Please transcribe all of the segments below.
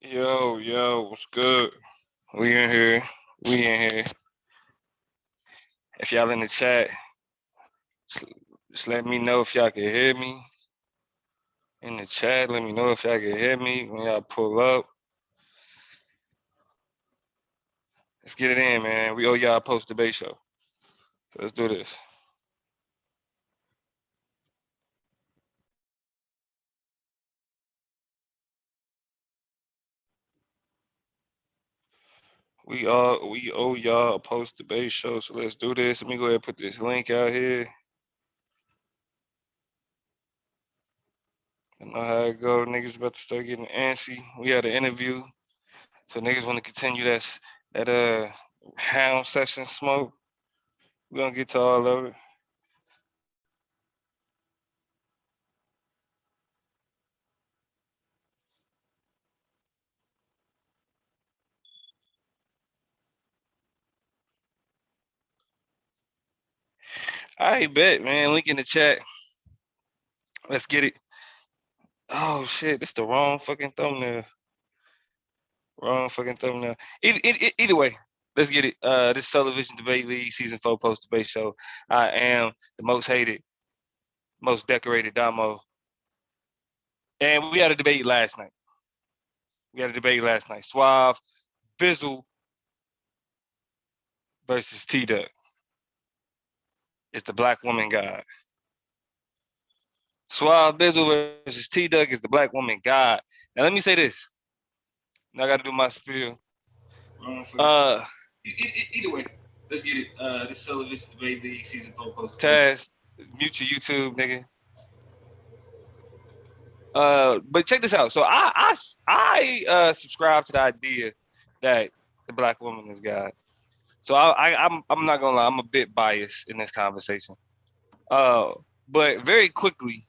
Yo, what's good? We in here. We in here. If y'all in the chat, just let me know if y'all can hear me. In the chat, let me know if y'all can hear me when y'all pull up. Let's get it in, man. We owe y'all a post debate show. So let's do this. We owe y'all a post debate show. So let's do this. Let me go ahead and put this link out here. I know how it go. Niggas about to start getting antsy. We had an interview. So niggas want to continue that hound session smoke. We're gonna get to all of it. I bet, man. Link in the chat. Let's get it. Oh shit, this the wrong fucking thumbnail. Wrong fucking thumbnail. Either way, let's get it. This television debate league season 4 post debate show. I am the most hated, most decorated Damo, and we had a debate last night. Suave, Bizzle versus T Duck. It's the black woman god. Suave Bizzle versus T Duck is the black woman god. Now let me say this. Now I got to do my spiel. Either way, let's get it. This television debate league season 4 post. Taz, mute your YouTube, nigga. But check this out. So I subscribe to the idea that the black woman is God. So I'm not gonna lie, I'm a bit biased in this conversation. But very quickly,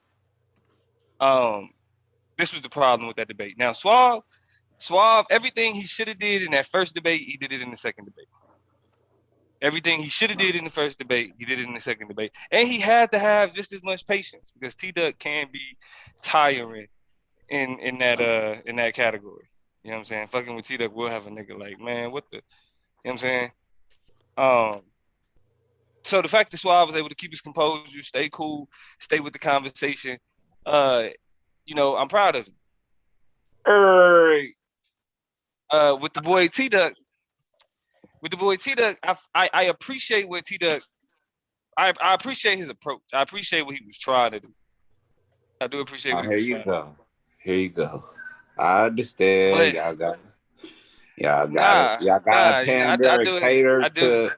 this was the problem with that debate. Now Suave, everything he should have did in that first debate, he did it in the second debate. Everything he should have did in the first debate, he did it in the second debate. And he had to have just as much patience because T-Duck can be tiring in that category. You know what I'm saying? Fucking with T-Duck will have a nigga like, man, what the, you know what I'm saying? So the fact that Suave was able to keep his composure, stay cool, stay with the conversation, I'm proud of him. With the boy T-Duck, I appreciate what T-Duck, I appreciate his approach. I appreciate what he was trying to do. I do appreciate what he was trying to do. Here you go. I understand. But Y'all gotta pander and cater I do. to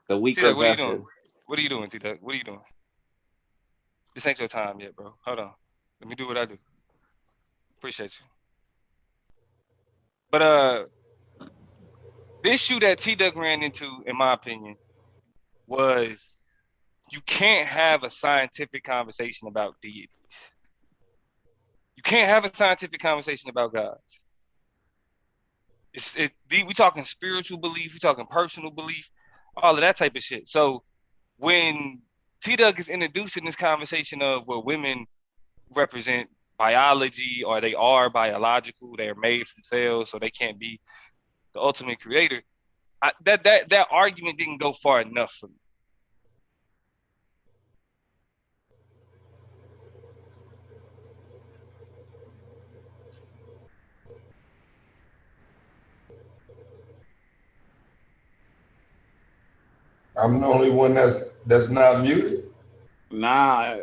the weaker T-Duck, what are you doing? vessels. What are you doing, T-Duck? What are you doing? This ain't your time yet, bro. Hold on. Let me do what I do. Appreciate you. But the issue that T-Duck ran into, in my opinion, was you can't have a scientific conversation about deity. You can't have a scientific conversation about gods. We talking spiritual belief, we talking personal belief, all of that type of shit. So when T-Duck is introducing this conversation of where women represent biology or they are biological, they're made from cells, so they can't be the ultimate creator. That argument didn't go far enough for me. I'm the only one that's not muted. Nah,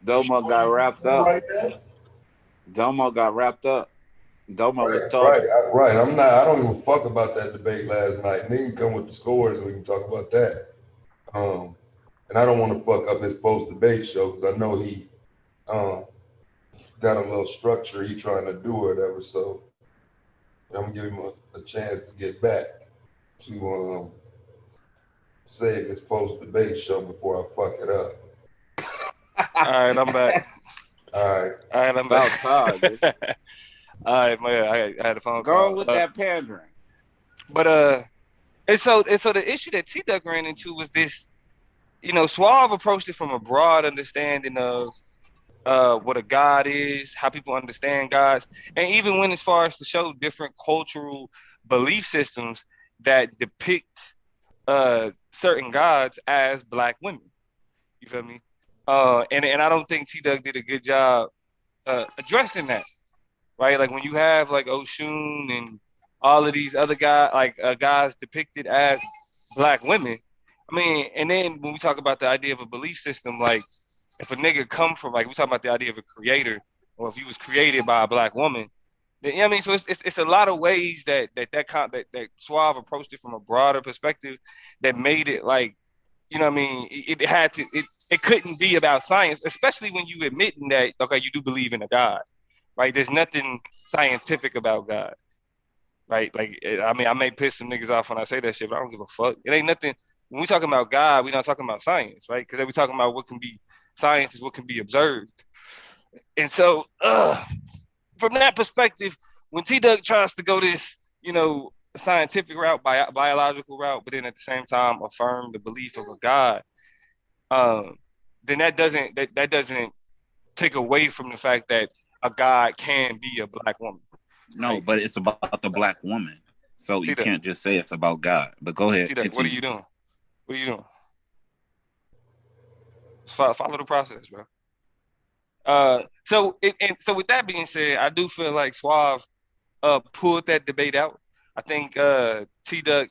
Domo got wrapped up. Right now? Domo got wrapped up. Domo was talking. Right. I don't give a fuck about that debate last night. And he can come with the scores and we can talk about that. And I don't want to fuck up his post debate show because I know he got a little structure he trying to do or whatever. So I'm gonna give him a chance to get back to save his post debate show before I fuck it up. All right, I'm back. All right, I'm back. All right, man. I had a phone call. Go with that pandering. But and so the issue that T-Duck ran into was this, Suave approached it from a broad understanding of what a god is, how people understand gods, and even when as far as to show different cultural belief systems that depict certain gods as black women. You feel me? And I don't think T Doug did a good job addressing that, right? Like when you have like Oshun and all of these other guys, like guys depicted as black women. I mean, and then when we talk about the idea of a belief system, like if a nigga come from, like we talk about the idea of a creator, or if he was created by a black woman, then, you know what I mean? So it's a lot of ways that Suave approached it from a broader perspective that made it like, you know what I mean? It had to, it couldn't be about science, especially when you admitting that, okay, you do believe in a God, right? There's nothing scientific about God, right? Like, I mean, I may piss some niggas off when I say that shit, but I don't give a fuck. It ain't nothing. When we talking about God, we're not talking about science, right? Because we talking about what can be science is what can be observed. And so, from that perspective, when T Doug tries to go this, scientific route, biological route, but then at the same time affirm the belief of a God, um, then that doesn't take away from the fact that a God can be a black woman, No, right? but it's about the black woman. So T you Doug, can't just say it's about God. But go ahead, T Doug, what are continue. you doing? What are you doing? Follow the process, bro. So with that being said, I do feel like Suave pulled that debate out. I think T Duck,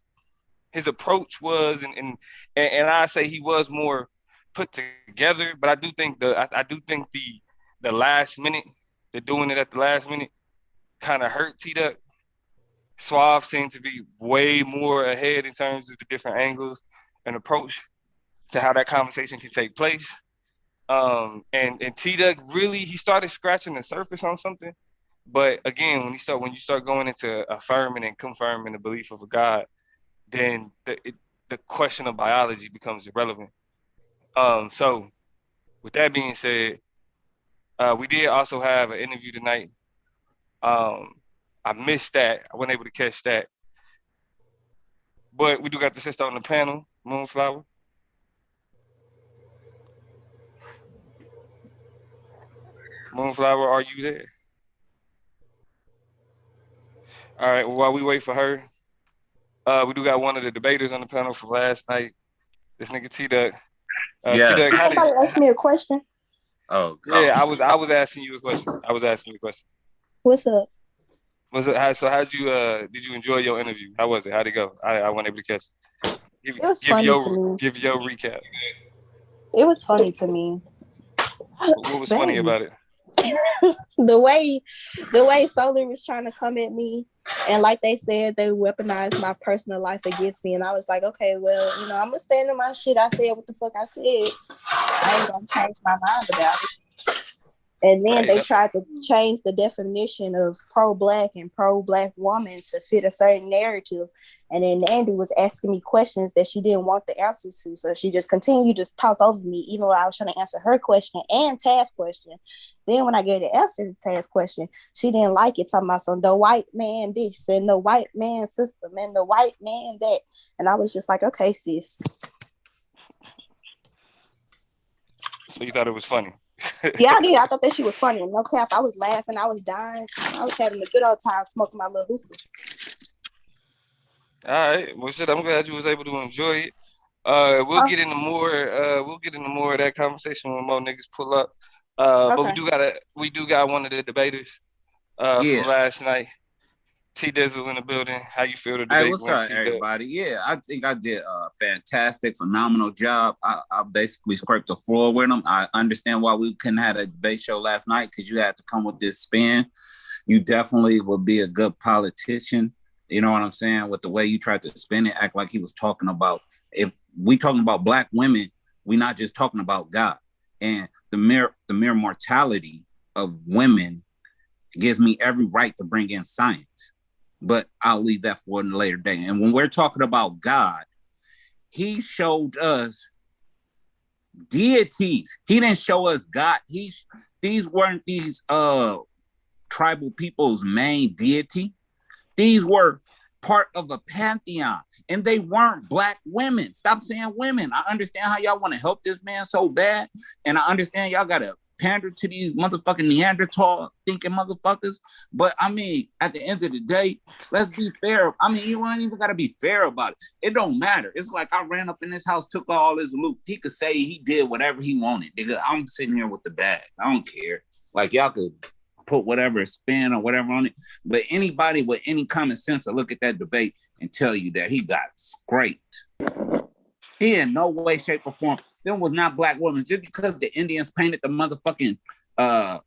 his approach was, and I say he was more put together, but I do think the last minute, the doing it at the last minute, kind of hurt T Duck. Suave seemed to be way more ahead in terms of the different angles and approach to how that conversation can take place. And T Duck really, he started scratching the surface on something. But again, when you start going into affirming and confirming the belief of a God, then the question of biology becomes irrelevant. So with that being said, we did also have an interview tonight. Um, I missed that. I wasn't able to catch that. But we do got the sister on the panel, Moonflower. Moonflower, are you there? All right. Well, while we wait for her, we do got one of the debaters on the panel from last night. This nigga T Duck. T Yes. Duck, Did somebody ask me a question? Oh, yeah, I was asking you a question. I was asking you a question. What's up? How'd you did you enjoy your interview? How was it? How'd it go? I wasn't able to catch. Give It was give funny to your me. give your recap. It was funny to me. What was funny Baby. about it? the way Solar was trying to come at me, and like they said, they weaponized my personal life against me, and I was like, okay, well, I'm gonna stand in my shit. I said what the fuck I said. I ain't gonna change my mind about it. And then Right. they tried to change the definition of pro-black and pro-black woman to fit a certain narrative. And then Andy was asking me questions that she didn't want the answers to. So she just continued to talk over me, even when I was trying to answer her question and Taz's question. Then when I gave the answer to Taz's question, she didn't like it, talking about some the white man this and the white man system and the white man that. And I was just like, okay, sis. So you thought it was funny? Yeah, I did. I thought that she was funny. No cap. I was laughing. I was dying. I was having a good old time smoking my little hookah. All right. Well, shit. I'm glad you was able to enjoy it. We'll get into more. We'll get into more of that conversation when more niggas pull up. But Okay. we do got one of the debaters from yeah. last night. T Dizzle in the building. How you feel the Hey, debate what's went, up, T Dizzle? everybody? Yeah, I think I did a fantastic, phenomenal job. I basically scraped the floor with them. I understand why we couldn't have a debate show last night because you had to come with this spin. You definitely would be a good politician. You know what I'm saying? With the way you tried to spin it, act like he was talking about, if we talking about black women, we not just talking about God. And the mere mortality of women gives me every right to bring in science. But I'll leave that for a later day. And when we're talking about God, he showed us deities. He didn't show us God. These weren't these tribal people's main deity. These were part of a pantheon, and they weren't black women. Stop saying women. I understand how y'all want to help this man so bad, and I understand y'all got to pander to these motherfucking Neanderthal thinking motherfuckers. But I mean, at the end of the day, let's be fair. I mean, you ain't even gotta be fair about it. It don't matter. It's like I ran up in this house, took all his loot. He could say he did whatever he wanted. Nigga, I'm sitting here with the bag. I don't care. Like y'all could put whatever spin or whatever on it. But anybody with any common sense will look at that debate and tell you that he got scraped. He in no way, shape, or form. Them was not black women. Just because the Indians painted the motherfucking so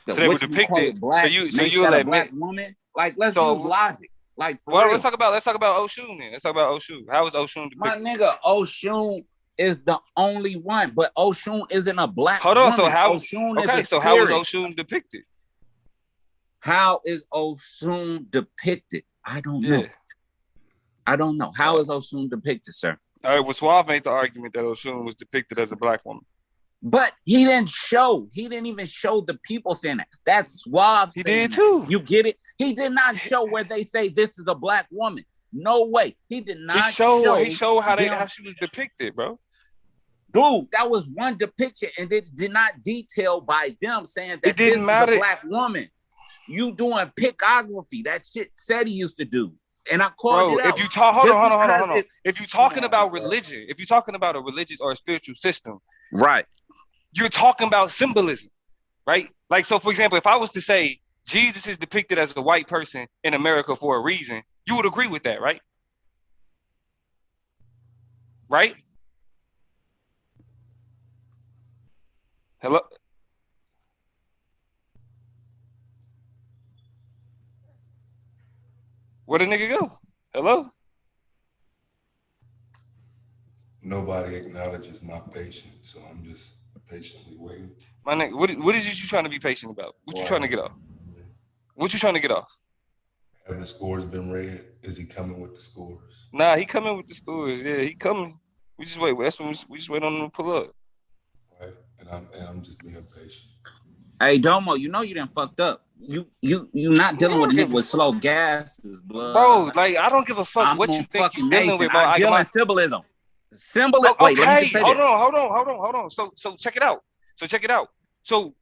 they were depicted. Black, so you was a black woman. Like let's use logic. Like well, let's talk about Oshun then. Let's talk about Oshun. How was Oshun depicted? My nigga, Oshun is the only one, but Oshun isn't a black Hold on, woman. so how Oshun okay, is so how was Oshun depicted? How is Oshun depicted? I don't know. I don't know. How is Oshun depicted, sir? All right, well, Suave made the argument that Oshun was depicted as a black woman. But he didn't even show the people saying that. That's Suave. He did too. You get it? He did not show where they say this is a black woman. No way. He did not He showed how she was depicted, bro. Dude, that was one depiction, and it did not detail by them saying that this is a black woman. You doing picography. That shit said he used to do. And I called it out. If you talk, hold on. If you're talking about religion, if you're talking about a religious or a spiritual system, right, you're talking about symbolism, right? Like, so for example, if I was to say Jesus is depicted as a white person in America for a reason, you would agree with that, right? Right? Hello? Where'd the nigga go? Hello? Nobody acknowledges my patience, so I'm just patiently waiting. My nigga, what is you trying to be patient about? What you trying to get off? What you trying to get off? Have the scores been read? Is he coming with the scores? Nah, he coming with the scores. Yeah, he coming. We just wait. That's when we just wait on him to pull up. Right, and I'm just being patient. Hey, Domo, you know you done fucked up. You not dealing with a nigga with slow gases, blood. Bro, like I don't give a fuck what you think you're dealing with, bro. I'm dealing symbolism. Symbolism. Oh, wait, let me okay, just say hold this. on. So check it out. So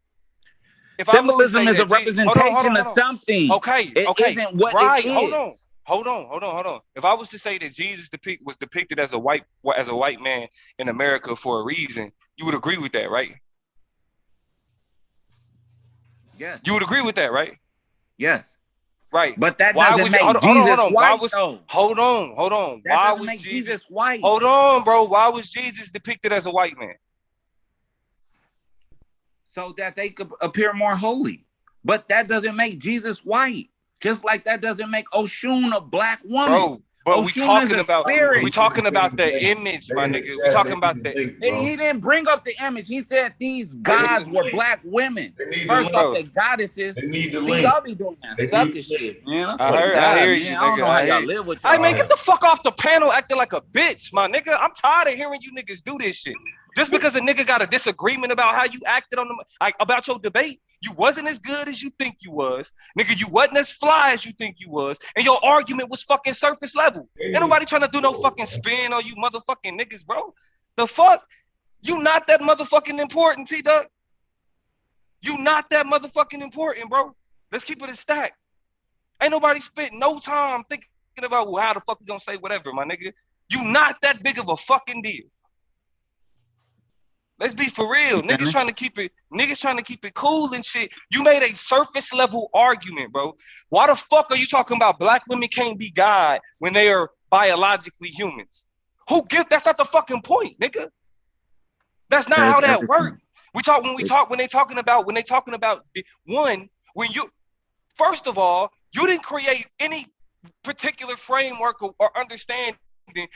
if symbolism is a representation of something. Okay. It isn't what right. it is. Hold on. If I was to say that Jesus was depicted as a white man in America for a reason, you would agree with that, right? Yeah. You would agree with that, right? Yes. Right. But that doesn't make Jesus white, though. Hold on. Why was Jesus white? Hold on, bro. Why was Jesus depicted as a white man? So that they could appear more holy. But that doesn't make Jesus white. Just like that doesn't make Oshun a black woman. Bro, but we talking about the They- image, my nigga. We talking about that. He didn't bring up the image. He said these gods were black women. First off, they goddesses. They need to See, link. y'all be doing that sucker shit, man. I hear you, man. I don't know how y'all live with y'all. Hey, man, get the fuck off the panel acting like a bitch, my nigga. I'm tired of hearing you niggas do this shit. Just because a nigga got a disagreement about how you acted on about your debate, you wasn't as good as you think you was. Nigga, you wasn't as fly as you think you was. And your argument was fucking surface level. Ain't nobody trying to do no fucking spin on you motherfucking niggas, bro. The fuck? You not that motherfucking important, T-Duck. You not that motherfucking important, bro. Let's keep it a stack. Ain't nobody spent no time thinking about how the fuck we gonna say whatever, my nigga. You not that big of a fucking deal. Let's be for real. Niggas trying to keep it cool and shit. You made a surface level argument, bro. Why the fuck are you talking about black women can't be God when they are biologically humans? That's not the fucking point, nigga. That's not how that works. When they talking about first of all, you didn't create any particular framework or understanding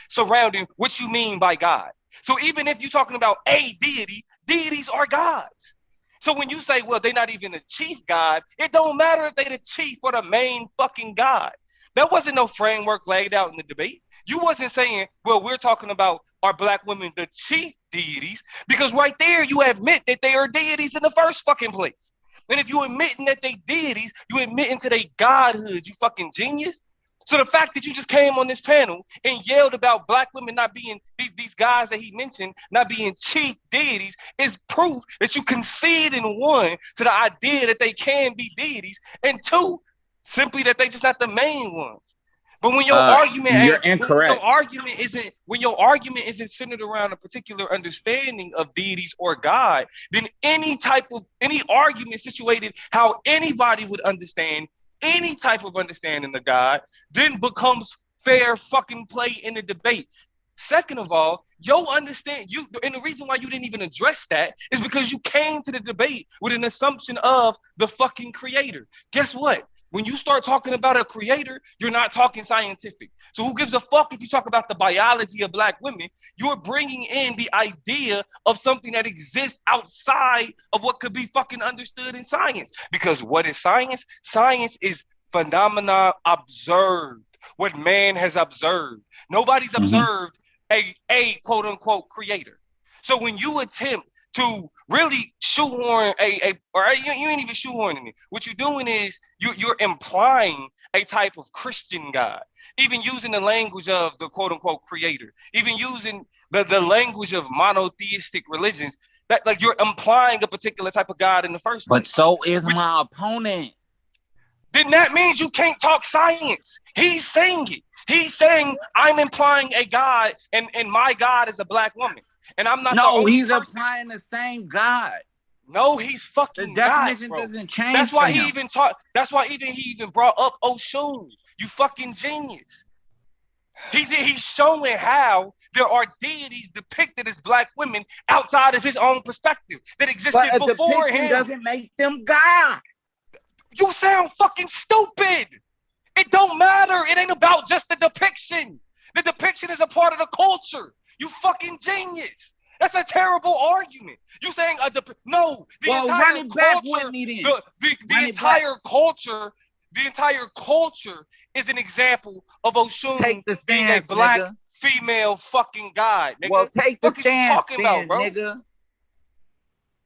surrounding what you mean by God. So even if you're talking about a deity, deities are gods. So when you say, well, they're not even a chief god, it don't matter if they the chief or the main fucking god. There wasn't no framework laid out in the debate. You wasn't saying, well, we're talking about are black women the chief deities, because right there you admit that they are deities in the first fucking place. And if you admitting that they deities, you admitting to their godhood, you fucking genius. So the fact that you just came on this panel and yelled about black women not being these guys that he mentioned not being cheap deities is proof that you concede in one to the idea that they can be deities, and two, simply that they just not the main ones. But when your you're incorrect. When your argument isn't centered around a particular understanding of deities or God, then any argument situated how anybody would understand any type of understanding of God then becomes fair fucking play in the debate. Second of all, and the reason why you didn't even address that is because you came to the debate with an assumption of the fucking creator. Guess what? When you start talking about a creator, you're not talking scientific. So who gives a fuck if you talk about the biology of black women? You're bringing in the idea of something that exists outside of what could be fucking understood in science. Because what is science? Science is phenomena observed, what man has observed. Nobody's observed a quote unquote creator. So when you attempt to really shoehorn you ain't even shoehorning it. What you're doing is you're implying a type of Christian God, even using the language of the quote unquote creator, even using the language of monotheistic religions. That like you're implying a particular type of God in the first place. But so is my opponent. Then that means you can't talk science. He's saying it. He's saying I'm implying a God, and my God is a black woman. And I'm not. No, he's applying the same God. No, he's fucking the definition God, bro. doesn't change. That's why he even taught. That's why he even brought up Oshun. You fucking genius. He's showing how there are deities depicted as black women outside of his own perspective that existed before him. Doesn't make them God. You sound fucking stupid. It don't matter. It ain't about just the depiction. The depiction is a part of the culture. You fucking genius. That's a terrible argument. You saying the entire culture is an example of Oshun being a black female fucking God. Nigga. Well, take the stance, about, bro? Nigga.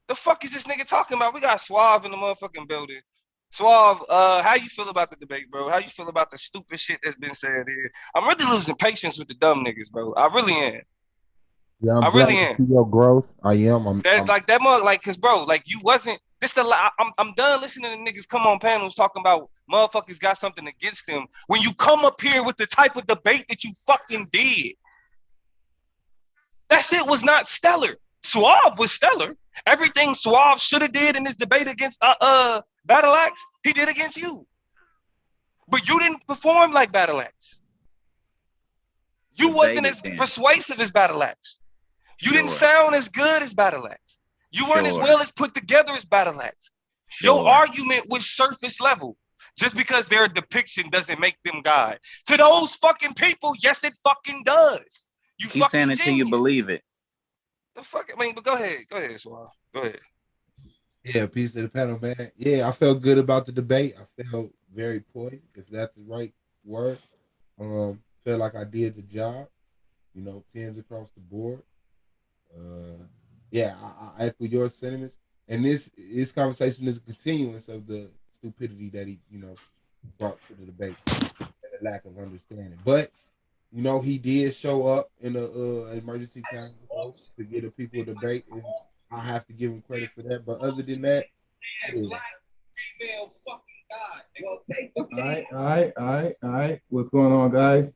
The fuck is this nigga talking about? We got Suave in the motherfucking building. Suave, how you feel about the debate, bro? How you feel about the stupid shit that's been said here? I'm really losing patience with the dumb niggas, bro. I really am. Yeah, I really am. Your growth, I am. Cause bro, like you wasn't. I'm done listening to niggas come on panels talking about motherfuckers got something against them. When you come up here with the type of debate that you fucking did, that shit was not stellar. Suave was stellar. Everything Suave should have did in this debate against Battle Axe, he did against you. But you didn't perform like Battle Axe. You wasn't as persuasive as Battle Axe. You didn't sound as good as Battle Axe. You weren't as well as put together as Battle Axe. Your argument was surface level. Just because their depiction doesn't make them God. To those fucking people, yes, it fucking does. You keep saying it till you believe it. The fuck, but go ahead, Suave. Go ahead. Yeah, peace to the panel, man. Yeah, I felt good about the debate. I felt very poised, if that's the right word. Felt like I did the job. 10s across the board. Yeah, I echo your sentiments. And this conversation is a continuance of the stupidity that he, brought to the debate, and the lack of understanding. But he did show up in a emergency time to get a people debate, and I have to give him credit for that. But other than that, All right. What's going on, guys?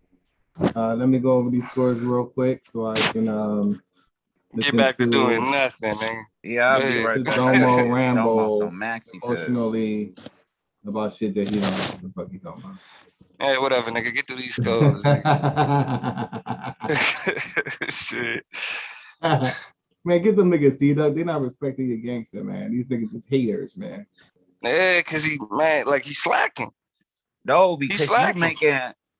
Let me go over these scores real quick so I can get back to doing nothing, man. Yeah, I'll be right back. Domo Rambo emotionally about shit that he don't know what the fuck he talking about. Hey, whatever, nigga. Get through these scores. Shit. Man, get them niggas C-Duck. They're not respecting your gangster, man. These niggas is haters, man. Yeah, because he's slacking. No, because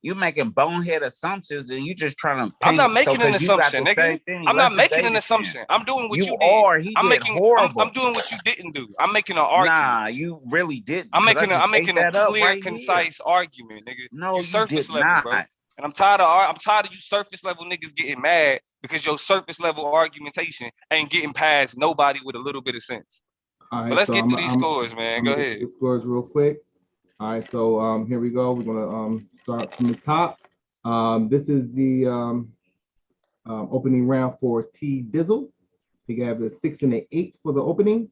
you making bonehead assumptions and you just trying to paint. I'm not making an assumption, nigga. I'm not making an assumption. I'm doing what you did. I'm doing what you didn't do. I'm making an argument. Nah, you really didn't. I'm making a clear, concise argument, nigga. No, you did not. Bro. And I'm tired of you surface level niggas getting mad because your surface level argumentation ain't getting past nobody with a little bit of sense. All right, but let's get to these scores, man. Go ahead. The scores real quick. All right, so here we go. We're gonna start from the top. This is the opening round for T Dizzle. He got a 6 and an 8 for the opening.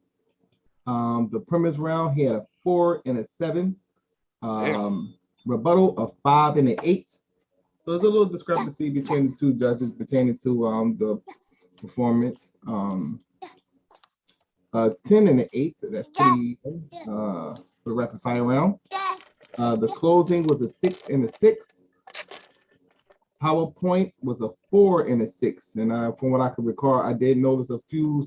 The premise round, he had a 4 and a 7. Rebuttal, a 5 and an 8. So there's a little discrepancy between the two judges pertaining to the performance. 10 and an 8. That's pretty for the rapid fire round. The closing was a 6 and a 6. PowerPoint was a 4 and a 6. And from what I can recall, I did notice a few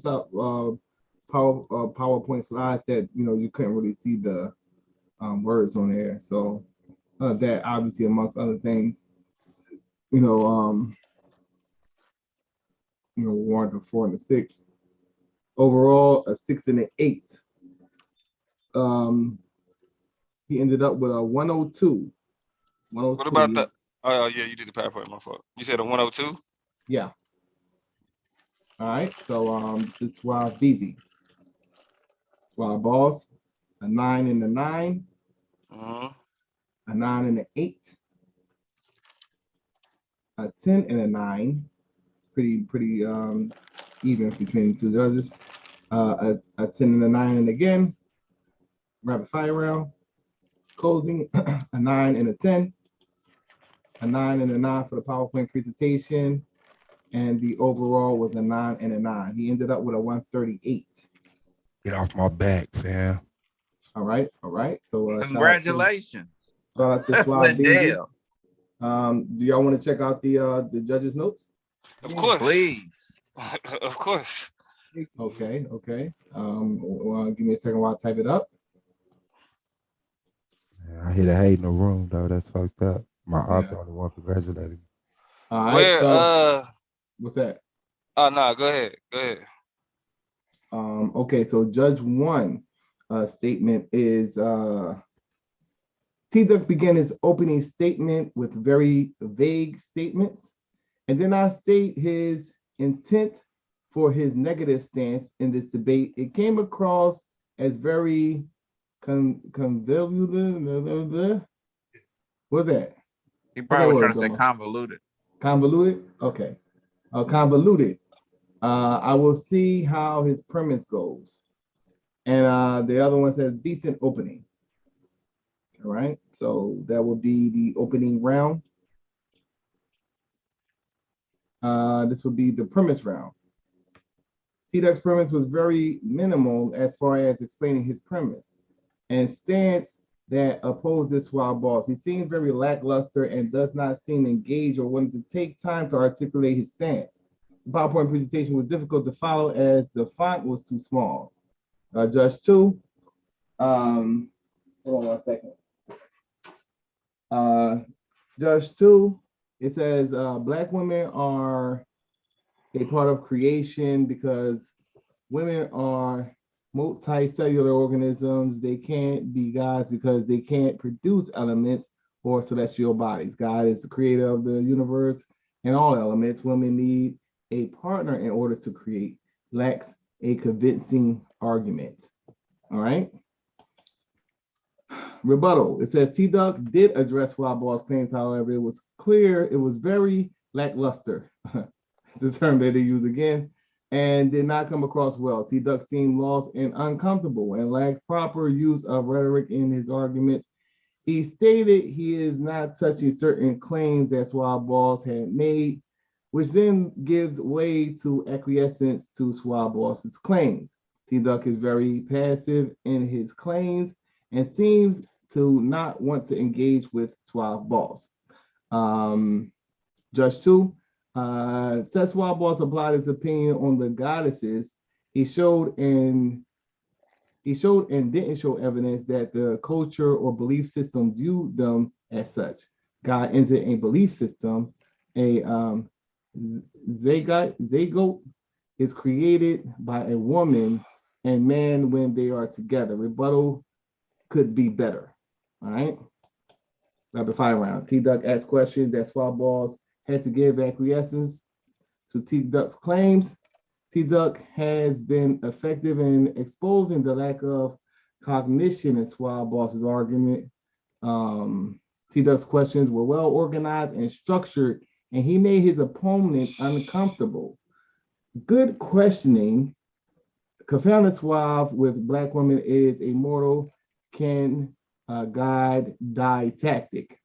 PowerPoint slides that you couldn't really see the words on there. So that obviously, amongst other things, warrant a 4 and a 6. Overall, a 6 and an 8. He ended up with a 102. 102. What about the? Oh yeah, you did the PowerPoint. My fault. You said a 102. Yeah. All right. So this is Suave Beezy. Suave Balls, a 9 and a 9. A 9 and an 8. A 10 and a 9. It's pretty even between the two judges. A 10 and a 9, and again, rapid fire round. Closing, a 9 and a 10. A 9 and a 9 for the PowerPoint presentation. And the overall was a 9 and a 9. He ended up with a 138. Get off my back, fam. All right. So congratulations. Shout out to Suave. Do y'all want to check out the judges' notes? Of course. Please. Of course. Okay. Well, give me a second while I type it up. Man, I hear the hate in the room, though. That's fucked up. My op the only one congratulating me. All right. What's that? Oh no, go ahead. Okay, so Judge 1 statement is T-Duck began his opening statement with very vague statements, and then I state his intent for his negative stance in this debate. It came across as very convoluted. What's that? He probably was trying to say convoluted. Convoluted? Okay. Convoluted. I will see how his premise goes. And the other one says decent opening. All right. So that will be the opening round. This will be the premise round. T-Duck's premise was very minimal as far as explaining his premise and stance that opposes Suave Balls. He seems very lackluster and does not seem engaged or wanting to take time to articulate his stance. The PowerPoint presentation was difficult to follow as the font was too small. Judge 2, hold on 1 second. Judge 2, it says Black women are a part of creation because women are multicellular organisms. They can't be gods because they can't produce elements or celestial bodies. God is the creator of the universe and all elements. Women need a partner in order to create. Lacks a convincing argument. All right. Rebuttal. It says T-Duck did address Suave Balls' claims, however, it was clear it was very lackluster. The term that they use again, and did not come across well. T-Duck seemed lost and uncomfortable and lacks proper use of rhetoric in his arguments. He stated he is not touching certain claims that Suave Balls had made, which then gives way to acquiescence to Suave Balls' claims. T-Duck is very passive in his claims and seems to not want to engage with Suave Balls. Judge 2, says Suave Balls applied his opinion on the goddesses. He showed and didn't show evidence that the culture or belief system viewed them as such. God entered a belief system. A zygote is created by a woman and man when they are together. Rebuttal could be better. All right. Rapid fire round. T-Duck asked questions that Suave Balls had to give acquiescence to T-Duck's claims. T-Duck has been effective in exposing the lack of cognition in Suave Balls' argument. T-Duck's questions were well organized and structured, and he made his opponent uncomfortable. Good questioning, confounded Suave with Black women is a mortal can guide die tactic.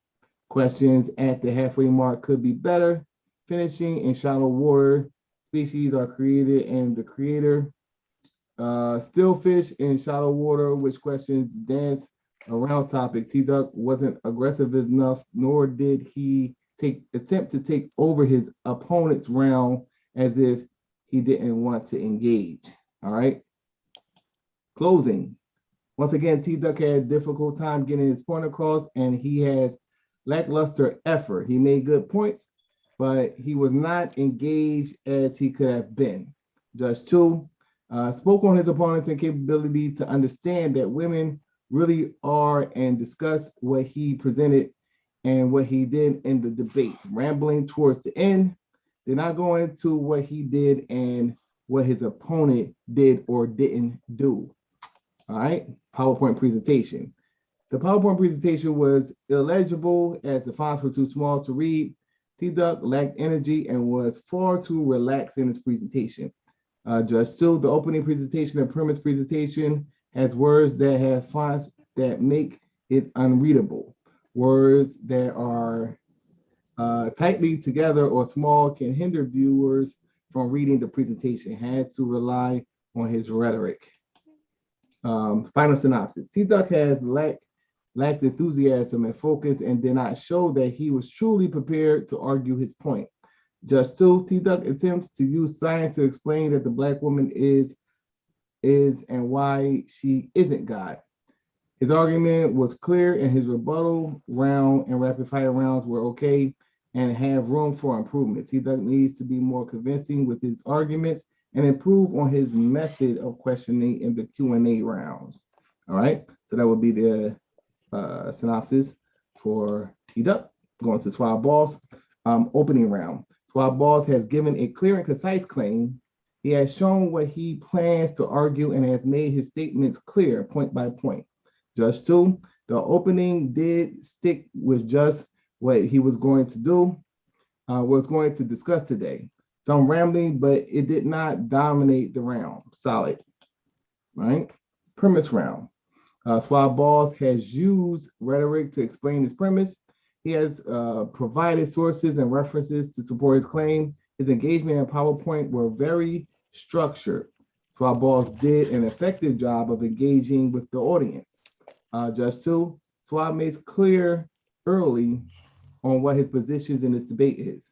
Questions at the halfway mark could be better. Finishing in shallow water, species are created and the creator. Still fish in shallow water, which questions dance around topic. T-Duck wasn't aggressive enough, nor did he attempt to take over his opponent's round as if he didn't want to engage. All right. Closing. Once again, T-Duck had a difficult time getting his point across, and he has lackluster effort. He made good points, but he was not engaged as he could have been. Judge Chu spoke on his opponent's incapability to understand that women really are and discussed what he presented and what he did in the debate. Rambling towards the end, did not go into what he did and what his opponent did or didn't do. All right, PowerPoint presentation. The PowerPoint presentation was illegible as the fonts were too small to read. T-Duck lacked energy and was far too relaxed in his presentation. Judge 2, the opening presentation and premise presentation has words that have fonts that make it unreadable. Words that are tightly together or small can hinder viewers from reading the presentation. Had to rely on his rhetoric. Final synopsis. T-Duck has lacked enthusiasm and focus and did not show that he was truly prepared to argue his point. Just 2, T-Duck attempts to use science to explain that the Black woman is and why she isn't God. His argument was clear and his rebuttal round and rapid fire rounds were okay and have room for improvement. T-Duck needs to be more convincing with his arguments and improve on his method of questioning in the Q&A rounds. All right, so that would be the synopsis for T-Duck. Going to Suave Boss, opening round. Suave Boss has given a clear and concise claim. He has shown what he plans to argue and has made his statements clear point by point. Judge 2, the opening did stick with just what he was going to do, was going to discuss today. Some rambling, but it did not dominate the round. Solid, right? Premise round. Suave Boss has used rhetoric to explain his premise. He has provided sources and references to support his claim. His engagement and PowerPoint were very structured. Suave Boss did an effective job of engaging with the audience. Judge 2, Suave makes clear early on what his positions in this debate is.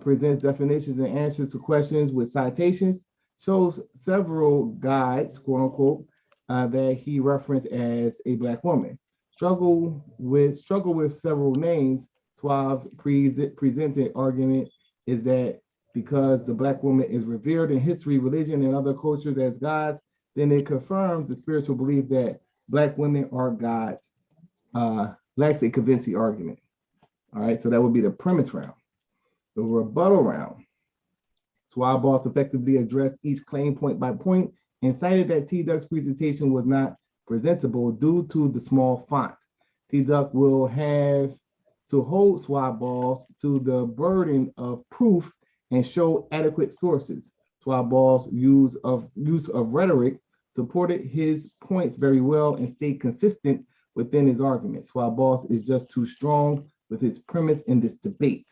Presents definitions and answers to questions with citations, shows several guides, quote unquote, that he referenced as a Black woman. Struggle with several names. Suave's presented argument is that because the Black woman is revered in history, religion, and other cultures as gods, then it confirms the spiritual belief that Black women are gods. Lacks a convincing argument. All right, so that would be the premise round. The rebuttal round. Suave Boss effectively addressed each claim point by point and cited that T-Duck's presentation was not presentable due to the small font. T-Duck will have to hold Suave Boss to the burden of proof and show adequate sources. Suave Boss' use of rhetoric supported his points very well and stayed consistent within his argument. Suave Boss is just too strong with his premise in this debate.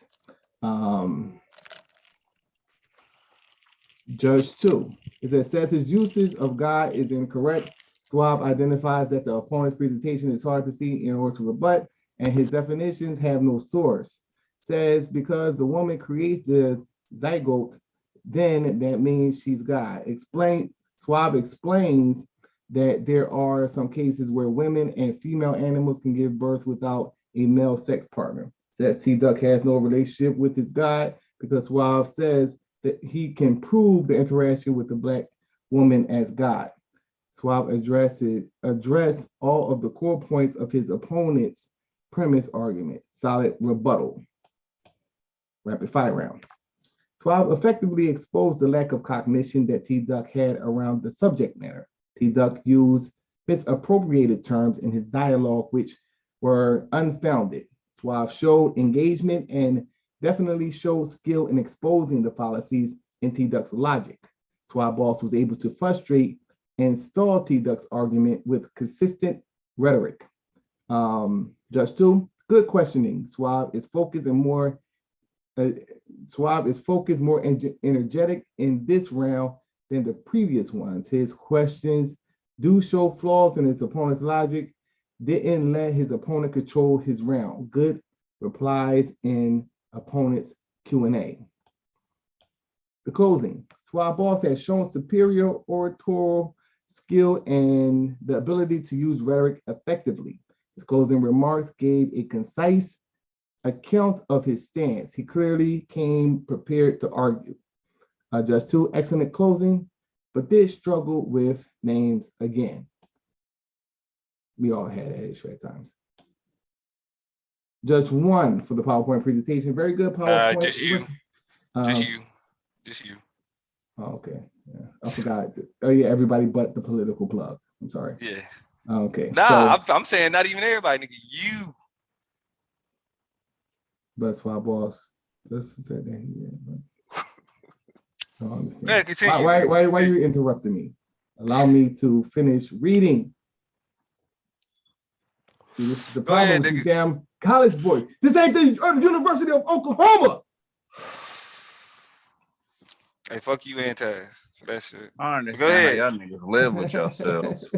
Judge 2, it says his usage of God is incorrect. Suave identifies that the opponent's presentation is hard to see in order to rebut, and his definitions have no source. Says because the woman creates the zygote, then that means she's God. Suave explains that there are some cases where women and female animals can give birth without a male sex partner. Says T-Duck has no relationship with his God because Suave says that he can prove the interaction with the Black woman as God. Suave address all of the core points of his opponent's premise argument. Solid rebuttal. Rapid fire round. Suave effectively exposed the lack of cognition that T-Duck had around the subject matter. T-Duck used misappropriated terms in his dialogue, which were unfounded. Suave showed engagement and definitely showed skill in exposing the fallacies in T-Duck's logic. Suave Boss was able to frustrate and stall T-Duck's argument with consistent rhetoric. Judge 2, good questioning. Suave is focused more energetic in this round than the previous ones. His questions do show flaws in his opponent's logic, didn't let his opponent control his round. Good replies in opponent's Q&A. The closing. Suave Boss has shown superior oratorial skill and the ability to use rhetoric effectively. His closing remarks gave a concise account of his stance. He clearly came prepared to argue. Judge 2, excellent closing, but did struggle with names again. We all had that issue at times. Judge 1 for the PowerPoint presentation. Very good PowerPoint. Just you. Just you. Oh, okay. Yeah. I forgot. Oh yeah, everybody but the political plug. I'm sorry. Yeah. Okay. Nah, so, I'm saying not even everybody, nigga. You. But Suave Boss. Just said that. Yeah. I don't understand. Man, continue. Why are you interrupting me? Allow me to finish reading. See, this is the problem with you damn college boys. This ain't the University of Oklahoma. Hey, fuck you and Taz for that shit. I understand how y'all niggas live with yourselves.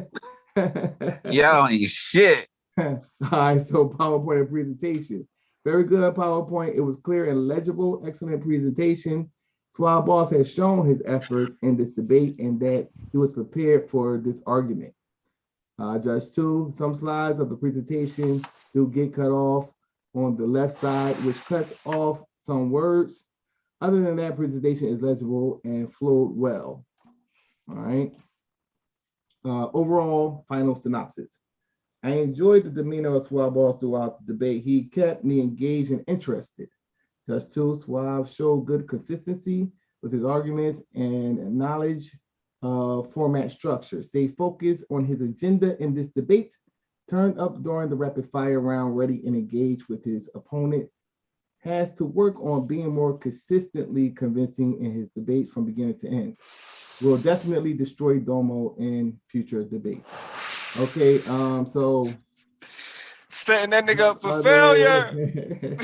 Y'all ain't shit. All right, so PowerPoint and presentation. Very good PowerPoint. It was clear and legible. Excellent presentation. Suave Boss has shown his efforts in this debate and that he was prepared for this argument. Judge 2, some slides of the presentation do get cut off on the left side, which cuts off some words. Other than that, presentation is legible and flowed well. All right. Overall, final synopsis. I enjoyed the demeanor of Suave Boss throughout the debate. He kept me engaged and interested. Judge 2, Suave showed good consistency with his arguments and knowledge of format structure. Stay focused on his agenda in this debate. Turned up during the rapid fire round, ready and engaged with his opponent. Has to work on being more consistently convincing in his debates from beginning to end. Will definitely destroy Domo in future debates. Okay, so setting that nigga up for failure.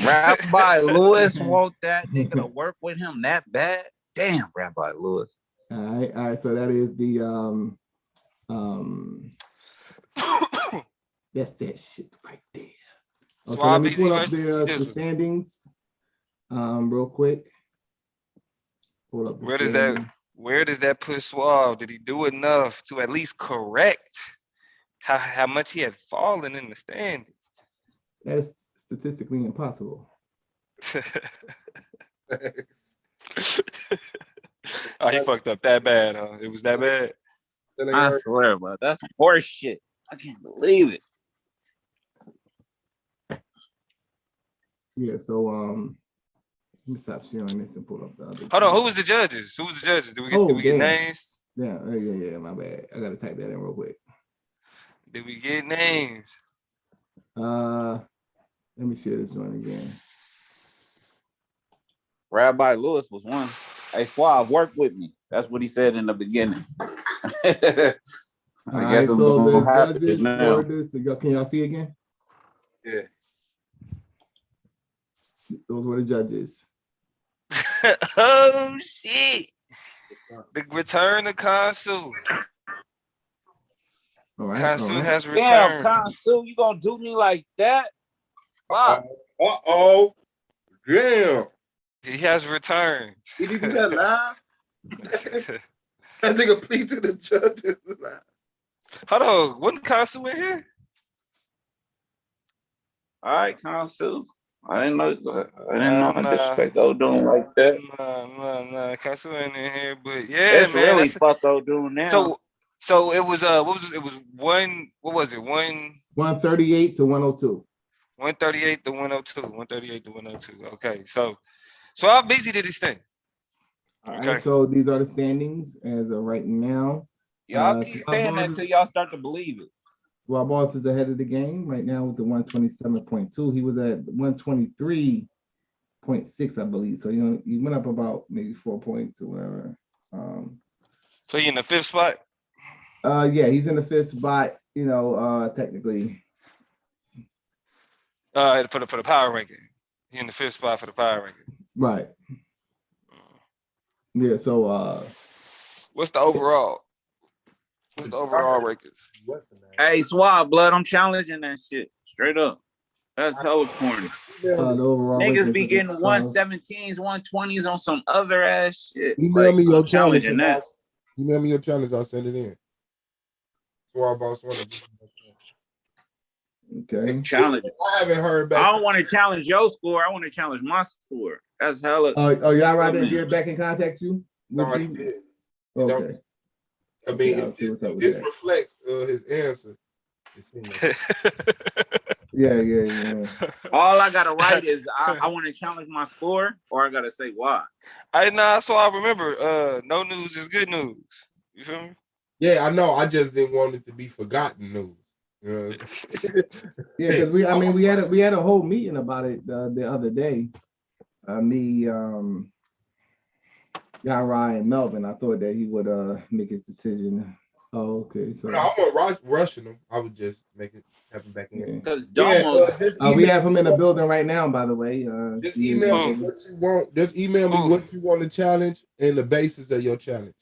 Rabbi Lewis want that nigga to work with him that bad? Damn, Rabbi Lewis. All right, so that is the that's that shit right there. Okay, let me pull up the standings real quick. Pull up the where does that put Suave? Did he do enough to at least correct how much he had fallen in the standings? That is statistically impossible. Oh, he fucked up that bad, huh? It was that bad? I swear, bro. That's horse shit. I can't believe it. Yeah, so let me stop sharing this and pull up the other. Hold on, who was the judges? Did we get names? Yeah, my bad. I gotta type that in real quick. Did we get names? Let me share this one again. Rabbi Lewis was one. Hey, Suave, work with me. That's what he said in the beginning. I guess so the judges for this, can y'all see again? Yeah. Those were the judges. Oh shit! The return of Consul. All right. Consul has Damn, returned. Consul, you gonna do me like that? Fuck. Uh-oh. Damn. He has returned. Did he do that live? That nigga plead to the judges live. Hold on, wasn't Consul in here? All right, Consul. I didn't know I disrespect O'Doon like that. Nah. Consul ain't in here, but yeah, it's man. Really fucked O'Doon now. So it was it was 138 to 102. 138 to 102. 138 to 102. Okay, so how busy did this thing? All right, so these are the standings as of right now. Y'all keep saying that till y'all start to believe it. Wild Boss is ahead of the game right now with the 127.2. He was at 123.6, I believe. So he went up about maybe 4 points or whatever. So he in the 5th spot? Yeah, he's in the 5th spot, technically. For the power ranking. He in the 5th spot for the power ranking. Right. Yeah, so what's the overall? What's the overall rankings? Hey, Suave, blood, I'm challenging that shit. Straight up. That's hella corny. the overall Niggas rankings be is getting 117s, 120s on some other ass shit. Email me your challenge. challenging that. Email me your challenge. I'll send it in. Suave Boss one. Okay. Challenge. I haven't heard back. I don't want to challenge your score. I want to challenge my score. That's hella. Y'all right didn't get back and contact you? No, he did. Okay. I mean, I'll see what's up with this that. reflects his answer. It seems like Yeah. All I gotta write is I want to challenge my score, or I gotta say why. So I remember, no news is good news. You feel me? Yeah, I know. I just didn't want it to be forgotten news. Yeah, because we had a whole meeting about it the other day. Me, Yara, and Melvin. I thought that he would make his decision. Oh, okay. So no, I'm not rushing him. I would just have him back in. Because Domo, we have him in the building right now, by the way. Just email me what you want. Just email me what you want to challenge and the basis of your challenge.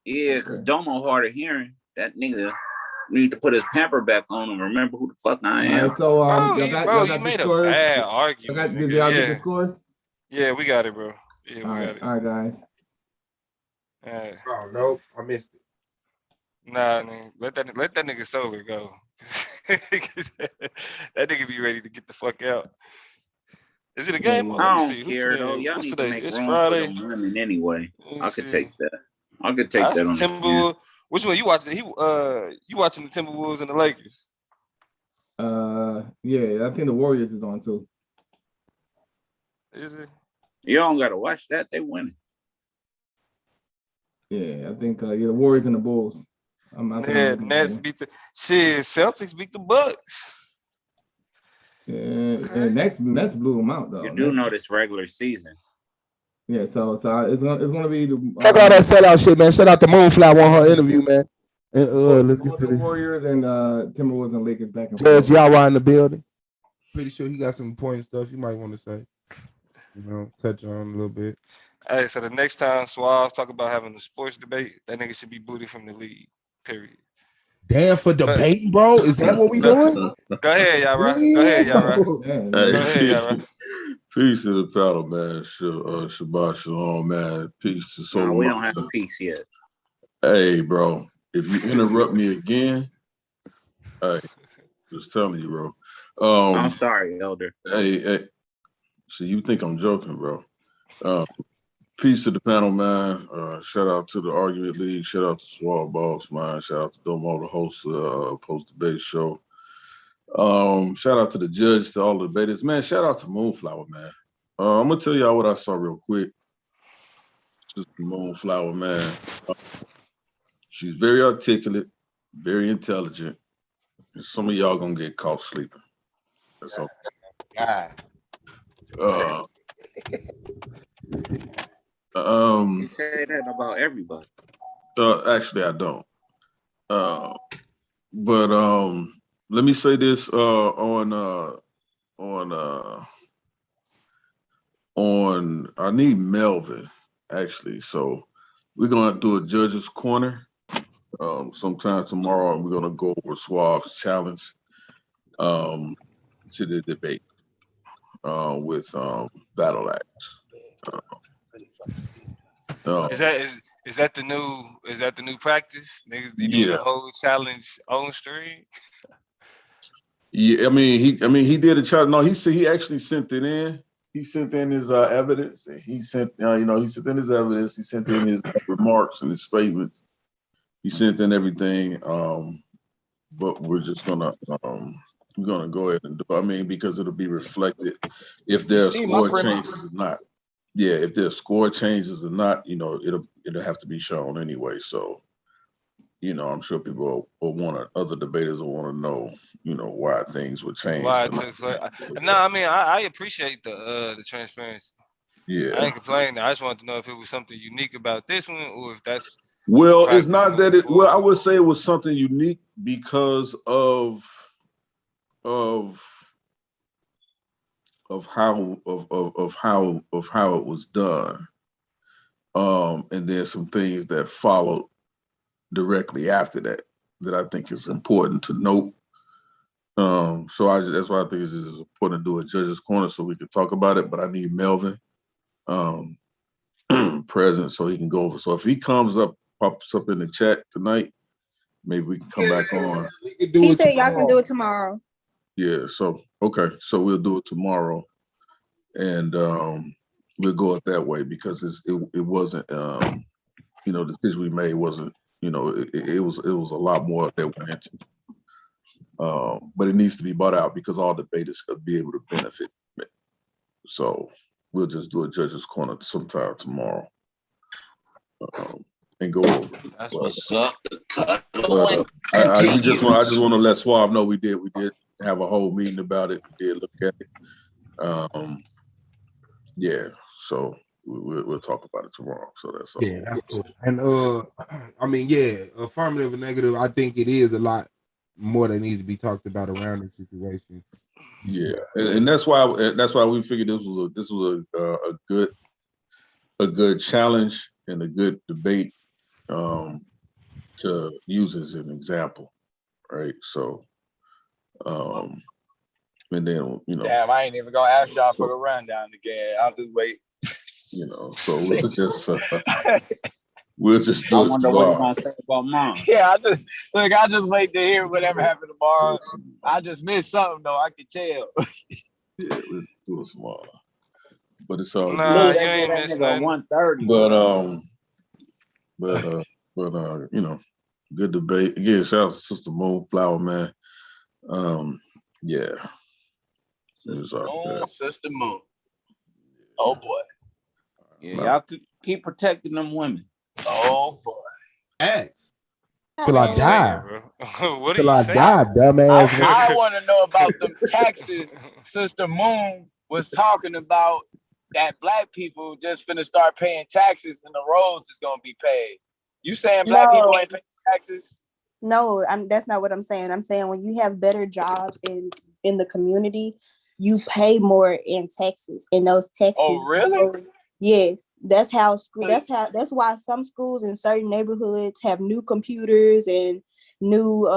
Yeah, because Domo hard of hearing. That nigga need to put his pamper back on and remember who the fuck I am. All right, so you made a bad argument. Did y'all get the scores? Yeah, we got it, bro. Yeah, we got it. All right, guys. Oh no, I missed it. Nah, man, let that nigga sober go. That nigga be ready to get the fuck out. Is it a game? I don't care though. Y'all need to make room Friday. for the women anyway. I could take that. I could take That's that on Timberwolves. Which one you watching? You watching the Timberwolves and the Lakers? Yeah, I think the Warriors is on too. Is it? You don't gotta watch that. They winning. Yeah, I think the Warriors and the Bulls. Nets beat the Celtics beat the Bucks. Yeah, and Nets blew them out though. You do know this regular season. Yeah, so it's gonna be the fuck all that sellout shit, man. Shout out to Moonflower on her interview, man. And let's get to the Warriors and Timberwolves and Lakers back and forth. Y'all right in the building. Pretty sure he got some important stuff you might want to say. Touch on a little bit. Hey, so the next time Suave talk about having a sports debate, that nigga should be booted from the league. Period. Damn, for debating, bro? Is that what we doing? Go ahead, Yara. Go ahead, Yara. Go ahead, Yara. Peace to the panel, man. Shabbat shalom, man. Peace to so No, we don't have a peace yet. Hey, bro. If you interrupt me again, hey, just telling you, bro. I'm sorry, Elder. Hey. So you think I'm joking, bro? Peace to the panel, man. Shout out to the Argument League. Shout out to Suave Boss, man. Shout out to Domo, the host of post-debate show. Shout out to the judge, to all the debaters. Man, shout out to Moonflower, man. I'm going to tell y'all what I saw real quick. Just Moonflower, man. She's very articulate, very intelligent. And some of y'all going to get caught sleeping. That's all. You say that about everybody. Actually, I don't. But let me say this on I need Melvin actually. So we're gonna do a judge's corner sometime tomorrow, and we're gonna go over Suave's challenge to the debate with Battle Axe. Is that the new practice? Niggas be doing the whole challenge on stream. Yeah, I mean he did a challenge. No, he said he actually sent it in. He sent in his evidence. And he sent he sent in his evidence. He sent in his remarks and his statements. He sent in everything. But we're just gonna go ahead and do. I mean, because it'll be reflected if there are score changes or not. Yeah, if there's score changes or not, it'll have to be shown anyway. So, you know, I'm sure people will want to, other debaters will want to know, you know, why things would change. Why it took place. No, I mean I appreciate the transparency. I Yeah. ain't complaining. I just wanted to know if it was something unique about this one, or if that's Well, it's practice not that moving it. Well, I forward. would say it was something unique because of how it was done. And then some things that followed directly after that I think is important to note. So that's why I think it's important to do a judge's corner so we can talk about it. But I need Melvin present so he can go over. So if he pops up in the chat tonight, maybe we can come back on. He said y'all can do it tomorrow. Yeah. So okay. So we'll do it tomorrow, and we'll go it that way because it wasn't you know, the decision we made wasn't, you know, it was a lot more that went into. But it needs to be brought out because all debaters could be able to benefit from it. So we'll just do a judge's corner sometime tomorrow and go over. That's what's up. I just want to let Suave know we did have a whole meeting about it. We did look at it. Yeah. So we'll talk about it tomorrow. So that's all. Yeah, that's cool. And I mean, yeah, affirmative and negative. I think it is a lot more that needs to be talked about around this situation. Yeah, and that's why we figured this was a good challenge and a good debate to use as an example, right? So, and then you know, damn, I ain't even gonna ask y'all for the rundown again. I'll just wait. You know, so we'll just do I it wonder tomorrow. what you're gonna say about mom. Yeah, I just wait to hear whatever happened tomorrow. I just missed something though. I can tell. Yeah, we'll do it tomorrow. But it's all Nah, good. you ain't missed nothing. 1:30. But you know, good debate. Again, shout out to Sister Moonflower, man. Yeah. Sister Moon. Oh boy. Yeah, y'all could keep protecting them women. Oh boy. Ask. What Till are I you die. saying, bro? What are Till you I saying? die, dumbass. I want to know about them taxes. Sister Moon was talking about that black people just finna start paying taxes and the roads is gonna be paid. You saying black people ain't paying taxes? No, that's not what I'm saying. I'm saying when you have better jobs in the community, you pay more in taxes, and those taxes. Oh, really? Yes, that's how school. That's why some schools in certain neighborhoods have new computers and new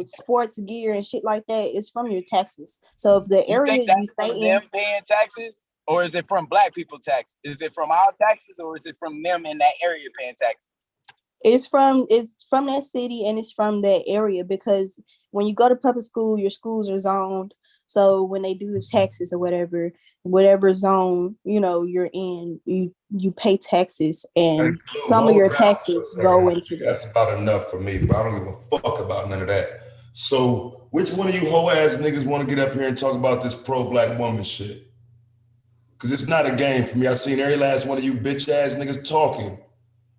sports gear and shit like that. It's from your taxes. So if the area you stay in, them paying taxes, or is it from black people taxes? Is it from our taxes, or is it from them in that area paying taxes? It's from that city and it's from that area, because when you go to public school, your schools are zoned. So when they do the taxes or whatever zone, you know, you're in, you pay taxes, and some of your taxes go into that. That's about enough for me, but I don't give a fuck about none of that. So which one of you hoe ass niggas want to get up here and talk about this pro-black woman shit? Because it's not a game for me. I seen every last one of you bitch ass niggas talking.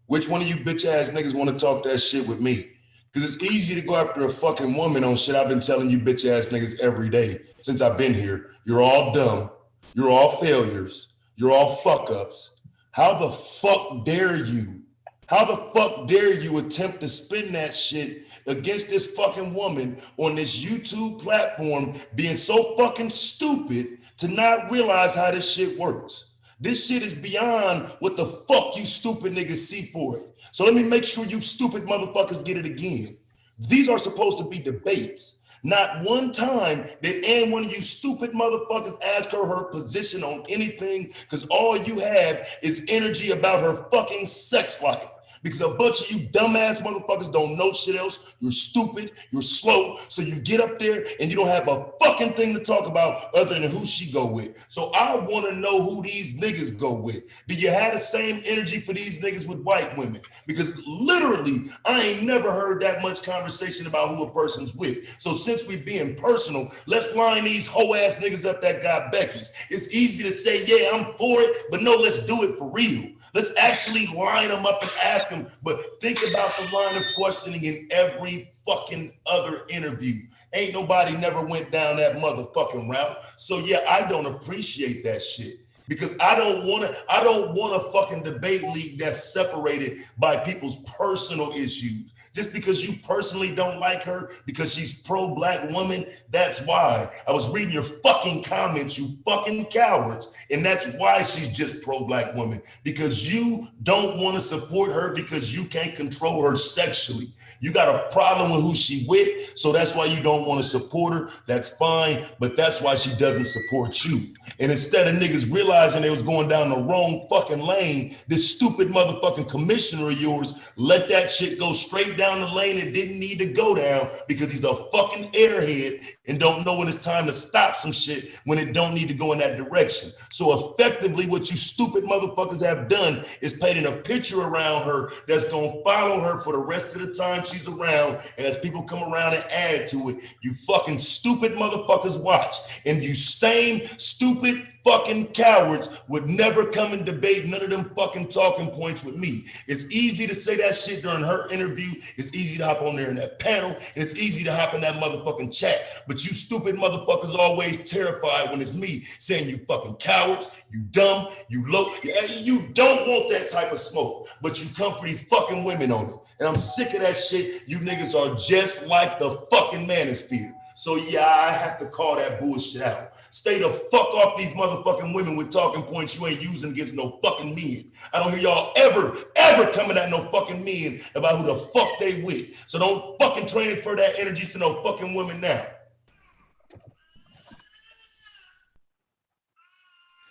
Which one of you bitch ass niggas want to talk that shit with me? Because it's easy to go after a fucking woman on shit I've been telling you bitch ass niggas every day since I've been here. You're all dumb. You're all failures. You're all fuck ups. How the fuck dare you? How the fuck dare you attempt to spin that shit against this fucking woman on this YouTube platform, being so fucking stupid to not realize how this shit works? This shit is beyond what the fuck you stupid niggas see for it. So let me make sure you stupid motherfuckers get it again. These are supposed to be debates. Not one time did any one of you stupid motherfuckers ask her position on anything, because all you have is energy about her fucking sex life. Because a bunch of you dumbass motherfuckers don't know shit else. You're stupid, you're slow, so you get up there and you don't have a fucking thing to talk about other than who she go with. So I want to know who these niggas go with. Do you have the same energy for these niggas with white women? Because literally, I ain't never heard that much conversation about who a person's with. So since we being personal, let's line these hoe ass niggas up that got Becky's. It's easy to say, yeah, I'm for it, but no, let's do it for real. Let's actually line them up and ask them. But think about the line of questioning in every fucking other interview. Ain't nobody never went down that motherfucking route. So yeah, I don't appreciate that shit. Because I don't want a fucking debate league that's separated by people's personal issues. Just because you personally don't like her because she's pro-black woman, that's why. I was reading your fucking comments, you fucking cowards, and that's why she's just pro-black woman. Because you don't want to support her because you can't control her sexually. You got a problem with who she with, so that's why you don't want to support her. That's fine, but that's why she doesn't support you. And instead of niggas realizing they was going down the wrong fucking lane, this stupid motherfucking commissioner of yours let that shit go straight down the lane it didn't need to go down because he's a fucking airhead and don't know when it's time to stop some shit when it don't need to go in that direction. So effectively, what you stupid motherfuckers have done is painting a picture around her that's gonna follow her for the rest of the time she's around, and as people come around and add to it, you fucking stupid motherfuckers watch. And you same stupid fucking cowards would never come and debate none of them fucking talking points with me. It's easy to say that shit during her interview. It's easy to hop on there in that panel, and it's easy to hop in that motherfucking chat. But you stupid motherfuckers always terrified when it's me saying you fucking cowards, you dumb, you low. You don't want that type of smoke, but you come for these fucking women on it. And I'm sick of that shit. You niggas are just like the fucking manosphere. So yeah, I have to call that bullshit out. Stay the fuck off these motherfucking women with talking points you ain't using against no fucking men. I don't hear y'all ever coming at no fucking men about who the fuck they with. So don't fucking transfer that energy to no fucking women now.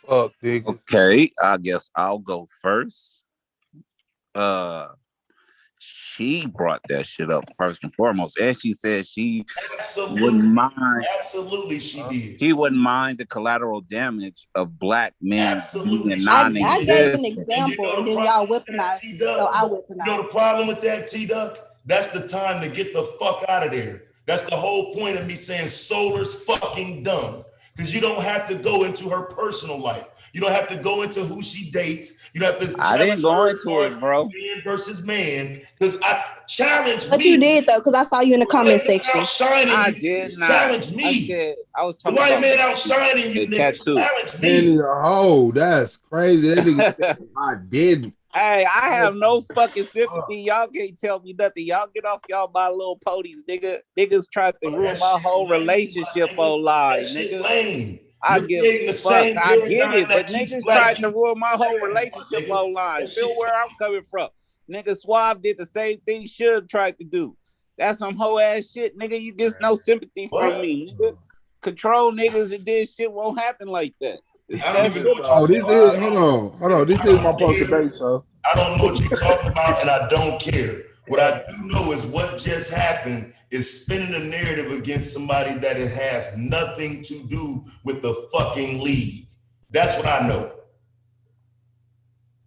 Fuck, nigga. Okay, I guess I'll go first. She brought that shit up first and foremost, and she said she wouldn't mind. Absolutely, she did. She wouldn't mind the collateral damage of black men being I non-existent. gave an example, and then y'all weaponized. So I weaponized. You know the problem with that, T-Duck? That's the time to get the fuck out of there. That's the whole point of me saying Solar's fucking dumb. Because you don't have to go into her personal life. You don't have to go into who she dates. You don't have to. I didn't go into it, bro. Man versus man. Because I challenge but me. you did though, because I saw you in the comment section. I did not. Challenge me. I was talking the white man outshining you, niggas. Challenge me. Oh, that's crazy. That nigga said I didn't. Hey, I have no fucking sympathy. Y'all can't tell me nothing. Y'all get off y'all my little ponies, nigga. Niggas tried to ruin my whole relationship online, nigga. I give a fuck. I get it, but niggas tried to ruin my whole relationship online. Feel where I'm coming from. Nigga, Suave did the same thing Suge tried to do. That's some hoe ass shit, nigga. You get no sympathy from me, nigga. Control niggas and this shit won't happen like that. Oh, this is hold on. This is my post debate show. I don't know what you're talking about, and I don't care. What I do know is what just happened is spinning a narrative against somebody that it has nothing to do with the fucking league. That's what I know.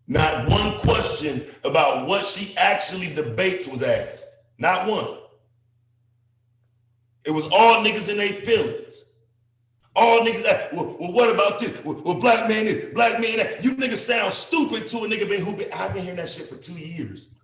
Not one question about what she actually debates was asked. Not one. It was all niggas in their feelings. All niggas that, well, what about this? Well, black man this, black man that. You niggas sound stupid to a nigga I've been hearing that shit for 2 years.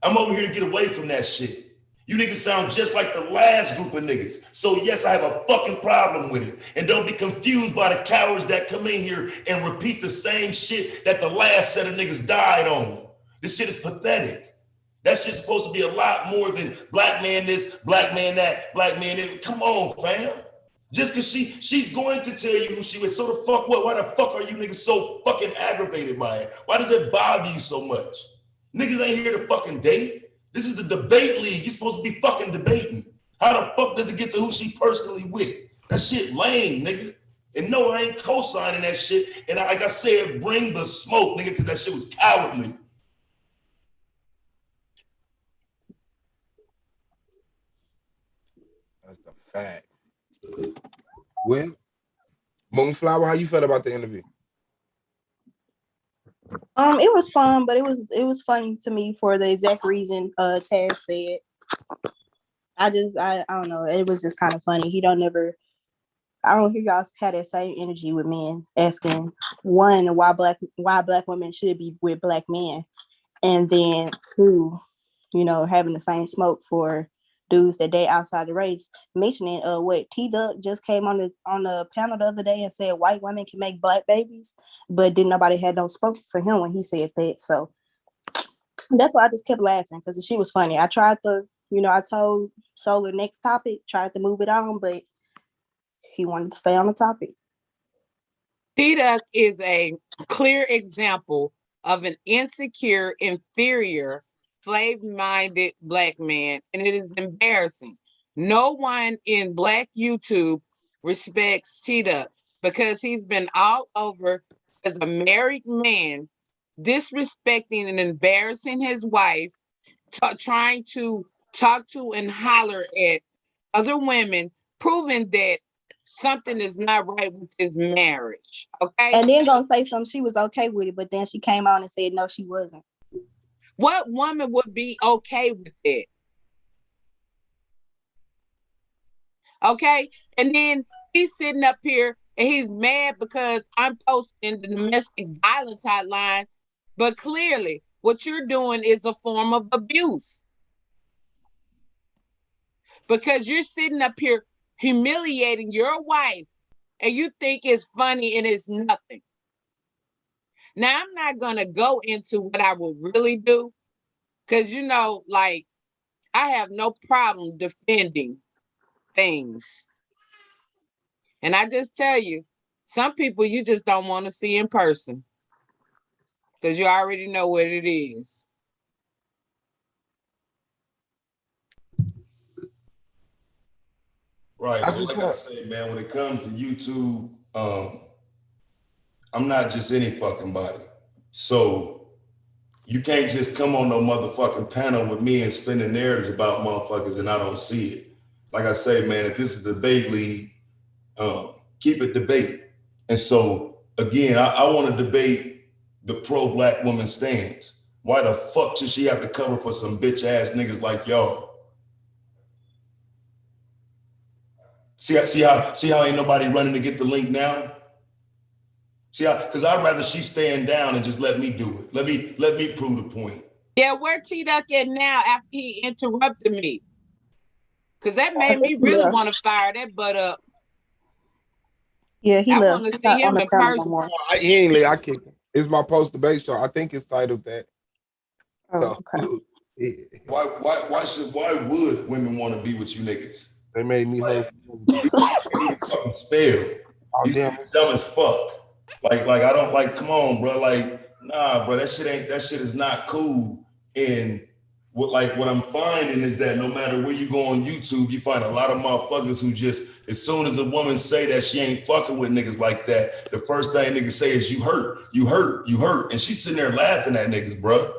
I'm over here to get away from that shit. You niggas sound just like the last group of niggas. So yes, I have a fucking problem with it. And don't be confused by the cowards that come in here and repeat the same shit that the last set of niggas died on. This shit is pathetic. That shit's supposed to be a lot more than black man this, black man that, black man that. Come on, fam. Just because she's going to tell you who she was. So the fuck what? Why the fuck are you niggas so fucking aggravated by it? Why does it bother you so much? Niggas ain't here to fucking date. This is the debate league. You're supposed to be fucking debating. How the fuck does it get to who she personally with? That shit lame, nigga. And no, I ain't co-signing that shit. And like I said, bring the smoke, nigga, because that shit was cowardly. That's the fact. Well, Moonflower, how you felt about the interview? It was fun, but it was funny to me for the exact reason Taz said. I don't know. It was just kind of funny. I don't hear y'all have that same energy with men asking one why black women should be with black men, and then two, having the same smoke for dudes that date outside the race. Mentioning what T-Duck just came on the panel the other day and said white women can make black babies, but didn't nobody had no smoke for him when he said that. So that's why I just kept laughing because she was funny. I tried to, I told Solar next topic, tried to move it on, but he wanted to stay on the topic. T-Duck is a clear example of an insecure, inferior, slave-minded black man, and it is embarrassing. No one in black YouTube respects T-Duck because he's been all over as a married man, disrespecting and embarrassing his wife, trying to talk to and holler at other women, proving that something is not right with his marriage. Okay. And then gonna say something, she was okay with it, but then she came on and said no, she wasn't. What woman would be okay with it? Okay. And then he's sitting up here and he's mad because I'm posting the domestic violence hotline. But clearly, what you're doing is a form of abuse. Because you're sitting up here humiliating your wife and you think it's funny and it's nothing. Now, I'm not going to go into what I will really do because, I have no problem defending things. And I just tell you, some people you just don't want to see in person because you already know what it is. Right. Like I say, man, when it comes to YouTube, I'm not just any fucking body. So you can't just come on no motherfucking panel with me and spin the narratives about motherfuckers and I don't see it. Like I say, man, if this is a debate league, keep it debate. And so, again, I want to debate the pro-black woman stance. Why the fuck should she have to cover for some bitch-ass niggas like y'all? See how ain't nobody running to get the link now? See how, because I'd rather she stand down and just let me do it. Let me prove the point. Yeah, where T-Duck at now after he interrupted me? Because that made me really want to fire that butt up. Yeah, he I left. want to see him in person. He ain't let I kick him. It's my post debate show. I think it's titled that. Oh, okay. Yeah. Why would women want to be with you niggas? They made me hurt. Fucking spell. You dumb as fuck. Like I don't like. Come on, bro. Like, nah, bro. That shit is not cool. And what I'm finding is that no matter where you go on YouTube, you find a lot of motherfuckers who just, as soon as a woman say that she ain't fucking with niggas like that, the first thing niggas say is you hurt, and she's sitting there laughing at niggas, bro.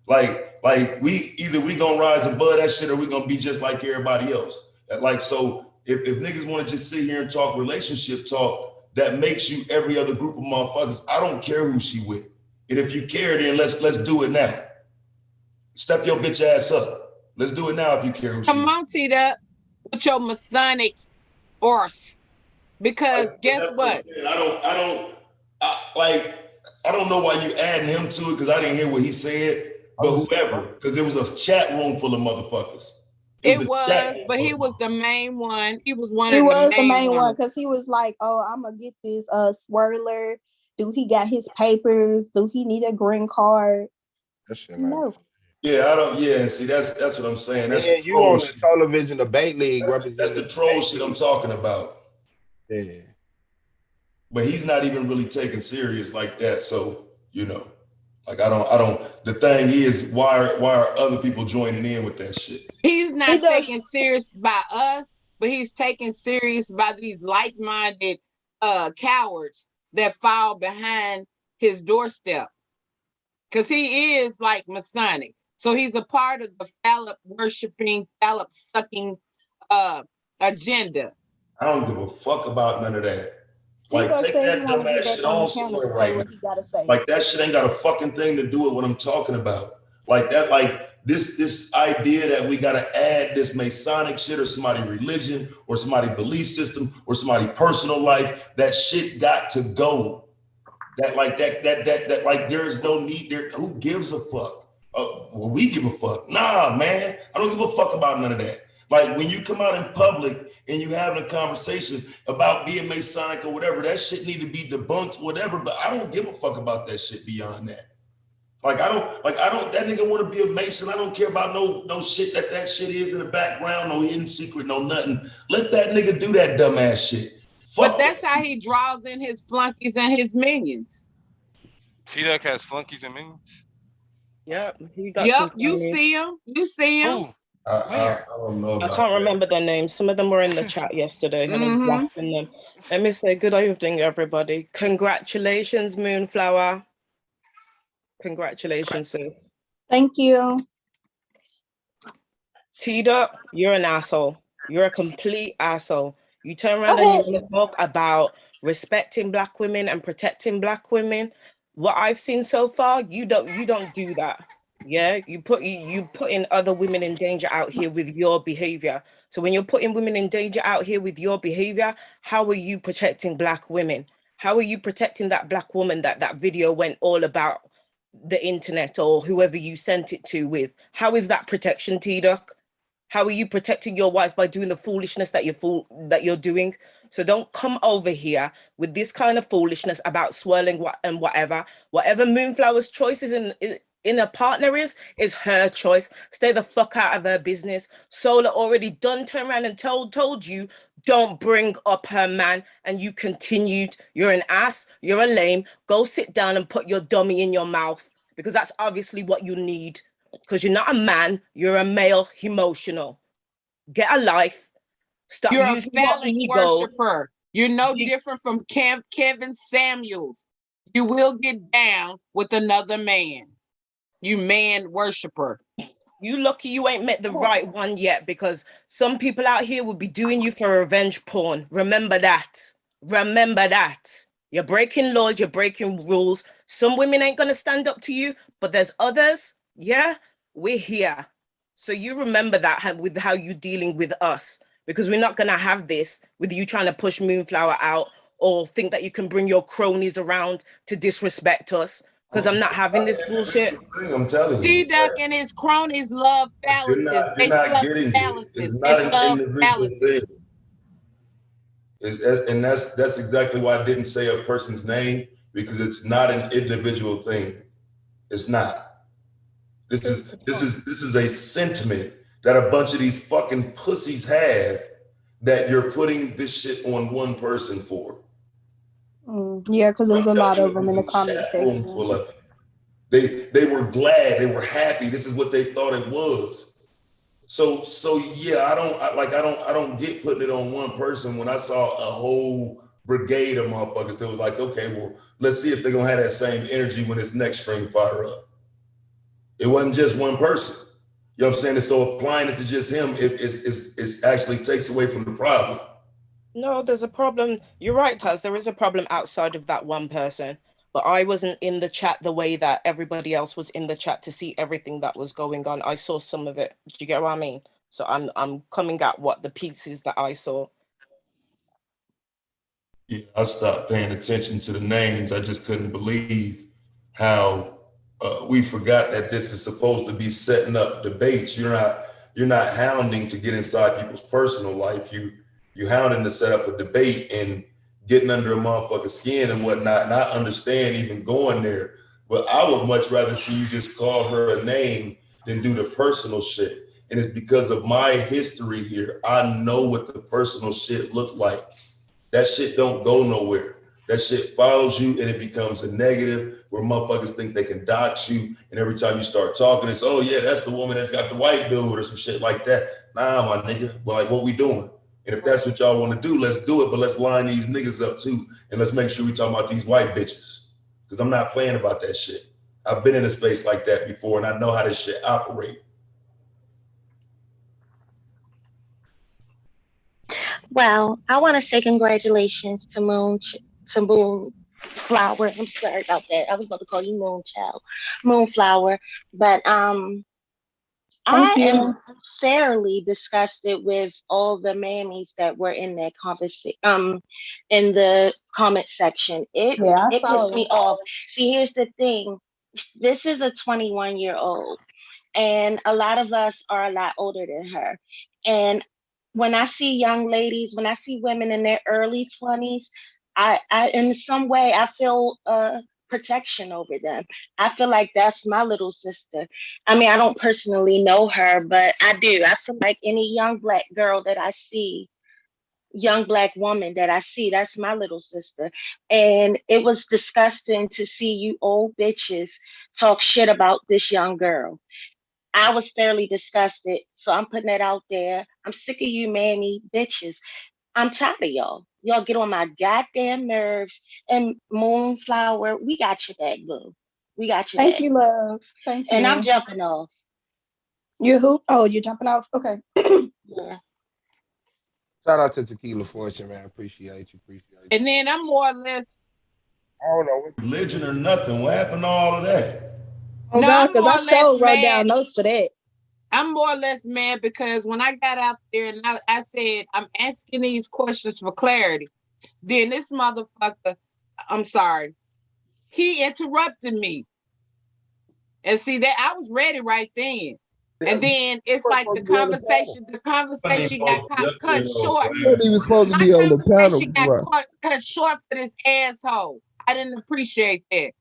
Like we gonna rise above that shit or we gonna be just like everybody else. Like, so if niggas want to just sit here and talk relationship talk, that makes you every other group of motherfuckers. I don't care who she with. And if you care, then let's do it now. Step your bitch ass up. Let's do it now if you care who she with. Come on, T-Duck, with your Masonic arse. Because guess what? I don't know why you adding him to it because I didn't hear what he said, but whoever, because it was a chat room full of motherfuckers. It was, but he was the main one. He was one he of was the main one because he was like, "Oh, I'm gonna get this swirler. Do he got his papers? Do he need a green card?" That shit, no. Yeah, I don't. Yeah, see, that's what I'm saying. That's you on the Solar Vision debate league. That's the troll shit I'm talking about. Yeah, but he's not even really taken serious like that. So like I don't. The thing is, why are other people joining in with that shit? He's not taken serious by us, but he's taken serious by these like-minded cowards that fall behind his doorstep. Because he is like Masonic. So he's a part of the phallus worshiping, phallus sucking agenda. I don't give a fuck about none of that. Like, take that dumb ass shit on somewhere right now. Like, that shit ain't got a fucking thing to do with what I'm talking about. Like that, this idea that we gotta add this Masonic shit or somebody religion or somebody belief system or somebody personal life, that shit got to go. That like that like there is no need there. Who gives a fuck? Well, we give a fuck. Nah, man, I don't give a fuck about none of that. Like when you come out in public and you having a conversation about being Masonic or whatever, that shit need to be debunked, whatever. But I don't give a fuck about that shit beyond that. Like I don't. That nigga want to be a Mason. I don't care about no shit that shit is in the background, no hidden secret, no nothing. Let that nigga do that dumbass shit. But that's how he draws in his flunkies and his minions. T-Duck has flunkies and minions? Yep, he got Yep, you see him. You see him. I don't know. I can't remember their names. Some of them were in the chat yesterday, and I was blasting them. Let me say good evening, everybody. Congratulations, Moonflower. Congratulations, sis. Thank you. T-Duck, you're an asshole. You're a complete asshole. You turn around and you want to talk about respecting Black women and protecting Black women. What I've seen so far, you don't do that. Yeah, you putting other women in danger out here with your behavior. So when you're putting women in danger out here with your behavior, how are you protecting Black women? How are you protecting that Black woman that video went all about the internet or whoever you sent it to with? How is that protection, T-Duck? How are you protecting your wife by doing the foolishness that you're doing? So don't come over here with this kind of foolishness about swirling and whatever. Whatever Moonflower's choice is in a partner is her choice. Stay the fuck out of her business. Solar already done turned around and told you don't bring up her man, and you continued. You're an ass. You're a lame. Go sit down and put your dummy in your mouth, because that's obviously what you need. Because you're not a man, you're a male emotional. Get a life. Stop You're using a phallic worshiper. You're no different from Kevin Samuels. You will get down with another man. You man worshiper. You lucky you ain't met the right one yet, because some people out here will be doing you for revenge porn. Remember that. Remember that. You're breaking laws, you're breaking rules. Some women ain't gonna stand up to you, but there's others. Yeah, we're here. So you remember that with how you're dealing with us, because we're not gonna have this with you trying to push Moonflower out or think that you can bring your cronies around to disrespect us, because I'm not having this bullshit. I'm telling you. T-Duck and his cronies love phalluses. You're not getting it. It's not an individual thing. And that's exactly why I didn't say a person's name, because it's not an individual thing. It's not. This is a sentiment that a bunch of these fucking pussies have, that you're putting this shit on one person for. Yeah, because there's a lot of them in the comment section. Full of it. They were glad, they were happy. This is what they thought it was. So yeah, I don't get putting it on one person. When I saw a whole brigade of motherfuckers that was like, okay, well, let's see if they're gonna have that same energy when this next string fire up. It wasn't just one person. You know what I'm saying? And so applying it to just him, it actually takes away from the problem. No, there's a problem. You're right, Taz. There is a problem outside of that one person. But I wasn't in the chat the way that everybody else was in the chat to see everything that was going on. I saw some of it. Do you get what I mean? So I'm coming at what the pieces that I saw. Yeah, I stopped paying attention to the names. I just couldn't believe how we forgot that this is supposed to be setting up debates. You're not hounding to get inside people's personal life. You hounding to set up a debate and getting under a motherfucker's skin and whatnot. And I understand even going there, but I would much rather see you just call her a name than do the personal shit. And it's because of my history here. I know what the personal shit looks like. That shit don't go nowhere. That shit follows you and it becomes a negative where motherfuckers think they can dox you. And every time you start talking, it's, oh yeah, that's the woman that's got the white dude or some shit like that. Nah, my nigga, like what we doing? And if that's what y'all want to do, let's do it. But let's line these niggas up too. And let's make sure we talking about these white bitches. Because I'm not playing about that shit. I've been in a space like that before and I know how this shit operate. Well, I want to say congratulations to Moonflower. I'm sorry about that. I was about to call you Moonchild, Moonflower. But I Thank you. am fairly disgusted with all the mammies that were in that conversation, in the comment section. Yeah, I It saw pissed it. me off. See, here's the thing. This is a 21-year-old, and a lot of us are a lot older than her. And when I see young ladies, when I see women in their early 20s, I in some way I feel protection over them. I feel like that's my little sister. I mean, I don't personally know her, but I do. I feel like any young black girl that I see, young black woman that I see, that's my little sister. And it was disgusting to see you old bitches talk shit about this young girl. I was fairly disgusted. So I'm putting that out there. I'm sick of you mammy bitches. I'm tired of y'all. Y'all get on my goddamn nerves. And Moonflower, we got your back, boo. We got your Thank back. you, love. Thank And I'm you. jumping off. You who? Oh, you're jumping off? Okay. Yeah. Shout out to Tequila Fortune, man. Appreciate you. Appreciate you. And then I'm more or less I don't know what Religion or nothing. What happened to all of that? Oh no, God, I'm because more I or less sure wrote down mad. notes for that. I'm more or less mad because when I got out there and I said I'm asking these questions for clarity, then this motherfucker, I'm sorry, he interrupted me. And see that I was ready right then. And then it's like the conversation got cut short. You weren't even supposed to My be on the panel, conversation got bro. cut short for this asshole. I didn't appreciate that.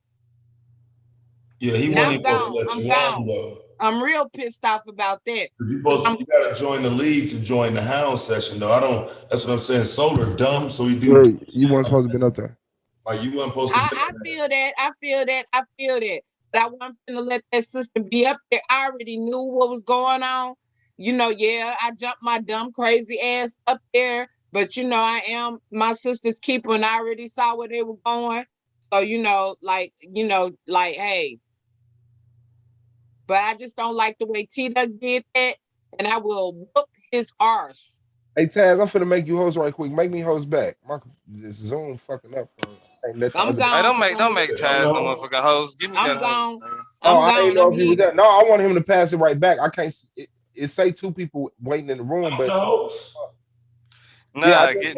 Yeah, he Now wasn't I'm even supposed to gone. let I'm you on gone. though. I'm real pissed off about that. You gotta join the league to join the hound session though. I don't. That's what I'm saying. Solar dumb, so he do. Hey, you weren't supposed to be up there. Like you weren't supposed to. I feel that. I feel that. I feel that. But I wasn't finna let that sister be up there. I already knew what was going on. You know, yeah, I jumped my dumb, crazy ass up there. But you know, I am my sister's keeper, and I already saw where they were going. So like, hey. But I just don't like the way T-Duck did that, and I will whoop his arse. Hey Taz, I'm finna make you host right quick. Make me host back. This Zoom fucking up. Can't let the I'm other. Hey, gone. don't make Taz no motherfucking host. Give me I'm that host, gone. man. Oh, I'm I ain't gone. know I'm if you was leaving. there. No, I want him to pass it right back. I can't. It say two people waiting in the room, but yeah, Nah, I just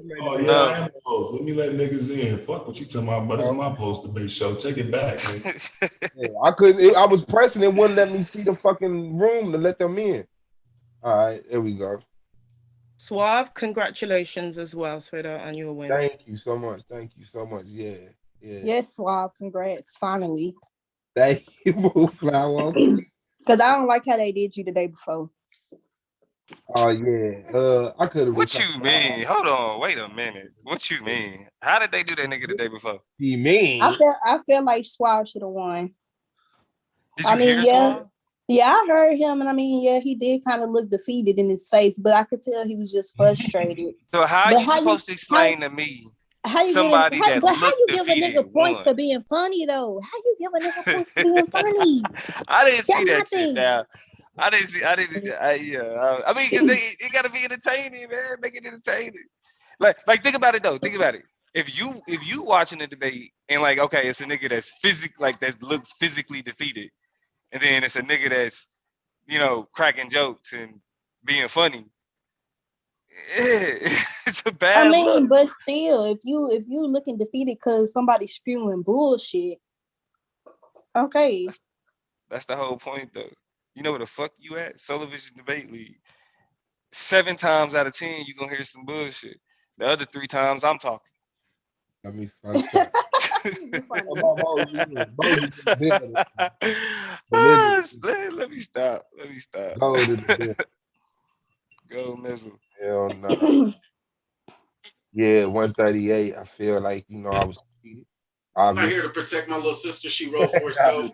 made Oh it. yeah, I am the host. Let me let niggas in. Fuck what you talking about, but it's Oh. my post debate show. Take it back, man. Yeah, I couldn't. I was pressing it, wouldn't let me see the fucking room to let them in. All right, there we go. Suave, congratulations as well, sweetheart, on your win. Thank you so much. Thank you so much. Yeah. Yes, Swab. Congrats. Finally. Thank you, Moonflower. Because I don't like how they did you the day before. Oh yeah. I could have. What you mean? Hold on, wait a minute. What you mean? How did they do that nigga the day before? You mean? I feel like Swab should have won. Did you hear Suave? Yeah, I heard him, and I mean, yeah, he did kind of look defeated in his face, but I could tell he was just frustrated. So how But you supposed to explain to me how you somebody that how looked you give a defeated nigga points won? for being funny though? How you give a nigga points for being funny? I didn't see That's that shit now. I mean, because it gotta be entertaining, man. Make it entertaining. Like think about it though. Think about it. If you watching the debate and like, okay, it's a nigga that's that looks physically defeated, and then it's a nigga that's, cracking jokes and being funny. It's a bad look. but still, if you looking defeated because somebody's spewing bullshit, okay. That's the whole point, though. You know where the fuck you at? Solar Vision Debate League. 7 times out of 10, you gonna hear some bullshit. The other 3 times, I'm talking. Let me fuck that. Let me stop. Go Mizzle. Hell no. Yeah, 138. I feel like, I was cheated. I'm not here to protect my little sister. She wrote for herself.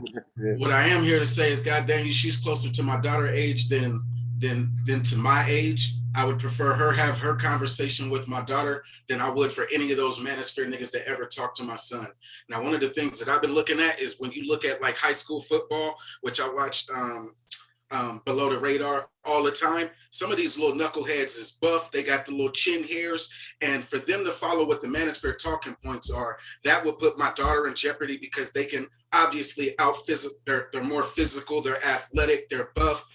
What I am here to say is, God dang you, she's closer to my daughter age than to my age. I would prefer her have her conversation with my daughter than I would for any of those manosphere niggas that ever talk to my son. Now, one of the things that I've been looking at is when you look at like high school football, which I watched below the radar all the time. Some of these little knuckleheads is buff. They got the little chin hairs. And for them to follow what the manosphere talking points are, that will put my daughter in jeopardy because they can obviously they're more physical, they're athletic, they're buff.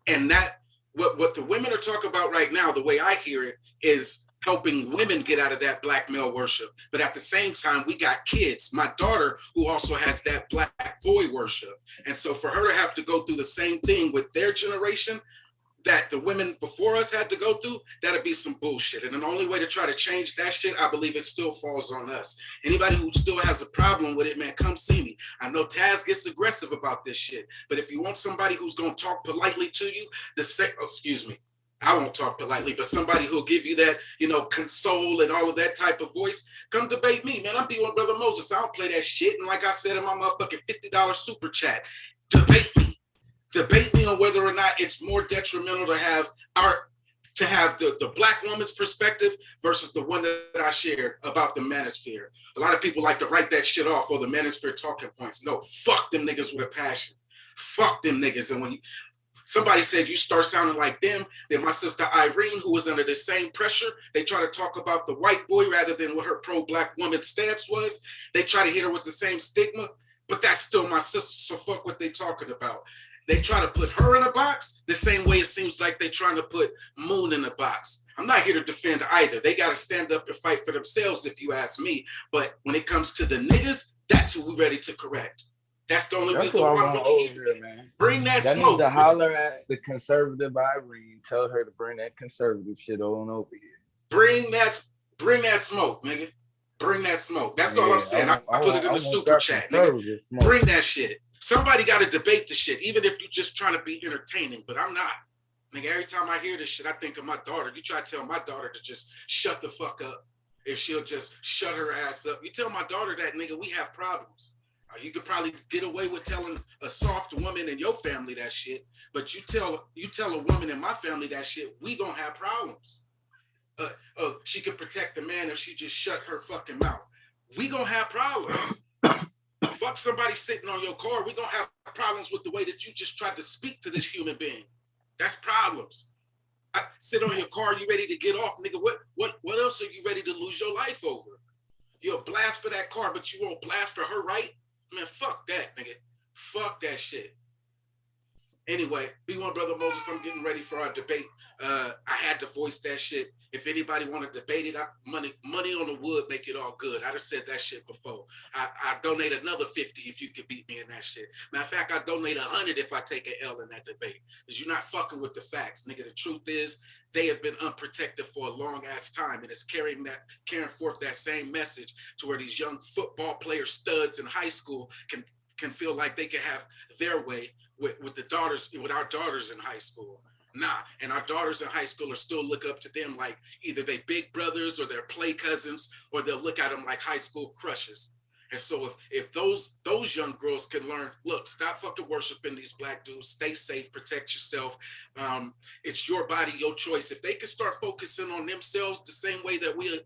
And that, what the women are talking about right now, the way I hear it, is helping women get out of that black male worship. But at the same time, we got kids, my daughter, who also has that black boy worship. And so for her to have to go through the same thing with their generation that the women before us had to go through, that'd be some bullshit. And the only way to try to change that shit, I believe it still falls on us. Anybody who still has a problem with it, man, come see me. I know Taz gets aggressive about this shit, but if you want somebody who's gonna talk politely to you, I won't talk politely, but somebody who'll give you that, console and all of that type of voice, come debate me, man. I'm B1 Brother Moses. I don't play that shit. And like I said in my motherfucking $50 super chat, debate me. Debate me on whether or not it's more detrimental to have the black woman's perspective versus the one that I share about the manosphere. A lot of people like to write that shit off or the manosphere talking points. No, fuck them niggas with a passion. Fuck them niggas. And when somebody said you start sounding like them, then my sister Irene, who was under the same pressure, they try to talk about the white boy rather than what her pro-black woman stance was. They try to hit her with the same stigma, but that's still my sister, so fuck what they talking about. They try to put her in a box the same way it seems like they're trying to put Moon in a box. I'm not here to defend either. They got to stand up and fight for themselves, if you ask me. But when it comes to the niggas, that's who we're ready to correct. That's the only reason why I'm really here, man. Bring that smoke. Need to holler at the conservative Irene. Tell her to bring that conservative shit on over here. Bring that smoke, nigga. Bring that smoke. That's all I'm saying. I put it in the super chat, nigga. Bring that shit. Somebody got to debate the shit, even if you're just trying to be entertaining, but I'm not. Nigga, every time I hear this shit, I think of my daughter. You try to tell my daughter to just shut the fuck up. If she'll just shut her ass up. You tell my daughter that, nigga, we have problems. You could probably get away with telling a soft woman in your family that shit, but you tell a woman in my family that shit, we gonna have problems. She can protect the man if she just shut her fucking mouth. We gonna have problems. Fuck somebody sitting on your car. We gonna have problems with the way that you just tried to speak to this human being. That's problems. I sit on your car, you ready to get off, nigga. What else are you ready to lose your life over? You'll blast for that car, but you won't blast for her, right? Man, fuck that, nigga. Fuck that shit. Anyway, B1 Brother Moses, I'm getting ready for our debate. I had to voice that shit. If anybody want to debate it, money on the wood make it all good. I just said that shit before. I donate another 50 if you could beat me in that shit. Matter of fact, I donate 100 if I take an L in that debate. Because you're not fucking with the facts, nigga. The truth is, they have been unprotected for a long ass time, and it's carrying forth that same message to where these young football player studs in high school can feel like they can have their way with our daughters in high school. Nah, and our daughters in high school are still look up to them like either they big brothers or their play cousins, or they'll look at them like high school crushes. And so if those young girls can learn, look, stop fucking worshiping these black dudes, stay safe, protect yourself. It's your body, your choice. If they can start focusing on themselves the same way that we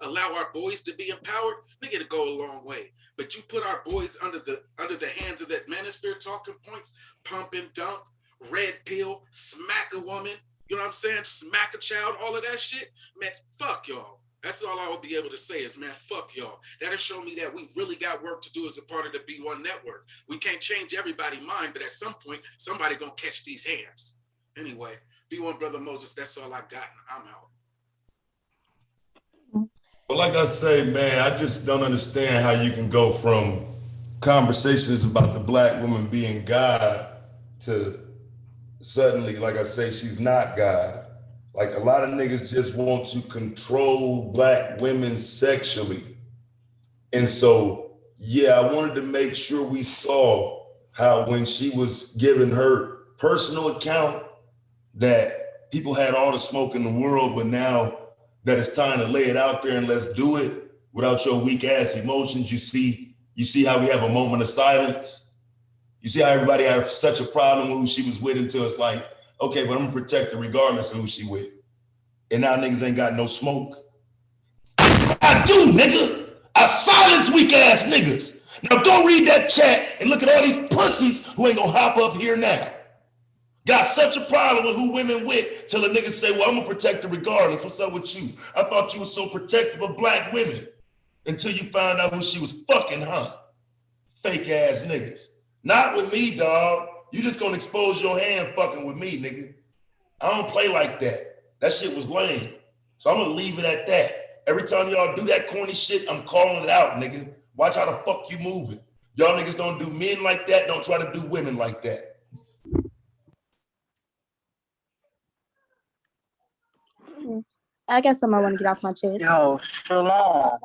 allow our boys to be empowered, they get to go a long way. But you put our boys under the hands of that manosphere talking points, pump and dump, red pill, smack a woman, you know what I'm saying? Smack a child, all of that shit. Man, fuck y'all. That's all I would be able to say is, man, fuck y'all. That'll show me that we really got work to do as a part of the B1 network. We can't change everybody's mind, but at some point, somebody gonna catch these hands. Anyway, B1 Brother Moses, that's all I got, and I'm out. But like I say, man, I just don't understand how you can go from conversations about the black woman being God to suddenly, like I say, she's not God. Like a lot of niggas just want to control black women sexually. And so, yeah, I wanted to make sure we saw how when she was giving her personal account that people had all the smoke in the world, but now that it's time to lay it out there and let's do it without your weak ass emotions, you see how we have a moment of silence. You see how everybody had such a problem with who she was with until it's like, okay, but I'm gonna protect her regardless of who she with. And now niggas ain't got no smoke. I do, nigga. I silence weak ass niggas. Now go read that chat and look at all these pussies who ain't gonna hop up here now. Got such a problem with who women with till a nigga say, well, I'm gonna protect her regardless. What's up with you? I thought you were so protective of black women until you found out who she was fucking, huh? Fake ass niggas. Not with me, dog. You just gonna expose your hand fucking with me, nigga. I don't play like that. That shit was lame. So I'm gonna leave it at that. Every time y'all do that corny shit, I'm calling it out, nigga. Watch how the fuck you moving. Y'all niggas don't do men like that. Don't try to do women like that. I got something I want to get off my chest. Yo, Shalom.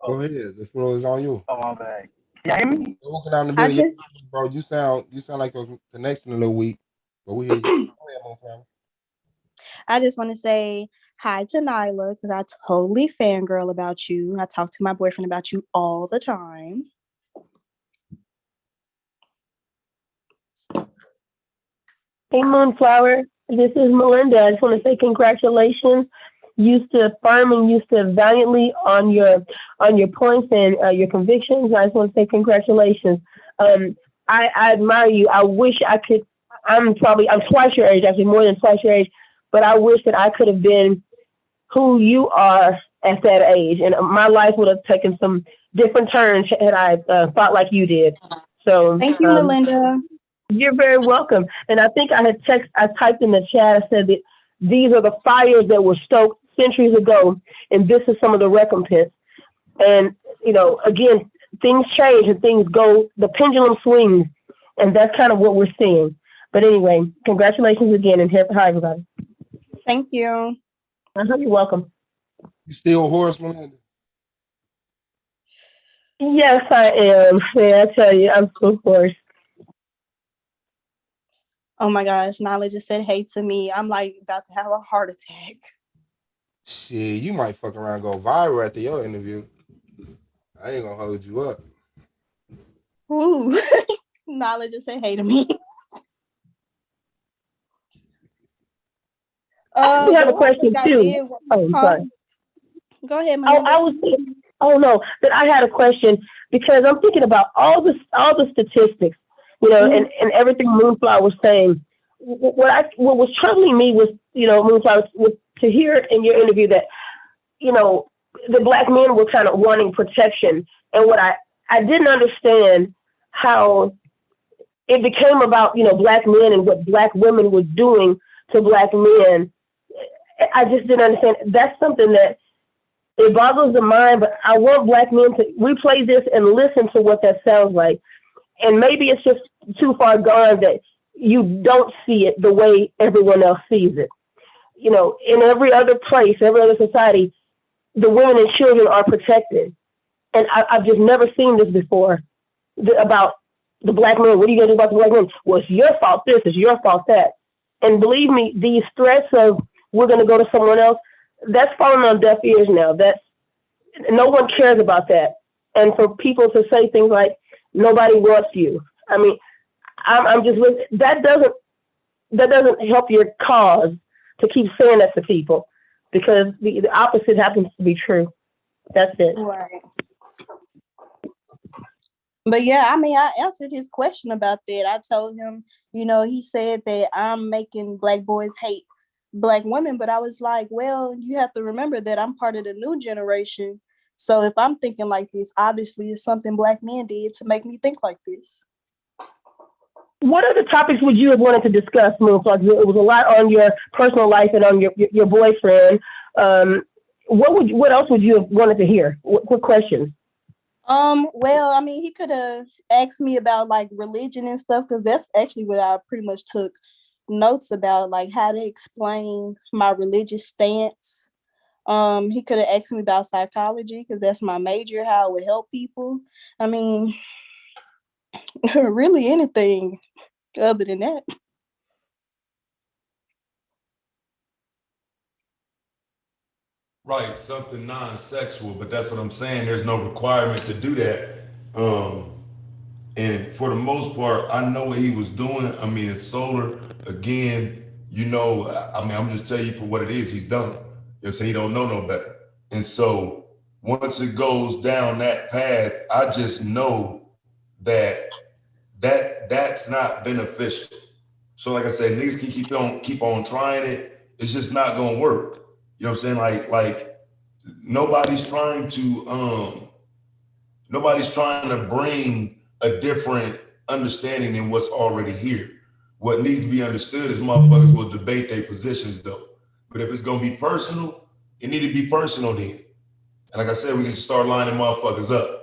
Go ahead. The floor is on you. Oh, my bad. You hear me? You're walking down the middle. Bro, you sound like your connection a little weak. But we hear you. Go ahead, Moonflower. I just want to say hi to Nyla because I totally fangirl about you. I talk to my boyfriend about you all the time. Hey, Moonflower. This is Melinda. I just want to say congratulations. You stood firm and you stood valiantly on your points and your convictions. I just want to say congratulations. I admire you. I wish I could. I'm twice your age, actually more than twice your age. But I wish that I could have been who you are at that age, and my life would have taken some different turns had I thought like you did. So thank you, Melinda. You're very welcome. And I think I typed in the chat. I said that these are the fires that were stoked centuries ago, and this is some of the recompense. And again, things change and things go. The pendulum swings, and that's kind of what we're seeing. But anyway, congratulations again, and hi everybody. Thank you. You're welcome. You still hoarse, Melinda? Yes, I am. Yeah, I tell you, I'm so hoarse. Oh my gosh, Nala just said hey to me. I'm like about to have a heart attack. Shit, you might fuck around and go viral after your interview. I ain't gonna hold you up. Ooh, Nala just said hey to me. I have a question too. Sorry. Go ahead, Melinda. That I had a question because I'm thinking about all the statistics, and everything Moonflower was saying. What was troubling me was, Moonflower, to hear in your interview that, the black men were kind of wanting protection, and what I didn't understand how it became about, black men and what black women were doing to black men. I just didn't understand. That's something that it boggles the mind, but I want black men to replay this and listen to what that sounds like. And maybe it's just too far gone that you don't see it the way everyone else sees it. In every other place, every other society, the women and children are protected. And I've just never seen this before about the black men. What are you going to do about the black men? Well, it's your fault this, it's your fault that. And believe me, these threats of we're going to go to someone else, that's falling on deaf ears now. No one cares about that. And for people to say things like, nobody wants you. I mean, I'm just, that doesn't help your cause to keep saying that to people, because the opposite happens to be true. That's it. Right. But yeah, I mean, I answered his question about that. I told him, he said that I'm making black boys hate black women, but I was like, well, you have to remember that I'm part of the new generation. So if I'm thinking like this, obviously it's something black men did to make me think like this. What other topics would you have wanted to discuss, Moonflower? It was a lot on your personal life and on your boyfriend. What else would you have wanted to hear? What questions? Well, I mean, he could have asked me about like religion and stuff, because that's actually what I pretty much took notes about, like how to explain my religious stance. He could have asked me about psychology, because that's my major, how it would help people. I mean, really anything other than that. Right, something non-sexual, but that's what I'm saying. There's no requirement to do that. And for the most part, I know what he was doing. I mean, it's solar. Again, I'm just telling you for what it is. He's done it. You know what I'm saying? He don't know no better. And so once it goes down that path, I just know that that's not beneficial. So like I said, niggas can keep on trying it. It's just not gonna work. You know what I'm saying? Like nobody's trying to bring a different understanding than what's already here. What needs to be understood is motherfuckers will debate their positions though. But if it's gonna be personal, it need to be personal then. And like I said, we can start lining motherfuckers up.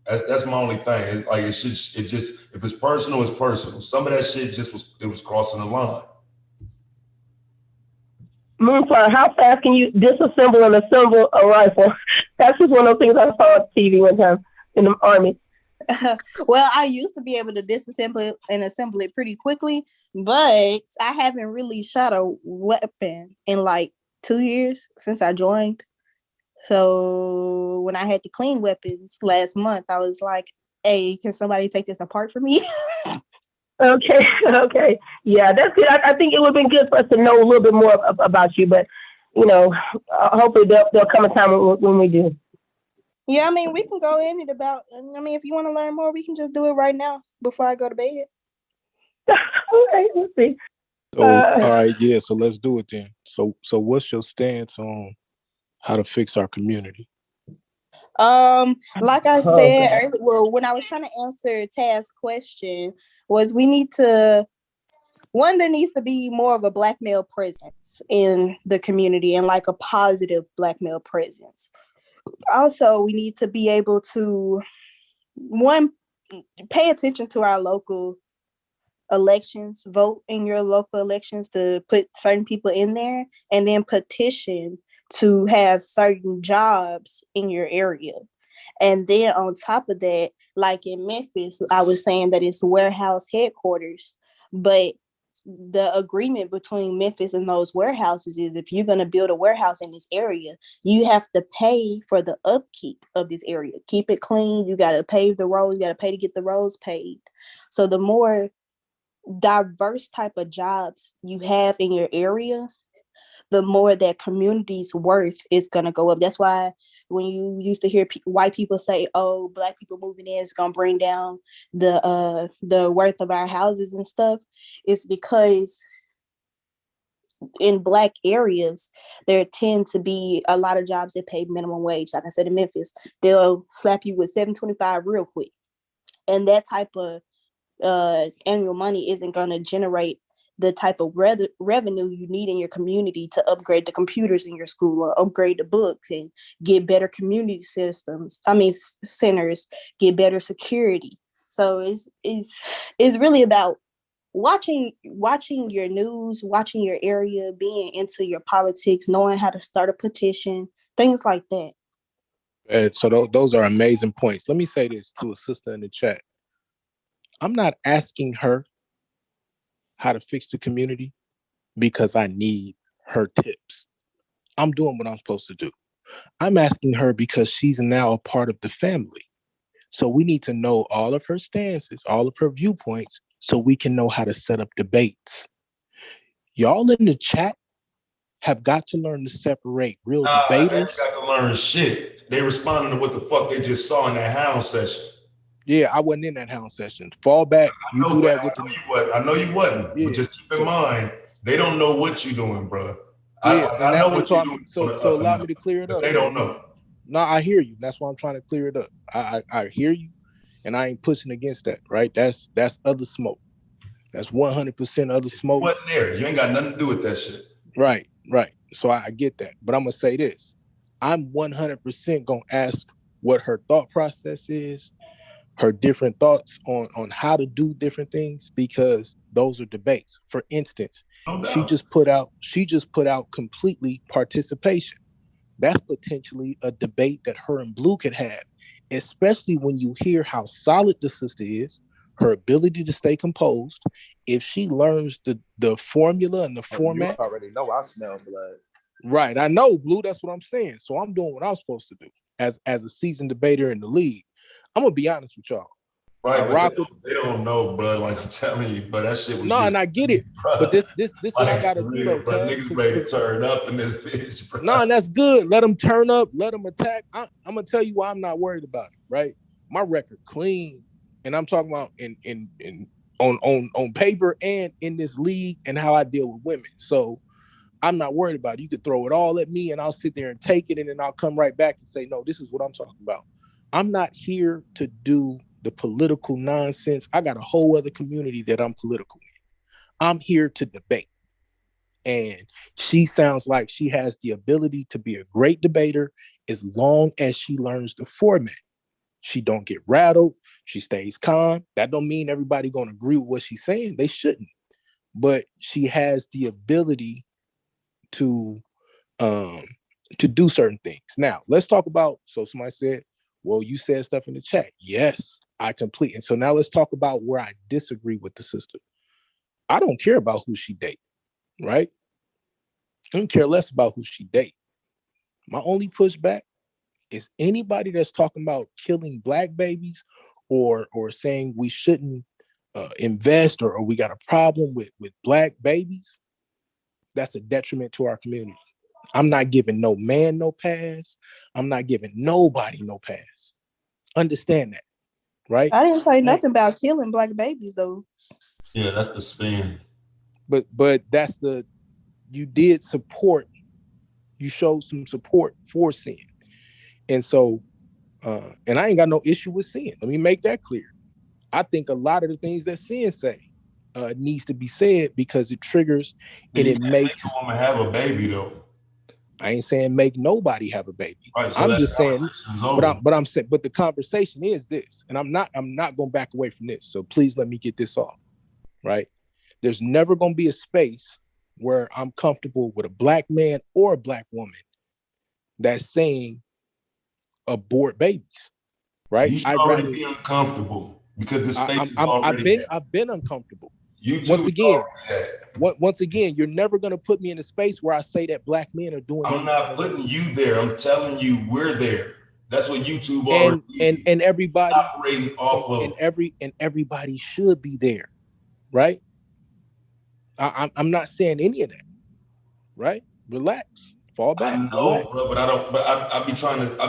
That's my only thing. If it's personal, it's personal. Some of that shit was crossing the line. Moonflower, how fast can you disassemble and assemble a rifle? That's just one of those things I saw on TV one time in the Army. Well, I used to be able to disassemble it and assemble it pretty quickly, but I haven't really shot a weapon in like 2 years since I joined. So when I had to clean weapons last month, I was like, hey, can somebody take this apart for me? Okay. Yeah, that's good. I think it would have been good for us to know a little bit more about you, but, hopefully there'll come a time when we do. Yeah, I mean, we can go in it about, if you want to learn more, we can just do it right now before I go to bed. Okay, let's see. So, all right, yeah, so let's do it then. So what's your stance on how to fix our community? Like I said earlier, well, when I was trying to answer Taz's question, was there needs to be more of a Black male presence in the community and like a positive Black male presence. Also, we need to be able to, pay attention to our local elections, vote in your local elections to put certain people in there, and then petition to have certain jobs in your area. And then on top of that, like in Memphis, I was saying that it's warehouse headquarters, but the agreement between Memphis and those warehouses is if you're going to build a warehouse in this area, you have to pay for the upkeep of this area. Keep it clean. You got to pave the roads. You got to pay to get the roads paved. So the more diverse type of jobs you have in your area, the more that community's worth is going to go up. That's why when you used to hear white people say, oh, Black people moving in is going to bring down the worth of our houses and stuff, it's because in Black areas, there tend to be a lot of jobs that pay minimum wage. Like I said, in Memphis, they'll slap you with $7.25 real quick. And that type of annual money isn't going to generate the type of revenue you need in your community to upgrade the computers in your school or upgrade the books and get better community centers, get better security. So it's really about watching your news, watching your area, being into your politics, knowing how to start a petition, things like that. So those are amazing points. Let me say this to a sister in the chat. I'm not asking her how to fix the community because I need her tips. I'm doing what I'm supposed to do. I'm asking her because she's now a part of the family. So we need to know all of her stances, all of her viewpoints, so we can know how to set up debates. Y'all in the chat have got to learn to separate real debaters. They got to learn shit. They responding to what the fuck they just saw in that hound session. Yeah, I wasn't in that hound session. Fall back. You do that with I know you wasn't. Yeah. But just keep in mind, they don't know what you're doing, bro. Yeah, I know what you're doing. So allow me to clear it up. They don't know. No, I hear you. That's why I'm trying to clear it up. I hear you, and I ain't pushing against that, right? That's other smoke. That's 100% other smoke. You wasn't there. You ain't got nothing to do with that shit. Right. So I get that. But I'm going to say this. I'm 100% going to ask what her thought process is, her different thoughts on how to do different things, because those are debates. For instance, she just put out completely participation. That's potentially a debate that her and Blue could have, especially when you hear how solid the sister is, her ability to stay composed. If she learns the formula and the format. You already know I smell blood. Right, I know, Blue. That's what I'm saying. So I'm doing what I'm supposed to do as a seasoned debater in the league. I'm gonna be honest with y'all. Right, but they don't know, bro. Like I'm telling you, but that shit was and I get it. Bro. But this like, what I gotta do though, bro. Niggas ready to turn up in this bitch, bro. And that's good. Let them turn up, let them attack. I'm gonna tell you why I'm not worried about it, right? My record clean, and I'm talking about in on paper and in this league and how I deal with women. So I'm not worried about it. You could throw it all at me and I'll sit there and take it, and then I'll come right back and say, no, this is what I'm talking about. I'm not here to do the political nonsense. I got a whole other community that I'm political in. I'm here to debate. And she sounds like she has the ability to be a great debater as long as she learns the format. She don't get rattled. She stays calm. That don't mean everybody gonna agree with what she's saying. They shouldn't. But she has the ability to do certain things. Now, let's talk about, so somebody said, well, you said stuff in the chat. Yes, I complete. And so now let's talk about where I disagree with the sister. I don't care about who she date, right? I don't care less about who she date. My only pushback is anybody that's talking about killing Black babies or saying we shouldn't invest or we got a problem with Black babies. That's a detriment to our community. I'm not giving no man no pass. I'm not giving nobody no pass. Understand that, right? I didn't say nothing about killing Black babies though. Yeah, that's the spin. But that's you did support. You showed some support for sin. And so, and I ain't got no issue with sin. Let me make that clear. I think a lot of the things that sin say needs to be said because it triggers and it makes. Make a woman have a baby though. I ain't saying make nobody have a baby. Right, so I'm just saying, but I'm saying, but the conversation is this, and I'm not going back away from this. So please let me get this off. Right? There's never going to be a space where I'm comfortable with a Black man or a Black woman that's saying abort babies. Right? You should already be uncomfortable because the space is already. I've been uncomfortable. You too. Once again, you're never going to put me in a space where I say that Black men are doing. I'm not putting you there. I'm telling you, we're there. That's what YouTube already and everybody operating off of. And everybody should be there, right? I'm not saying any of that, right? Relax, fall back. I know, bro, but I don't. But I be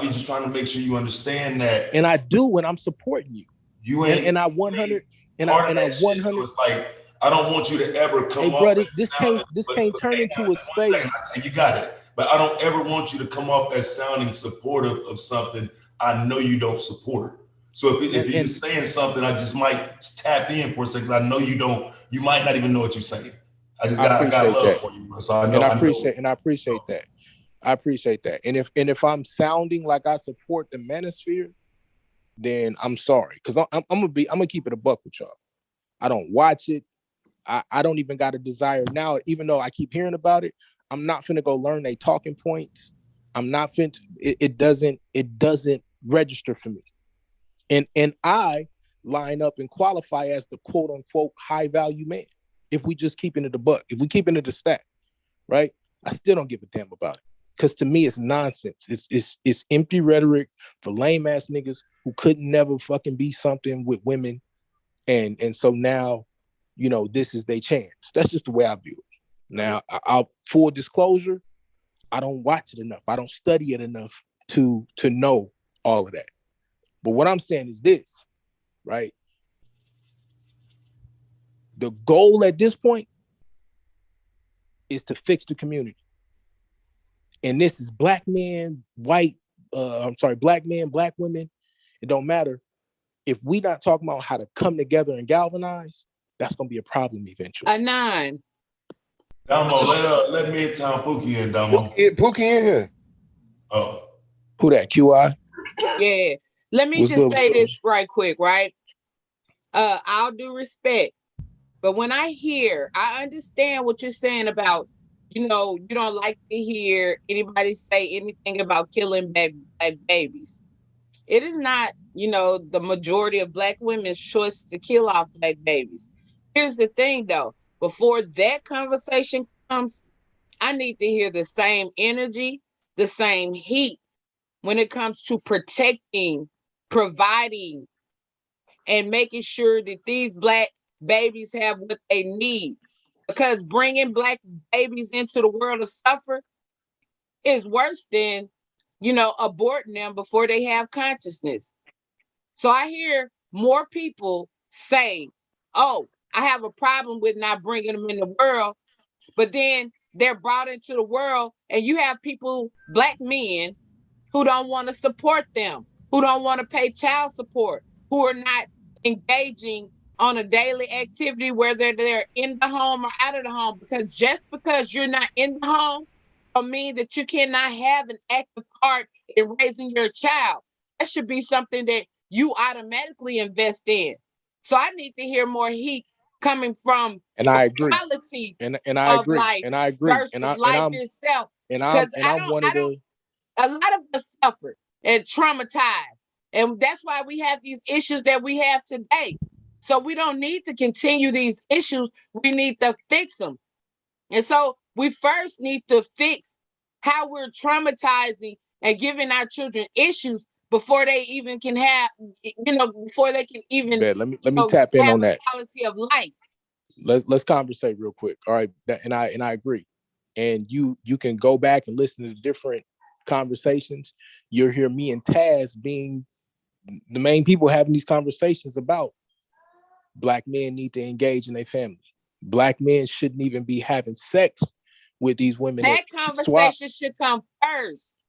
just trying to make sure you understand that. And I do when I'm supporting you. You ain't. And I 100. And part I of that 100. So it's like I don't want you to ever come off. Bro, this can't turn into a space. You got it. But I don't ever want you to come off as sounding supportive of something I know you don't support. So if you're just saying something, I just might tap in for a second. I know you don't. You might not even know what you're saying. I got love for you, bro. So I know. And I appreciate that. I appreciate that. And if I'm sounding like I support the manosphere, then I'm sorry, because I'm gonna keep it a buck with y'all. I don't watch it. I don't even got a desire now, even though I keep hearing about it. I'm not finna go learn they talking points. I'm not finna. It doesn't register for me. And I line up and qualify as the quote unquote high value man. If we just keeping it a buck, if we keeping it a stack, right? I still don't give a damn about it. Because to me, it's nonsense. It's empty rhetoric for lame ass niggas who could never fucking be something with women. And so now, you know, this is their chance. That's just the way I view it. Now, I'll full disclosure, I don't watch it enough. I don't study it enough to know all of that. But what I'm saying is this, right? The goal at this point is to fix the community. And this is Black men, Black men, Black women. It don't matter. If we not talking about how to come together and galvanize, that's gonna be a problem eventually. A 9. Damo, let Midtown Pookie in, Damo. Pookie in here. Oh. Who that, QI? Yeah. Let me just say this right quick, right? I'll do respect. But when I understand what you're saying about, you know, you don't like to hear anybody say anything about killing Black babies. It is not, you know, the majority of Black women's choice to kill off Black babies. Here's the thing, though. Before that conversation comes, I need to hear the same energy, the same heat when it comes to protecting, providing, and making sure that these Black babies have what they need. Because bringing Black babies into the world to suffer is worse than, you know, aborting them before they have consciousness. So I hear more people say, oh, I have a problem with not bringing them in the world. But then they're brought into the world, and you have people, Black men, who don't want to support them, who don't want to pay child support, who are not engaging on a daily activity, whether they're in the home or out of the home. Because just because you're not in the home don't mean that you cannot have an active part in raising your child. That should be something that you automatically invest in. So I need to hear more heat coming from And I the agree. quality And I of agree. life And I agree. versus life itself. And Because I'm one of the a lot of us suffered and traumatized. And that's why we have these issues that we have today. So we don't need to continue these issues. We need to fix them. And so we first need to fix how we're traumatizing and giving our children issues before they even can have, before they can even let me tap in have on a that. quality of life. Let's conversate real quick. All right. And I agree. And you can go back and listen to different conversations. You'll hear me and Taz being the main people having these conversations about Black men need to engage in their family. Black men shouldn't even be having sex with these women. That conversation should come first.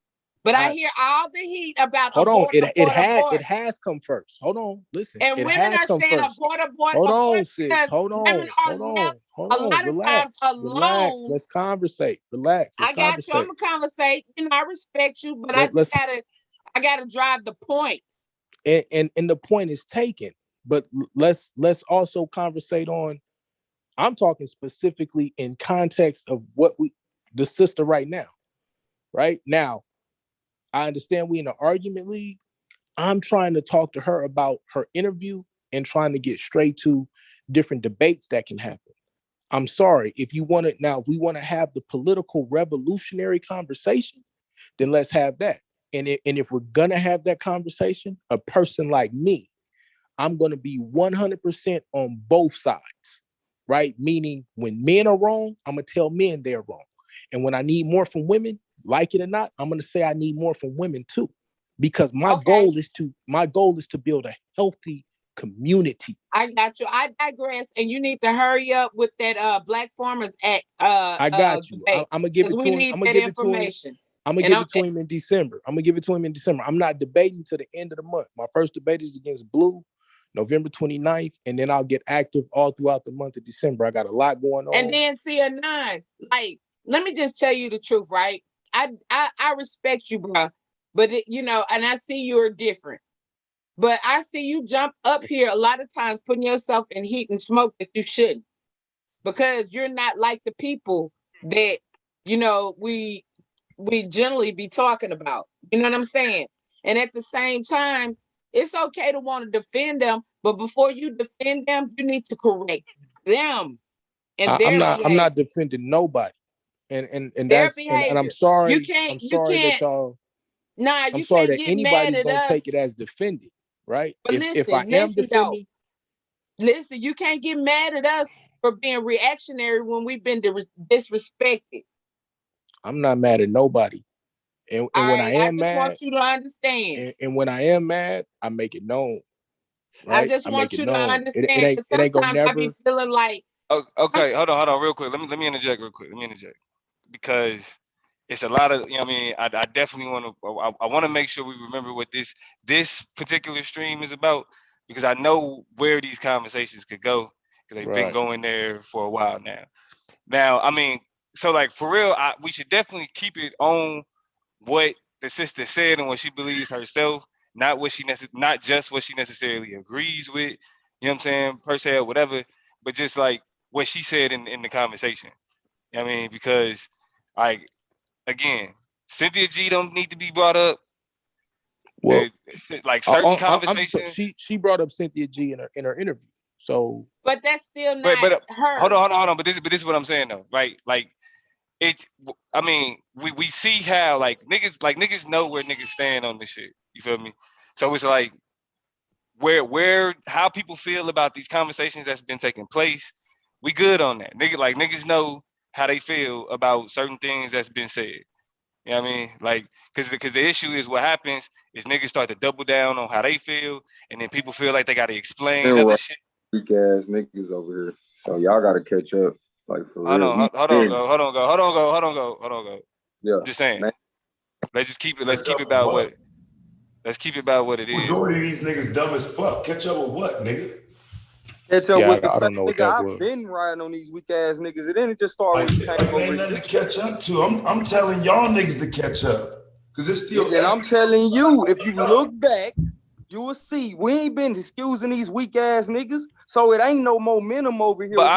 But I hear all the heat about hold on. abort. It has come first. Hold on. Listen. And it women has are come saying first. abort. Hold on, Because sis. Hold women on. are left Hold a on. lot of times Relax. alone. Let's conversate. Relax. Let's I got you. I'm gonna conversate. I respect you, but I gotta drive the point. And the point is taken. But let's also conversate on. I'm talking specifically in context of the sister right now. Right now, I understand we in an argument league. I'm trying to talk to her about her interview and trying to get straight to different debates that can happen. I'm sorry, if we want to have the political revolutionary conversation, then let's have that. And if we're gonna have that conversation, a person like me, I'm gonna be 100% on both sides, right? Meaning when men are wrong, I'm gonna tell men they're wrong. And when I need more from women, like it or not, I'm gonna say I need more from women too. Because my goal is to build a healthy community. I got you. I digress, and you need to hurry up with that Black Farmers Act. I got you. I'm gonna give it to him. I'm gonna give it to him. I'm gonna give it to him in December. I'm not debating to the end of the month. My first debate is against Blue, November 29th, and then I'll get active all throughout the month of December. I got a lot going on. And then see a nine. Like, let me just tell you the truth, right? I respect you, bro. But and I see you're different. But I see you jump up here a lot of times putting yourself in heat and smoke that you shouldn't. Because you're not like the people that, we generally be talking about. You know what I'm saying? And at the same time, it's okay to want to defend them, but before you defend them, you need to correct them and I'm not defending nobody. And that's behavior. and I'm sorry. You can't that y'all. Nah, I'm you sorry can't that get mad anybody's at gonna us. take it as defending, right? But if I am defending, listen, you can't get mad at us for being reactionary when we've been disrespected. I'm not mad at nobody. And when I am mad, want you to understand. And when I am mad, I make it known. Right? I just want you to understand. It ain't gonna never. I be feeling like. Okay, hold on, real quick. Let me interject real quick. Because it's a lot of, I definitely want to. I want to make sure we remember what this particular stream is about, because I know where these conversations could go, because they've been going there for a while now. Now, so like for real, we should definitely keep it on what the sister said and what she believes herself, not not just what she necessarily agrees with. You know what I'm saying, per se or whatever, but just like what she said in the conversation. You know what I mean? Because like again, Cynthia G don't need to be brought up. Well, like certain conversations. She brought up Cynthia G in her interview. So, but that's still not her. Hold on. But this is what I'm saying though, right? Like it's. We see how like niggas know where niggas stand on this shit. You feel me? So it's like how people feel about these conversations that's been taking place. We good on that. Niggas know how they feel about certain things that's been said. You know what I mean? Like, because the issue is what happens is niggas start to double down on how they feel, and then people feel like they got to explain other shit. weak ass niggas over here. So y'all gotta catch up. Like for Hold real. on, hold on, go. Yeah. I'm just saying. Man. Let's just keep it. Catch up with what? Let's keep it about what it is. Majority of these niggas dumb as fuck. Catch up with what, nigga? Catch up Yeah, with the I don't fact, know what nigga. that I've was. been riding on these weak ass niggas. It didn't just start when you came Like, over ain't here. nothing to catch up to. I'm telling y'all niggas to catch up. Cause it's still. And I'm telling you, if you look back, you will see we ain't been excusing these weak ass niggas, so it ain't no momentum over here. But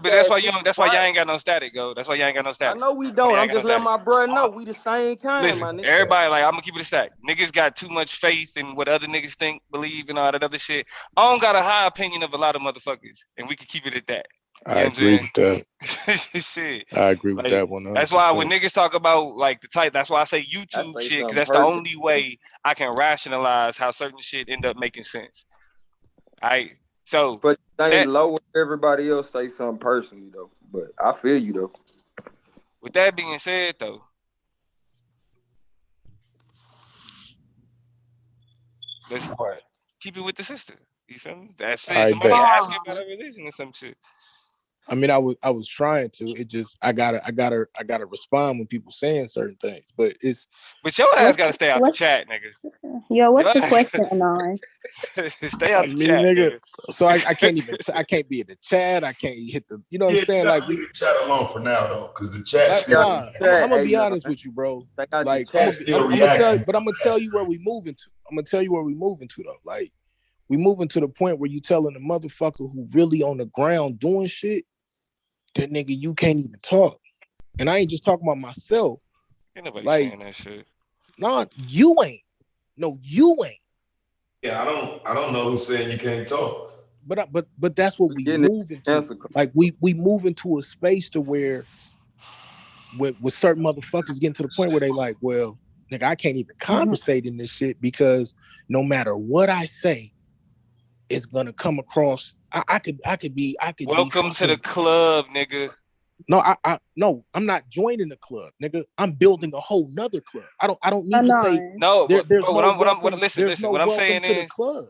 that's why y'all ain't got no static, go. That's why y'all ain't got no static. I know we don't. I'm just letting my bro know we the same kind, Listen, my nigga. everybody, like, I'm gonna keep it a stack. Niggas got too much faith in what other niggas think, believe, and all that other shit. I don't got a high opinion of a lot of motherfuckers, and we can keep it at that. You know I what I'm agree saying? with that. Shit. I agree with Like, that 100%. that's why when niggas talk about like the type, that's why I say YouTube say shit, because something that's the personal. only way I can rationalize how certain shit end up making sense. So But ain't low everybody else say something personally though. But I feel you though. With that being said, though, let's keep it with the sister. You feel me? That's it. I Somebody bet. ask you about her religion or some shit. I mean, I was trying to. It just I gotta respond when people saying certain things. But your ass gotta stay out the chat, nigga. Yo, what's Your the ass- question, Anon? Stay out I the mean, chat, nigga. nigga. So I can't even I can't be in the chat. I can't hit the. You know what I'm saying? Like leave the chat alone for now though, because the chat still. Nah, I'm gonna be honest with you, bro. Like I'm gonna tell you where we moving to. I'm gonna tell you where we moving to though. Like we moving to the point where you telling the motherfucker who really on the ground doing shit, that nigga you can't even talk. And I ain't just talking about myself. Ain't nobody like, saying that shit. Nah, you ain't. No, you ain't. Yeah, I don't know who's saying you can't talk. But that's what we move into. Like we move into a space to where with certain motherfuckers getting to the point where they like, well, nigga, I can't even conversate in this shit because no matter what I say, it's gonna come across. I could be. Welcome to the club, nigga. No, I'm not joining the club, nigga. I'm building a whole nother club. I don't need to say no. There's What I'm saying to the is club.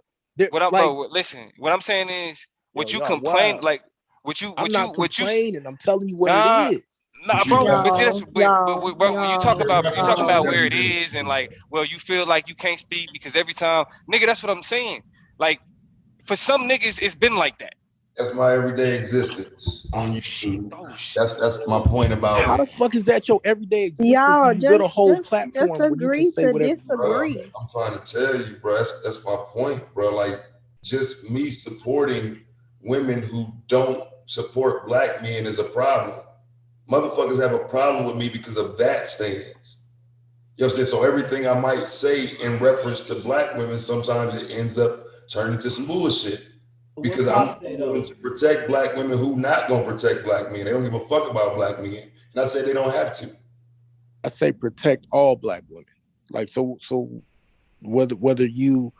What I'm saying is what you complain wild. like what you complaining. I'm telling you what it is. Nah, bro. But you talk about where it is and like, well, you feel like you can't speak because every time, nigga. That's what I'm saying. Like, for some niggas, it's been like that. That's my everyday existence on YouTube. That's my point about. How the fuck is that your everyday existence? Y'all you build a whole just platform where you can agree say to whatever. disagree. Bro, I'm trying to tell you, bro. That's my point, bro. Like, just me supporting women who don't support black men is a problem. Motherfuckers have a problem with me because of that stance. You know what I'm saying? So everything I might say in reference to black women, sometimes it ends up turning to some bullshit. Because I'm willing to protect black women who not gonna protect black men. They don't give a fuck about black men. And I say they don't have to. I say protect all black women. Like so whether you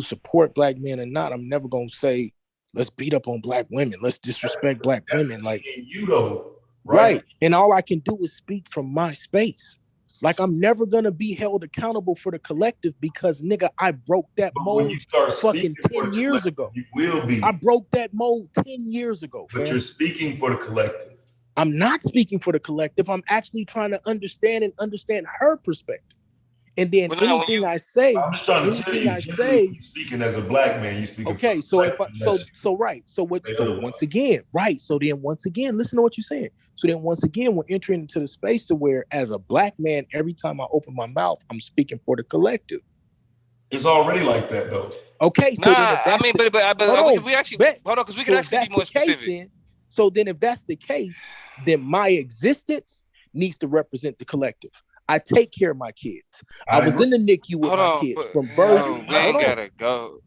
support black men or not, I'm never gonna say let's beat up on black women. Let's disrespect black women. Like you though, right? And all I can do is speak from my space. Like I'm never gonna be held accountable for the collective because nigga, I broke that mold fucking 10 years ago. You will be. I broke that mold 10 years ago. But you're speaking for the collective. I'm not speaking for the collective. I'm actually trying to understand her perspective. And then anything I say, I'm just trying to tell you, you're speaking as a black man, you speaking. Okay, so if once again, listen to what you're saying. So then once again, we're entering into the space to where as a black man, every time I open my mouth, I'm speaking for the collective. It's already like that though. Okay, so then if that's because we can actually be more specific. So then if that's the case, then my existence needs to represent the collective. I take care of my kids. I was in the NICU with my kids from birth. We ain't gotta go.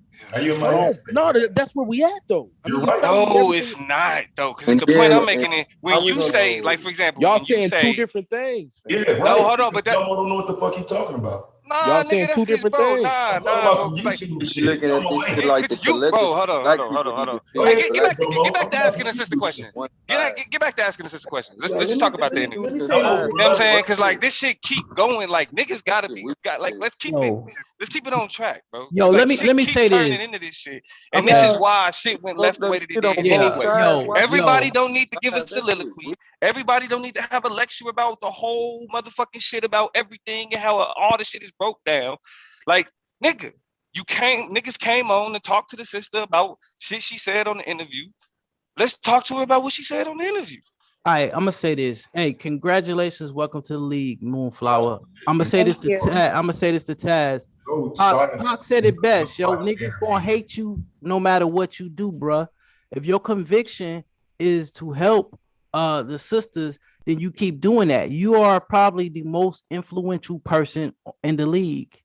No, that's where we at though. No, it's not though. Because the point I'm making is when you say, like, for example, y'all saying two different things. Yeah, right. No, hold on, but y'all don't know what the fuck you talking about. Nah, Y'all nigga, saying that's two cause, different bro. things. Nah, I'm talking about bro. some Cause like, YouTube shit. Looking at I'm this shit away. like the cause you, bro. collective Hold on, hold black on, hold people on, hold need on. to Go fix Hey, ahead, get, get black back, speak, get, Domo. get I'm back to talking about asking some the sister YouTube question. shit. one Get, side. get back to asking the sister question. Yo, Let's just talk about the let me interview. let me It's say a this You side. real know what I'm quick. saying? Cause like this shit keep going. Like niggas gotta be got like let's keep it. Yo, Let's keep it on track, bro. yo, Cause like let shit me keep say turning this. into this shit, and this Okay. is why shit went left the way that it Shit on did Yeah, both anyway. sides. Why Everybody yo. don't need to give a have that shit? soliloquy. Everybody don't need to have a lecture about the whole motherfucking shit about everything and how all the shit is broke down. Like, nigga, niggas came on to talk to the sister about shit she said on the interview. Let's talk to her about what she said on the interview. All right, I'm gonna say this. Hey, congratulations, welcome to the league, Moonflower. I'm gonna say this Thank to you. Taz. I'm gonna say this to Taz. Go Pac said it best, yo. Watch Niggas the gonna hate you no matter what you do, bruh. If your conviction is to help the sisters, then you keep doing that. You are probably the most influential person in the league.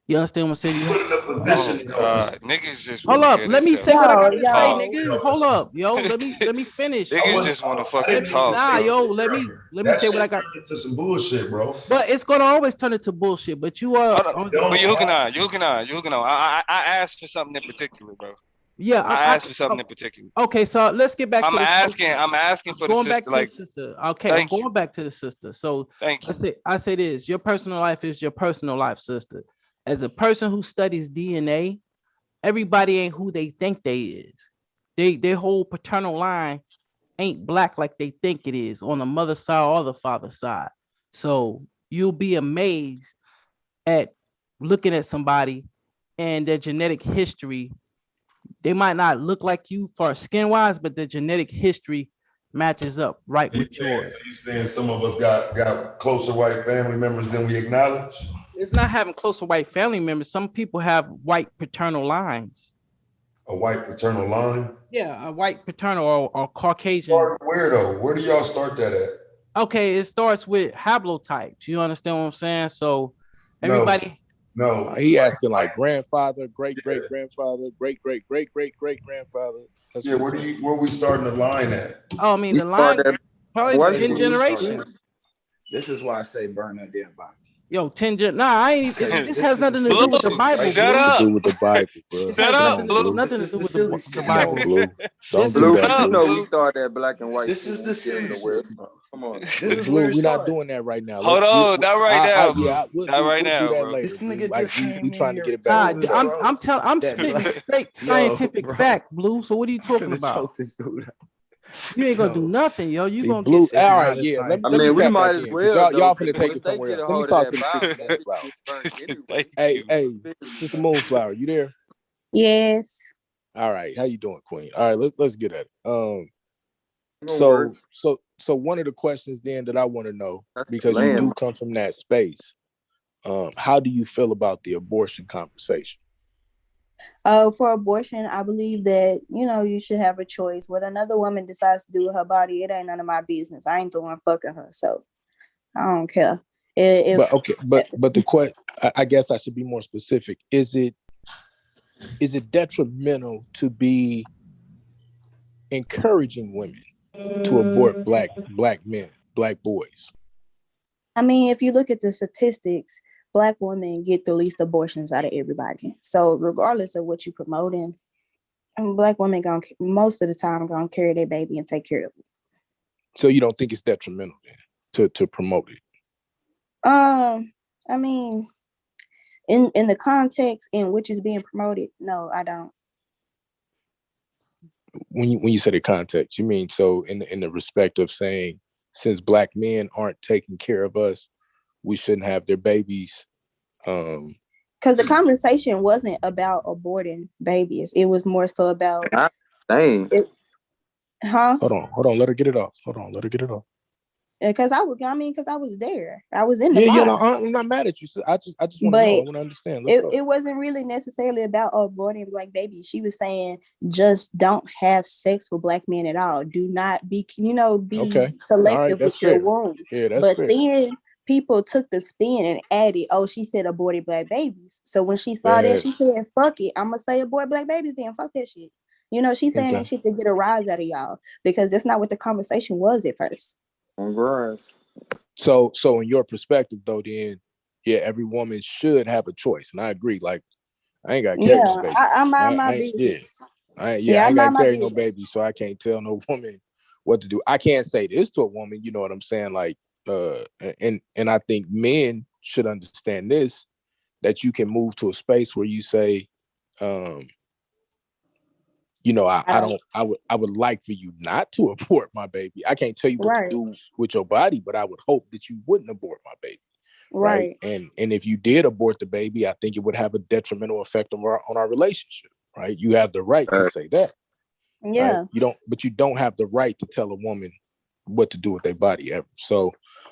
You understand what I'm saying? put in a position Oh to help the God, sister. niggas just Hold want to up. hear Let me themselves say what I got fucking to say, talk. nigga. Hold up, yo. Let me finish. Niggas just want to I fucking didn't mean to talk, Nah, say bro. yo. shit Let me That say what I shit got. turned into some bullshit, bro. But it's gonna always turn into bullshit. But you are, Hold up. But Don't you hooking have on, you hooking on, you hooking on. I asked for something in particular, bro. yeah. I asked for something in particular. Okay, so let's get back to the I'm asking for the going back sister. to the Like, sister. Okay, I'm thank you, going back to the sister. So thank you. I say this: your personal life is your personal life, sister. As a person who studies DNA, everybody ain't who they think they is. Their whole paternal line ain't black like they think it is on the mother side or the father side. So you'll be amazed at looking at somebody and their genetic history. They might not look like you for skin wise, but the genetic history matches up right with yours. you saying some of us got closer white family members than we acknowledge? It's not having closer white family members. Some people have white paternal lines. A white paternal line? Yeah, a white paternal or Caucasian. Where though? Where do y'all start that at? Okay, it starts with haplotypes. You understand what I'm saying? So everybody. No. He asking like grandfather, great great grandfather, great great great great great grandfather. That's Yeah, what where we starting the line at? Oh, I mean We the start line that probably Why 10 should we start generations. This is why I say burn that damn Bible. Yo, 10 Nah, I ain't even, this This has is the nothing to Blue, do silly with the shit, Bible, right? shut Blue. to up, do with the Bible, bro. This shut has Come up, nothing on, Blue. Blue. nothing This to is do the with silly the shit, Come on, Bible. bro. Blue. Don't This do is Blue, that, but you Shut up, Blue. know we Blue. start that black and white This shit is when the we get in silly the shit, West. bro. Come on. This is Blue, where it we're not started. doing that right now. Hold on, not right now, Blue. Not right We'll do now, that bro. later, This Blue. nigga Like just we came in trying to get here it back told on his track. I'm that spitting black. straight Yo, scientific bro. fact, Blue. So what are you I'm talking finna about? choke this dude out. You ain't gonna do Yo, nothing, yo. You See, gonna get Blue. it's All smacked. right, not a yeah. I Let me mean, we tap might back as in because well though, y'all because finna take once it they somewhere get a else. Let me hold of talk that to the Bible, sister that bitch Moonflower. get burnt anyway. Thank Hey, you. Sister Moonflower, you there? Yes. All right, how you doing, Queen? All right, let's get at it. Gonna work. So one of the questions then that I want to know, That's the because you do land. come from that space, how do you feel about the abortion conversation? For abortion, I believe that, you should have a choice. What another woman decides to do with her body, it ain't none of my business. I ain't the one fucking her, so I don't care. But If okay, but the question, I guess I should be more specific. Is it detrimental to be encouraging women to abort black men, black boys? I mean, if you look at the statistics, Black women get the least abortions out of everybody. So regardless of what you're promoting, Black women most of the time gonna carry their baby and take care of it. So you don't think it's detrimental then to promote it? I mean, in the context in which is being promoted, no, I don't. When you say the context, you mean so in the respect of saying, since black men aren't taking care of us, we shouldn't have their babies. Because the conversation wasn't about aborting babies. It was more so about Dang. Hold on, let her get it off. Because I was there. I was in the Yeah, live. I'm not mad at you. So I just want to know. I want to understand. Let's go. It wasn't really necessarily about aborting Black babies. She was saying just don't have sex with Black men at all. Do not be, Okay. selective All right, that's with your fair. womb. Yeah, that's but fair. then people took the spin and added, oh, she said aborted Black babies. So when she saw that, she said, fuck it. I'm going to say abort Black babies then. Fuck that shit. She's saying that shit to get a rise out of y'all because that's not what the conversation was at first. On grass. So in your perspective though, then every woman should have a choice, and I agree. Like, I ain't got to carry no baby. I mind my I business. I I ain't got mind to my carry no business. baby, so I can't tell no woman what to do. I can't say this to a woman, you know what I'm saying? Like, and I think men should understand this, that you can move to a space where you say, you know, I would like for you not to abort my baby. I can't tell you what to do with your body, but I would hope that you wouldn't abort my baby. Right. And if you did abort the baby, I think it would have a detrimental effect on our relationship. Right. You have the right to say that. Yeah. Right? You don't have the right to tell a woman what to do with their body ever. So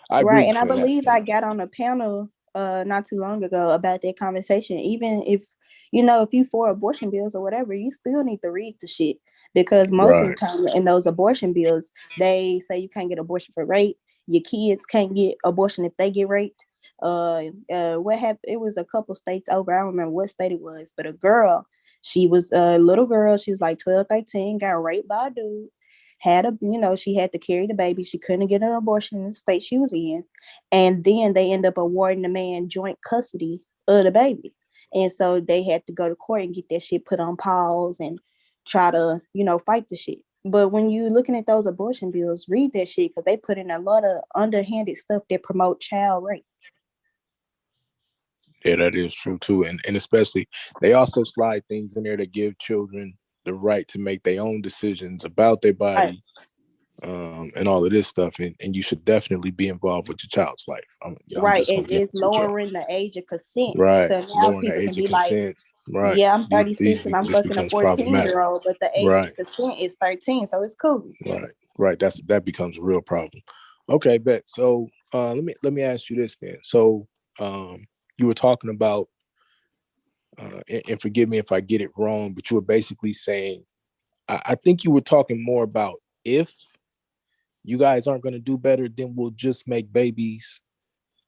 I agree. Right. And I believe I got on a panel not too long ago about that conversation. Even if if you for abortion bills or whatever, you still need to read the shit, because most of the time in those abortion bills, they say you can't get abortion for rape. Your kids can't get abortion if they get raped. What happened? It was a couple states over. I don't remember what state it was, but a girl, she was a little girl. She was like 12, 13, got raped by a dude. She had to carry the baby. She couldn't get an abortion in the state she was in. And then they end up awarding the man joint custody of the baby. And so they had to go to court and get that shit put on pause and try to, fight the shit. But when you looking at those abortion bills, read that shit, because they put in a lot of underhanded stuff that promote child rape. Yeah, that is true too. And especially they also slide things in there that give children the right to make their own decisions about their body, and all of this stuff. And you should definitely be involved with your child's life. Right. And it's lowering the age of consent. Right. So now Lowering the people age can of be like, consent. Right. yeah, I'm 36 and I'm This fucking a becomes problematic. 14-year-old, but the age of consent is 13, so it's cool. Right. That becomes a real problem. Okay, bet. So let me ask you this then. So you were talking about, and forgive me if I get it wrong, but you were basically saying, I think you were talking more about, if you guys aren't going to do better, then we'll just make babies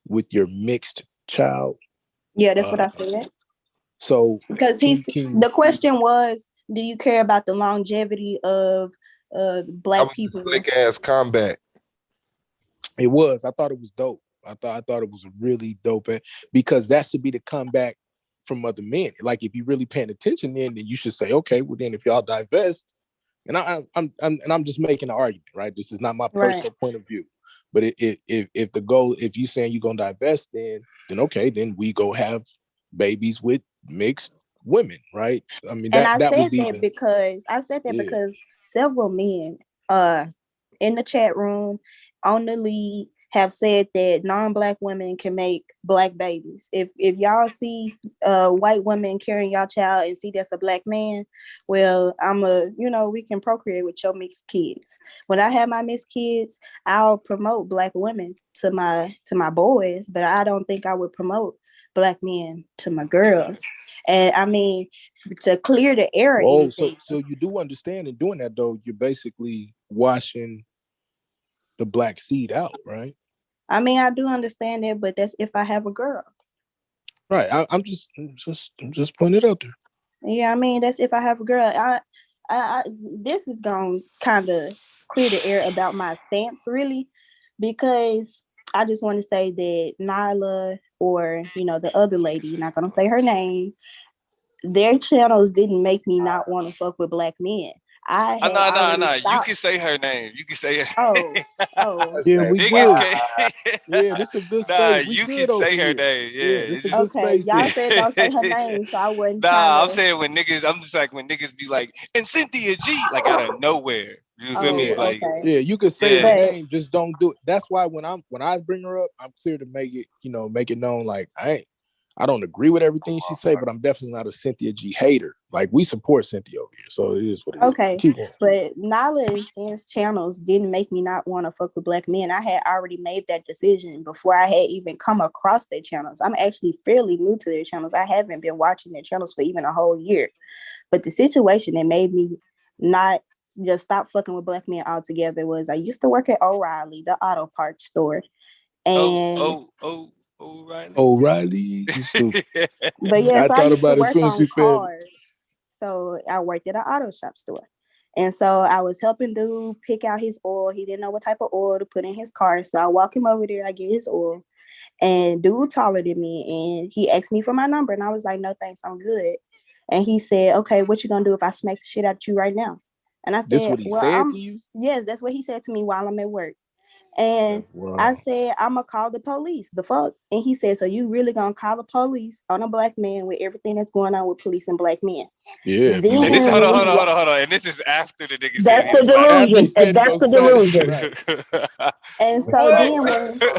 with your mixed child. Yeah, that's what I said. So because the question was, do you care about the longevity of black people? Slick ass combat. It was. I thought it was dope. I thought it was a really dope, because that should be the comeback from other men. Like, if you're really paying attention, then you should say, okay, well then if y'all divest, and I'm just making an argument, right? This is not my personal point of view, but if the goal, if you saying you're gonna divest, then okay, then we go have babies with mixed women, right? I mean, that would be because several men in the chat room on the lead have said that non-black women can make black babies. If y'all see white women carrying y'all child and see that's a black man, well, we can procreate with your mixed kids. When I have my mixed kids, I'll promote black women to my boys, but I don't think I would promote black men to my girls. And I mean, to clear the air. Oh, so you do understand, in doing that though, you're basically washing the black seed out, right? I mean, I do understand that, but that's if I have a girl. Right. I'm just putting it out there. Yeah, I mean, that's if I have a girl. I this is gonna kind of clear the air about my stance, really, because I just want to say that Nyla, or the other lady, not gonna say her name, their channels didn't make me not want to fuck with black men. No. You can say her name. You can say her name. Yeah, we Niggas good. Yeah, this is a good space. Nah, we you good can say over her here. name. Yeah, this is a good space. Y'all said don't say her name, so I wasn't I'm saying when niggas be like, and Cynthia G, like out of nowhere. You feel me? Like, you could say her name, just don't do it. That's why when I bring her up, I'm clear to make it known, like, I don't agree with everything she say, but I'm definitely not a Cynthia G hater. Like, we support Cynthia over here, so it is what it is. Keep going. But Nyla and Sin's channels didn't make me not want to fuck with black men. I had already made that decision before I had even come across their channels. I'm actually fairly new to their channels. I haven't been watching their channels for even a whole year. But the situation that made me not just stop fucking with black men altogether was I used to work at O'Reilly, the auto parts store. And O'Reilly, you stupid. But yes, I thought used about to it as soon as she said cars. So I worked at an auto shop store. And so I was helping dude pick out his oil. He didn't know what type of oil to put in his car. So I walk him over there, I get his oil. And dude taller than me, and he asked me for my number, and I was like, no thanks, I'm good. And he said, okay, what you gonna do if I smack the shit out of you right now? And I This said, what he well, said to you? yes, that's what he said to me while I'm at work. And Wow. I said, I'm gonna call the police. The fuck? And he said, so you really gonna call the police on a black man with everything that's going on with police and black men? Yeah. And this Then hold on. And this is after the nigga said That's he the was black. After he delusion. said And he that's was the Spanish. delusion. Right. And so What? then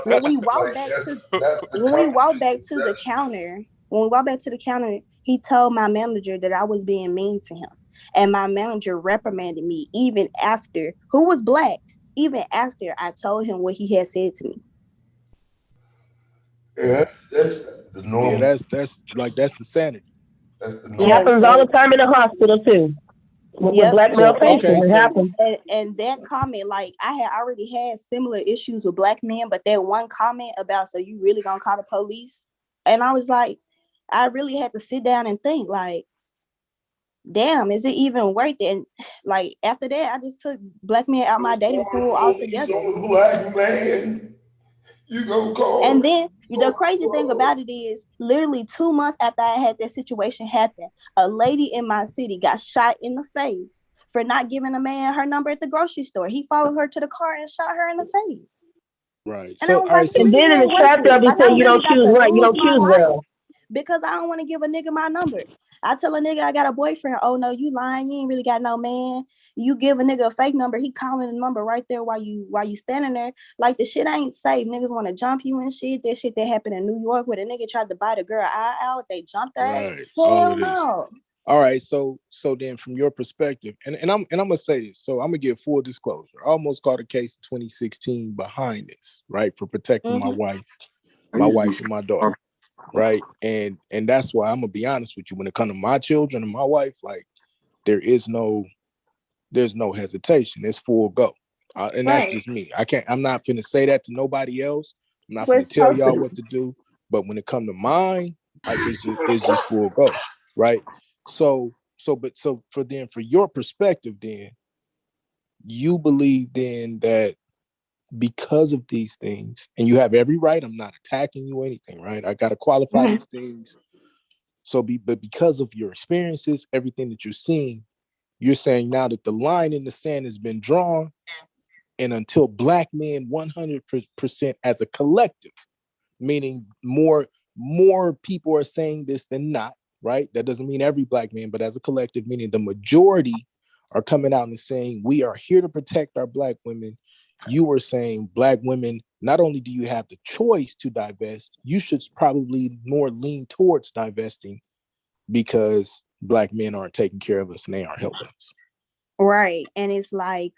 when we walked back That's, to that's the when we walked back competition. to the counter, when we walked back to the counter, he told my manager that I was being mean to him. And my manager reprimanded me even after, who was black, even after I told him what he had said to me. Yeah, that's the Yeah, normal. that's insanity. That's the It normal. Yeah, happens all so the time in the hospital too. With yep. black male So patients, okay, it so happens. And that comment, like I had already had similar issues with black men, but that one comment about, so you really gonna call the police? And I was like, I really had to sit down and think, like, damn, is it even worth it? And like after that, I just took black men out my dating pool Police altogether. on a black man. You gonna call And them? then the crazy thing about it is, literally 2 months after I had that situation happen, a lady in my city got shot in the face for not giving a man her number at the grocery store. He followed her to the car and shot her in the face. right. And I So was all like, right, it so And really then in the ain't worth trap job, it. he Like, said I'm you really don't about choose to right, you lose don't my choose life well. because I don't want to give a nigga my number. I tell a nigga I got a boyfriend. Oh no, you lying. You ain't really got no man. You give a nigga a fake number. He calling the number right there while you standing there. Like, the shit ain't safe. Niggas want to jump you and shit. That shit that happened in New York where the nigga tried to bite a girl eye out. They jumped her ass. right, all Hell of this. no. All right, so then from your perspective, and I'm gonna say this, so I'm gonna give full disclosure. I almost caught a case in 2016 behind this, right, for protecting my wife and my daughter, right, and that's why I'm gonna be honest with you. When it comes to my children and my wife, like there's no hesitation. It's full go, and that's Right. just me. I'm not finna say that to nobody else. I'm not That's what finna it's tell supposed to y'all be. what to do. But when it come to mine, like it's just full go, right? So for your perspective, then you believe then that because of these things, and you have every right. I'm not attacking you or anything, right? I gotta qualify these things. But because of your experiences, everything that you're seeing, you're saying now that the line in the sand has been drawn, and until black men 100% as a collective, meaning more people are saying this than not, right? That doesn't mean every black man, but as a collective, meaning the majority are coming out and saying, we are here to protect our black women. You were saying black women, not only do you have the choice to divest, you should probably more lean towards divesting because black men aren't taking care of us and they aren't helping us. Right. And it's like,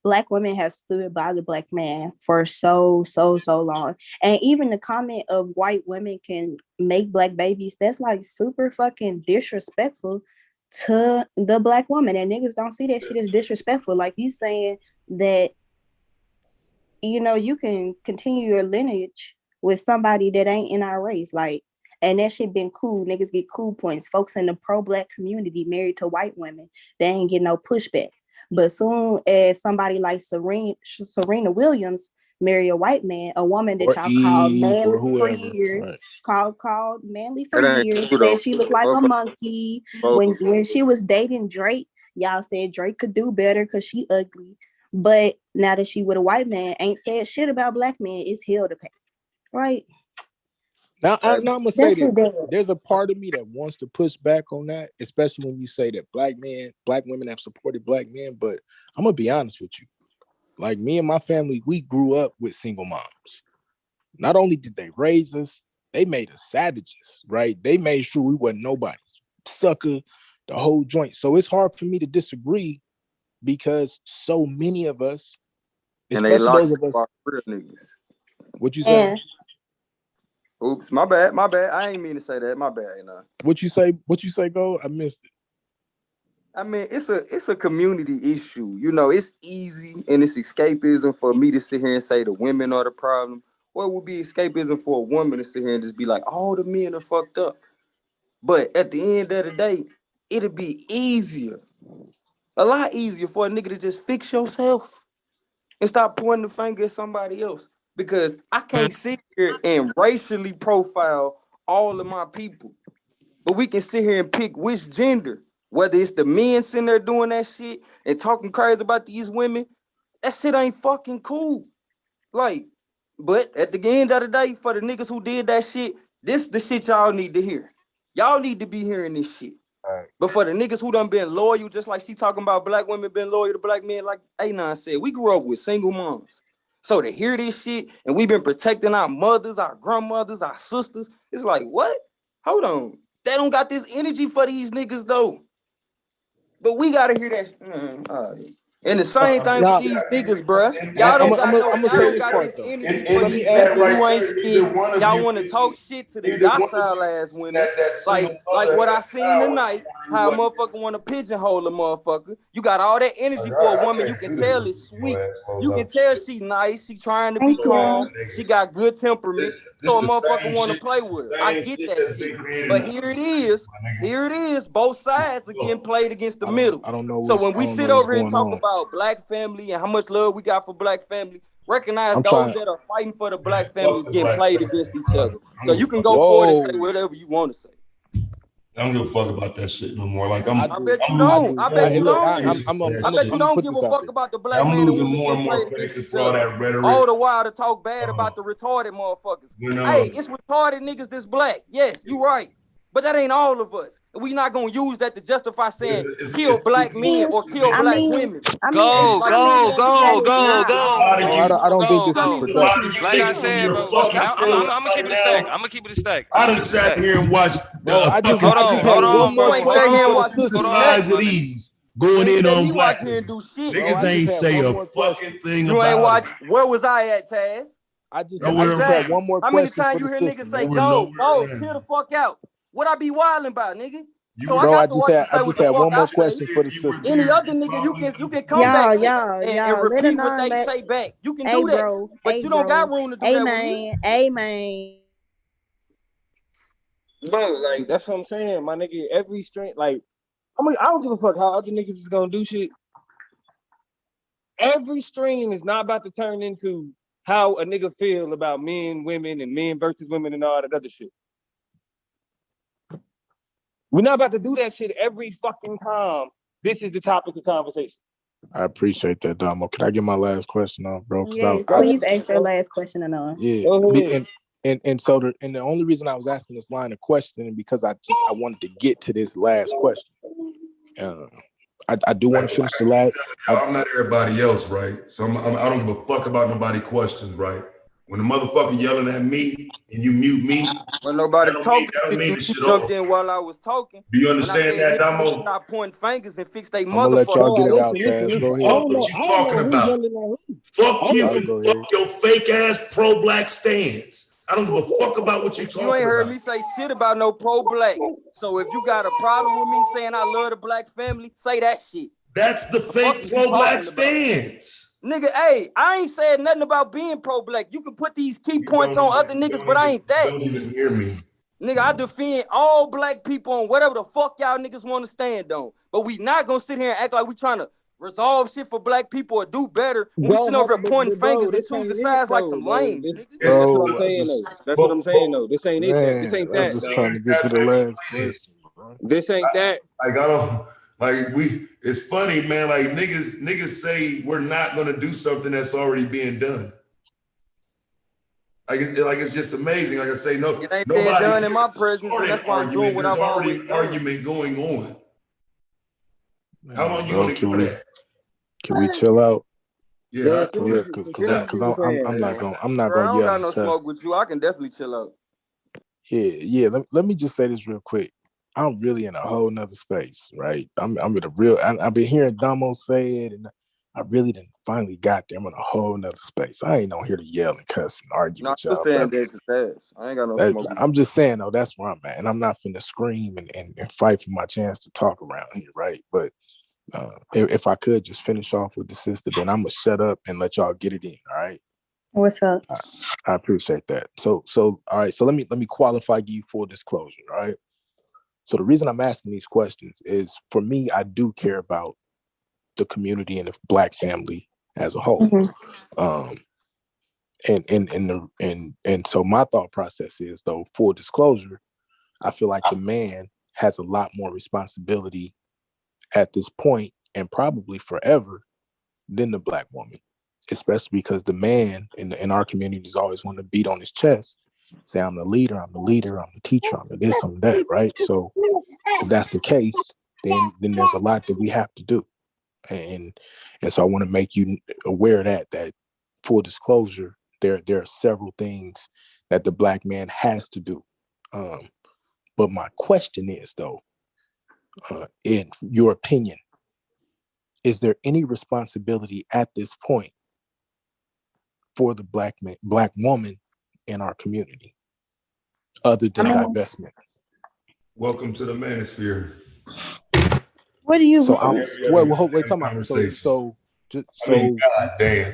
black women have stood by the black man for so long. And even the comment of white women can make black babies, that's like super fucking disrespectful to the black woman. And niggas don't see that shit as disrespectful. Like, you saying that, you can continue your lineage with somebody that ain't in our race. Like, and that shit been cool. Niggas get cool points. Folks in the pro-black community married to white women, they ain't get no pushback. But soon as somebody like Serena Williams marry a white man, a woman that Or y'all called Eve or manly for whoever. years, Right. called manly for It ain't years, true though. said she looked like a monkey. When she was dating Drake, y'all said Drake could do better because she ugly. But now that she with a white man, ain't said shit about black men, it's hell to pay. Right? Now I'm gonna say That's this. it. There's a part of me that wants to push back on that, especially when you say that black women have supported black men. But I'm gonna be honest with you. Like, me and my family, we grew up with single moms. Not only did they raise us, they made us savages, right? They made sure we wasn't nobody's sucker, the whole joint. So it's hard for me to disagree because so many of us, And they especially locked those of us, real niggas. what you say? Oops, my bad. I ain't mean to say that. My bad, What you say, Go? I missed it. I mean, it's a community issue. It's easy and it's escapism for me to sit here and say the women are the problem. Or it would be escapism for a woman to sit here and just be like, all the men are fucked up. But at the end of the day, it'd be easier, a lot easier for a nigga to just fix yourself and stop pointing the finger at somebody else. because I can't sit here and racially profile all of my people. But we can sit here and pick which gender, whether it's the men sitting there doing that shit and talking crazy about these women. That shit ain't fucking cool. Like, but at the end of the day, for the niggas who did that shit, this the shit y'all need to hear. Y'all need to be hearing this shit. Right. But for the niggas who done been loyal, just like she talking about black women been loyal to black men, like A9 said, we grew up with single moms. So to hear this shit, and we've been protecting our mothers, our grandmothers, our sisters, it's like, what? Hold on. They don't got this energy for these niggas though. But we gotta hear that. And the same thing with these niggas, bruh. Y'all don't got no, y'all don't got this energy for these niggas who ain't shit. Y'all want to talk shit to the docile ass women. Like what I seen tonight, how a motherfucker want to pigeonhole a motherfucker. You got all that energy for a woman. You can tell it's sweet. You can tell she nice. She trying to be calm. She got good temperament. So a motherfucker want to play with her. I get that shit. But here it is. Here it is. Both sides are getting played against the middle. I don't know. So when we sit over here and talk about black family and how much love we got for black family, recognize those that are fighting for the black family is getting played against each other. So you can go forward and say whatever you want to say. I don't give a fuck about that shit no more. Like I bet you don't. I bet you don't. I bet you don't give a fuck about the black man. I'm losing more and more patience for all that rhetoric. All the while to talk bad about the retarded motherfuckers. Hey, it's retarded niggas that's black. Yes, you right. But that ain't all of us. We not gonna use that to justify saying kill black men or kill black women. Go. I don't think this is productive. Like I said, bro. I'm gonna keep it a stack. I'm gonna keep it a stack. I done sat here and watched. I just had one more question for the the size of these going in on black niggas ain't say a fucking thing you about ain't watch. it. Where was I at, Taz? I just had one more How question. many times you hear niggas say, go, chill the fuck out? What I be wilding about, nigga? So I just had one more question for the sister. Any other nigga, you can come back and repeat what they say back. You can do that, but you don't got room to do that. Amen. Bro, like that's what I'm saying, my nigga. Every string, like, I don't give a fuck how other niggas is gonna do shit. Every stream is not about to turn into how a nigga feel about men, women, and men versus women and all that other shit. We're not about to do that shit every fucking time. This is the topic of conversation. I appreciate that, Damo. Can I get my last question off, bro? Yes, please ask your last question, Anon. Yeah, and so the only reason I was asking this line of questioning because I wanted to get to this last question. I do want to finish the last. I'm not everybody else, right? So I don't give a fuck about nobody questions, right? When the motherfucker yelling at me and you mute me, when nobody talking, you jumped in while I was talking. Do you understand that, Damo? Stop pointing fingers and fix they motherfucker. I'm gonna let y'all get it out, Taz. Go ahead. What you talking about? Fuck you. Fuck your fake ass pro black stance. I don't give a fuck about what you talking about. You ain't heard me say shit about no pro black. So if you got a problem with me saying I love the black family, say that shit. That's the fake pro black stance. Nigga, hey, I ain't said nothing about being pro-black. You can put these key points on other niggas, but I ain't that. Don't even hear me. Nigga, I defend all black people on whatever the fuck y'all niggas want to stand on. But we not gonna sit here and act like we trying to resolve shit for black people or do better. We sitting over here pointing fingers and choosing sides like some lames. That's what I'm saying, though. That's what I'm saying, though. This ain't it. This ain't that. I'm just trying to get to the last question. This ain't that. Like, I don't... Like it's funny, man. Like niggas say we're not gonna do something that's already being done. Like it's just amazing. Like I say, no, it ain't being done in my presence, and that's why I'm doing what I've always done. Argument going on. How long you gonna ignore that? Can we chill out? Yeah, because I'm not gonna yell. I don't got no smoke with you. I can definitely chill out. Yeah. Let me just say this real quick. I'm really in a whole nother space, right? I'm in a real. I've been hearing Damo say it, and I really didn't finally got there. I'm in a whole nother space. I ain't on here to yell and cuss and argue with y'all. Saying that I ain't got no smoke. I'm just saying though, that's where I'm at, and I'm not finna scream and fight for my chance to talk around here, right? But if I could just finish off with the sister, then I'm gonna shut up and let y'all get it in. All right. What's up? I appreciate that. So all right. So let me qualify you for disclosure. All right. So the reason I'm asking these questions is, for me, I do care about the community and the black family as a whole. Mm-hmm. And so my thought process is, though, full disclosure, I feel like the man has a lot more responsibility at this point and probably forever than the Black woman, especially because the man in our communities always want to beat on his chest, say, I'm the leader, I'm the teacher, I'm the this, I'm that, right? So if that's the case, then there's a lot that we have to do. And so I want to make you aware of that full disclosure, there are several things that the Black man has to do. But my question is, though, in your opinion, is there any responsibility at this point for the Black woman in our community other than divestment? Welcome to the manosphere. What do you? So I'm wait, talking about God damn.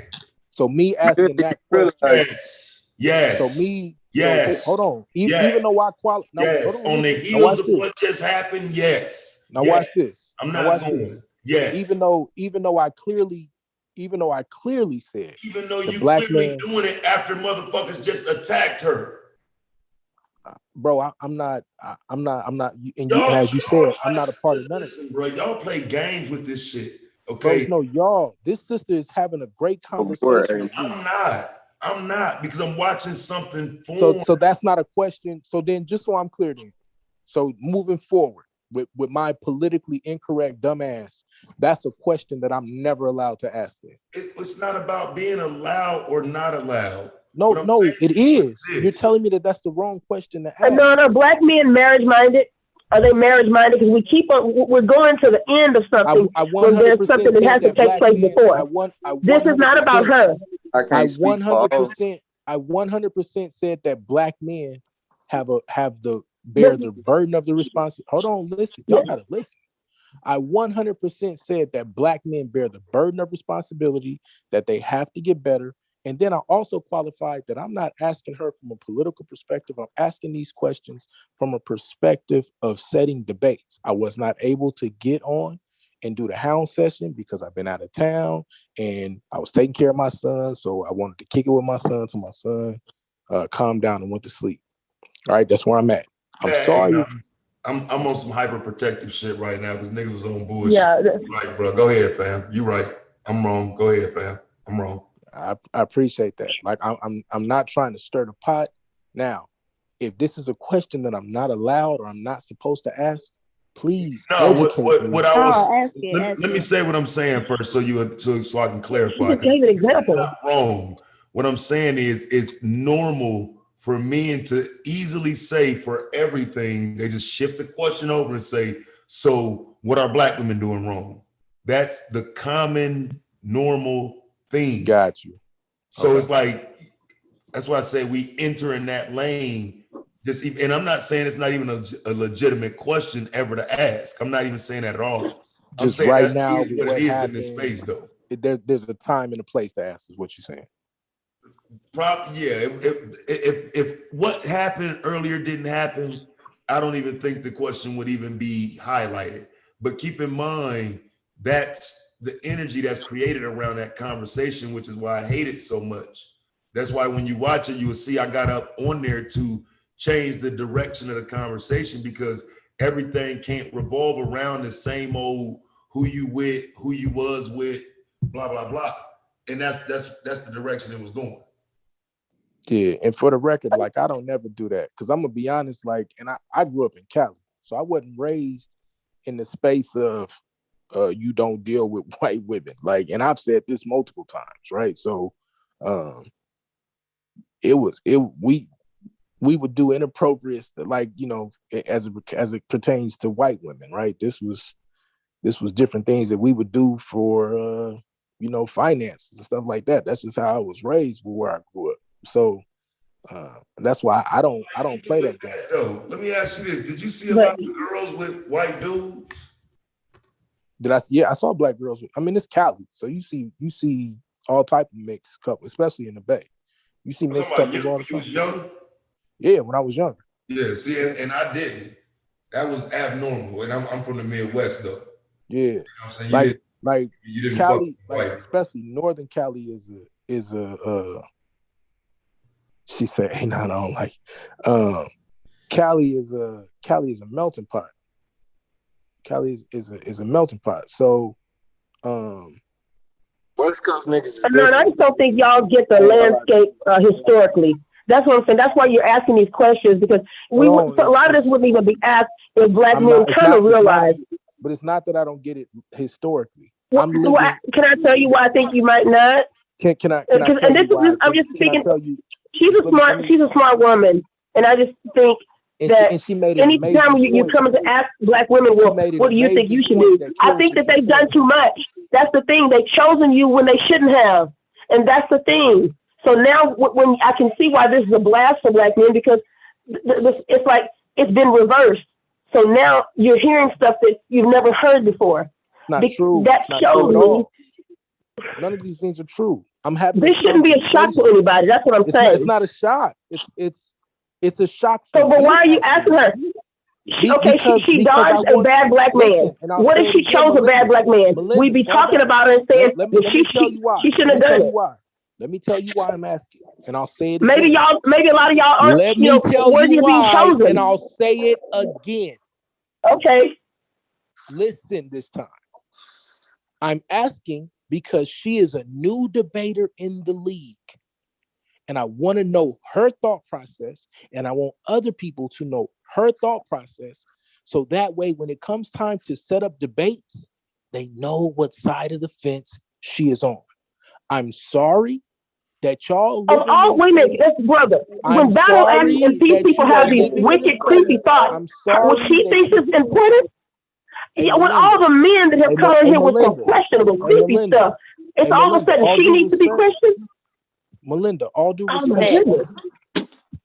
So me asking that question. Yes. So me. Yes. So, hold on. Yes. Even though I qualify. Yes. On the heels of what just happened. Yes. Now watch this. I'm not going. Yes. Even though I clearly said. Even though you Black clearly man doing it after motherfuckers just attacked her. Bro, I'm not. And as you said, I'm not a part of none of it. Listen, bro, y'all play games with this shit. Okay. Bro, no, y'all. This sister is having a great conversation. I'm not because I'm watching something form. So that's not a question. So then, just so I'm clear, then, so moving forward with my politically incorrect dumbass, that's a question that I'm never allowed to ask. Then it's not about being allowed or not allowed. No, it is. You're telling me that that's the wrong question to ask. No, Black men marriage minded. Are they marriage minded? Because we're going to the end of something when there's something that has to take place before. This is not about her. I 100% said that Black men bear the burden of the responsibility. Hold on, listen. Y'all gotta listen. I 100% said that Black men bear the burden of responsibility, that they have to get better. And then I also qualified that I'm not asking her from a political perspective. I'm asking these questions from a perspective of setting debates. I was not able to get on and do the hound session because I've been out of town and I was taking care of my son. So I wanted to kick it with my son till my son calmed down and went to sleep. All right, that's where I'm at. I'm sorry. You know, I'm on some hyper protective shit right now because niggas was on bullshit. Yeah. Right, bro. Go ahead, fam. You right. I'm wrong. Go ahead, fam. I'm wrong. I appreciate that. Like I'm not trying to stir the pot. Now, if this is a question that I'm not allowed or I'm not supposed to ask, please. No, what I was. Let me say what I'm saying first, so I can clarify. You gave an example. I'm not wrong. What I'm saying is, it's normal for men to easily say for everything. They just shift the question over and say, "So, what are Black women doing wrong?" That's the common, normal thing. Got you. So okay. It's like, that's why I say we enter in that lane. And I'm not saying it's not even a legitimate question ever to ask. I'm not even saying that at all. Just right now, what it is in this space, though. There's a time and a place to ask, is what you're saying. If what happened earlier didn't happen, I don't even think the question would even be highlighted. But keep in mind, that's the energy that's created around that conversation, which is why I hate it so much. That's why when you watch it, you will see I got up on there to change the direction of the conversation, because everything can't revolve around the same old who you with, who you was with, blah, blah, blah. And that's the direction it was going. Yeah, and for the record, like, I don't never do that, because I'm gonna be honest, like, and I grew up in Cali, so I wasn't raised in the space of you don't deal with white women, like, and I've said this multiple times, right? So we would do inappropriate stuff, like, you know, as it pertains to white women, right? This was different things that we would do for you know, finances and stuff like that. That's just how I was raised where I grew up. So that's why I don't play that game. Though, let me ask you this: did you see a lot of girls with white dudes? Yeah, I saw Black girls. I mean, it's Cali, so you see all type of mixed couples, especially in the Bay. You see mixed couples all the time. Young? Yeah, when I was younger. Yeah, see, and I didn't. That was abnormal, and I'm from the Midwest, though. Yeah, you know what I'm saying? like Cali, like, especially Northern Cali is a She said, "Hey, no, I don't like." Cali is a melting pot. Cali is a melting pot. So, West Coast niggas is No, I different. just don't think y'all get the I ain't gonna lie. landscape historically. That's what I'm saying. That's why you're asking these questions, because a lot of this wouldn't even be asked if black men kind of realize. But it's not that I don't get it historically. Well, can I tell you why I think you might not? Can I tell you why? I'm just speaking. Can I tell you? She's a smart woman, and I just think that she made an anytime you come to ask black women, well, what do you think you should do? I think that they've done too much. That's the thing. They've chosen you when they shouldn't have, and that's the thing. So now, when I can see why this is a blast for black men, because it's like it's been reversed. So now you're hearing stuff that you've never heard before. Not true. That shows me. None of these things are true. I'm happy. This shouldn't be a shock to anybody. That's what I'm saying. It's not a shock. It's a shock. So, but why are you asking her? Okay, she dodged a bad black man. What if she chose a bad black man? We'd be talking about her and saying, she shouldn't have done it. Let me tell you why I'm asking, and I'll say it again. Maybe a lot of y'all aren't. Let me tell you why, and I'll say it again. Okay. Listen this time. I'm asking because she is a new debater in the league. And I want to know her thought process, and I want other people to know her thought process. So that way, when it comes time to set up debates, they know what side of the fence she is on. I'm sorry that y'all. Wait a minute, brother. When Battle Axe and these people have these wicked, creepy thoughts, what she thinks is important, with all the men that have come in here with some questionable, creepy stuff, it's all of a sudden she needs to be questioned. Melinda, all due respect.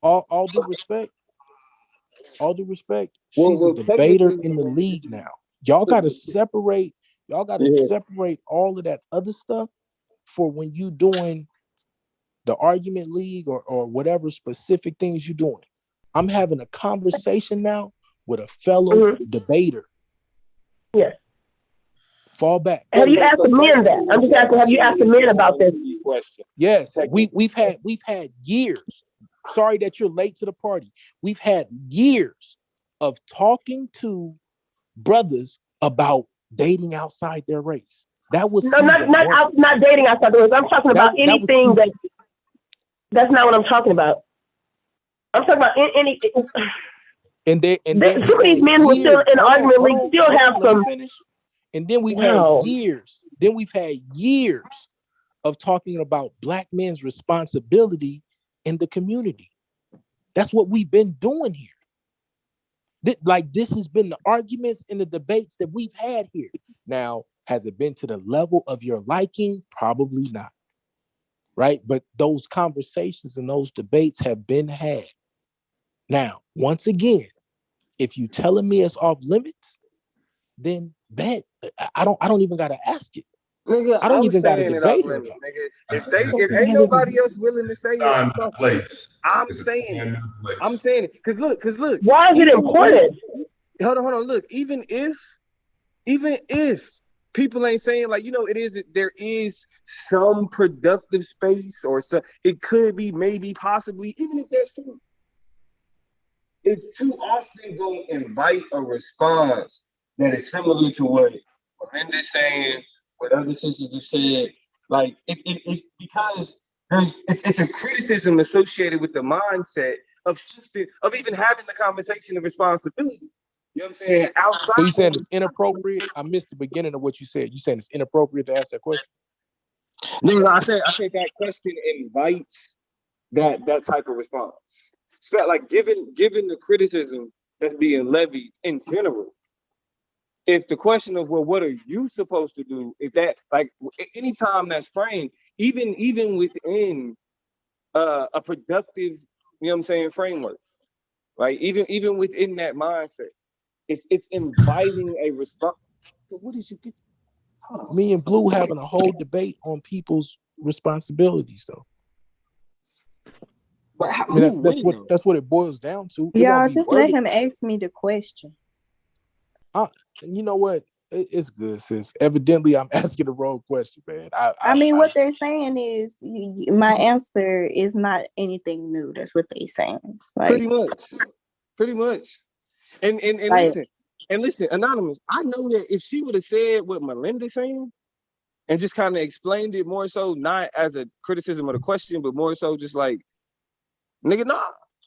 All due respect. All due respect. She's a debater in the league now. Y'all gotta separate. Y'all gotta separate all of that other stuff for when you doing the argument league or whatever specific things you're doing. I'm having a conversation now with a fellow debater. Yes. Fall back. Have you asked the men that? I'm just asking, have you asked the men about this? Yes, we've had years. Sorry that you're late to the party. We've had years of talking to brothers about dating outside their race. That was not dating outside the race. I'm talking about anything that's not what I'm talking about. I'm talking about any. And then some of these men who are still in the argument league still have some. And then we've had years. Then we've had years of talking about black men's responsibility in the community. That's what we've been doing here. This has been the arguments and the debates that we've had here. Now, has it been to the level of your liking? Probably not. Right? But those conversations and those debates have been had. Now, once again, if you telling me it's off limits, then bet. I don't even gotta ask it. Nigga, I don't even gotta debate it. Nigga. If ain't nobody else willing to say it, I'm saying it. Cause look. Why is it important? Hold on. Look, even if people ain't saying there is some productive space or so, it could be maybe possibly, even if there's some, it's too often going to invite a response that is similar to what Melinda's saying, what other sisters have said. Like because it's a criticism associated with the mindset of shifting, of even having the conversation of responsibility. You know what I'm saying? Outside. So you saying it's inappropriate? I missed the beginning of what you said. You saying it's inappropriate to ask that question? No, I said that question invites that type of response. So like given the criticism that's being levied in general, if the question of what are you supposed to do, if that anytime that's framed, even within a productive, you know what I'm saying, framework, right? Even within that mindset, it's inviting a response. So what did you get? Me and Blue having a whole debate on people's responsibilities, though. That's what it boils down to. Y'all just let him ask me the question. You know what? It's good, sis. Evidently, I'm asking the wrong question, man. I mean, what they're saying is my answer is not anything new. That's what they're saying. Like, pretty much. And like, listen, Anonymous. I know that if she would have said what Melinda's saying and just kind of explained it more so, not as a criticism of the question, but more so just like, nigga, nah,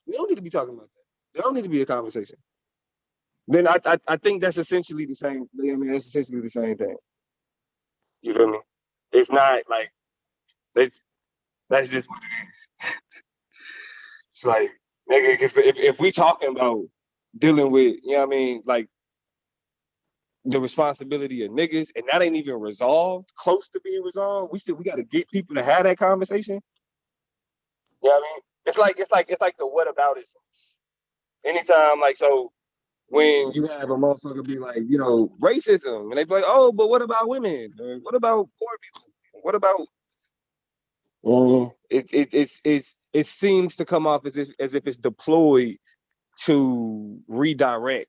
we don't need to be talking about that. There don't need to be a conversation. Then I think that's essentially the same. I mean, that's essentially the same thing. You feel me? It's not like that's just what it is. It's like, nigga, because if we talking about dealing with, you know what I mean, like the responsibility of niggas, and that ain't even resolved, close to being resolved, we got to get people to have that conversation. You know what I mean? It's like the what about it. Anytime, like, so when you have a motherfucker be like, you know, racism, and they be like, oh, but what about women? Or what about poor people? What about? It seems to come off as if it's deployed to redirect.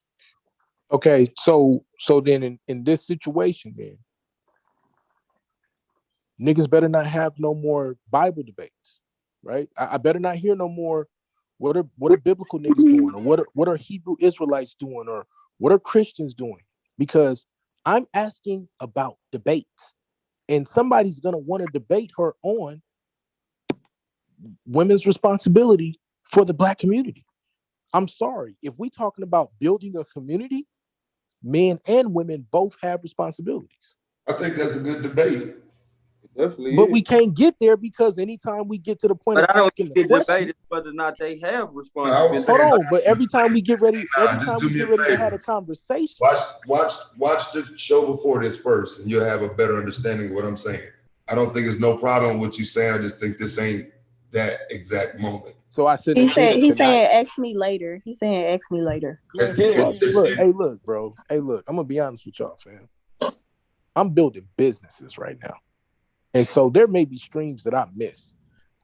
Okay, so then in this situation, then niggas better not have no more Bible debates, right? I better not hear no more. What are biblical niggas doing, or what are Hebrew Israelites doing, or what are Christians doing? Because I'm asking about debates, and somebody's gonna want to debate her on women's responsibility for the Black community. I'm sorry, if we talking about building a community, men and women both have responsibilities. I think that's a good debate. Definitely but is. we can't get there because anytime we get to the point But of I don't asking think the the question, debate is whether or not they have I was responsibility. hold saying, on, but every time we get ready, every just time do we me get a ready to have favor. a conversation, Watch the show before this first, and you'll have a better understanding of what I'm saying. I don't think there's no problem with what you're saying. I just think this ain't that exact moment. so I should he have did said, it he's tonight. saying, ask me later. He's saying, ask me later. Look, bro. Hey, look, I'm gonna be honest with y'all, fam. I'm building businesses right now, and so there may be streams that I miss.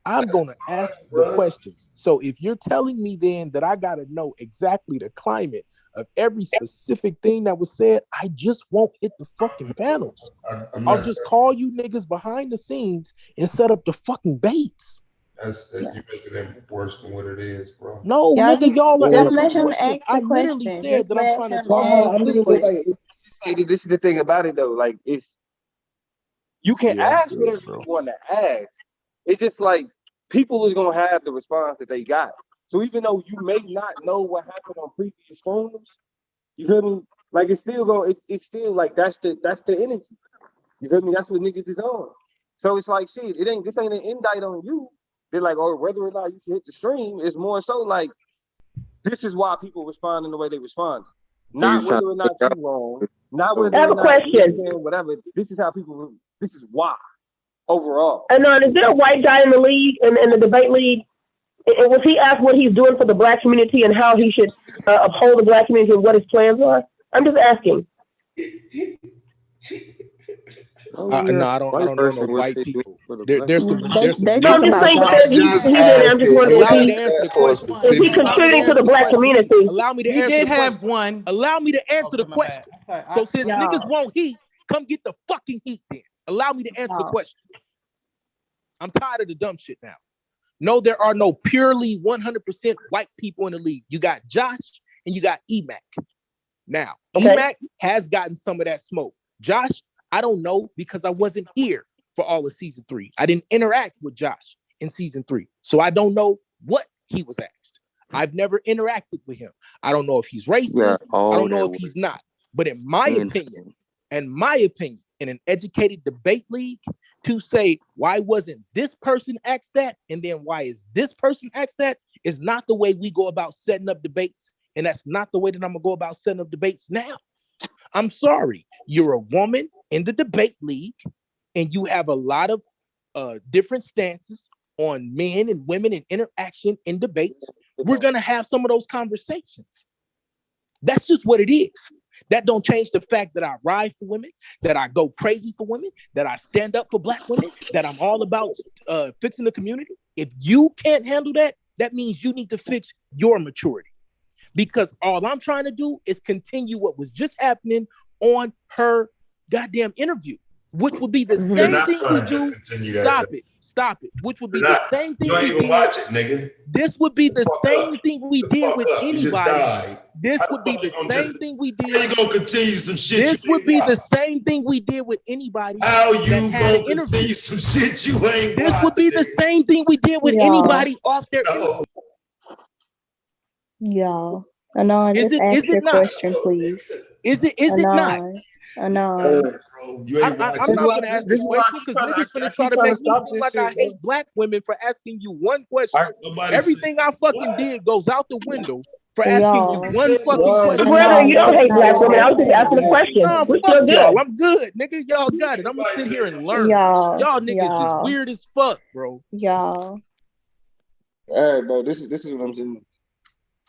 I'm gonna ask the questions. So if you're telling me then that I gotta know exactly the climate of every specific thing that was said, I just won't hit the fucking panels. I'll just call you niggas behind the scenes and set up the fucking baits. That's you making it worse than what it is, bro. No, nigga, y'all are just let asking him questions. ask the I literally question. said Just that I'm let trying to him talk to ask my the sister. question. This is the thing about it though. Like, it's you can ask whatever you want to ask. It's just like people is gonna have the response that they got. So even though you may not know what happened on previous streams, you feel me? Like it's still going. It's still like that's the energy. You feel me? That's what niggas is on. So it's like shit. This ain't an indict on you. They're like, or whether or not you should hit the stream. It's more so like this is why people respond in the way they respond. Not whether or not you wrong. Not whether I have or a not question. you saying whatever. This is how people. This is why. Overall. And is there a white guy in the league, in the debate league? And was he asked what he's doing for the Black community and how he should uphold the Black community and what his plans are? I'm just asking. No, I don't know no white people. There's some. No, I'm just saying because he's in there. I'm just wondering Allow me to answer the question. is he contributing to the Black community? Allow me to You answer did the have question. one. Allow me to answer the my question. bad. So since Yeah. niggas want heat, come get the fucking heat then. Allow me to answer the question. I'm tired of the dumb shit now. No, there are no purely 100% white people in the league. You got Josh and you got Emac. Now, Emac has gotten some of that smoke. Josh, I don't know because I wasn't here for all of season 3. I didn't interact with Josh in season 3. So I don't know what he was asked. I've never interacted with him. I don't know if he's racist. I don't know if he's not. But in my opinion, in an educated debate league, to say why wasn't this person asked that and then why is this person asked that is not the way we go about setting up debates, and that's not the way that I'm gonna go about setting up debates now. I'm sorry, you're a woman in the debate league and you have a lot of different stances on men and women and interaction in debates. We're gonna have some of those conversations. That's just what it is. That don't change the fact that I ride for women, that I go crazy for women, that I stand up for Black women, that I'm all about fixing the community. If you can't handle that, that means you need to fix your maturity. Because all I'm trying to do is continue what was just happening on her goddamn interview, which would be the They're same not thing we trying to do. discontinue that. Stop it. Stop it. Which would be They're the not. same thing You ain't we even did. watch it, nigga. This would be the Fuck same up. thing we The did fuck with up. You just anybody. died. This How the would be fuck the you gonna same thing we How you did. gonna continue some shit This you would ain't be the watch? same thing we did with anybody How that you had an gonna interview. continue some shit you ain't This watched? would be the same thing we did with anybody off their interview. Y'all. Anon, Is just it? ask Is it your not? question, please. Is it? Is it not? Anon. You ain't I'm watching. not gonna ask the question because niggas finna try to make me seem like I hate black women for asking you one question. Everything I fucking did goes out the window for asking you one fucking question. Brother, you don't hate black women. I was just asking a question. Nah, We're fuck still good. y'all. I'm good, nigga. Y'all got it. I'm gonna sit here and learn. Y'all niggas is weird as fuck, bro. Y'all. All right, bro. This is what I'm saying.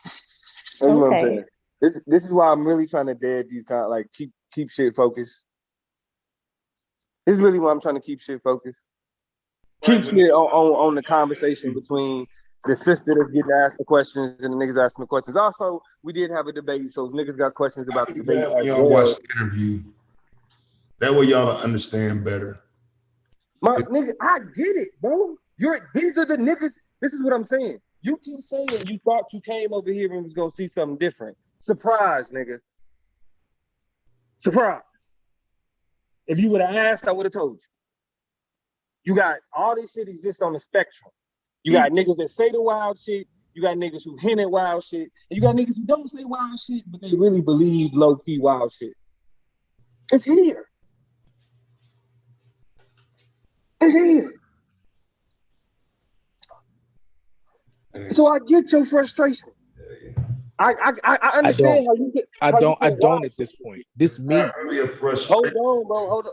That's what I'm saying. This is why I'm really trying to dead you kind of like keep shit focused. This is really why I'm trying to keep shit focused. Keep shit on the conversation between the sister that's getting asked the questions and the niggas asking the questions. Also, we did have a debate, so if niggas got questions about the debate as Y'all well. watch the interview. That way y'all understand better. My nigga, I get it, bro. These are the niggas. This is what I'm saying. You keep saying you thought you came over here and was gonna see something different. Surprise, nigga. Surprise. If you would have asked, I would have told you. You got all this shit exists on the spectrum. You got niggas that say the wild shit. You got niggas who hint at wild shit. And you got niggas who don't say wild shit, but they really believe low-key wild shit. It's here. It's here. So I get your frustration. I understand how you get. I don't at this point. This me. Hold on, bro. Hold on.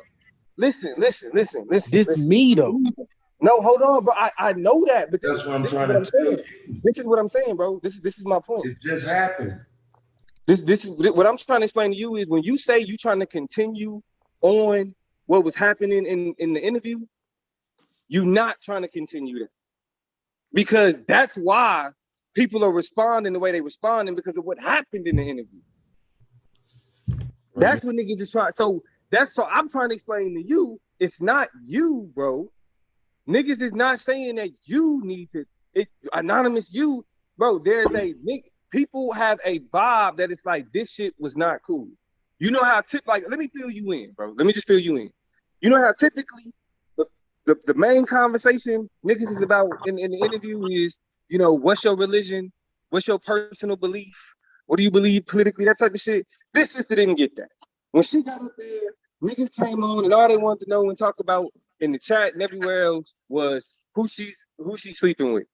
Listen. This me though. No, hold on, bro. I know that, but that's what I'm trying to tell you. This is what I'm saying, bro. This is my point. It just happened. This is what I'm trying to explain to you is when you say you trying to continue on what was happening in the interview, you're not trying to continue that. Because that's why people are responding the way they responding because of what happened in the interview. That's what niggas is trying. So I'm trying to explain to you, it's not you, bro. Niggas is not saying that you need to. Anonymous you, bro. People have a vibe that it's like this shit was not cool. You know how let me fill you in, bro. Let me just fill you in. You know how typically the main conversation niggas is about in the interview is, you know, what's your religion? What's your personal belief? What do you believe politically? That type of shit. This sister didn't get that. When she got up there, niggas came on and all they wanted to know and talk about in the chat and everywhere else was who she sleeping with,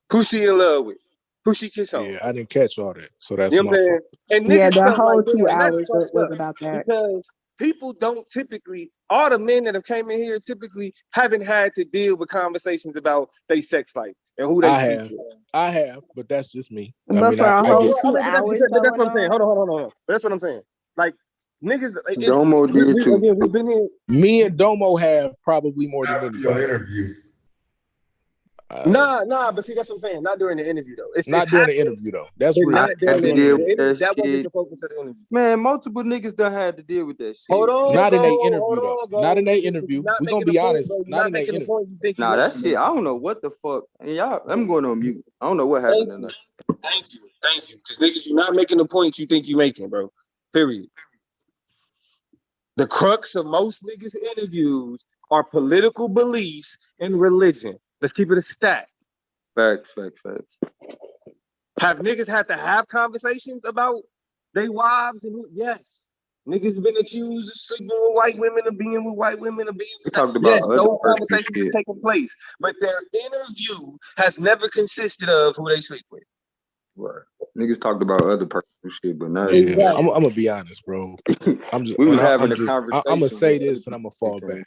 who she in love with, who she kiss on. Yeah, I didn't catch all that, so that's You know my what I'm fault. saying? And niggas the felt whole like, 2 damn, that's hours fucked was up about that. because people don't typically, all the men that have came in here typically haven't had to deal with conversations about their sex life and who they sleep with. I have, but that's just me. But for a whole 2 hours, but that's what I'm saying. Hold on. But that's what I'm saying. Like niggas, Domo did too. Again, we've been here. Me and Domo have probably more than anybody. Your interview. Nah, but see, that's what I'm saying. Not during the interview though. It's not during the interview though. That's real. Not during the interview. That wasn't the focus of the interview. Man, multiple niggas done had to deal with that shit. Hold on, not bro, in a interview though. Not in a interview. We're gonna be honest. Not in a interview. Nah, that shit. I don't know what the fuck. Y'all, I'm going on mute. I don't know what happened in there. Thank you. Because niggas, you're not making the point you think you're making, bro. Period. The crux of most niggas' interviews are political beliefs and religion. Let's keep it a stack. Facts. Have niggas had to have conversations about their wives and who? Yes. Niggas been accused of sleeping with white women, of being with white women, of being with talked about yes, those conversations have taken place. But their interview has never consisted of who they sleep with. Right. Niggas talked about other personal shit, but not I'm gonna be honest, bro. We was having a conversation. I'm gonna say this and I'm gonna fall back.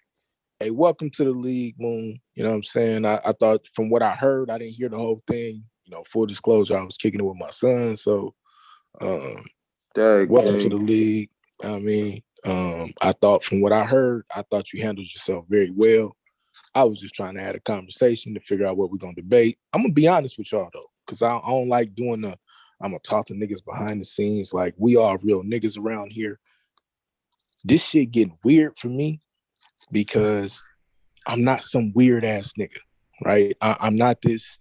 Hey, welcome to the league, Moon. You know what I'm saying? I thought from what I heard, I didn't hear the whole thing. You know, full disclosure, I was kicking it with my son. So welcome to the league. I mean, I thought from what I heard, I thought you handled yourself very well. I was just trying to have a conversation to figure out what we're gonna debate. I'm gonna be honest with y'all though, because I don't like doing I'm gonna talk to niggas behind the scenes. Like, we all real niggas around here. this shit getting weird for me because I'm not some weird ass nigga, right? I'm not this.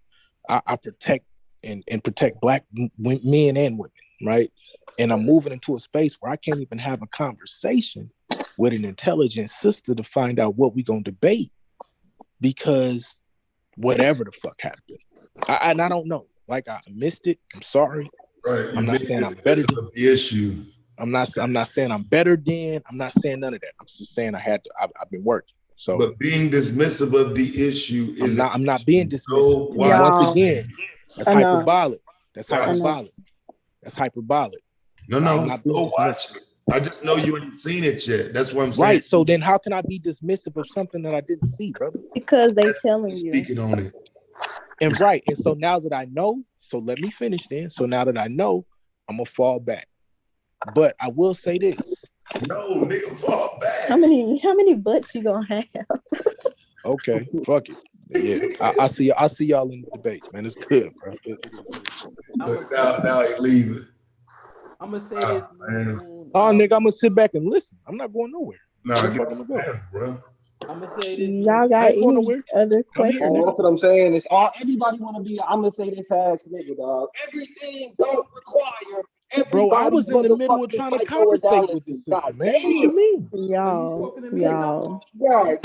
I protect and protect black men and women, right? And I'm moving into a space where I can't even have a conversation with an intelligent sister to find out what we gonna debate because whatever the fuck happened, and I don't know. Like I missed it. I'm sorry. Right. I'm not saying I'm better than the issue. I'm not saying I'm better than. I'm not saying none of that. I'm just saying I've been working. So, but being dismissive of the issue is I'm not being dismissive. Once again, that's hyperbolic. That's hyperbolic. That's hyperbolic. No, go watch it. I just know you ain't seen it yet. That's what I'm saying. Right. So then how can I be dismissive of something that I didn't see, brother? Because they telling you. Speaking on it. And right. And so now that I know, so let me finish then. So now that I know, I'm gonna fall back. But I will say this. No, nigga, fall back. How many butts you gonna have? Okay, fuck it. Yeah, I see y'all in the debates, man. It's good, bro. Now he leaving. I'm gonna say this. Oh, nigga, I'm gonna sit back and listen. I'm not going nowhere. Nah, get on the bro. I'm gonna say this. Y'all got any other questions? That's what I'm saying. It's all everybody want to be. I'm gonna say this ass nigga, dog. Everything don't require. Bro, I was in the middle of trying to conversate with this sister, man. What you mean? Y'all God,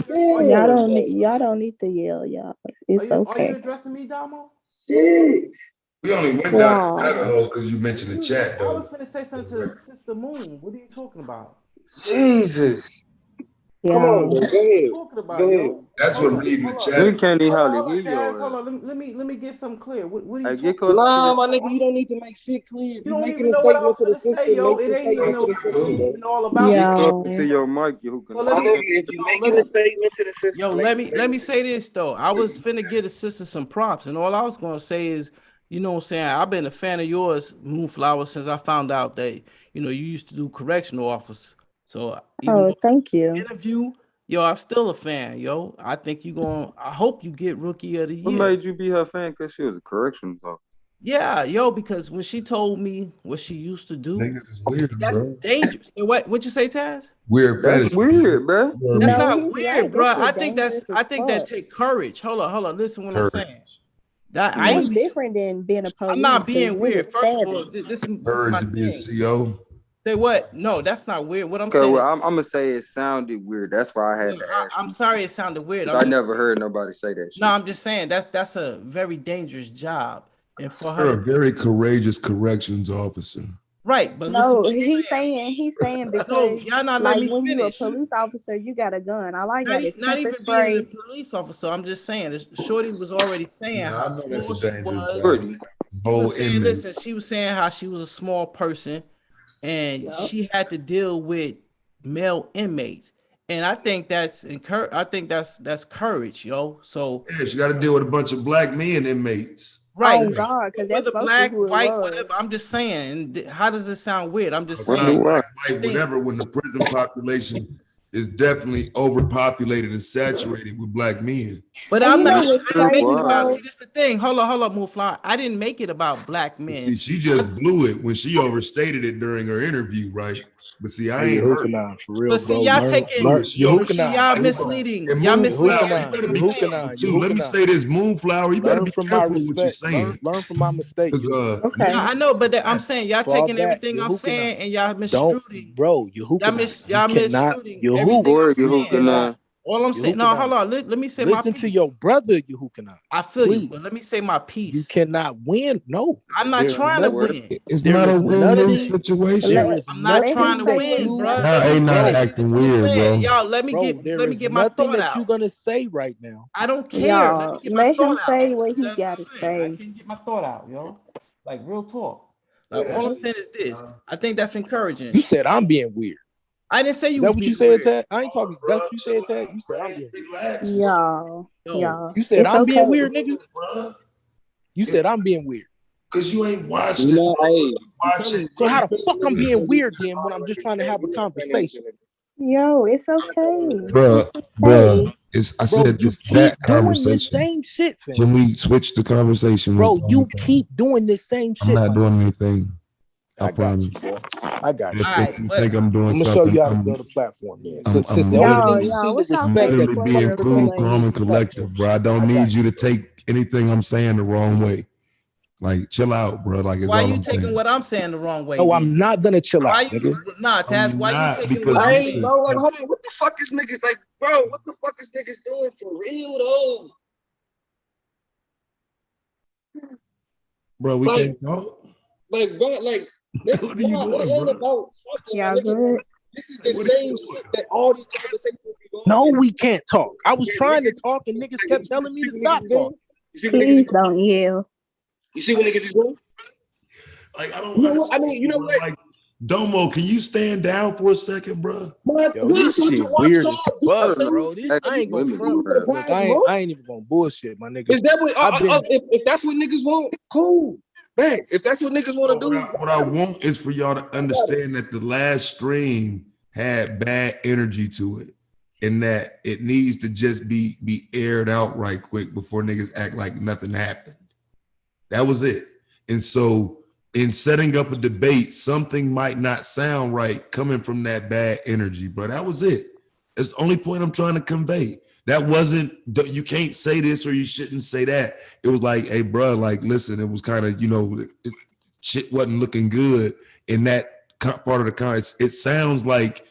don't need to yell, y'all. It's okay. Are you addressing me, Damo? We only went down the rabbit hole because you mentioned the chat, though. I was gonna say something to Sister Moon. What are you talking about? Jesus. Yeah. Come on, bro. Go ahead. Go ahead. That's what reading the chat. You can't even hardly hear you. Hold on. Let me get something clear. What are you get talking closer Nah, to my nigga, you don't need to make shit clear. You don't even know what I was gonna say, yo. It ain't even no even all about. Get closer to your mic, you can. If you making a statement to the system, yo, let me say this though. I was finna get a sister some props, and all I was gonna say is, you know what I'm saying, I've been a fan of yours, Moonflower, since I found out that you used to do correctional officer. So thank you. Interview, yo, I'm still a fan, yo. I think I hope you get Rookie of the Year. What made you be her fan? Because she was a corrections officer. Yeah, yo, because when she told me what she used to do, niggas is weird, that's bro. dangerous. What'd you say, Taz? Weird That's fetish. weird, bro. That's not weird, bro. I think that take courage. Hold on. Listen what I'm saying. That's different than being a police. I'm not being weird. First of all, this is Courage to be a CO. Say what? No, that's not weird. What I'm Okay, saying. well, I'm gonna say it sounded weird. That's why I had to ask. I'm sorry it sounded weird. I never heard nobody say that shit. No, I'm just saying that's a very dangerous job. And for her, You're a very courageous corrections officer. Right, but no, he's saying because y'all not like letting me when you're a finish. police officer, you got a gun. I like that. It's Not pepper even spray. being a police officer. I'm just saying. Shorty was already saying I how know that's small a she dangerous was. job. She was saying how she was a small person, and she had to deal with male inmates. And I think that's that's courage, yo. So yeah, she got to deal with a bunch of black men inmates. Right. Oh God, because that's whether black, white, whatever. I'm just saying. How does it sound weird? I'm just saying. Black, white, whatever. When the prison population is definitely overpopulated and saturated with black men. But I'm not. See, this the thing. Hold up, Moonflower. I didn't make it about black men. See, she just blew it when she overstated it during her interview, right? But see, I ain't heard. For real, but see, y'all taking. Y'all misleading. Y'all misleading. Let me say this, Moonflower. You better be careful what you're saying. Learn from my mistakes. Okay. Yeah, I know, but I'm saying y'all taking everything I'm saying and y'all misstruing. Bro, y'all misstruing everything I'm saying. All I'm saying, no, hold on. Let me say my piece. Listen to your brother, Yehukanan. I feel you, but let me say my piece. You cannot win. No, I'm not trying to win. It's not a win-win situation. I'm not trying to win, bro. Nah, ain't not acting weird, bro. Y'all, let me get my thought out. You're gonna say right now. I don't care. Y'all, let him say what he gotta say. I can get my thought out, yo. Like real talk. Like all I'm saying is this. I think that's encouraging. You said I'm being weird. I didn't say you. That what you said, Ted? I ain't talking. That's what you said, Ted. You said I'm being weird. Y'all. You said I'm being weird, nigga. You said I'm being weird. Cause you ain't watched it. So how the fuck I'm being weird then when I'm just trying to have a conversation? Yo, it's okay. Bruh. I said that conversation. Same shit, fam. Can we switch the conversation? Bro, you keep doing this same shit. I'm not doing anything. I got you, promise. bro. I got you. If, All if right, you but think I'm doing I'm gonna show something, you how to build a platform, man. Since I'm the only literally, thing you Y'all, see what's with y'all I'm respect favorite that literally you flavor being show of people cool, is calm, Kool-Aid? and the platform. collective, bro. I don't I need got you you. to take anything I'm saying the wrong way. Like, chill out, bro. Like, is why all you I'm taking saying. what I'm saying the wrong way? No, Then I'm not gonna chill why out, you nigga. nah, Taz? I'm Why you not, taking what because I'm Right, saying? listen, bro. Like, hold on. What the fuck is niggas like, bro? What the fuck is niggas doing for real though? bro, we Like, can't talk. bro, like, this, What are you nah, it doing, ain't bro? about fucking, my Y'all nigga. good? Like, this is the What are you same doing? shit that all these conversations be going No, on. we can't talk. I was Yeah, trying to niggas, talk and niggas like, kept you telling me see to what niggas stop is doing? talking. You see what niggas is Please doing? don't yell. You see what niggas is doing? Like, I You don't know what? I understand, mean, you know bro. what? Like, Domo, can you stand down for a second, bro? But Yo, what? this So what you shit watch weird as y'all do the fuck, I don't same bro. shit This know. that I we ain't gonna Women do front. do for the that, Look, past month? I ain't even gonna bullshit, my nigga. Is that what? I've been If that's what niggas want, cool. Man, if that's what niggas want No, to do, what I want is for y'all to I got it. understand that the last stream had bad energy to it, and that it needs to just be aired out right quick before niggas act like nothing happened. That was it. And so, in setting up a debate, something might not sound right coming from that bad energy, bro. That was it. That's the only point I'm trying to convey. That wasn't, you can't say this or you shouldn't say that. It was like, hey, bro, like, listen, it was kind of, shit wasn't looking good in that part of the car. It sounds like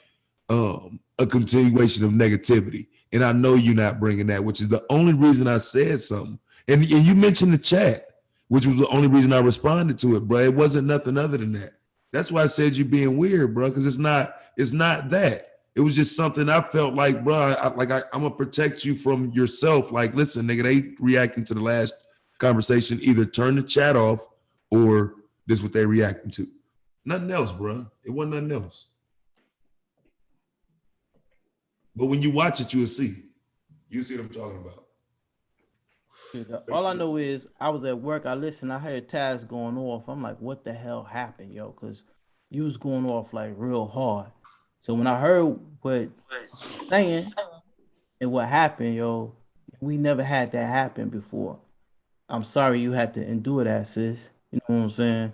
a continuation of negativity. And I know you're not bringing that, which is the only reason I said something. And you mentioned the chat, which was the only reason I responded to it, bro. It wasn't nothing other than that. That's why I said you're being weird, bro, because it's not that. It was just something I felt like, bro, I'm gonna protect you from yourself. Like, listen, nigga, they reacting to the last conversation. Either turn the chat off or this is what they reacting to. Nothing else, bro. It wasn't nothing else. But when you watch it, you'll see. You see what I'm talking about. All I know is I was at work. I listened. I heard Taz going off. I'm like, what the hell happened, yo? Because you was going off like real hard. So when I heard what you were saying and what happened, yo, we never had that happen before. I'm sorry you had to endure that, sis. You know what I'm saying?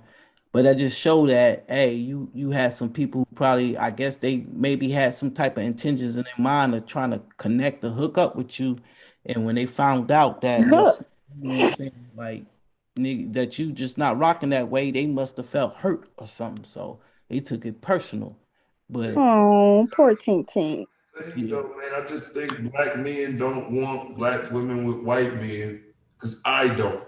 But that just showed that, hey, you had some people who probably, I guess they maybe had some type of intentions in their mind of trying to connect the hook up with you. And when they found out that, yo, you know what I'm saying, like, nigga, that you just not rocking that way, they must have felt hurt or something. So they took it personal. But Oh, poor Tink Tink. You know, man, I just think black men don't want black women with white men because I don't.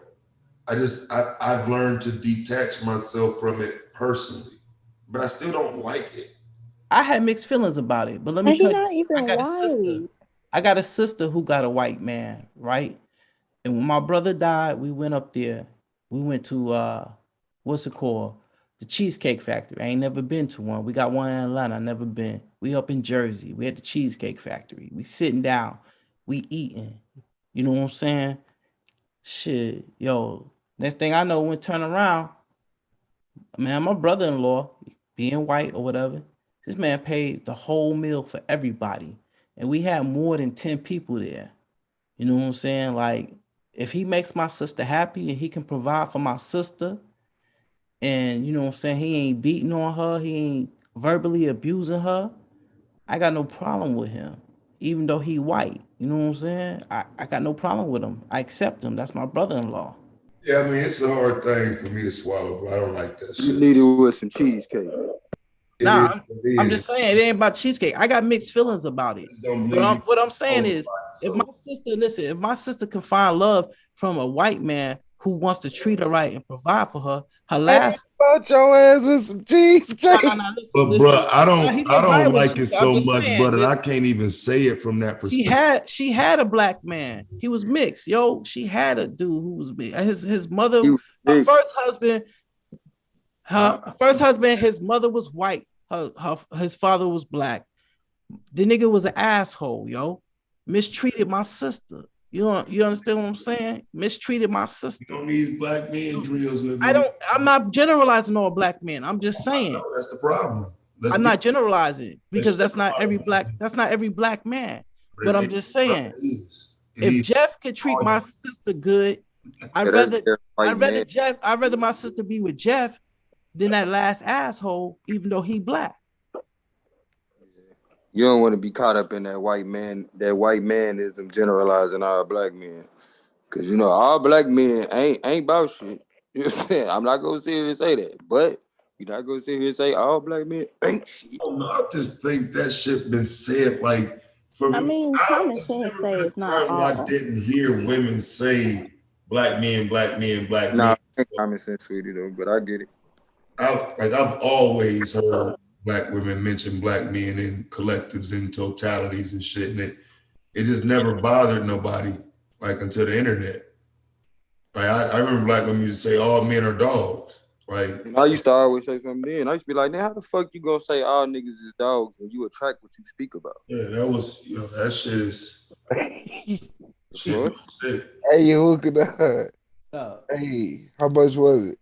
I've learned to detach myself from it personally, but I still don't like it. I had mixed feelings about it. But let me And he tell you, not even I got a sister. white. I got a sister who got a white man, right? And when my brother died, we went up there. We went to what's it called? The Cheesecake Factory. I ain't never been to one. We got one in Atlanta. I never been. We up in Jersey. We at the Cheesecake Factory. We sitting down. We eating. You know what I'm saying? Shit, yo. Next thing I know, when turn around, man, my brother-in-law, being white or whatever, this man paid the whole meal for everybody. And we had more than 10 people there. You know what I'm saying? Like, if he makes my sister happy and he can provide for my sister, and you know what I'm saying, he ain't beating on her, he ain't verbally abusing her, I got no problem with him. Even though he white. You know what I'm saying? I got no problem with him. I accept him. That's my brother-in-law. Yeah, I mean, it's a hard thing for me to swallow, but I don't like that You shit. need it with some cheesecake. Nah, It I'm is. just saying it ain't about cheesecake. I got mixed feelings about it. Don't But believe what I'm saying you. is, if my sister, listen, if my sister can find love from a white man who wants to treat her right and provide for her, her last. About your ass with some cheesecake. Nah, But bro, I he don't didn't buy it with like it cheesecake. I'm so just much, saying, brother. I can't even say it from that perspective. she had a black man. He was mixed, yo. She had a dude who was mixed. His mother, He was her mixed. first husband, his mother was white. His father was black. The nigga was an asshole, yo. Mistreated my sister. You understand what I'm saying? Mistreated my sister. You don't need black men drills with me. I'm not generalizing all black men. I'm just saying. No, that's the problem. I'm not generalizing because that's not every black man. But I'm just saying, if Jeff could treat my sister good, I'd rather my sister be with Jeff than that last asshole, even though he black. You don't want to be caught up in that white manism generalizing all black men. Cause you know all black men ain't about shit. You know what I'm saying? I'm not gonna sit here and say that, but you're not gonna sit here and say all black men ain't shit. I just think that shit been said like for I me. mean, common sense say it's not Time when I all. didn't hear women say black men, black men, black men. Nah, ain't common sense, sweetie, though, but I get it. I've always heard black women mention black men in collectives and totalities and shit, and it just never bothered nobody like until the internet. Like I remember black women used to say all men are dogs. Like And I used to always say something then. I used to be like, "Then how the fuck you gonna say all niggas is dogs when you attract what you speak about?" yeah, that was that shit is Sure. Hey, you hooking up? Uh, Hey, how much was it?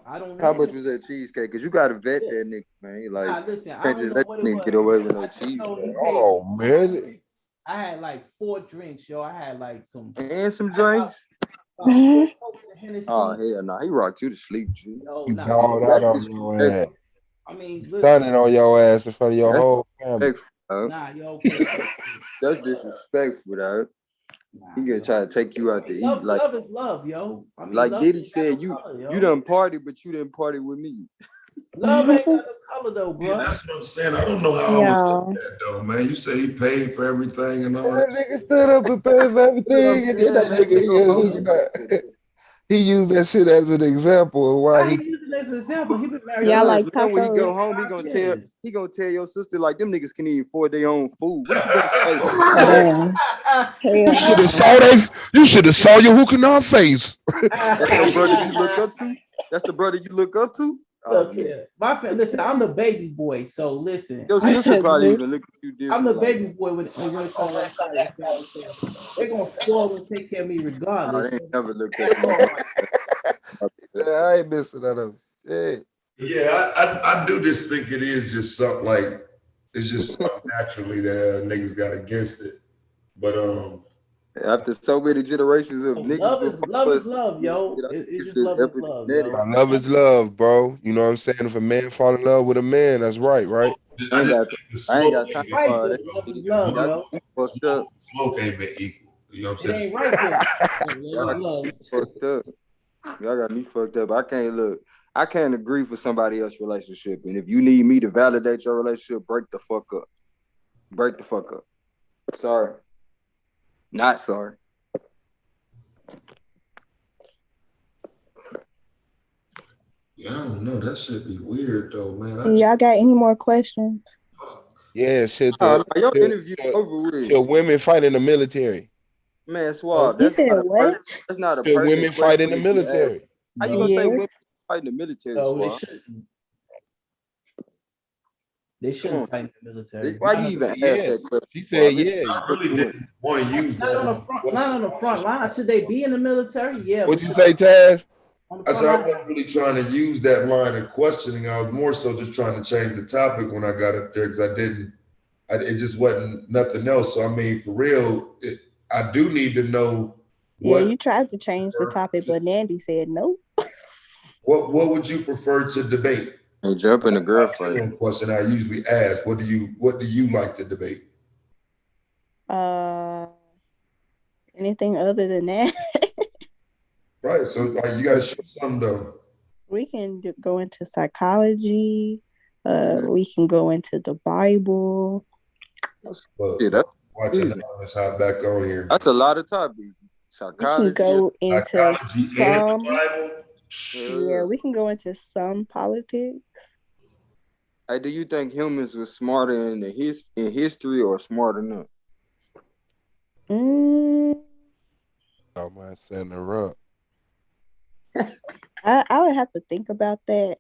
I don't know. How much was that cheesecake? Cause you gotta vet that nigga, man. Like, Nah, listen, you I can't don't just know let what that it nigga was. get away with no I just know cheesecake. he paid. Oh man, I had like 4 drinks, yo. I had like some And some drinks. 4 Cokes and Hennessy. Oh hell no, he rocked you to sleep, G. No, he nah, dogged out on your ass, Disrespectful. I mean, listen, stunning on your ass in front of your That's whole family. disrespectful, dog. nah, yo, okay. That's disrespectful, dog. He gonna try to take you out to eat, like Love is love, yo. I mean, love Diddy ain't got no said, color, yo. you done party, but you didn't party with me. Love ain't got no color though, bro. yeah, that's what I'm saying. I don't know how I would look at that though, man. You say he paid for everything and all That that. nigga stood up and paid for everything, and then that nigga he used that shit as an example of why he. Using this example, he been married. Y'all like Then when he go tacos? home, he gonna tell your sister like them niggas can even afford their own food. What you gonna say? You should have saw you should have saw your hooking on face. That's your brother you look up to? That's the brother you look up to? Look here, my friend. Listen, I'm the baby boy, so listen. Your sister probably even look at you different. I'm the baby boy when it comes to that side. They're gonna spoil and take care of me regardless. They ain't never looked at you. I ain't missing that up. Yeah, I do just think it is just something like it's just something naturally that niggas got against it. But after so many generations of niggas love before is love, yo. It's just love is love, yo. Love is love, bro. You know what I'm saying? If a man fall in love with a man, that's right, right? I ain't got time for all that. Love, yo. Smoke ain't been equal. You know what I'm saying? It ain't right for Y'all fucked up. Y'all got me fucked up. I can't agree for somebody else's relationship. And if you need me to validate your relationship, break the fuck up. Break the fuck up. Sorry. Not sorry. Yeah, I don't know. That should be weird though, man. Y'all got any more questions? Yeah, shit. Your interview over with. Should women fight in the military? Man, Suave. You said what? That's not a Should person women fight in the military? How you gonna say women Yes. fight in the military, No, Suave? They shouldn't fight in the military. Why you even ask that question? She said, yeah. I really didn't want to use Not on the front line. Should they be in the military? Yeah. What'd you say, Taz? I said I wasn't really trying to use that line of questioning. I was more so just trying to change the topic when I got up there because it just wasn't nothing else. So I mean, for real, I do need to know Yeah, you tried to change the topic, but Nandy said no. What would you prefer to debate? And jump in the girl fight. Question I usually ask. What do you like to debate? Anything other than that? Right. So like you got to show something though. We can go into psychology. We can go into the Bible. Watch Anonymous hop back on here. That's a lot of topics. Psychology. We can go into psychology some. and the Bible. Yeah, we can go into some politics. Hey, do you think humans were smarter in history or smarter now? Oh man, setting her up. I would have to think about that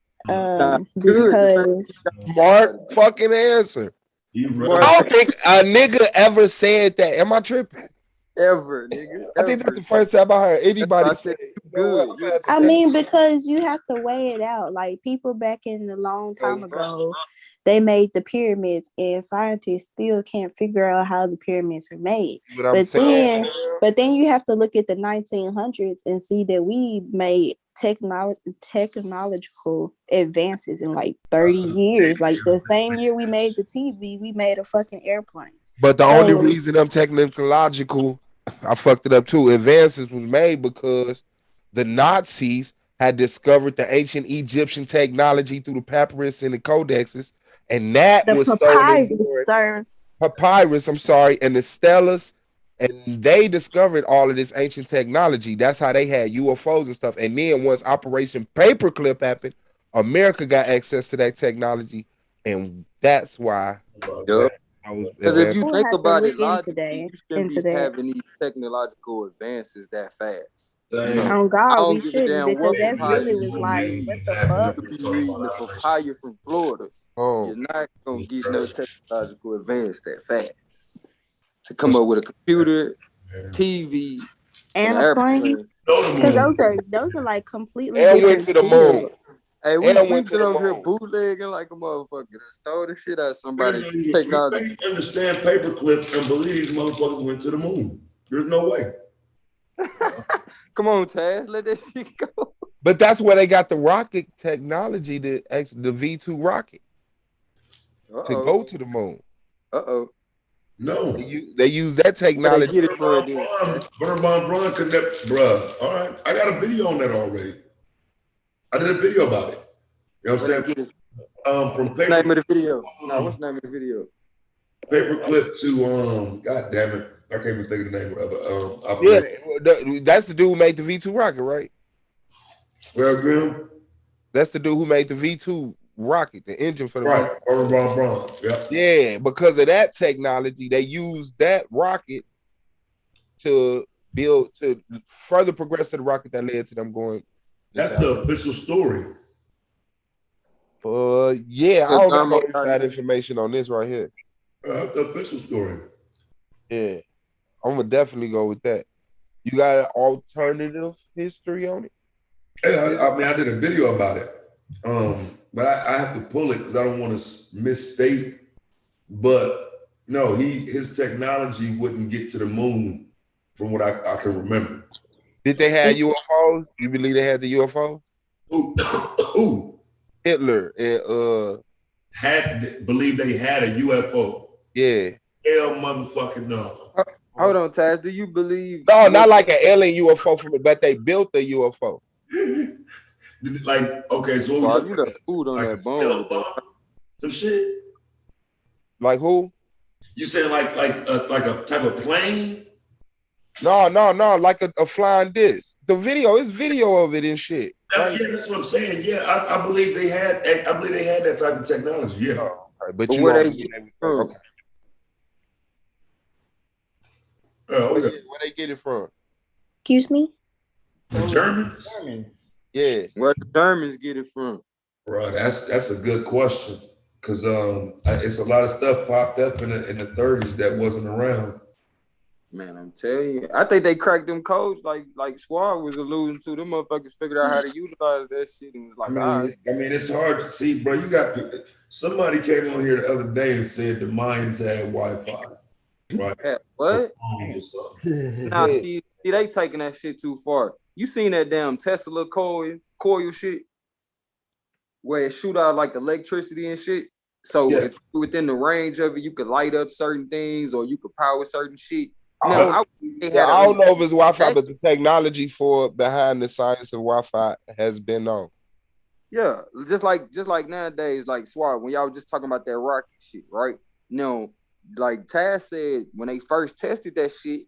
because Smart fucking answer. I don't think a nigga ever said that. Am I tripping? Ever, nigga. I think that's the first time I heard anybody say good. I mean, because you have to weigh it out. Like people back in the long time ago, they made the pyramids, and scientists still can't figure out how the pyramids were made. But then you have to look at the 1900s and see that we made technological advances in like 30 years. Like the same year we made the TV, we made a fucking airplane. But the only So reason them technological, I fucked it up too, advances was made because the Nazis had discovered the ancient Egyptian technology through the papyrus and the codexes, and that the was stolen papyrus, during sir. papyrus, I'm sorry, and the stelas, and they discovered all of this ancient technology. That's how they had UFOs and stuff. And then once Operation Paperclip happened, America got access to that technology, and that's why Yup. I was Because if you We'll think have to about it look into logically, you shouldn't into be that. having these technological advances that fast. You Same. know, On I God, we don't give a shouldn't, damn what because that's papaya really you was read. like, what the After You fuck? could be talking reading the about operation. papaya from Florida. oh You're not gonna get no technological advance that fast. To come up with a computer, TV, and And an a plane. airplane. Go to the Because moon. those are like completely and went different to the moon. fields. Hey, And we went to been the over here moon. bootlegging like a motherfucker. That stole the shit out of You somebody's can't technology. understand paperclip and believe these motherfuckers went to the moon. There's no way. Come on, Taz, let that shit go. But that's where they got the rocket technology, the V2 rocket, to Uh-oh. go to the moon. Uh-oh. No. They use that Where they technology. get it from then? Butterbomb Braun could never, bruh. All right. I got a video on that already. I did a video about it. You know what Where I'm they saying? get it? From What's the name of the video? No, what's the name of the video? paperclip to god damn it. I can't even think of the name of the other Yeah, operation. that's the dude who made the V2 rocket, right? Well, Graham? That's the dude who made the V2 rocket, the engine for the Right. V2. Butterbomb Braun. Yeah. Yeah, because of that technology, they used that rocket to build, to further progress to the rocket that led to them going. That's the official story. Yeah, I don't got no inside information on this right here. That's the official story. Yeah, I'm gonna definitely go with that. You got an alternative history on it? Yeah, I mean, I did a video about it, but I have to pull it because I don't want to misstate. But no, his technology wouldn't get to the moon, from what I can remember. Did they have UFOs? You believe they had the UFOs? Who? Hitler and believed they had a UFO. Yeah. Hell, motherfucking no. Hold on, Taz. Do you believe? No, not like an alien UFO from it, but they built a UFO. Like, okay, so well, you got food on like that bone. Some shit. Like who? You saying like a type of plane? No, like a flying disc. The video is video of it and shit. Right? Yeah, that's what I'm saying. Yeah, I believe they had. I believe they had that type of technology. Yeah, right, but where they get it from? Okay. Where they get it from? Excuse me? The Germans? Yeah. Where the Germans get it from? Bro, that's a good question. Cause it's a lot of stuff popped up in the 30s that wasn't around. Man, I'm telling you, I think they cracked them codes like Suave was alluding to. Them motherfuckers figured out how to utilize that shit and was like, all right. I mean, it's hard to see, bro. Somebody came on here the other day and said the Mayans had Wi-Fi. Right? Yeah, what? Nah, see, they taking that shit too far. You seen that damn Tesla coil shit where it shoot out like electricity and shit? So if you're within the range of it, you could light up certain things or you could power certain shit. Now, I don't know if it's Wi-Fi, but the technology for behind the science of Wi-Fi has been on. Yeah, just like nowadays, like Suave, when y'all was just talking about that rocket shit, right? No, like Taz said, when they first tested that shit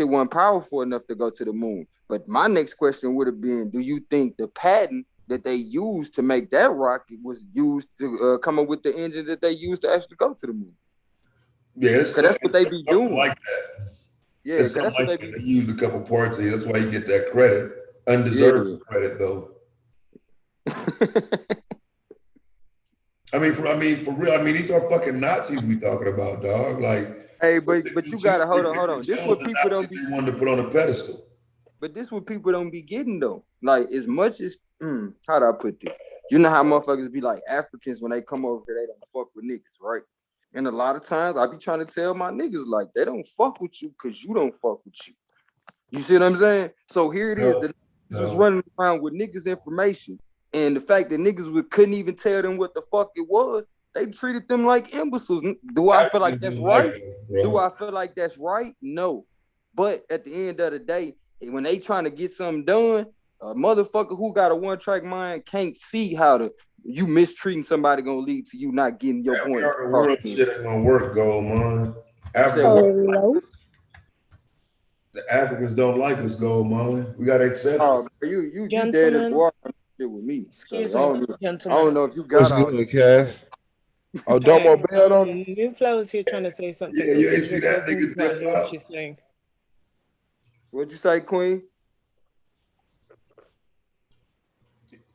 wasn't powerful enough to go to the moon. But my next question would have been, do you think the patent that they used to make that rocket was used to come up with the engine that they used to actually go to the moon? Yes, because that's what they be doing. Like that. Yeah, because that's what they be. They used a couple parts of it. That's why you get that credit, undeserved credit, though. I mean, for real. I mean, these are fucking Nazis we talking about, dog. Like, hey, but you gotta hold on. This what people don't be wanting to put on a pedestal. But this what people don't be getting though. Like as much as how do I put this? You know how motherfuckers be like Africans when they come over here, they don't fuck with niggas, right? And a lot of times I be trying to tell my niggas like they don't fuck with you because you don't fuck with you. You see what I'm saying? So here it is. The was running around with niggas information, and the fact that niggas couldn't even tell them what the fuck it was, they treated them like imbeciles. Do I feel like that's right? Do I feel like that's right? No. But at the end of the day, when they trying to get something done, a motherfucker who got a one-track mind can't see how you mistreating somebody gonna lead to you not getting your point. The world shit ain't gonna work, Gold Mine. Hello. The Africans don't like us, Gold Mine. We gotta accept it. You dead in the water with me. Excuse So me, I gentlemen. don't know if you What's got all good, Cash? Oh, Domo Bell on it? Moonflower's here trying to say something. Yeah, you ain't see that nigga Can't hear what she's saying. What'd you say, Queen?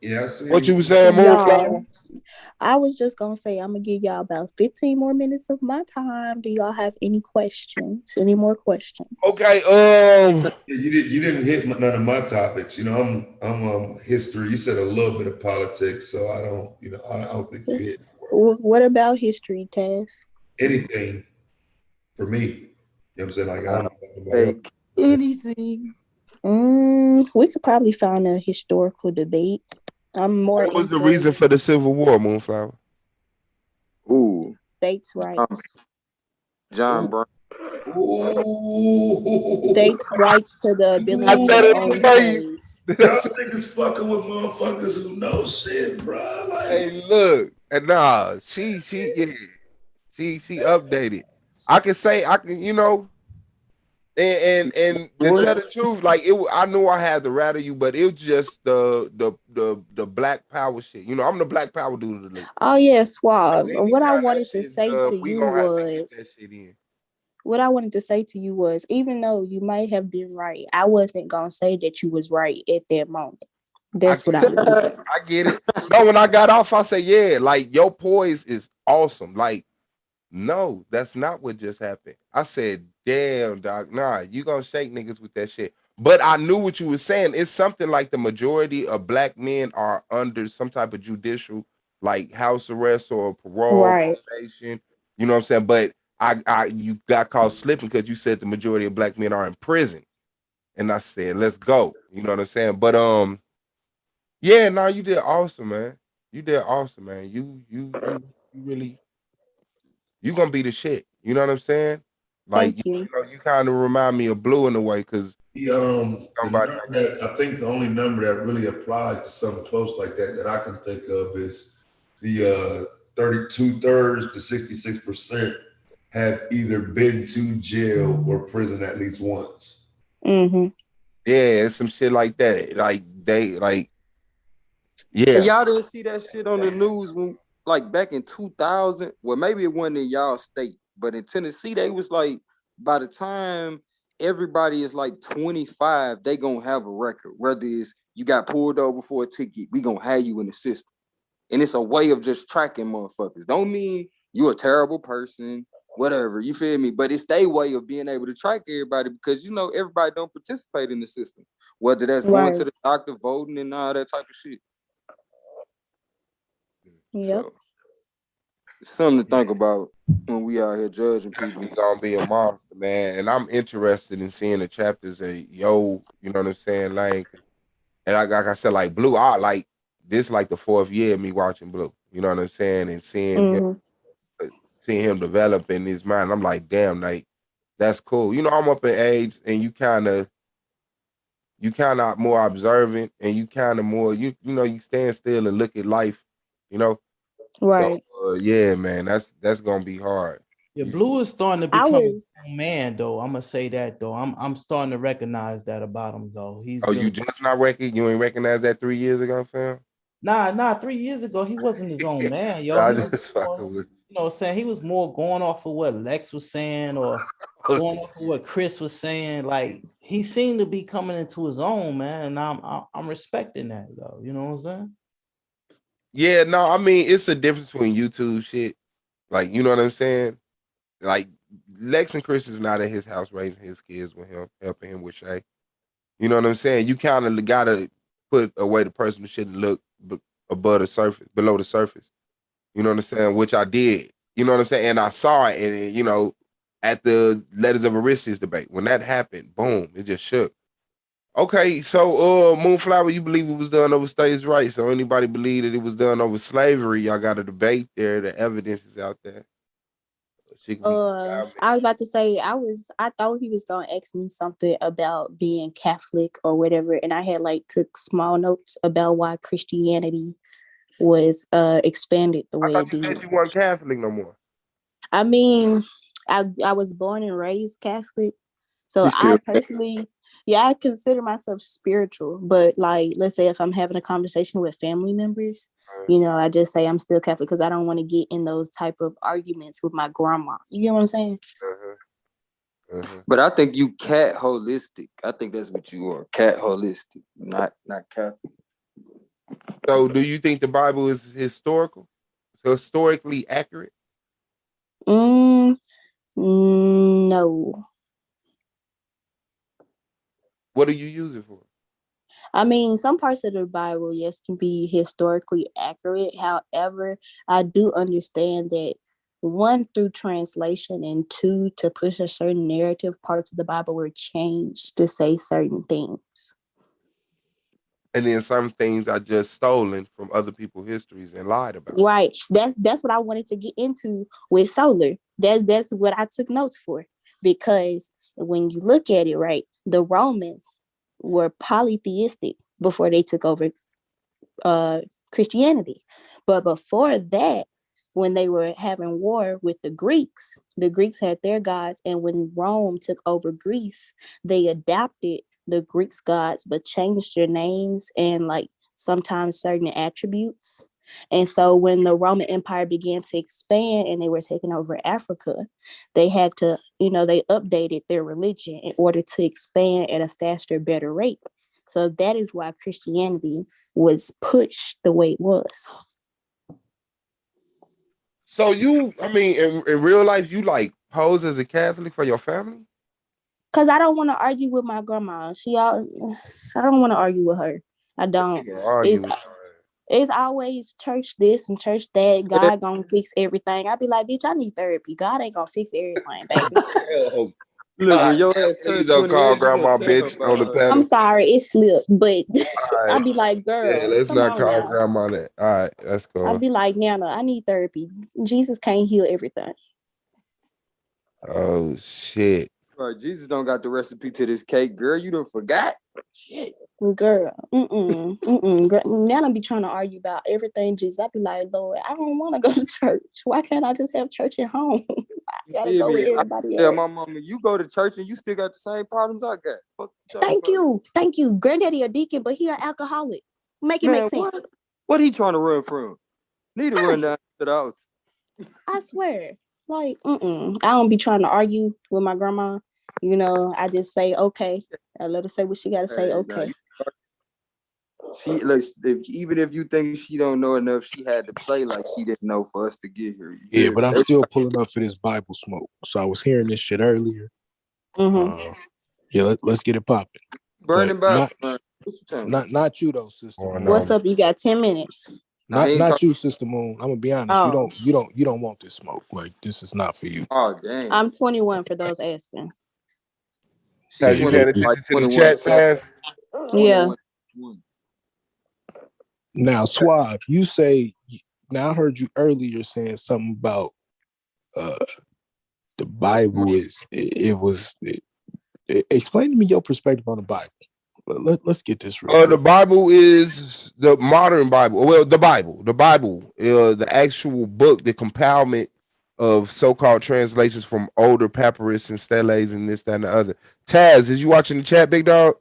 Yeah, I see. What you was saying, Moonflower? I was just gonna say I'm gonna give y'all about 15 more minutes of my time. Do y'all have any questions? Any more questions? Okay. You didn't hit none of my topics. You know, I'm history. You said a little bit of politics, so I don't think you hit What about history, Taz? anything for me. You know what I'm saying? Like I don't know about nobody else. Anything. We could probably find a historical debate. I'm more. What was the reason for the Civil War, Moonflower? Ooh. States' rights. John Brown. States' rights to the ability I said to it own before you. slaves. Y'all niggas fucking with motherfuckers who know shit, bro. Like, hey, look, and nah, she updated. I can, you know, and to tell the truth, like I knew I had to rattle you, but it was just the Black Power shit. You know, I'm the Black Power dude of the loop. Oh yeah, Suave. Like, What I wanted to say to we you gonna have to was. get that shit in. What I wanted to say to you was, even though you might have been right, I wasn't gonna say that you was right at that moment. That's what I was. I get it. No, when I got off, I said, yeah, like your poise is awesome. Like, no, that's not what just happened. I said, damn, dog, nah, you gonna shake niggas with that shit. But I knew what you were saying. It's something like the majority of black men are under some type of judicial, like house arrest or parole, right? probation. You know what I'm saying? But you got caught slipping because you said the majority of black men are in prison, and I said, let's go. You know what I'm saying? But yeah, no, you did awesome, man. You did awesome, man. You really, you gonna be the shit. You know what I'm saying? Like, Thank you. You know, you kind of remind me of Blue in a way, because the number that I think the only number that really applies to something close like that I can think of is the 32 thirds to 66% have either been to jail or prison at least once. Mm-hmm. Yeah, it's some shit like that. Like they like, yeah. And y'all didn't see that shit on the news when, like, back in 2000. Well, maybe it wasn't in y'all state, but in Tennessee, they was like, by the time everybody is like 25, they gonna have a record. Whether it's you got pulled over for a ticket, we gonna have you in the system. And it's a way of just tracking motherfuckers. Don't mean you a terrible person, whatever, you feel me? But it's their way of being able to track everybody, because you know everybody don't participate in the system. Whether that's going to the doctor, voting, and all that type of shit. Yep. So, it's something to think about when we out here judging people. We gonna be a monster, man. And I'm interested in seeing the chapters of you know what I'm saying? Like, and like I said, like Blue, I like this like the 4th year of me watching Blue. You know what I'm saying? And seeing him develop in his mind. I'm like, damn, like that's cool. You know, I'm up in age, and you kind of more observant, and you kind of more you know, you stand still and look at life, you know. Right. So yeah, man, that's gonna be hard. Yeah, Blue is starting to become a man, though. I'm gonna say that, though. I'm starting to recognize that about him, though. He's you just not you ain't recognize that 3 years ago, fam? Nah. 3 years ago, he wasn't his own man, yo. I He was just more, fucking with you know what I'm saying? He was more going off of what Lex was saying, or going off of what Chris was saying. Like, he seemed to be coming into his own, man. And I'm respecting that, though. You know what I'm saying? Yeah, no, I mean, it's a difference between YouTube shit. Like, you know what I'm saying? Like, Lex and Chris is not at his house raising his kids with him, helping him with Shay. You know what I'm saying? You kind of gotta put away the person who shouldn't look above the surface, below the surface. You know what I'm saying? Which I did. You know what I'm saying? And I saw it, and you know, at the Letters of Aristides debate, when that happened, boom, it just shook. Okay, so Moonflower, you believe it was done over states' rights. So anybody believe that it was done over slavery, y'all got a debate there. The evidence is out there. I was about to say I thought he was gonna ask me something about being Catholic or whatever, and I had like took small notes about why Christianity was expanded the I way thought it you did. said you weren't Catholic no more. I mean, I was born and raised Catholic, so You I still personally, yeah, I consider myself spiritual. But like, let's say if I'm having a conversation with family members, I just say I'm still Catholic because I don't want to get in those type of arguments with my grandma. You get what I'm saying? But I think you cat holistic. I think that's what you are. Cat holistic, not Catholic. So do you think the Bible is historically accurate? No. What do you use it for? I mean, some parts of the Bible, yes, can be historically accurate. However, I do understand that one, through translation, and two, to push a certain narrative, parts of the Bible were changed to say certain things. And then some things are just stolen from other people's histories and lied about. Right. That's what I wanted to get into with solar. That's what I took notes for. Because when you look at it, right, the Romans were polytheistic before they took over Christianity. But before that, when they were having war with the Greeks had their gods. And when Rome took over Greece, they adopted the Greeks' gods, but changed their names and like sometimes certain attributes. And so when the Roman Empire began to expand and they were taking over Africa, they had to, they updated their religion in order to expand at a faster, better rate. So that is why Christianity was pushed the way it was. So in real life, you like pose as a Catholic for your family? Because I don't want to argue with my grandma. I don't want to argue with her. I don't. It's always church this and church that. God gonna fix everything. I be like, bitch, I need therapy. God ain't gonna fix everything, baby. Look, when your ass Please turns don't 28, call you gonna grandma say her bitch on the about I'm panel. sorry, it slipped, but Right. I be like, girl, Yeah, let's come not on call now. grandma that. All right, that's cool. I be like, Nana, I need therapy. Jesus can't heal everything. Oh shit. Right, Jesus don't got the recipe to this cake, girl. You done forgot? Shit. Girl, Nana be trying to argue about everything Jesus. I be like, Lord, I don't want to go to church. Why can't I just have church at home? I gotta go with everybody else. My mama, you go to church and you still got the same problems I got. Fuck Thank you. Granddaddy a deacon, but he an alcoholic. Make it make sense. What he trying to run from? Need to run down to the house. I swear. Like, I don't be trying to argue with my grandma. I just say, okay. I let her say what she got to say, okay. Even if you think she don't know enough, she had to play like she didn't know for us to get here. Yeah, but I'm still pulling up for this Bible smoke. So I was hearing this shit earlier. Yeah, let's get it popping. Burning Bible. Not you though, sister. What's up? You got 10 minutes. Not you, Sister Moon. I'm gonna be honest. Oh. You don't want this smoke. Like, this is not for you. Oh dang. I'm 21 for those asking. Have you paying attention to the chat tabs? Yeah. Now, Suave, you say. Now I heard you earlier saying something about the Bible explain to me your perspective on the Bible. Let's get this real. The Bible is the modern Bible. Well, the Bible, the actual book, the compilement of so-called translations from older papyrus and steles and this, that, and the other. Taz, is you watching the chat, big dog?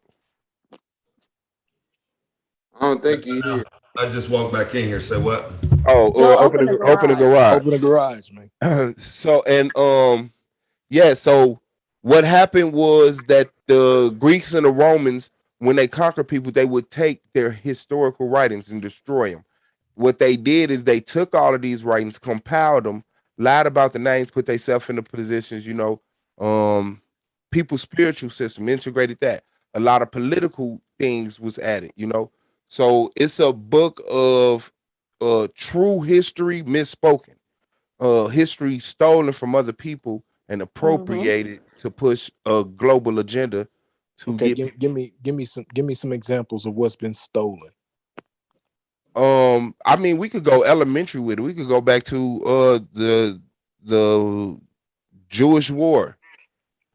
I don't think you did. I just walked back in here. Say what? Oh, open the garage. Open the garage, man. So what happened was that the Greeks and the Romans, when they conquered people, they would take their historical writings and destroy them. What they did is they took all of these writings, compiled them, lied about the names, put themselves in the positions, people's spiritual system, integrated that. A lot of political things was added, So it's a book of true history misspoken. History stolen from other people and appropriated to push a global agenda to Okay, get. give me some examples of what's been stolen. I mean, we could go elementary with it. We could go back to the Jewish war.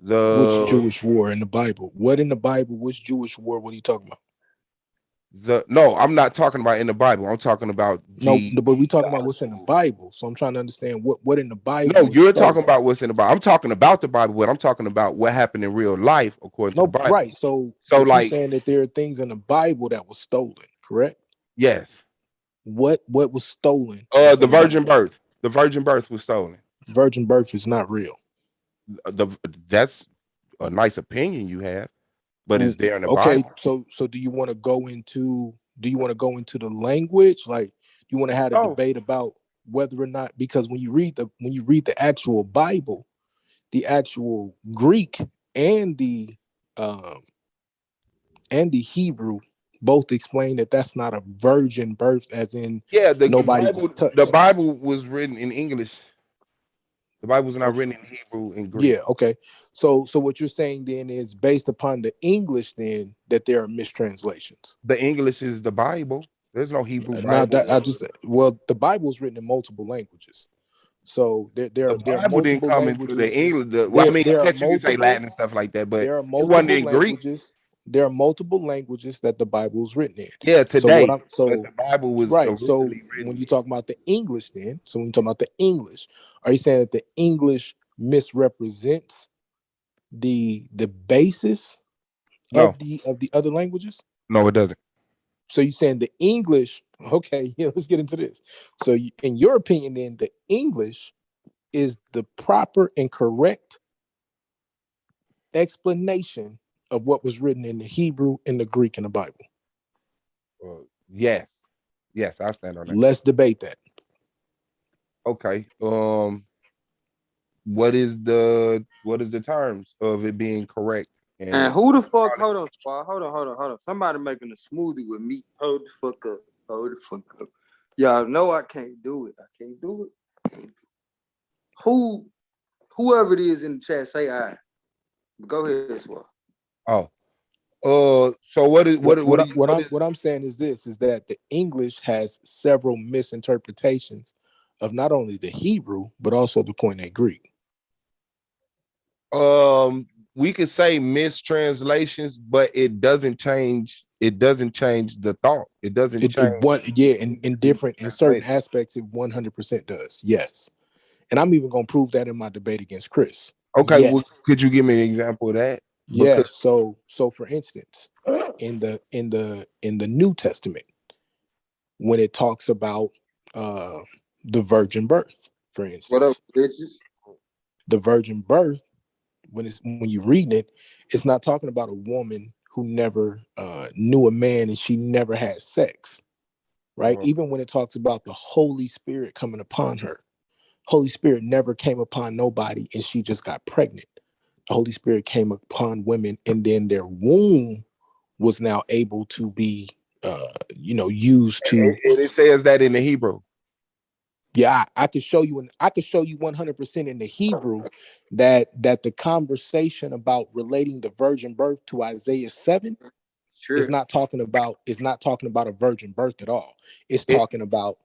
Which Jewish war in the Bible? What in the Bible? Which Jewish war? What are you talking about? No, I'm not talking about in the Bible. I'm talking about No, but we talking about what's in the Bible. So I'm trying to understand what in the Bible. No, you're stolen. talking about what's in the Bible. I'm talking about the Bible, but I'm talking about what happened in real life according to the Bible. Right. So but you're saying that there are things in the Bible that was stolen, correct? Yes. What was stolen? The virgin birth. The virgin birth was stolen. Virgin birth is not real. That's a nice opinion you have, but it's there in the Okay, Bible. so do you want to go into the language? Like, you want to have a debate about whether or not, because when you read the actual Bible, the actual Greek and the Hebrew both explain that that's not a virgin birth, as in nobody was touched. The Bible was written in English. The Bible was not written in Hebrew and Greek. Yeah, okay. So what you're saying then is, based upon the English, then, that there are mistranslations. The English is the Bible. There's no Hebrew Now Bible. the Bible is written in multiple languages. So there are Bible didn't multiple come languages. into the English. Well, I mean, I guess you could say Latin and stuff like that, but there are it wasn't multiple in Greek. languages. There are multiple languages that the Bible is written in. Yeah, today. But So the Bible was right. So originally written. when you talk about the English, then, so when you talk about the English, are you saying that the English misrepresents the basis of the other languages? No, it doesn't. So you're saying the English? Okay, yeah. Let's get into this. So, in your opinion, then, the English is the proper and correct explanation of what was written in the Hebrew and the Greek in the Bible. Yes, I stand on that. Let's debate that. Okay. What is the terms of it being correct? And who the fuck? Hold on, Squad. Hold on. Somebody making a smoothie with meat. Hold the fuck up. Y'all know I can't do it. Whoever it is in the chat, say I. Go ahead, Squad. So what I'm saying is this: is that the English has several misinterpretations of not only the Hebrew but also the Koine Greek. We could say mistranslations, but it doesn't change. It doesn't change the thought. It doesn't change. In certain aspects, it 100% does. Yes, and I'm even gonna prove that in my debate against Chris. Okay, yes. well, could you give me an example of that? Yeah. So for instance, in the New Testament, when it talks about the virgin birth, for instance, what up, bitches? The virgin birth, when you read it, it's not talking about a woman who never knew a man and she never had sex, right? Even when it talks about the Holy Spirit coming upon her, Holy Spirit never came upon nobody and she just got pregnant. The Holy Spirit came upon women, and then their womb was now able to be used to. And it says that in the Hebrew. Yeah, I could show you 100% in the Hebrew that the conversation about relating the virgin birth to Isaiah 7 is not talking about a virgin birth at all. It's talking about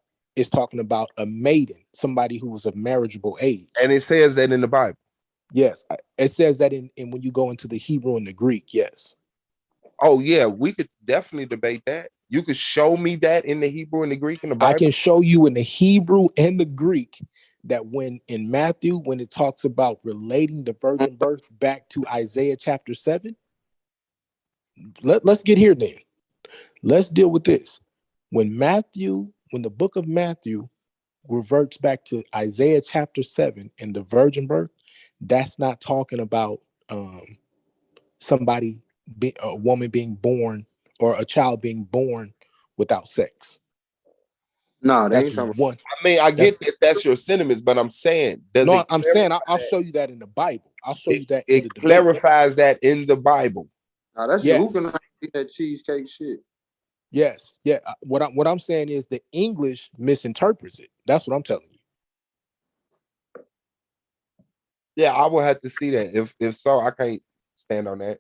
a maiden, somebody who was of marriageable age. And it says that in the Bible. Yes, it says that in when you go into the Hebrew and the Greek. Yes. Oh yeah, we could definitely debate that. You could show me that in the Hebrew and the Greek in the Bible. I can show you in the Hebrew and the Greek that when in Matthew, when it talks about relating the virgin birth back to Isaiah chapter 7, let's get here then. Let's deal with this. When the book of Matthew reverts back to Isaiah chapter 7 and the virgin birth, that's not talking about a woman being born or a child being born without sex. No, they ain't talking about. I mean, I get that that's your sentiments, but I'm saying, I'll show you that in the Bible. I'll show you that. It clarifies that in the Bible. Nah, that's your hookah that cheesecake shit. Yes, yeah. What I'm saying is the English misinterprets it. That's what I'm telling you. Yeah, I will have to see that. If so, I can't stand on that.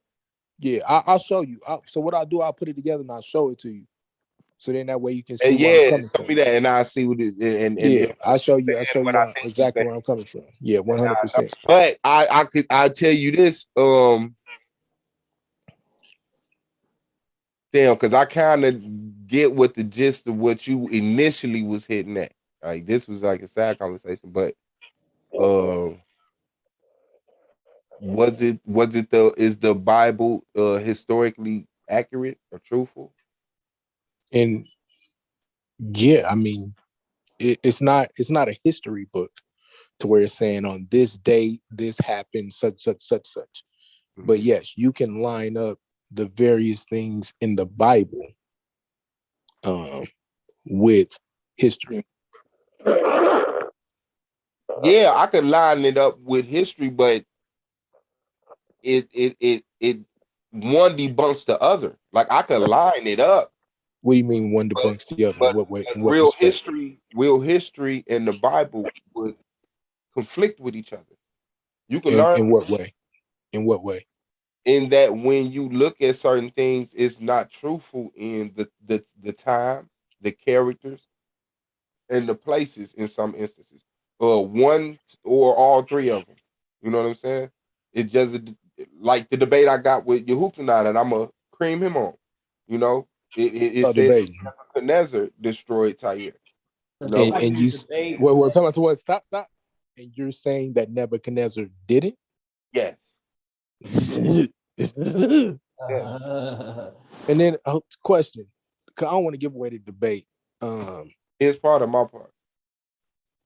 Yeah, I'll show you. So what I'll do, I'll put it together and I'll show it to you. So then that way you can see And where I'm yeah, coming show from. me that, and I'll see what it is. And Yeah, I'll show you. I'll saying show what you I think you're exactly saying. where I'm coming from. Yeah, And 100%. But I'll tell you this, damn, because I kind of get what the gist of what you initially was hitting at. Like this was like a side conversation, but is the Bible historically accurate or truthful? And yeah, I mean, it's not a history book to where it's saying on this day this happened, such. Mm-hmm. But yes, you can line up the various things in the Bible with history. Yeah, I could line it up with history, but it one debunks the other. Like I could line it up. What do you mean one debunks the other? But What way? In what real respect? history and the Bible would conflict with each other. You can In learn what way? In what way? in that when you look at certain things, it's not truthful in the time, the characters, and the places in some instances. One or all three of them. You know what I'm saying? It just like the debate I got with Yehukanan, and I'm gonna cream him on. You know, it says Nebuchadnezzar destroyed Tyre. You know, And you well, tell me what? Stop. And you're saying that Nebuchadnezzar didn't? Yes. And then question, because I don't want to give away the debate. It's part of my part.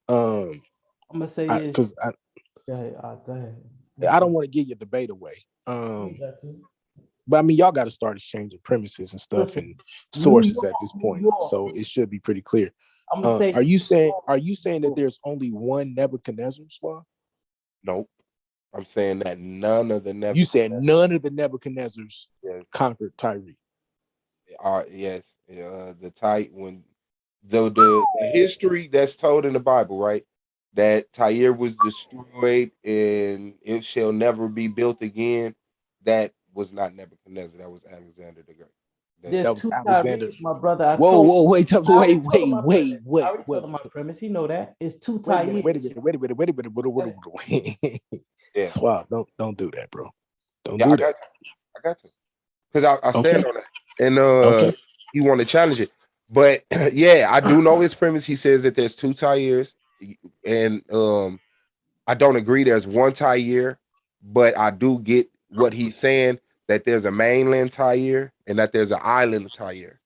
I'm gonna say this because go ahead. I don't want to give your debate away. But I mean, y'all got to start exchanging premises and stuff and sources at this point, so it should be pretty clear. I'm gonna say, are you saying that there's only one Nebuchadnezzar, Suave? Nope. I'm saying that none of the Nebuchadnezzars. You said none of the Nebuchadnezzars conquered Tyre. Yes. When the history that's told in the Bible, right? That Tyre was destroyed and it shall never be built again. That was not Nebuchadnezzar. That was Alexander the Great. There's two Tyres, my brother. I Wait. already told him my premise. He know that. It's two Tyres. Wait a minute. Yeah. Suave, don't do that, bro. Don't do that. I got to. Because I stand on that. And he want to challenge it. But yeah, I do know his premise. He says that there's two Tyres. And I don't agree there's one Tyre, but I do get what he's saying, that there's a mainland Tyre and that there's an island Tyre.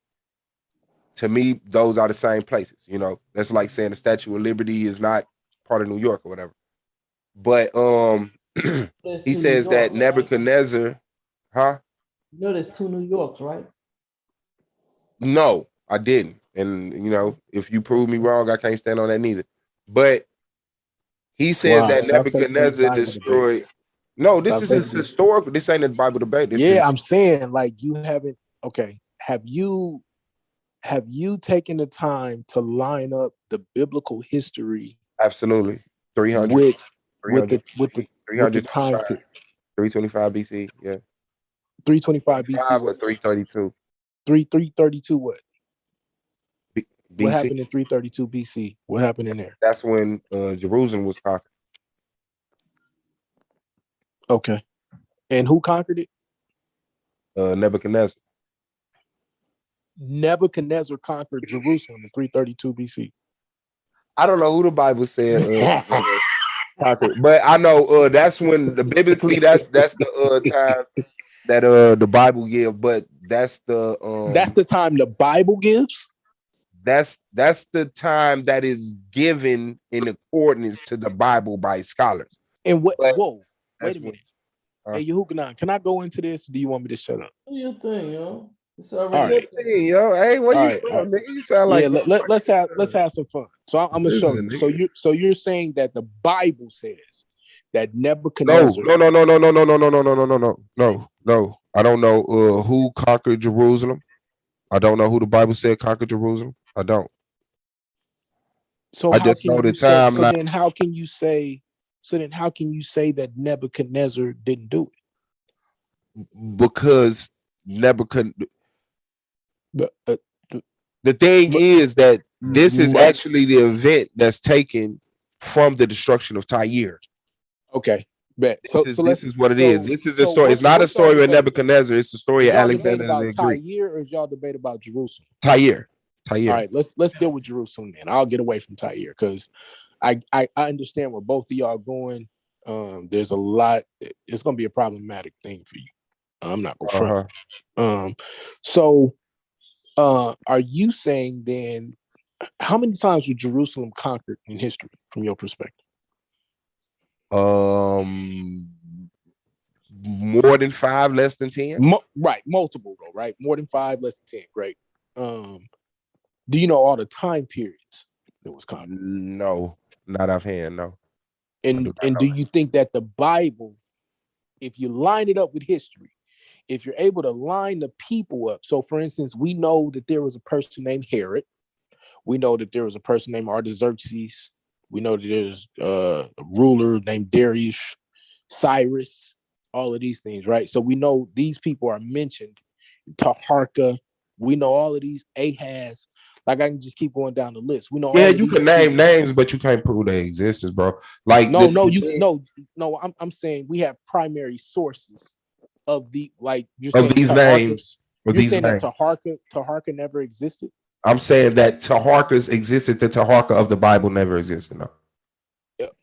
To me, those are the same places. You know, that's like saying the Statue of Liberty is not part of New York or whatever. But he says that Nebuchadnezzar, huh? You know there's two New Yorks, right? No, I didn't. And you know, if you prove me wrong, I can't stand on that neither. But he says that Nebuchadnezzar destroyed. No, this is historical. This ain't a Bible debate. I'm saying, like, you haven't. Okay, have you taken the time to line up the biblical history? Absolutely, 300 with the time period. 325 BC. Yeah, 325 BC. Or 332. 332. What? BC? What happened in 332 BC? What happened in there? That's when Jerusalem was conquered. Okay. And who conquered it? Nebuchadnezzar. Nebuchadnezzar conquered Jerusalem in 332 BC. I don't know who the Bible said conquered, but I know that's when biblically that's the time that the Bible gives. But that's the time the Bible gives. That's the time that is given in accordance to the Bible by scholars. And what? Whoa! Wait a minute. Hey, Yehukanan, can I go into this? Or do you want me to shut up? Do your thing, yo. It's already all right. Yo, hey, where you from, nigga? You sound like let's have some fun. So I'm gonna show you. So you're saying that the Bible says that Nebuchadnezzar. No. I don't know who conquered Jerusalem. I don't know who the Bible said conquered Jerusalem. I don't. So I just know the timeline. So then how can you say that Nebuchadnezzar didn't do it? because Nebuchadnezzar. The The thing is that this is right. actually the event that's taken from the destruction of Tyre. Okay, bet. This is what it is. This is a so story. It's not a what's y'all story of debate? Nebuchadnezzar. It's a story Is of y'all debate Alexander about the Greek. Tyre or is y'all debate about Jerusalem? Tyre. All right, let's deal with Jerusalem then. I'll get away from Tyre because I understand where both of y'all going. There's a lot. It's gonna be a problematic thing for you. I'm not gonna front. So are you saying then how many times was Jerusalem conquered in history from your perspective? More than 5, less than 10. Right, multiple though, right? More than 5, less than 10. Great. Do you know all the time periods that was conquered? No, not offhand. No. And do you think that the Bible, if you line it up with history, if you're able to line the people up, so for instance, we know that there was a person named Herod. We know that there was a person named Artaxerxes. We know that there's a ruler named Darius, Cyrus, all of these things, right? So we know these people are mentioned. Taharka, we know all of these, Ahaz. Like I can just keep going down the list. We know all of you these can name names, but you can't prove their existence, bro. Like I'm saying we have primary sources of the like you're of saying these Taharka, names. you're saying that Taharka never existed. I'm saying that Taharkas existed. The Taharka of the Bible never existed. No.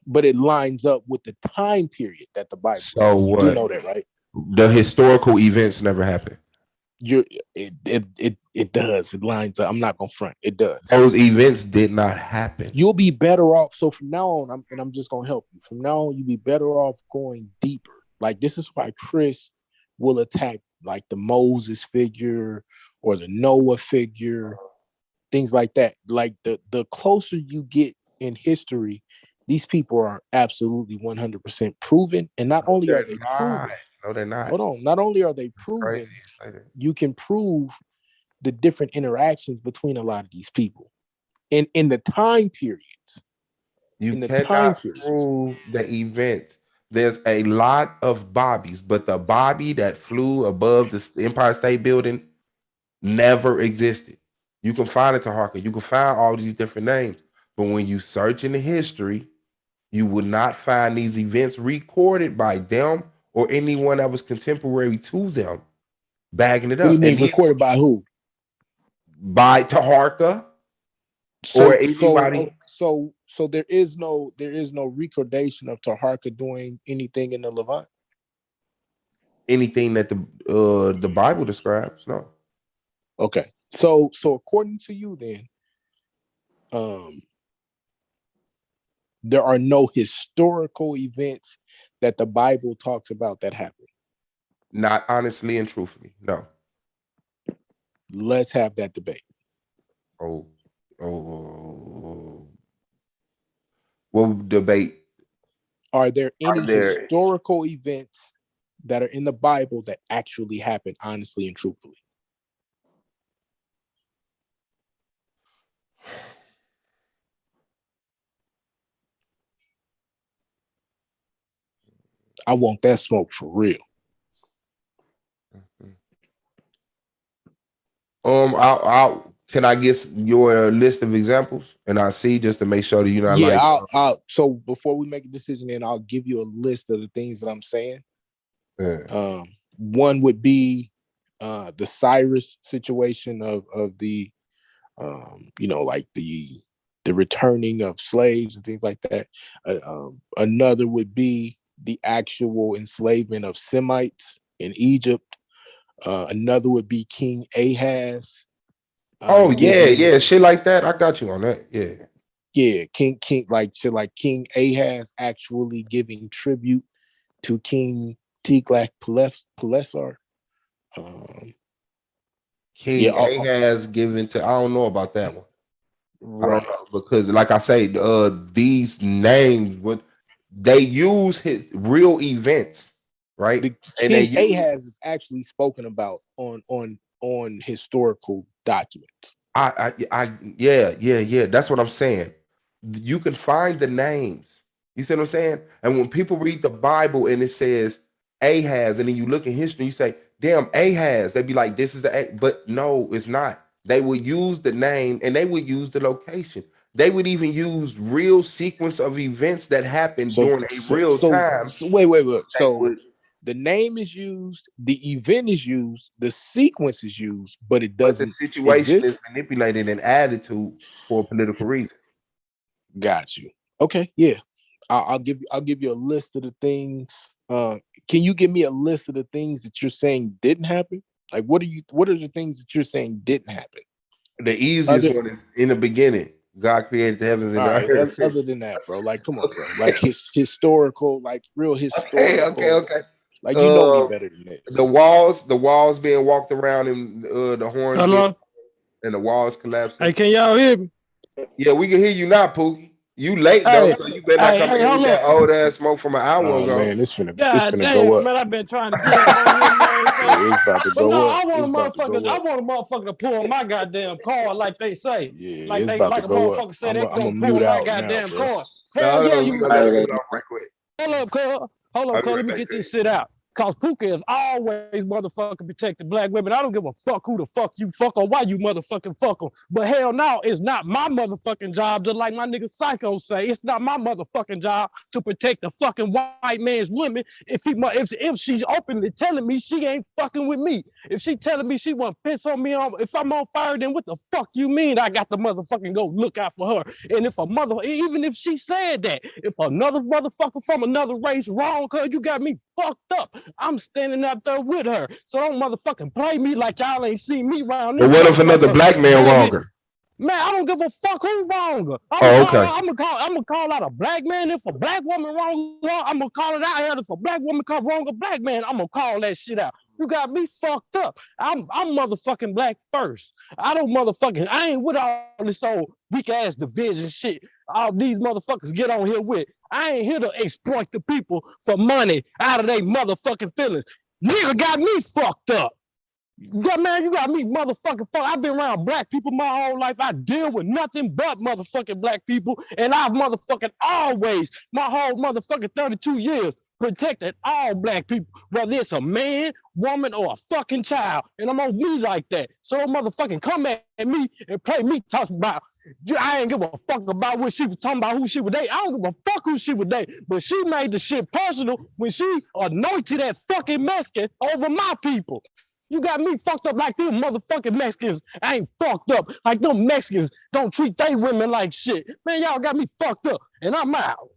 But it lines up with the time period that the Bible So says. what? You do know that, right? The historical events never happened. It does. It lines up. I'm not gonna front. It does. Those events did not happen. You'll be better off. So from now on, I'm just gonna help you. From now on, you'll be better off going deeper. Like this is why Chris will attack like the Moses figure or the Noah figure, things like that. Like the closer you get in history, these people are absolutely 100% proven. And not only are they proven, no, they're not. Hold on. Not only are they proven, you can prove the different interactions between a lot of these people. And in the time periods. You cannot prove the events. There's a lot of Bobbies, but the Bobby that flew above the Empire State Building never existed. You can find it, Taharka. You can find all these different names. But when you search in the history, you would not find these events recorded by them or anyone that was contemporary to them bagging it up. What do you mean recorded by who? By Taharka or anybody. So there is no recordation of Taharka doing anything in the Levant. Anything that the Bible describes, no. Okay. So according to you then, there are no historical events that the Bible talks about that happened. Not honestly and truthfully, no. Let's have that debate. What debate? Are there any historical events that are in the Bible that actually happened honestly and truthfully? I want that smoke for real. Can I get your list of examples and I'll see just to make sure that you're not so before we make a decision, then I'll give you a list of the things that I'm saying. Yeah. One would be the Cyrus situation of the like the returning of slaves and things like that. Another would be the actual enslavement of Semites in Egypt. Another would be King Ahaz. Shit like that. I got you on that. Yeah, King King Ahaz actually giving tribute to King Tiglath-Pileser. King Ahaz given to, I don't know about that one. Right. I don't know, because like I say, these names they use his real events, right? King Ahaz is actually spoken about on historical documents. Yeah. That's what I'm saying. You can find the names. You see what I'm saying? And when people read the Bible and it says Ahaz, and then you look in history, you say, damn, Ahaz. They'd be like, this is the A, but no, it's not. They would use the name and they would use the location. They would even use real sequence of events that happened during a real time. So wait. So would, the name is used, the event is used, the sequence is used, but it but doesn't the situation exist. is manipulated and added to for a political reason. Got you. Okay, yeah. I'll give you a list of the things. Can you give me a list of the things that you're saying didn't happen? Like what are the things that you're saying didn't happen? The easiest one is in the beginning. God created the heavens and the earth. Other than that, bro. Like, come on, bro. Like historical, like real historical. Okay. Like you know me better than this. The walls being walked around and the horns being, and the walls collapsing. Hey, can y'all hear me? Yeah, we can hear you now, Pookie. You late though, so you better not come in with that old ass smoke from an hour ago. Man, it's finna Damn, go up. man, I've been trying to get up on here, man. It's about to go up. I want a motherfucker to pull my goddamn card like they say. Yeah, like it's they about like to a go motherfucker up. say they gonna I'm pull mute my out goddamn now, bro. card. Hell yeah, you hold up, cuz. Let me get this shit out. Cause Pookie is always motherfucking protecting black women. I don't give a fuck who the fuck you fuck or why you motherfucking fuck them. But hell no, it's not my motherfucking job, just like my nigga Psycho say. It's not my motherfucking job to protect the fucking white man's women if she's openly telling me she ain't fucking with me. If she telling me she want to piss on me, if I'm on fire, then what the fuck you mean I got to motherfucking go look out for her? And if even if she said that, if another motherfucker from another race wrong, cuz you got me fucked up, I'm standing out there with her. So don't motherfucking play me like y'all ain't seen me around this. But what if another black man wrong her? Man, I don't give a fuck who wrong her. Oh, okay. I'm gonna call out a black man. If a black woman wrong her, I'm gonna call it out. If a black woman come wrong a black man, I'm gonna call that shit out. You got me fucked up. I'm motherfucking black first. I ain't with all this old weak ass division shit. All these motherfuckers get on here with. I ain't here to exploit the people for money out of their motherfucking feelings. Nigga got me fucked up. Yeah, man, you got me motherfucking fuck. I've been around black people my whole life. I deal with nothing but motherfucking black people. And I've motherfucking always, my whole motherfucking 32 years, protected all black people, whether it's a man, woman, or a fucking child. And I'm on me like that. So don't motherfucking come at me and play me talking about, I ain't give a fuck about what she was talking about, who she would date. I don't give a fuck who she would date. But she made the shit personal when she anointed that fucking Mexican over my people. You got me fucked up like them motherfucking Mexicans ain't fucked up. Like them Mexicans don't treat they women like shit. Man, y'all got me fucked up, and I'm out.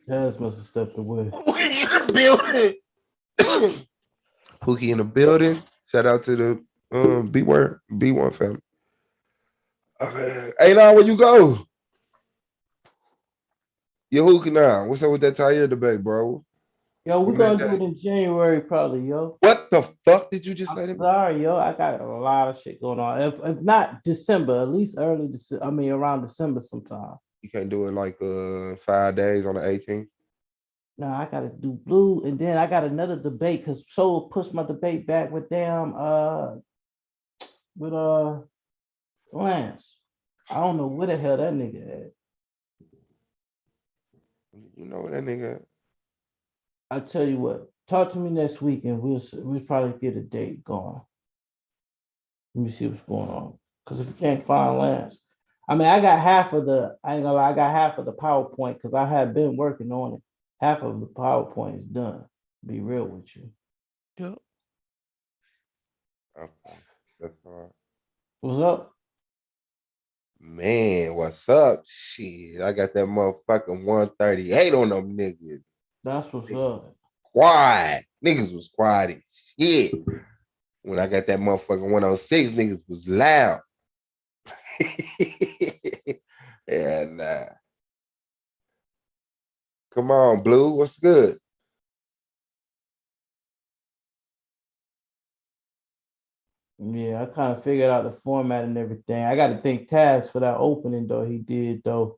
Taz must have stepped away. Pookie in the building. Shout out to the B1 family. Okay. Hey, now where you go? You're hooking now. What's up with that tire debate, bro? Yo, we're gonna do it in January, probably, yo. What the fuck did you just say to me? Sorry, yo. I got a lot of shit going on. If not December, at least early December. I mean, around December sometime. You can't do it like 5 days on the 18th. No, I gotta do blue, and then I got another debate because Soul pushed my debate back with Lance. I don't know where the hell that nigga at. You know what that nigga. I tell you what, talk to me next week and we'll probably get a date going. Let me see what's going on. Because if you can't find Lance, I mean, I got half of the PowerPoint because I have been working on it. Half of the PowerPoint is done. Be real with you. Yep. Okay. That's fine. What's up? Man, what's up? Shit, I got that motherfucking 138 on them niggas. That's what's up. Quiet. Niggas was quiet as shit. When I got that motherfucking 106, niggas was loud. And come on, Blue. What's good? Yeah, I kind of figured out the format and everything. I got to thank Taz for that opening, though. He did, though.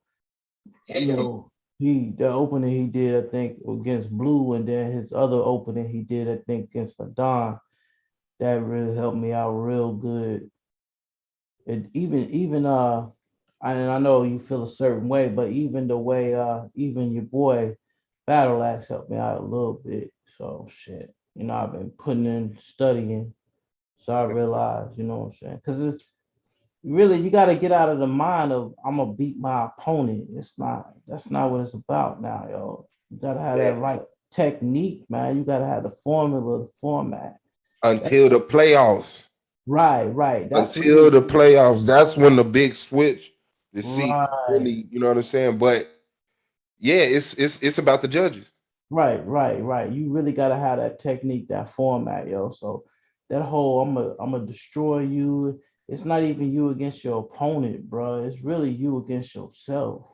You know, the opening he did, I think, against Blue, and then his other opening he did, I think, against Fadon. That really helped me out real good. And even And I know you feel a certain way, but even the way, even your boy Battle Axe helped me out a little bit. So shit, I've been putting in studying. So I realized, you know what I'm saying? Because it's really, you got to get out of the mind of I'm gonna beat my opponent. That's not what it's about now, yo. You gotta have that right technique, man. You gotta have the formula, the format. Until the playoffs. Right. That's Until really the playoffs. That's when the big switch to see right. really, you know what I'm saying? But yeah, it's about the judges. Right. You really gotta have that technique, that format, yo. So that whole I'm gonna destroy you. It's not even you against your opponent, bro. It's really you against yourself.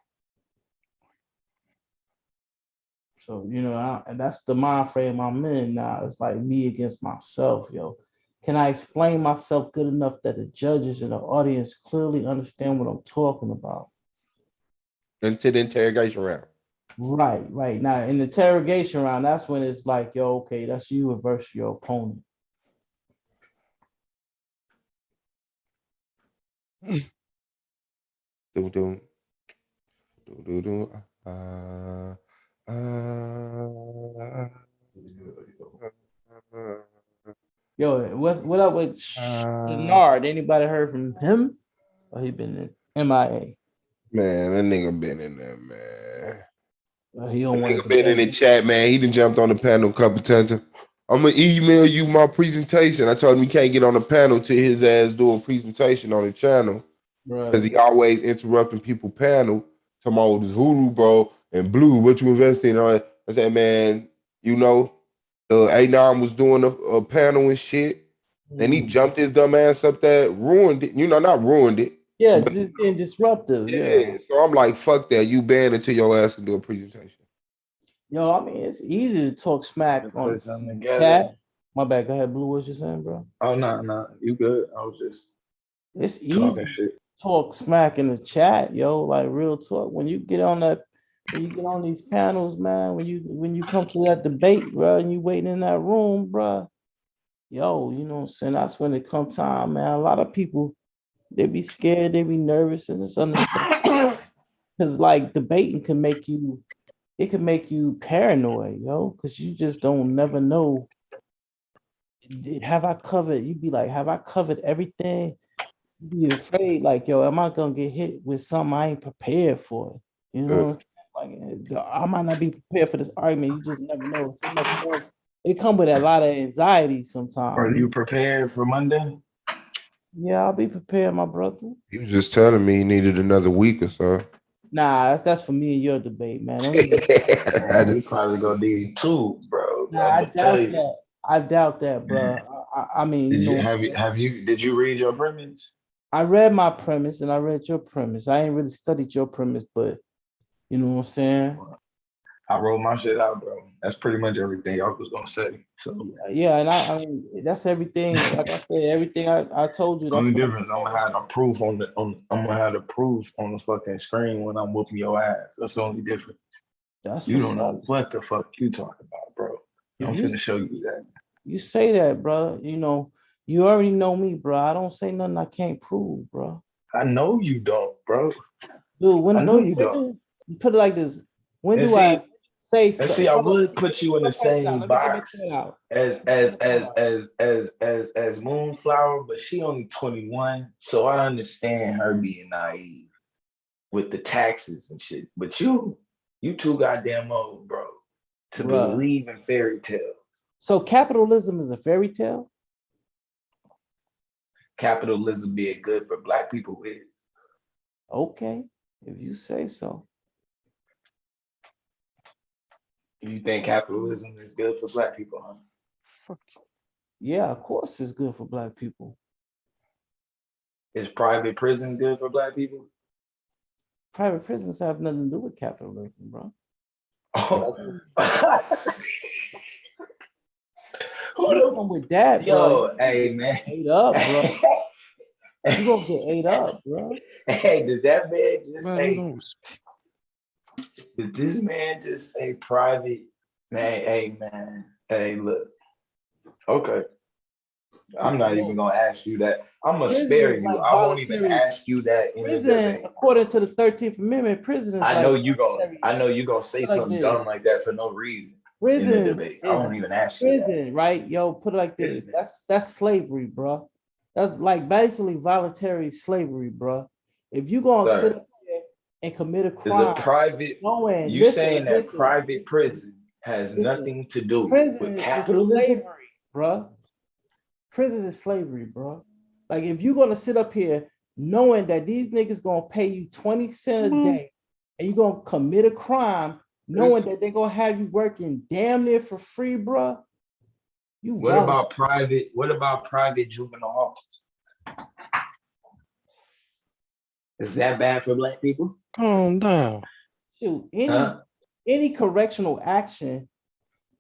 So and that's the mind frame I'm in now. It's like me against myself, yo. Can I explain myself good enough that the judges and the audience clearly understand what I'm talking about? Into the interrogation round. Right. Now in the interrogation round, that's when it's like, yo, okay, that's you versus your opponent. Do. Yo, what up with Denard? Anybody heard from him? Or he been in MIA? Man, that nigga been in there, man. He don't want to Been in the chat, man. He done jumped on the panel a couple times. I'm gonna email you my presentation. I told him he can't get on the panel till his ass do a presentation on the channel. Because he always interrupting people panel, talking about this voodoo, bro, and blue, what you invest in. I said, man, A9 was doing a panel and shit, and he jumped his dumb ass up there, ruined it. Not ruined it. Yeah, just being disruptive. Yeah. So I'm like, fuck that. You banned until your ass can do a presentation. Yo, I mean, it's easy to talk smack on Put something together. chat. My bad. Go ahead, Blue. What you saying, bro? Oh no, you good. I was just It's talking easy shit. to talk smack in the chat, yo. Like real talk. When you get on these panels, man, when you come to that debate, bro, and you waiting in that room, bro, yo, you know what I'm saying? That's when it come time, man. A lot of people, they be scared, they be nervous, and it's understandable. Because like debating can make you paranoid, yo, because you just don't never know. Have I covered? You be like, have I covered everything? You be afraid, like, yo, am I gonna get hit with something I ain't prepared for? You know what I'm saying? Like, I might not be prepared for this argument. You just never know. So much more. It come with a lot of anxiety sometimes. Are you prepared for Monday? Yeah, I'll be prepared, my brother. He was just telling me he needed another week or so. Nah, that's for me and your debate, man. We probably gonna need 2, bro. Nah, I doubt that. I doubt that, bro. I mean, did you read your premise? I read my premise and I read your premise. I ain't really studied your premise, but you know what I'm saying? I wrote my shit out, bro. That's pretty much everything y'all was gonna say. So yeah, and I mean that's everything. Like I said, everything I told you. That's only what difference. I'm gonna have the proof on the fucking screen when I'm whooping your ass. That's the only difference. You don't know what the fuck you talking about, bro. I'm finna show you that. You say that, bro. You already know me, bro. I don't say nothing I can't prove, bro. I know you don't, bro. Dude, I know you don't. You put it like this. When and do see, I say? And see, I would put you in the same box as Moonflower, but she only 21, so I understand her being naive with the taxes and shit. But you too goddamn old, bro, to believe in fairy tales. So capitalism is a fairy tale? Capitalism being good for Black people is. Okay, if you say so. You think capitalism is good for Black people, huh? Fuck you. Yeah, of course it's good for Black people. Is private prison good for Black people? Private prisons have nothing to do with capitalism, bro. Oh. Who come with that, bro? Yo, hey man. Ate up, bro. You gonna get ate up, bro. Hey, did that man just say? Did this man just say private? Man, hey man, hey look. Okay. I'm not even gonna ask you that. I'm gonna Prison spare is you. like I won't even voluntary. ask you that in the Prison, debate. according to the 13th Amendment, prison is I like know you gonna. voluntary. I know you gonna say Put it like something this. dumb like that for no reason in the Prison debate. I is won't even ask you that. prison, right? Yo, put it like this. That's slavery, bro. That's like basically voluntary slavery, bro. If you gonna sit Sir, up here and commit a is a crime, private. knowing, You saying that listen, private prison has listen. nothing to do with Prison is capitalism? slavery, bro. Prison is slavery, bro. Like if you're gonna sit up here knowing that these niggas gonna pay you 20 cents a day and you're gonna commit a crime, knowing that they're gonna have you working damn near for free, bro. You What violent. about private? What about private juvenile halls? Is that bad for black people? Calm down. Shoot, any correctional action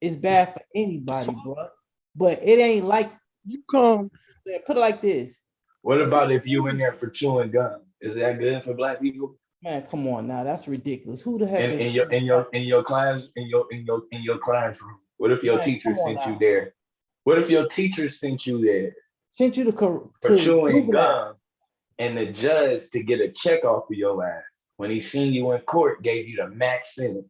is bad for anybody, bro. But it ain't like you come. Put it like this. What about if you in there for chewing gum? Is that good for black people? Man, come on now, that's ridiculous. Who the heck In your classroom? What if your Man, teacher come on sent you now. there? What if your teacher sent you there Sent you for chewing gum, and the judge, to get a check off of your ass, when he seen you in court, gave you the max sentence?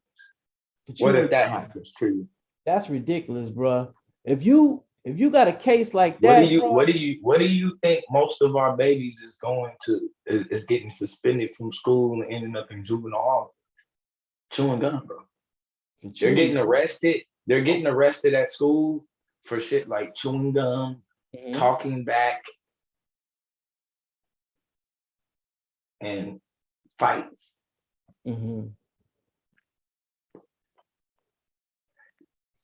What if that happens to you? That's ridiculous, bro. If you got a case like that, What do you think most of our babies is going to is getting suspended from school and ending up in juvenile hall? Chewing gum, bro. They're getting arrested. They're getting arrested at school for shit like chewing gum, talking back, and fights.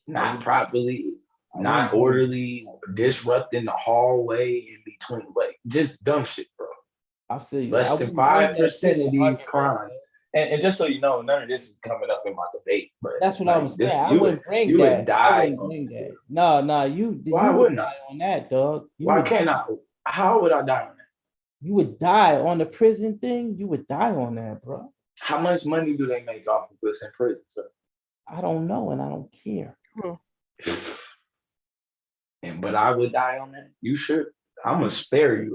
Not properly, not orderly, disrupting the hallway in between, like just dumb shit, bro. I feel you. Less than 5% of these crimes. And just so you know, none of this is coming up in my debate. But that's what I was saying. I wouldn't bring you that. would die I on bring this. that. No, you Why wouldn't die on that, dog. Why can't I? How would I die on that? You would die on the prison thing. You would die on that, bro. How much money do they make off of us in prison, sir? I don't know, and I don't care. But I would die on that. You should. I'm gonna spare you.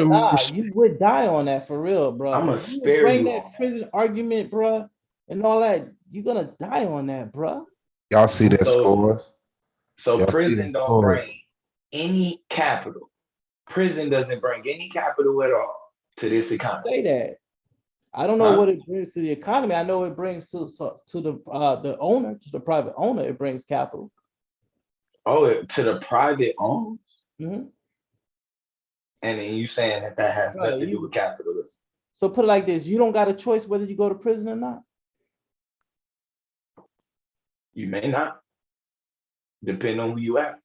Nah, you would die on that for real, bro. I'm gonna If you spare bring you that prison argument, bro, and all that, you're gonna die on that, bro. Y'all see that scores? So Y'all see prison the don't scores. bring any capital. Prison doesn't bring any capital at all to this economy. Say that. I don't know what it brings to the economy. I know it brings to the owner, to the private owner. It brings capital. Oh, to the private owners? Mm-hmm. And then you saying that has nothing to do with capitalism. So put it like this: you don't got a choice whether you go to prison or not. You may not, depending on who you ask.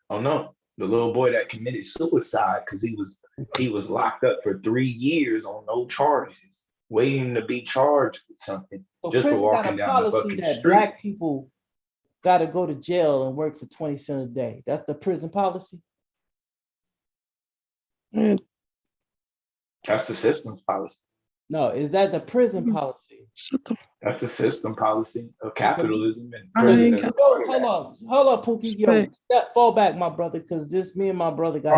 Oh no, the little boy that committed suicide because he was locked up for 3 years on no charges, waiting to be charged with something, So just for prison got walking a down the policy fucking that street. black people got to go to jail and work for 20 cents a day. That's the prison policy. That's the system's policy. No, is that the prison policy? That's the system policy of capitalism and prison. Hold up, Pookie. Fall back, my brother, because this me and my brother got.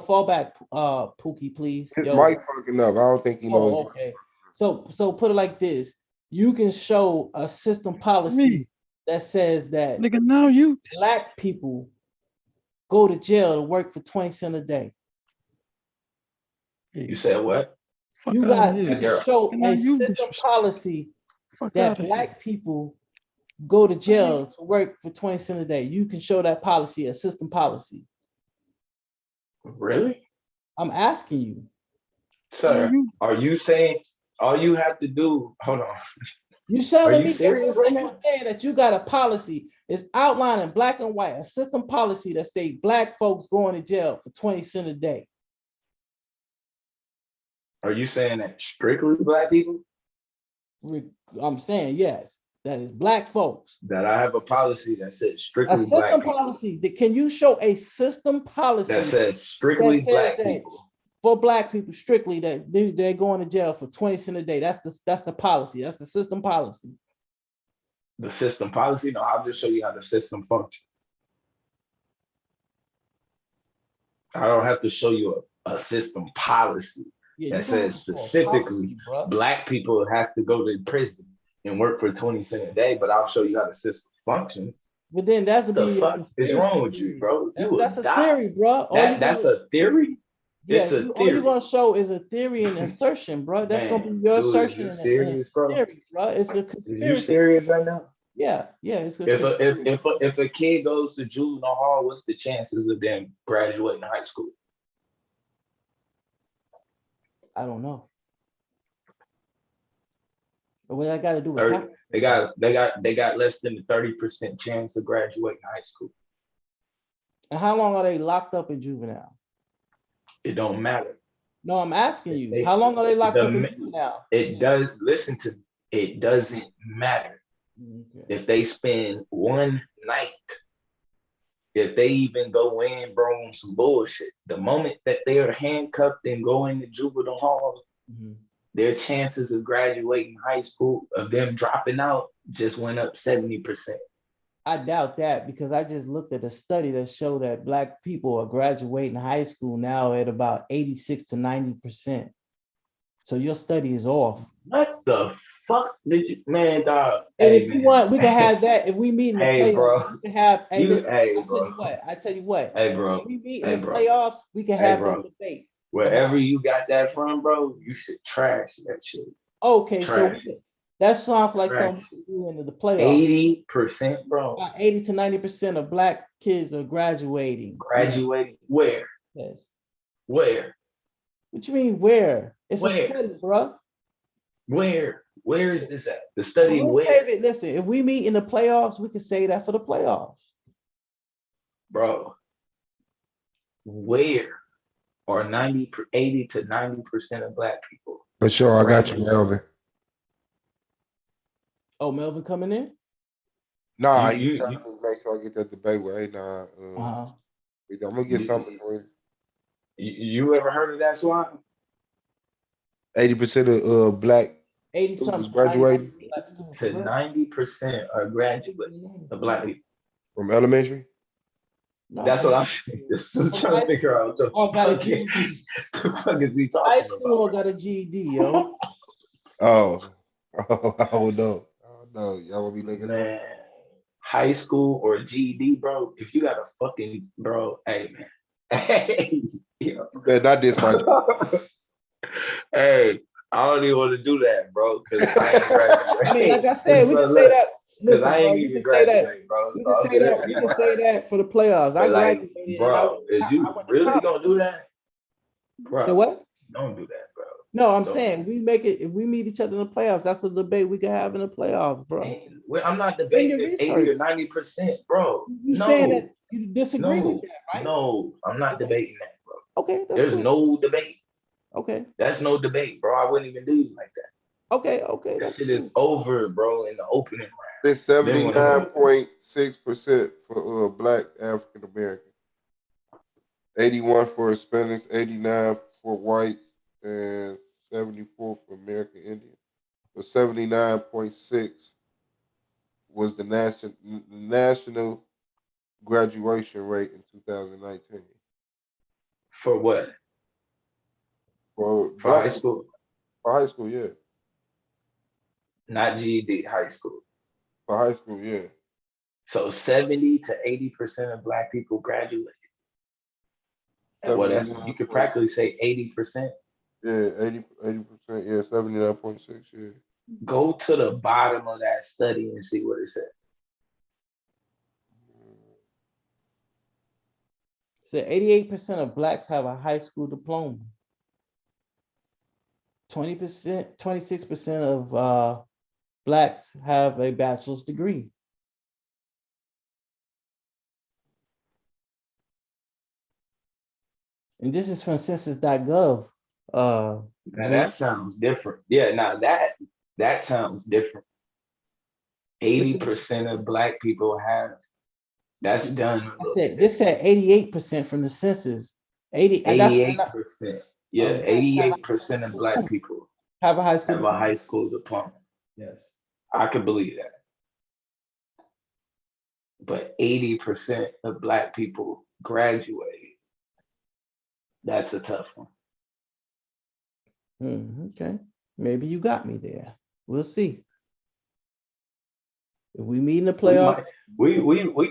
Fall back, Pookie, please. His mic fucking up. I don't think he knows. Okay. So put it like this: you can show a system policy that says that black people go to jail to work for 20 cents a day. You said what? You can show a system policy that black people go to jail to work for 20 cents a day. You can show that policy, a system policy. Really? I'm asking you. Sir, are you saying all you have to do? Hold on. You telling me serious right now? Saying that you got a policy, it's outlined in black and white, a system policy that say black folks going to jail for 20 cents a day. Are you saying that strictly black people? I'm saying yes. That is black folks. That I have a policy that says strictly A system black people. policy. Can you show a system policy that says strictly black people? For black people, strictly that they're going to jail for 20 cents a day. That's the policy. That's the system policy. The system policy? No, I'll just show you how the system functions. I don't have to show you a system policy that says specifically black people have to go to prison and work for 20 cents a day, but I'll show you how the system functions. But then that's What the fuck is wrong with you, bro? That's a theory, bro. That's a theory? Yeah, It's a all theory. you're gonna show is a theory and assertion, bro. That's gonna be your assertion Is you serious, bro? theory, bro. It's a Is conspiracy. you serious right now? Yeah, it's a If a kid goes to juvenile hall, what's the chances of them graduating high school? I don't know. But what I got to do with they got less than a 30% chance of graduating high school. And how long are they locked up in juvenile? It don't matter. No, I'm asking you. How long are they locked up in juvenile? It does. Listen to me. It doesn't matter. Okay. If they spend one night, if they even go in, bro, on some bullshit, the moment that they are handcuffed and go into juvenile hall, their chances of graduating high school, of them dropping out, just went up 70%. I doubt that, because I just looked at a study that showed that black people are graduating high school now at about 86 to 90%. So your study is off. What the fuck did you, man, dog? And hey, if you want, we can have that. If we meet in the hey, playoffs, bro. we can have. Hey, listen, bro. I tell you what. Hey, bro. If we meet Hey, in the bro. playoffs, we can Hey, have bro. that debate. Wherever you got that from, bro, you should trash that shit. Okay, Trash so that sounds like Trash something we do into the playoffs. 80%, bro. 80 to 90% of black kids are graduating. Graduating where? Yes. Where? What you mean where? It's Where? a study, bro. Where? Where is this at? The study We'll where? save it. Listen, if we meet in the playoffs, we can say that for the playoffs. Bro, where are 80 to 90% of black people? For sure, I got you, Melvin. Oh, Melvin coming in? Nah, you trying to make sure I get that debate with A9. Uh-huh. I'm gonna get something between. You ever heard of that, Suave? 80% of black students graduating to 90% are graduating of black people from elementary. No, that's what I'm trying to figure out. The fuck is he talking high school about? got a GED, yo. Oh, I don't know. No, y'all will be looking man. High school or GED, bro. If you got a fucking bro, hey man, hey, yo. You better not diss my. Hey, I don't even want to do that, bro, because I ain't graduated. I mean, like I said, we can say that. Because I ain't even graduated, bro. We can say that. We can say that for the playoffs. I graduated. Bro, is you really gonna do that, bro? So what? Don't do that, bro. No, I'm saying we make it. If we meet each other in the playoffs, that's a debate we can have in the playoffs, bro. I'm not debating 80 or 90%, bro. You saying that you disagree with that, right? No, I'm not debating that, bro. Okay, there's no debate. Okay, that's no debate, bro. I wouldn't even do you like that. Okay. That shit is over, bro. In the opening round, it's 79.6% for black African American, 81 for Hispanics, 89 for white, and 74 for American Indian. So 79.6 was the national graduation rate in 2019. For what? For high school? For high school, yeah. Not GED, high school. For high school, yeah. So 70 to 80% of black people graduated. Well, you could practically say 80%. Yeah, 80%, yeah, 79.6, yeah. Go to the bottom of that study and see what it said. So 88% of blacks have a high school diploma. 20%, 26% of blacks have a bachelor's degree. And this is from census.gov. Now that sounds different. Yeah, now that sounds different. 80% of black people have. That's done. This said 88% from the census. 88%. Yeah, 88% of black people have a high school diploma. Yes, I could believe that. but 80% of Black people graduate. That's a tough one. Okay, maybe you got me there. We'll see. If we meet in the playoff, we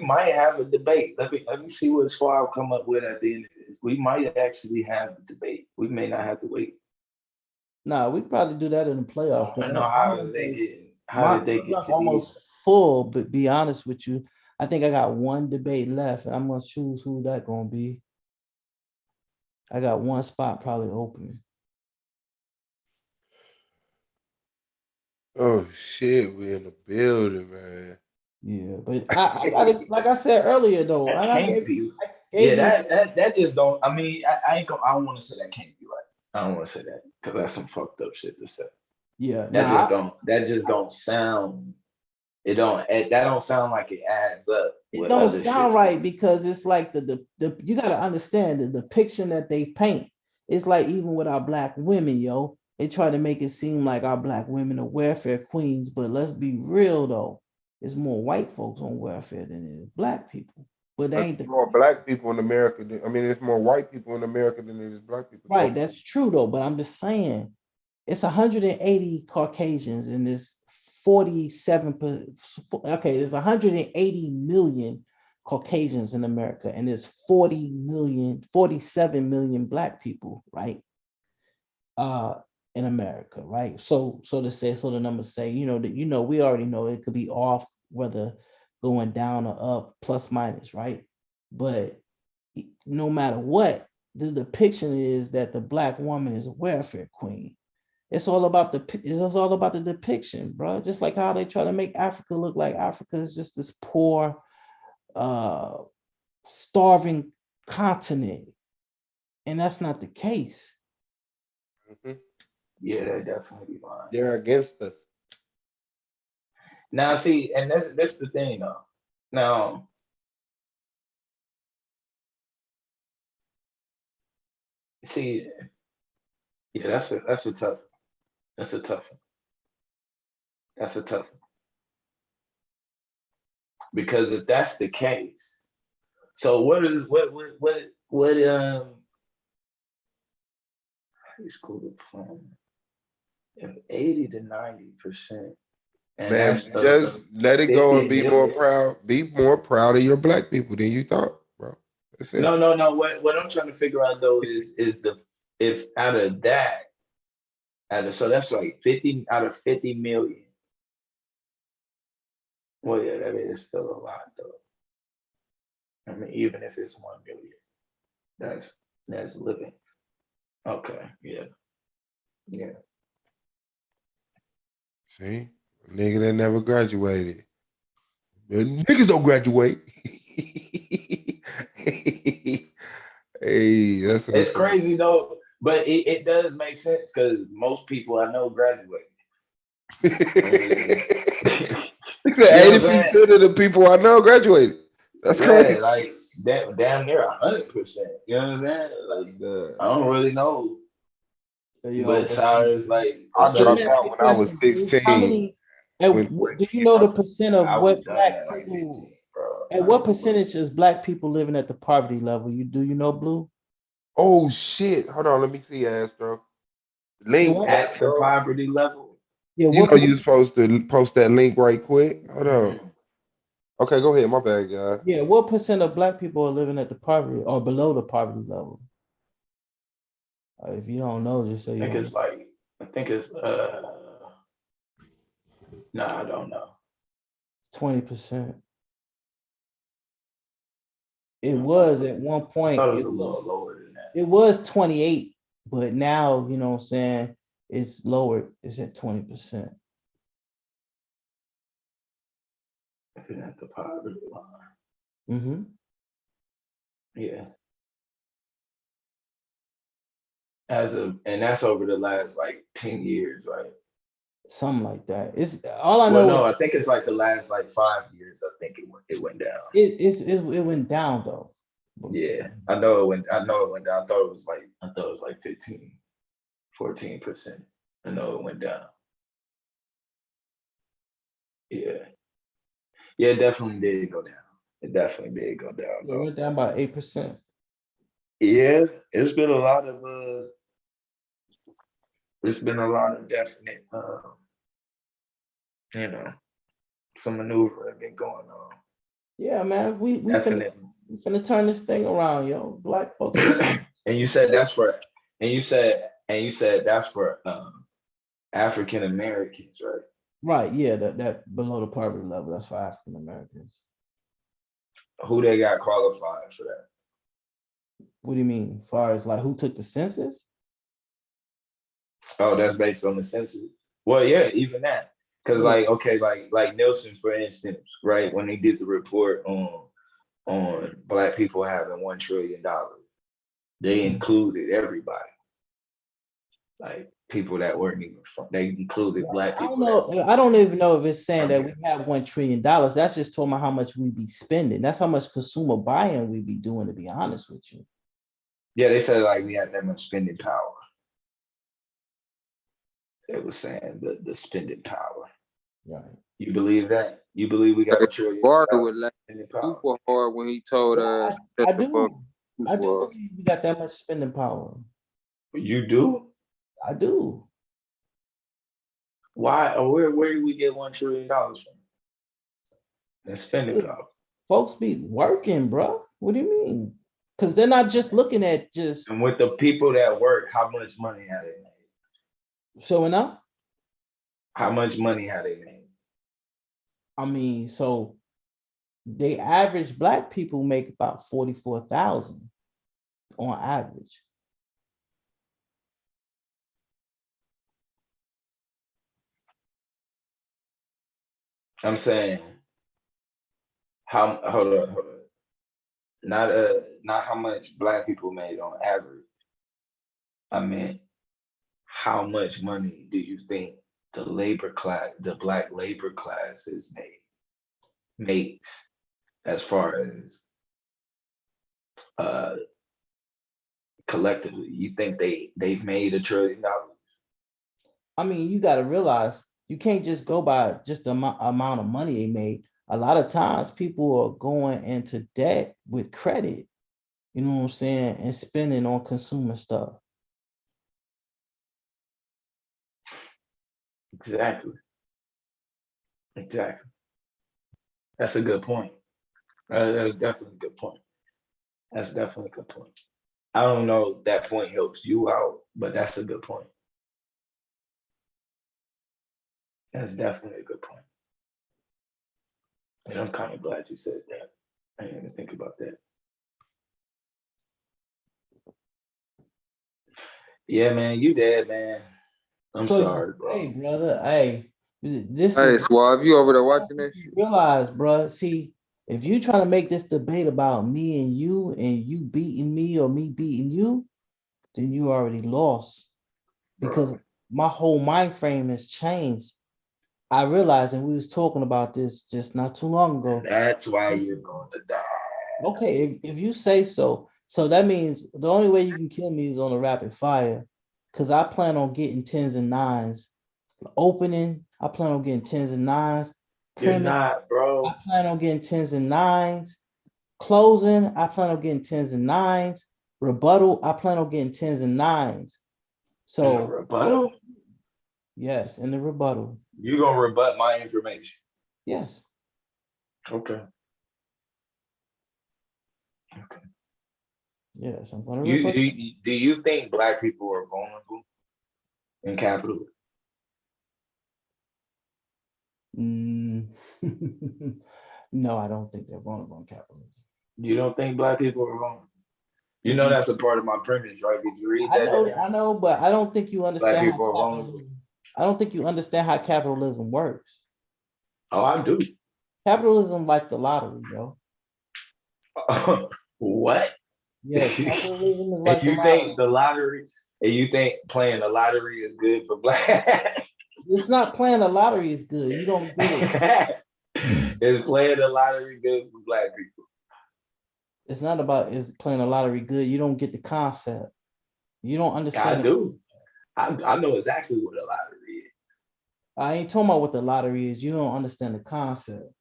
might have a debate. Let me see what Suave come up with at the end of this. We might actually have a debate. We may not have to wait. nah, we probably do that in the playoffs. I know how did they get to almost full, but be honest with you, I think I got one debate left, and I'm gonna choose who that gonna be. I got one spot probably open. Oh shit, we in the building, man. Yeah, but I gotta, like I said earlier though, That and I can't gave, be. I gave Yeah, you, that just don't. I mean, I ain't gonna. I don't want to say that can't be right. I don't want to say that because that's some fucked up shit to say. yeah, That nah, just don't sound. It don't. That don't sound like it adds up. it With don't other sound shit. right because it's like the you gotta understand the depiction that they paint. It's like even with our Black women, yo, they try to make it seem like our Black women are welfare queens, but let's be real though, it's more white folks on welfare than it is Black people. But they ain't There's more Black people in America. There's more white people in America than there is Black people. right. That's true though, but I'm just saying it's 180 Caucasians in this 47. Okay, there's 180 million Caucasians in America, and there's 47 million Black people, right? In America, right? So the numbers say, that we already know it could be off, whether going down or up, plus minus, right? But no matter what, the depiction is that the Black woman is a welfare queen. It's all about the depiction, bro. Just like how they try to make Africa look like Africa is just this poor, starving continent, and that's not the case. Yeah, they definitely lying. They're against us. Now, see, and that's the thing, though. Now, see, yeah, that's a tough. That's a tough one. That's a tough one. Because if that's the case, so what high school diploma? If 80 to 90%, and Man, that's just let it go and 50 be more million. proud. Be more proud of your Black people than you thought, bro. That's it. No. What I'm trying to figure out though is if out of that, so that's like 50 out of 50 million. Well, yeah, that is still a lot though. I mean, even if it's 1 million, that's living. Okay, yeah. See, nigga that never graduated. But niggas don't graduate. Hey, that's what It's crazy though, but it does make sense because most people I know graduate. He said 80% of the people I know graduated. That's crazy. Like damn near 100%. You know what I'm saying? Like, I don't really know. But Cyrus, like, I dropped out when I was 16. How many? Do you know the percent of what Black like people? 15, bro. And what percentage is Black people living at the poverty level? Do you know, Blue? Oh shit! Hold on, let me see, Astro. Link at the poverty level. Yeah, you know you're supposed to post that link right quick. Hold on. Okay, go ahead. My bad, guy. Yeah, what percent of Black people are living at the poverty or below the poverty level? If you don't know, just say you don't. I think it's no, I don't know. 20%. It was at one point. I thought it was a little lower than that. It was 28, but now, you know what I'm saying, it's lowered. It's at 20%. Living at the poverty line. Mm-hmm. Yeah. And that's over the last like 10 years, right? Something like that. It's all I Well, know. no, I think it's like the last like 5 years. I think it went down. It went down though. Yeah, I know it went down. I thought it was like 15, 14%. I know it went down. Yeah. Yeah, it definitely did go down. It definitely did go down, It bro. went down by 8%. Yeah, it's been a lot of definite you know, some maneuvering been going on. Yeah, man, we Definitely. finna turn this thing around, yo. Black folks. And you said that's for that's for African Americans, right? Right, yeah, that below the poverty level, that's for African Americans. Who they got qualified for that? What do you mean? As far as like who took the census? Oh, that's based on the census. Well, yeah, even that. Because Yeah. like, okay, like Nielsen, for instance, right, when they did the report on black people having $1 trillion, they included everybody. Like people that weren't even from, they included black I don't people. know. I don't even know if it's saying that we have $1 trillion. That's just talking about how much we be spending. That's how much consumer buying we be doing, to be honest with you. Yeah, they said like we had that much spending power. They were saying the spending power. Right. You believe that? You believe we got $1 trillion? Barter would laugh spending power? super hard when he told us shut I the do. fuck. I do believe we got that much spending power. You do? I do. Why or where do we get $1 trillion from? That's spending power. Folks be working, bro. What do you mean? Because they're not just looking at just And with the people that work, how much money have they made? showing up. How much money have they made? I mean, so they average black people make about 44,000 on average. I'm saying hold on. Not how much black people made on average. I mean, how much money do you think the black labor class is makes as far as collectively? You think they've made $1 trillion? I mean, you got to realize you can't just go by just the amount of money they made. A lot of times people are going into debt with credit, you know what I'm saying, and spending on consumer stuff. Exactly. That's a good point. That's definitely a good point. That's definitely a good point. I don't know if that point helps you out, but that's a good point. That's definitely a good point. And I'm kind of glad you said that. I didn't even think about that. Yeah, man, you dead, man. I'm sorry, bro. Hey, brother, hey, this Hey, is Suave, you over there watching that shit? realize, bro. See, if you trying to make this debate about me and you beating me or me beating you, then you already lost. Because my whole mind frame has changed. I realized, and we was talking about this just not too long ago. That's why you're going to die. Okay, if you say so. So that means the only way you can kill me is on a rapid fire. Because I plan on getting 10s and 9s. Opening, I plan on getting 10s and 9s. You're not, bro. I plan on getting 10s and 9s. Closing, I plan on getting 10s and 9s. Rebuttal, I plan on getting 10s and 9s. So rebuttal? Yes, in the rebuttal. You're gonna rebut my information. Yes. Okay. Yes, I'm gonna Do rebut. you think black people are vulnerable in capitalism? No, I don't think they're vulnerable in capitalism. You don't think black people are vulnerable? You know that's a part of my premise, right? Did you read that? I know, but I don't think you understand Black how people are vulnerable. I don't think you understand how capitalism works. Oh, I do. Capitalism like the lottery, yo. What? Yeah, capitalism is And like you the think lottery. the lottery, and you think playing the lottery is good for black? It's not playing the lottery is good. You don't get it. Is playing the lottery good for black people? It's not about is playing the lottery good. You don't get the concept. You don't understand. I do. I know exactly what a lottery is. I ain't talking about what the lottery is. You don't understand the concept.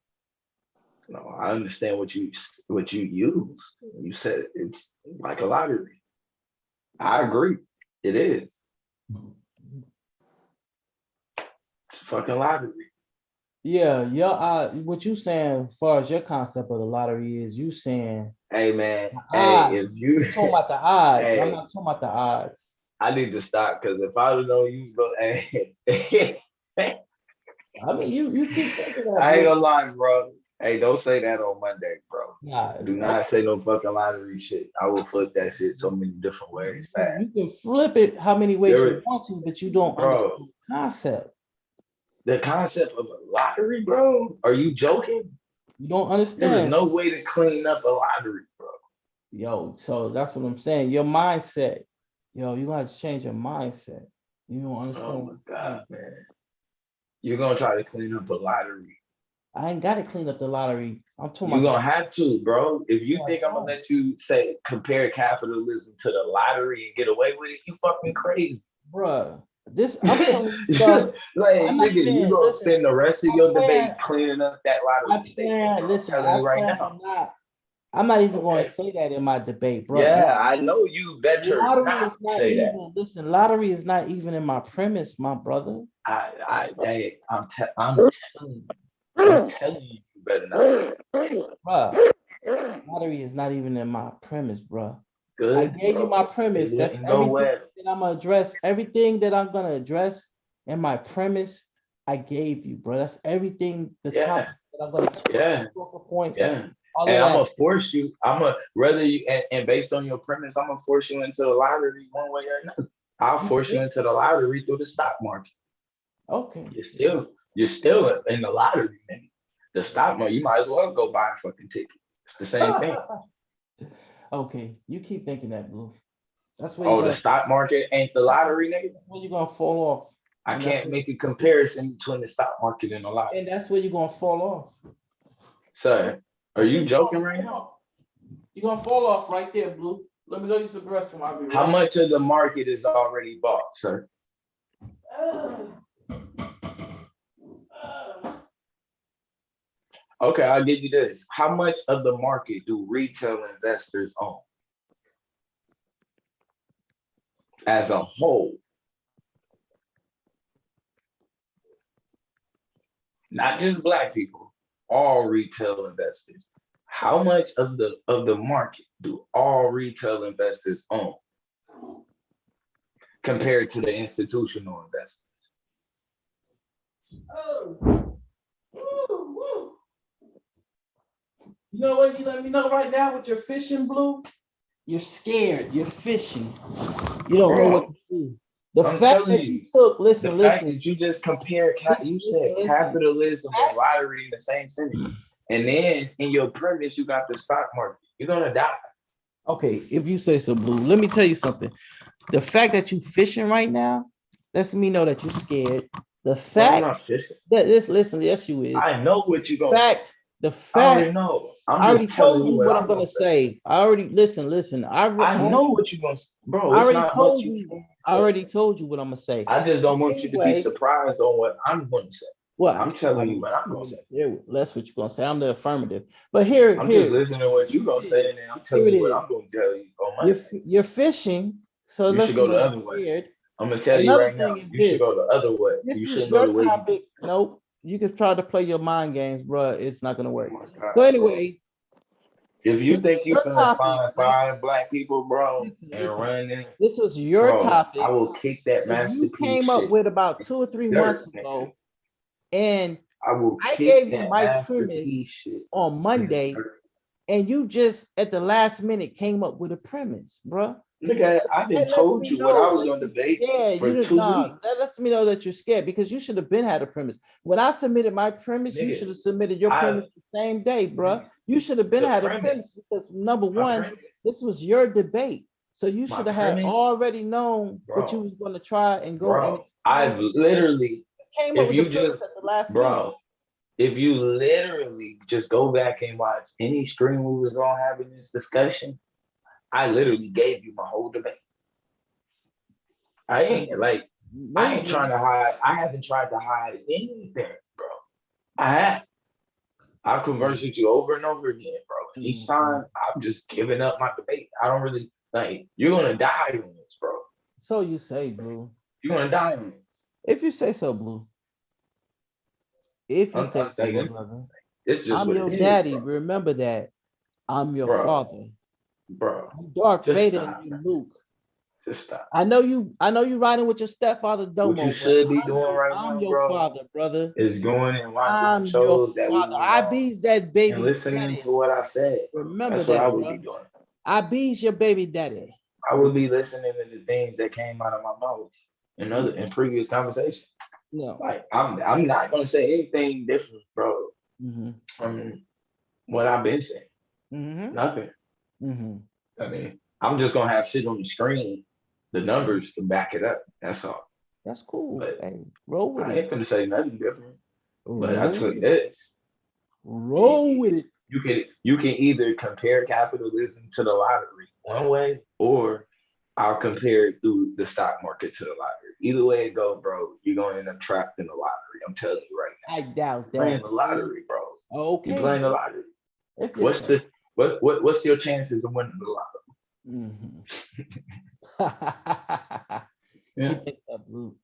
No, I understand what you used. You said it's like a lottery. I agree. It is. It's a fucking lottery. Yeah, what you saying as far as your concept of the lottery is, you saying, hey man, odds. If you You're talking about the odds. hey, I'm not talking about the odds. I need to stop because if I don't know you go, I mean, you keep thinking that. I ain't gonna lie, bro. Hey, don't say that on Monday, bro. Nah, do not say no fucking lottery shit. I will flip that shit so many different ways. You can flip it how many ways you want to, but you don't understand the concept. The concept of a lottery, bro? Are you joking? You don't understand. There is no way to clean up a lottery, bro. Yo, so that's what I'm saying. Your mindset. Yo, you got to change your mindset. You don't understand. Oh my God, man. You're going to try to clean up a lottery. I ain't got to clean up the lottery. I'm talking You're about. Going to have to, bro. If you think I'm going to let you say compare capitalism to the lottery and get away with it, you fucking crazy. Bruh. This I'm telling you stuff. Like, nigga, you gonna spend the rest of your debate cleaning up that lottery statement, bro. I'm telling you right now. I'm not even going to say that in my debate, bro. Yeah, I know you better lottery not is not say even, that. Listen, lottery is not even in my premise, my brother. I'm telling you, you better not say that. Bruh, lottery is not even in my premise, bro. Good, I gave you my premise. That's everything that I'm gonna address. Everything that I'm gonna address in my premise, I gave you, bro. That's everything. The topic that I'm gonna points. Yeah. And I'm gonna force you. And based on your premise, I'm gonna force you into the lottery one way or another. I'll force you into the lottery through the stock market. Okay. You're still in the lottery, man. The stock market, you might as well go buy a fucking ticket. It's the same thing. Okay, you keep thinking that, Blue. That's where the stock market ain't the lottery, nigga. Where you gonna fall off? I can't make a comparison between the stock market and the lottery. And that's where you're gonna fall off. Sir, are you joking right now? You're gonna fall off right there, Blue. Let me go use the restroom. I'll be right How much of the market is already bought, sir? Okay, I'll give you this. How much of the market do retail investors own? As a whole. Not just Black people, all retail investors. How much of the market do all retail investors own compared to the institutional investors? You know what? You let me know right now with your fishing, Blue. You're scared. You're fishing. You don't know what to do. The fact that you took, listen. The fact that you just compared, you said capitalism and lottery in the same sentence, and then in your premise you got the stock market. You're gonna die. Okay, if you say so, Blue. Let me tell you something. The fact that you fishing right now lets me know that you're scared. The fact I'm not fishing. Listen, yes, you is. I know what you're gonna say. The fact I already know. I already told you what I'm gonna say. I already listen. I know what you're gonna say, bro. I already told you. I already told you what I'm gonna say. I just don't want you to be surprised on what I'm gonna say. Well, I'm telling you what I'm gonna say. That's what you're gonna say. I'm the affirmative. But I'm just listening to what you're gonna say, and then I'm telling you what I'm gonna tell you on Monday. You're fishing, so you should go the other way. I'm gonna tell you right now. You should go the other way. You shouldn't go the way you do. Nope. You can try to play your mind games, bro. It's not gonna work. So anyway, if you think you finna find 5 Black people, bro, and run in, this was your topic. I will kick that masterpiece. You came up with about 2 or 3 months ago, and I gave you my premise on Monday, and you just at the last minute came up with a premise, bro. Okay, I done told you what I was going to debate for 2 weeks. That lets me know that you're scared because you should have been had a premise. When I submitted my premise, you should have submitted your premise the same day, bro. You should have been had a premise because number one, this was your debate. So you should have had already known what you was going to try and go. Bro, I've literally, if you just, at the last minute. If you literally just go back and watch any stream we was on having this discussion, I literally gave you my whole debate. I ain't trying to hide. I haven't tried to hide anything, bro. I have. I'll converse with you over and over again, bro. And each time I'm just giving up my debate. I don't really like you're gonna die on this, bro. So you say, Blue. You're gonna die on this. If you say so, Blue. If you say so, my thinking, brother. it's just I'm what your it is, daddy. bro. Remember that. I'm your Bro. father. Bro. I'm Darth Just Vader stop, and you man. Luke. Just stop. I know you riding with your stepfather Domo. What you should be doing right I'm now, your bro, father, brother. is going and watching the I'm your shows that we father. was I on be's that and baby's listening daddy. to what I said. Remember That's what I that, would bro. be doing. I be's your baby daddy. I would be listening to the things that came out of my mouth in previous conversations. No. Like I'm not gonna say anything different, bro, from what I've been saying. Nothing. I mean, I'm just gonna have shit on the screen, the numbers to back it up. That's all. That's cool. But hey, roll with I it. ain't gonna say nothing different. But I Roll tell you with this. Roll with it. You can either compare capitalism to the lottery one way, or I'll compare it through the stock market to the lottery. Either way it go, bro, you're gonna end up trapped in the lottery. I'm telling you right now. I doubt that. Playing the lottery, bro. Okay. You're playing the lottery. If you What's say. what's your chances of winning the lottery? You think that, Blue?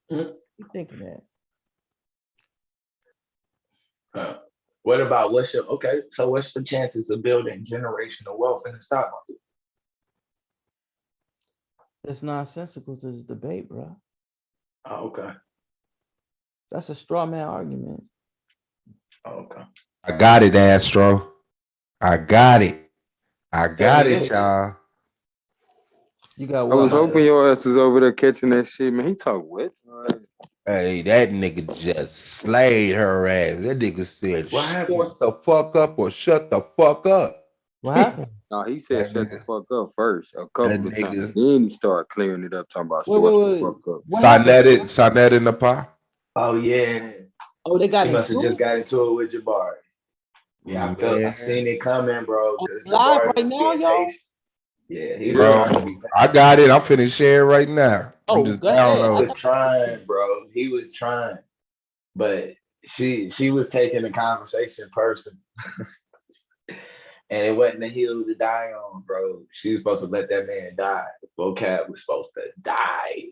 You thinking that? What about what's the chances of building generational wealth in the stock market? It's nonsensical to this debate, bro. Oh, okay. That's a straw man argument. Oh, okay. I got it, Astro. I got it. I got it, y'all. You got I what? was hoping your ass was over there catching that shit, man. He talk what? Hey, that nigga just slayed her ass. That nigga said, "Shut the fuck up or shut the fuck up." What happened? No, he said shut the fuck up first a couple of times. nigga. Then he started clearing it up, talking about shut the fuck up. Sonnet in the pot. Oh yeah. Oh, they got She must have into just got into it with Jabari. Yeah, I seen it coming, bro. Because live Jabari right was now, being y'all. patient. Yeah, he was Bro, trying to be patient. I got it. I'm finna share it right now. I'm just He downloading. was trying, bro. He was trying, but she was taking the conversation personal, and it wasn't a hill to die on, bro. She was supposed to let that man die. Vocab was supposed to die.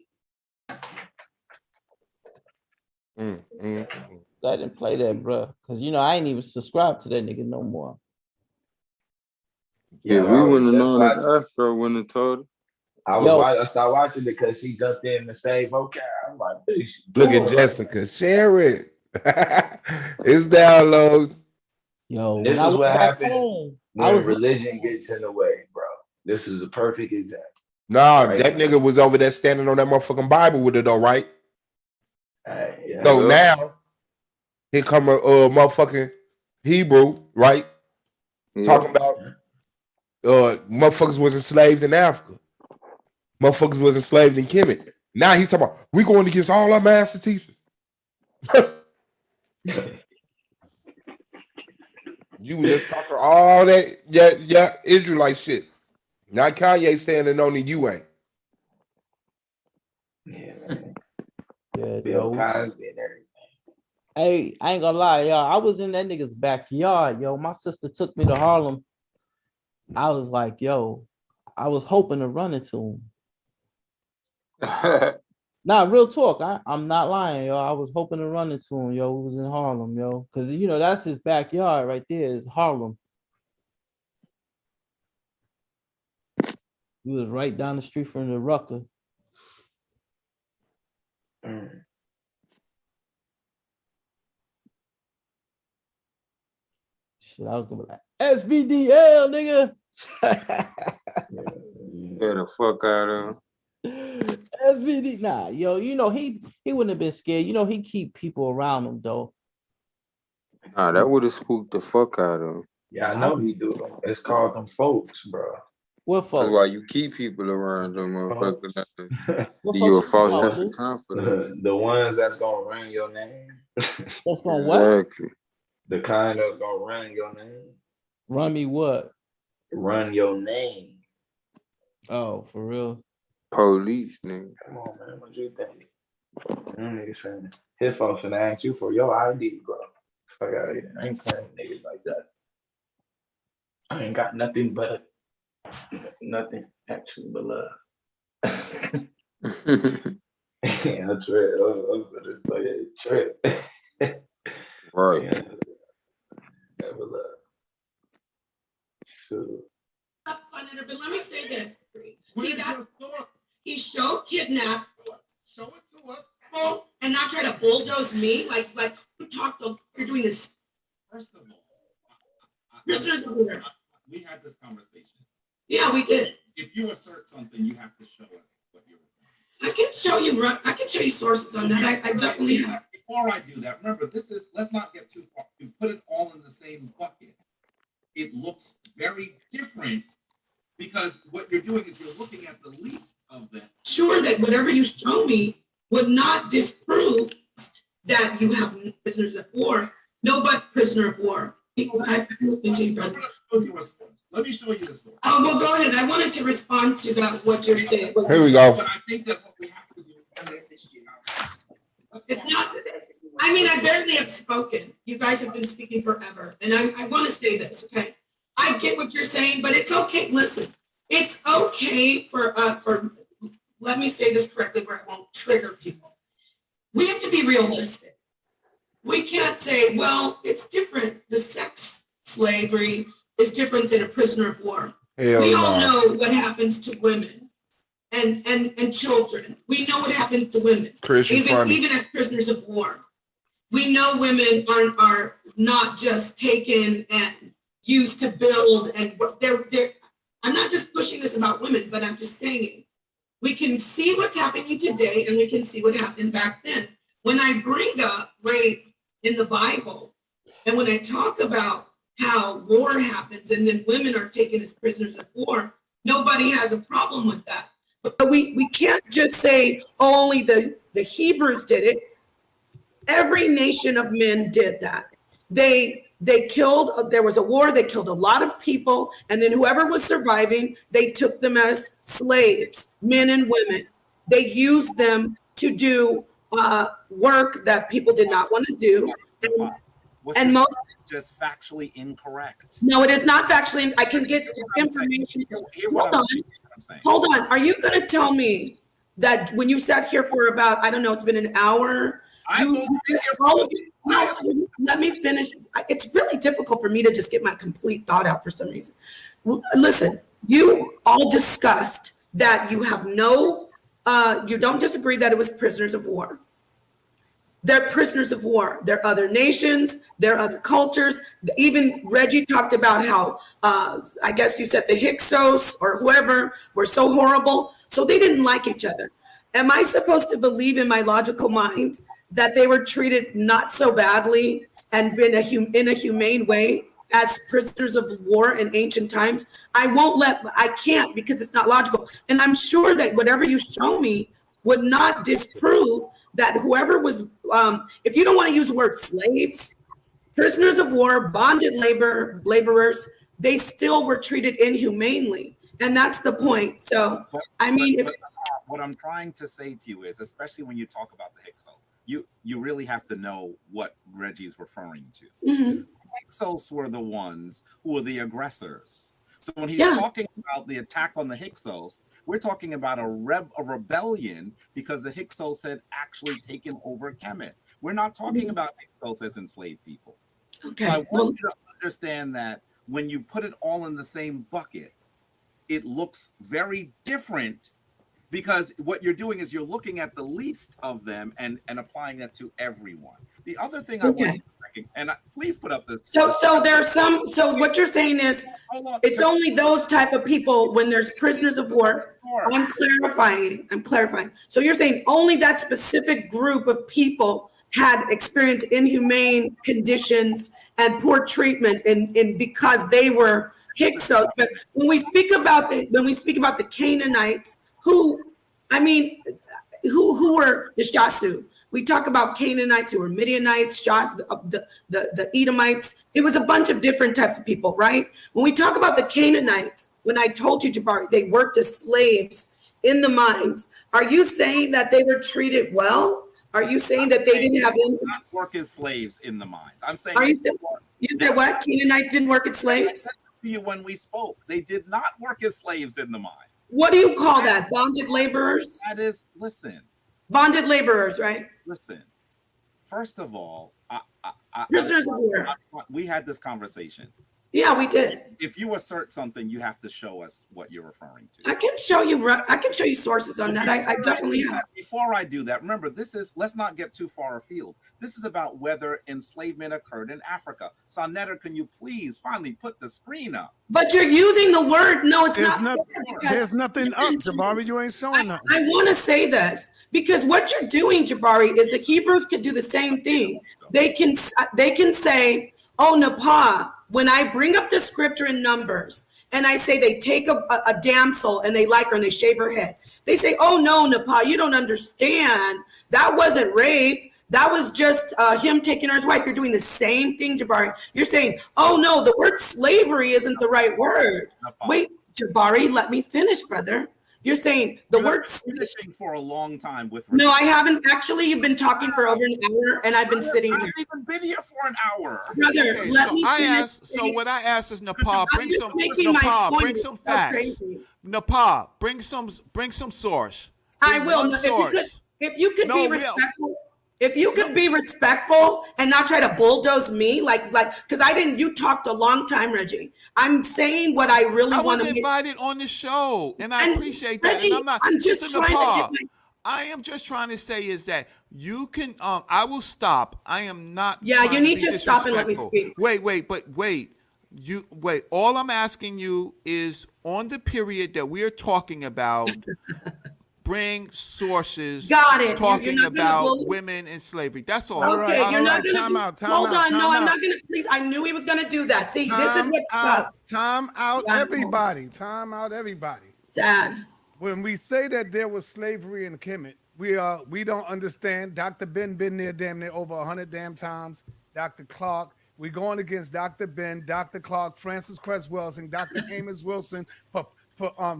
I didn't play that, bro, because I ain't even subscribed to that nigga no more. Yeah, we wouldn't have known if Astro wouldn't have told her. I started watching because she jumped in to say vocab. I'm like, what is she Look doing? at Jessica. Share it. It's download. Yo, This is what happens when was religion gets in the way, bro. This is a perfect example. Nah, Right that now. nigga was over there standing on that motherfucking Bible with it though, right? Yeah. So now here come a motherfucking Hebrew, right? Talking about motherfuckers was enslaved in Africa. Motherfuckers was enslaved in Kemet. Now he's talking about we going against all our master teachers. You was just talking all that Israelite shit. Now Kanye standing on the you ain't. Yeah, man. Yeah, Bill Cosby and everything. Hey, I ain't gonna lie, y'all. I was in that nigga's backyard, yo. My sister took me to Harlem. I was like, yo, I was hoping to run into him. Nah, real talk. I'm not lying, yo. I was hoping to run into him, yo. Who was in Harlem, yo. Because that's his backyard right there, is Harlem. He was right down the street from the Rucker. Shit, I was gonna be like, SVDL, nigga. Get the fuck out of him. SVD, nah, yo, he wouldn't have been scared. He keep people around him though. Nah, that would have spooked the fuck out of him. Yeah, I know he do. It's called them folks, bro. What folks? That's why you keep people around them motherfuckers. You a false sense of confidence. The ones that's gonna run your name. That's gonna exactly. What? The kind that's gonna run your name. Run me what? Run your name. Oh, for real? Police, nigga. Come on, man. What you think? Them niggas saying his folks finna ask you for your ID, bro. Fuck out of here. I ain't playing with niggas like that. I ain't got nothing but nothing actually but love. Yeah, I trip. I'm gonna play a trip. Right. Yeah, but love. So. But let me say this. See that he showed kidnap. Show it to us. And not try to bulldoze me like you talked. You're doing this. First of all, prisoners of war. We had this conversation. Yeah, we did. If you assert something, you have to show us what you're. I can show you sources on that. I definitely have. Before I do that, remember, let's not get too far. You put it all in the same bucket. It looks very different because what you're doing is you're looking at the least of them. Sure, that whatever you show me would not disprove that you have prisoners of war. No, but prisoner of war. Let me show you the source. Oh, well, go ahead. I wanted to respond to that, what you're saying. Here we go. But I think that what we have to do it's not, I mean, I barely have spoken. You guys have been speaking forever. And I want to say this, okay? I get what you're saying, but it's okay. Listen, it's okay for let me say this correctly where I won't trigger people. We have to be realistic. We can't say, well, it's different. The sex slavery is different than a prisoner of war. We all know what happens to women and children. We know what happens to women, even as prisoners of war. We know women are not just taken and used to build, and they're I'm not just pushing this about women, but I'm just saying we can see what's happening today and we can see what happened back then. When I bring up rape in the Bible, and when I talk about how war happens and then women are taken as prisoners of war, nobody has a problem with that. But we can't just say, oh, only the Hebrews did it. Every nation of men did that. They killed, there was a war, they killed a lot of people, and then whoever was surviving, they took them as slaves, men and women. They used them to do work that people did not want to do. And most just factually incorrect. No, it is not factually. I can get information. Hold on. Are you going to tell me that when you sat here for about, I don't know, it's been an hour? Let me finish. It's really difficult for me to just get my complete thought out for some reason. Listen, you all discussed that you have you don't disagree that it was prisoners of war. They're prisoners of war. They're other nations, they're other cultures. Even Reggie talked about how, I guess you said the Hyksos or whoever were so horrible. So they didn't like each other. Am I supposed to believe in my logical mind that they were treated not so badly and in a humane way as prisoners of war in ancient times? I can't because it's not logical. And I'm sure that whatever you show me would not disprove that whoever was, if you don't want to use the word slaves, prisoners of war, bonded laborers, they still were treated inhumanely. And that's the point. So, what I'm trying to say to you is, especially when you talk about the Hyksos, you really have to know what Reggie's referring to. Mm-hmm. Hyksos were the ones who were the aggressors. So when he's talking about the attack on the Hyksos, we're talking about a rebellion because the Hyksos had actually taken over Kemet. We're not talking about Hyksos as enslaved people. Okay. So I want you to understand that when you put it all in the same bucket, it looks very different because what you're doing is you're looking at the least of them and applying that to everyone. The other thing I want to, and please put up this. So there's some, so what you're saying is it's only those type of people when there's prisoners of war. I'm clarifying. So you're saying only that specific group of people had experienced inhumane conditions and poor treatment in because they were Hyksos. But when we speak about the Canaanites, who were the Shasu? We talk about Canaanites who were Midianites, the Edomites. It was a bunch of different types of people, right? When we talk about the Canaanites, when I told you, Jabari, they worked as slaves in the mines, are you saying that they were treated well? Are you saying that they didn't have any? Not work as slaves in the mines. I'm saying. Are you saying what? Canaanites didn't work as slaves? When we spoke, they did not work as slaves in the mines. What do you call that? Bonded laborers? That is, listen. Bonded laborers, right? Listen. First of all, prisoners of war. We had this conversation. Yeah, we did. If you assert something, you have to show us what you're referring to. I can show you sources on that. I definitely have. Before I do that, remember, let's not get too far afield. This is about whether enslavement occurred in Africa. Sonetta, can you please finally put the screen up? But you're using the word, no, it's not. There's nothing up, Jabari. You ain't showing nothing. I want to say this because what you're doing, Jabari, is the Hebrews could do the same thing. They can say, oh, Nepal, when I bring up the scripture in Numbers and I say they take a damsel and they like her and they shave her head, they say, oh, no, Nepal, you don't understand. That wasn't rape. That was just him taking her as wife. You're doing the same thing, Jabari. You're saying, oh, no, the word slavery isn't the right word. Wait, Jabari, let me finish, brother. You're saying the word finishing for a long time with. No, I haven't. Actually, you've been talking for over an hour, and I've been sitting here. I've even been here for an hour, brother. Okay, let me finish. So what I asked is Nepal, bring some facts. Crazy. Nepal, bring some source. I will. If you could be respectful. If you could be respectful and not try to bulldoze me, like, because you talked a long time, Reggie. I'm saying what I really want to. I was invited on the show, and I appreciate that. Reggie, and I'm not. I'm just trying to get I am just trying to say is that you can. I will stop. I am not. Yeah, you need to stop and let me speak. Wait. You wait. All I'm asking you is on the period that we are talking about. Bring sources. Got it. Talking about women in slavery. That's all. Okay, right. you're not gonna hold on. No, I'm not gonna. Please, I knew he was gonna do that. See, this is what's up. Time out, everybody. Time out, everybody. Sad. When we say that there was slavery in Kemet, we don't understand. Dr. Ben been there damn near over 100 damn times. Dr. Clark. We're going against Dr. Ben, Dr. Clark, Francis Cress and Dr. Amos Wilson.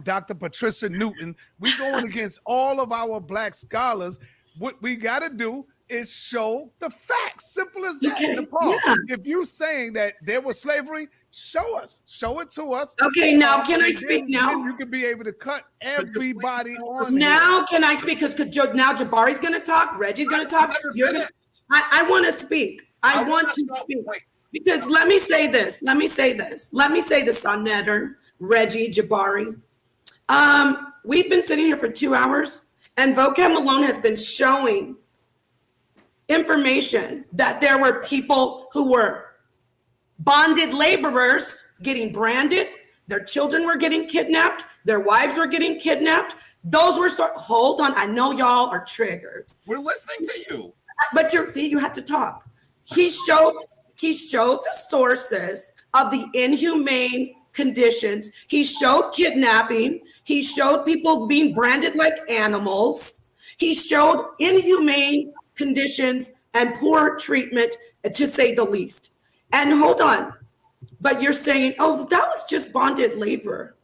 Dr. Patricia Newton, we going against all of our black scholars. What we got to do is show the facts. Simple as that. Okay, Nepal, yeah. if you saying that there was slavery, show it to us. Okay, now can I speak now? Then you could be able to cut everybody on. Now can I speak? Because now Jabari's going to talk, Reggie's going to talk. I want to speak. I want to speak. Because let me say this, Sonnetter, Reggie, Jabari. We've been sitting here for 2 hours, and Vocab Malone has been showing information that there were people who were bonded laborers getting branded, their children were getting kidnapped, their wives were getting kidnapped. Those were hold on, I know y'all are triggered. We're listening to you. But you had to talk. He showed the sources of the inhumane conditions. He showed kidnapping. He showed people being branded like animals. He showed inhumane conditions and poor treatment, to say the least. And hold on, but you're saying, oh, that was just bonded labor.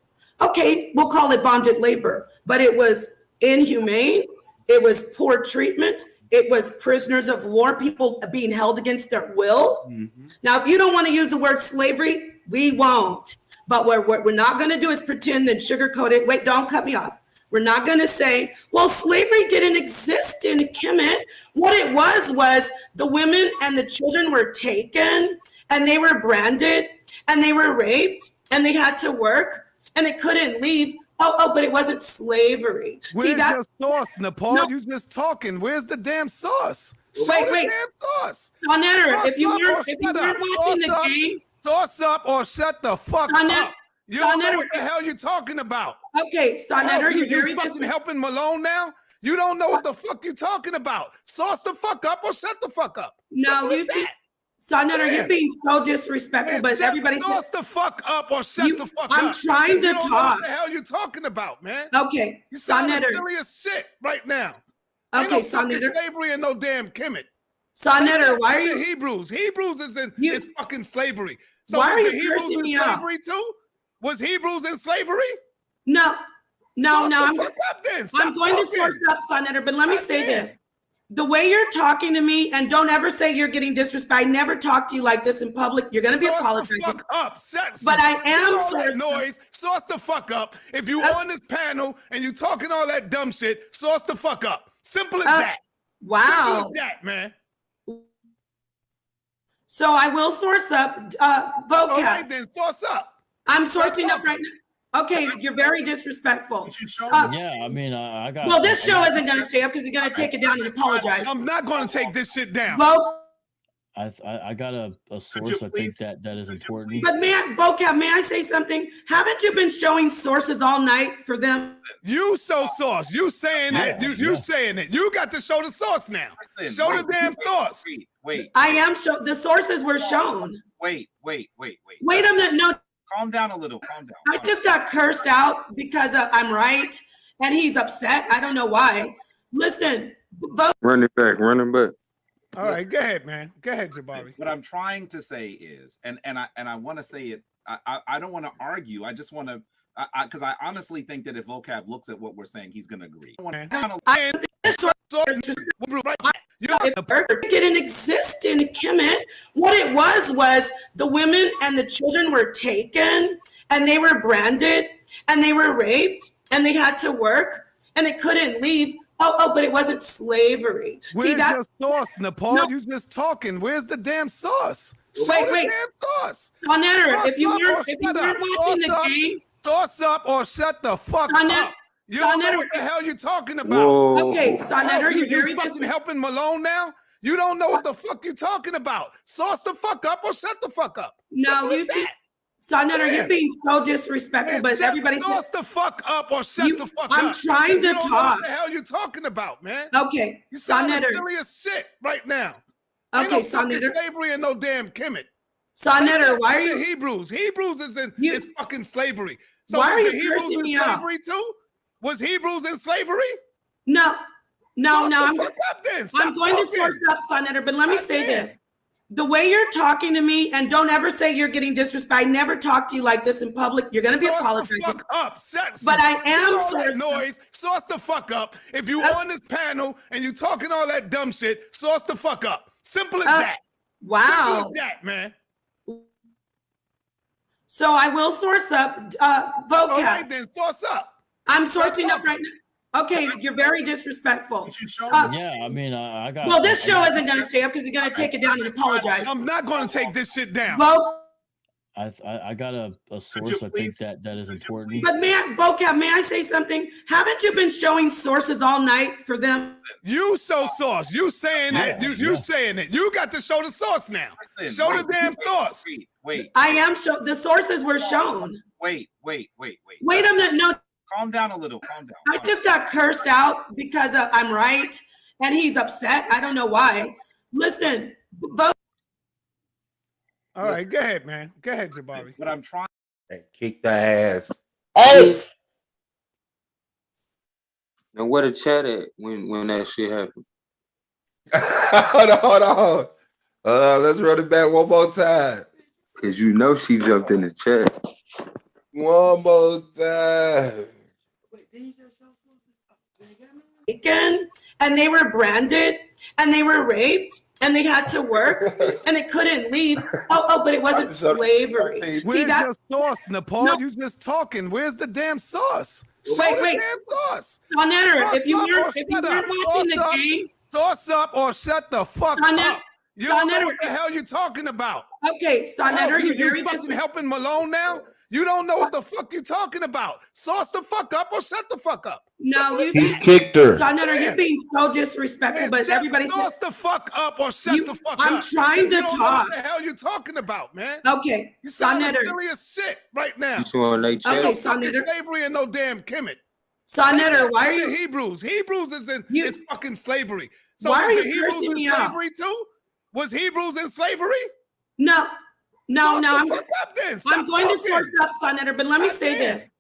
Okay, we'll call it bonded labor, but it was inhumane. It was poor treatment. It was prisoners of war, people being held against their will. Mm-hmm. Now, if you don't want to use the word slavery, we won't. But what we're not going to do is pretend and sugarcoat it. Wait, don't cut me off. We're not going to say, well, slavery didn't exist in Kemet. What it was the women and the children were taken and they were branded and they were raped and they had to work and they couldn't leave. Oh, but it wasn't slavery. Where's your source, Nepal? No. You just talking. Where's the damn source? Wait. Damn source. Sonnetter, if you weren't watching the game. Source up or shut the fuck up. You don't know what the hell you're talking about. Okay, Sonnetter, you fucking helping Malone now? You don't know what the fuck you're talking about. Source the fuck up or shut the fuck up. No, you see, Sonnetter, you're being so disrespectful, but everybody's source the fuck up or shut the fuck up. I'm trying to talk. You don't know what the hell you're talking about, man. Okay, you sound Sonnetter. serious shit right now. Okay, Ain't no Sonnetter. Slavery and no damn Kemet. Sonnetter, why are you Hebrews? Hebrews is it's fucking slavery. So why are you Hebrews cursing in me slavery too? Was Hebrews in slavery? No. I'm going to source up, Sonnetter, but let me say this. the way you're talking to me, and don't ever say you're getting disrespect. I never talk to you like this in public. You're gonna be apologizing. Fuck up. But I am all that sourced noise. Source the fuck up. If you on this panel and you talking all that dumb shit, source the fuck up. Simple as that. Wow. Simple as that, man. So I will source up vocab. All right, then source up. I'm sourcing up right now. Okay, you're very disrespectful. Yeah, I mean, I got. Well, this show isn't going to stay up because you're going to take it down and apologize. I'm not going to take this shit down. I got a source. I think that is important. But may I say something? Haven't you been showing sources all night for them? You show source. You saying that. You saying it. You got to show the source now. Show the damn source. Wait. I am the sources were shown. Wait. Wait a minute. No. Calm down a little. Calm down. I just got cursed out because I'm right, and he's upset. I don't know why. Listen, Run it back. All right, go ahead, man. Go ahead, Jabari. What I'm trying to say is, and I want to say it. I don't want to argue. I just want to, because I honestly think that if vocab looks at what we're saying, he's going to agree. It didn't exist in Kemet. What it was the women and the children were taken, and they were branded, and they were raped, and they had to work, and they couldn't leave. Oh, but it wasn't slavery. Where's your source, Nepal? No. You just talking. Where's the damn source? Wait. Damn source. If you weren't watching the game, source up or shut the fuck up. You don't know what the hell you're talking about. Whoa. Okay, Sonetter, you fucking helping Malone now? You don't know what the fuck you're talking about. Source the fuck up or shut the fuck up. No, you see. Sonetter, you're being so disrespectful, but everybody's source the fuck up or shut the fuck up. I'm trying to talk. You don't know what the hell you're talking about, man. Okay, you sound Sonetter. silly as shit right now. Okay, Ain't no Sonetter. slavery and no damn Kemet. Sonetter, why are you Hebrews? Hebrews is fucking slavery. So why are you Hebrews cursing in me out? slavery too? Was Hebrews in slavery? No. I'm talking. going to source up, Sonetter, but let me say this. The way you're talking to me, and don't ever say you're getting disrespect. I never talk to you like this in public. You're going to be apologizing. Fuck up. But I am source noise. Source the fuck up. If you on this panel and you talking all that dumb shit, source the fuck up. Simple as that. Wow. Simple as that, man. So I will source up vocab. All right, then source up. I'm sourcing up right now. Okay, you're very disrespectful. Yeah, I mean, I got. Well, this show isn't going to stay up because you're going to take it down and apologize. I'm not going to take this shit down. I got a source. I think that is important. But may I say something? Haven't you been showing sources all night for them? You show source. You saying that. You saying it. You got to show the source now. Show the damn source. Wait. I am the sources were shown. Wait. Wait a minute. No. Calm down a little. Calm down. I just got cursed out because I'm right, and he's upset. I don't know why. Listen, vote. All right, go ahead, man. Go ahead, Jabari. But I'm trying. And kick the ass off. Now where the chat at when that shit happened? Hold on. Let's run it back one more time. Cause you know she jumped in the chat. One more time. And they were branded, and they were raped, and they had to work, and they couldn't leave. Oh, but it wasn't slavery. Where's your source, Nepal? No. You just talking. Where's the damn source? Wait. Damn source. Sonetter, if you weren't watching the game, source up or shut the fuck up. You don't know what the hell you're talking about. Okay, Sonetter, you fucking helping Malone now? You don't know what the fuck you're talking about. Source the fuck up or shut the fuck up. No, he kicked her. Sonetter, you're being so disrespectful, but everybody's source the fuck up or shut the fuck up. I'm trying to you talk. Know what the hell you talking about, man? Okay, you sound Sonetter. silly as shit right now. Okay, Sonetter. Slavery and no damn Kemet. Sonetter, why are you Hebrews? Hebrews is fucking slavery. So why are you Hebrews cursing me in out? slavery too? Was Hebrews in slavery? No. I'm going talking. to source up, Sonetter, but let me say this.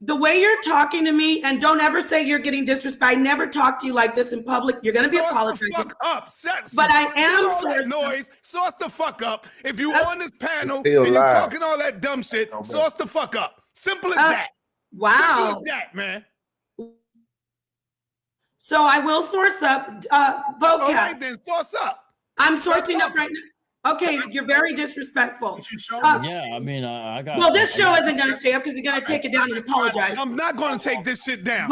The way you're talking to me, and don't ever say you're getting disrespect. I never talk to you like this in public. You're going to be apologizing. Fuck up. But I am source noise. Source the fuck up. If you on this panel and you're talking all that dumb shit, source the fuck up. Simple as that. Wow. Simple as that, man. So I will source up vocab. All right, then source up. I'm sourcing up right now. Okay, you're very disrespectful. Yeah, I mean, I got. Well, this show isn't going to stay up because you're going to take it down and apologize. I'm not going to take this shit down.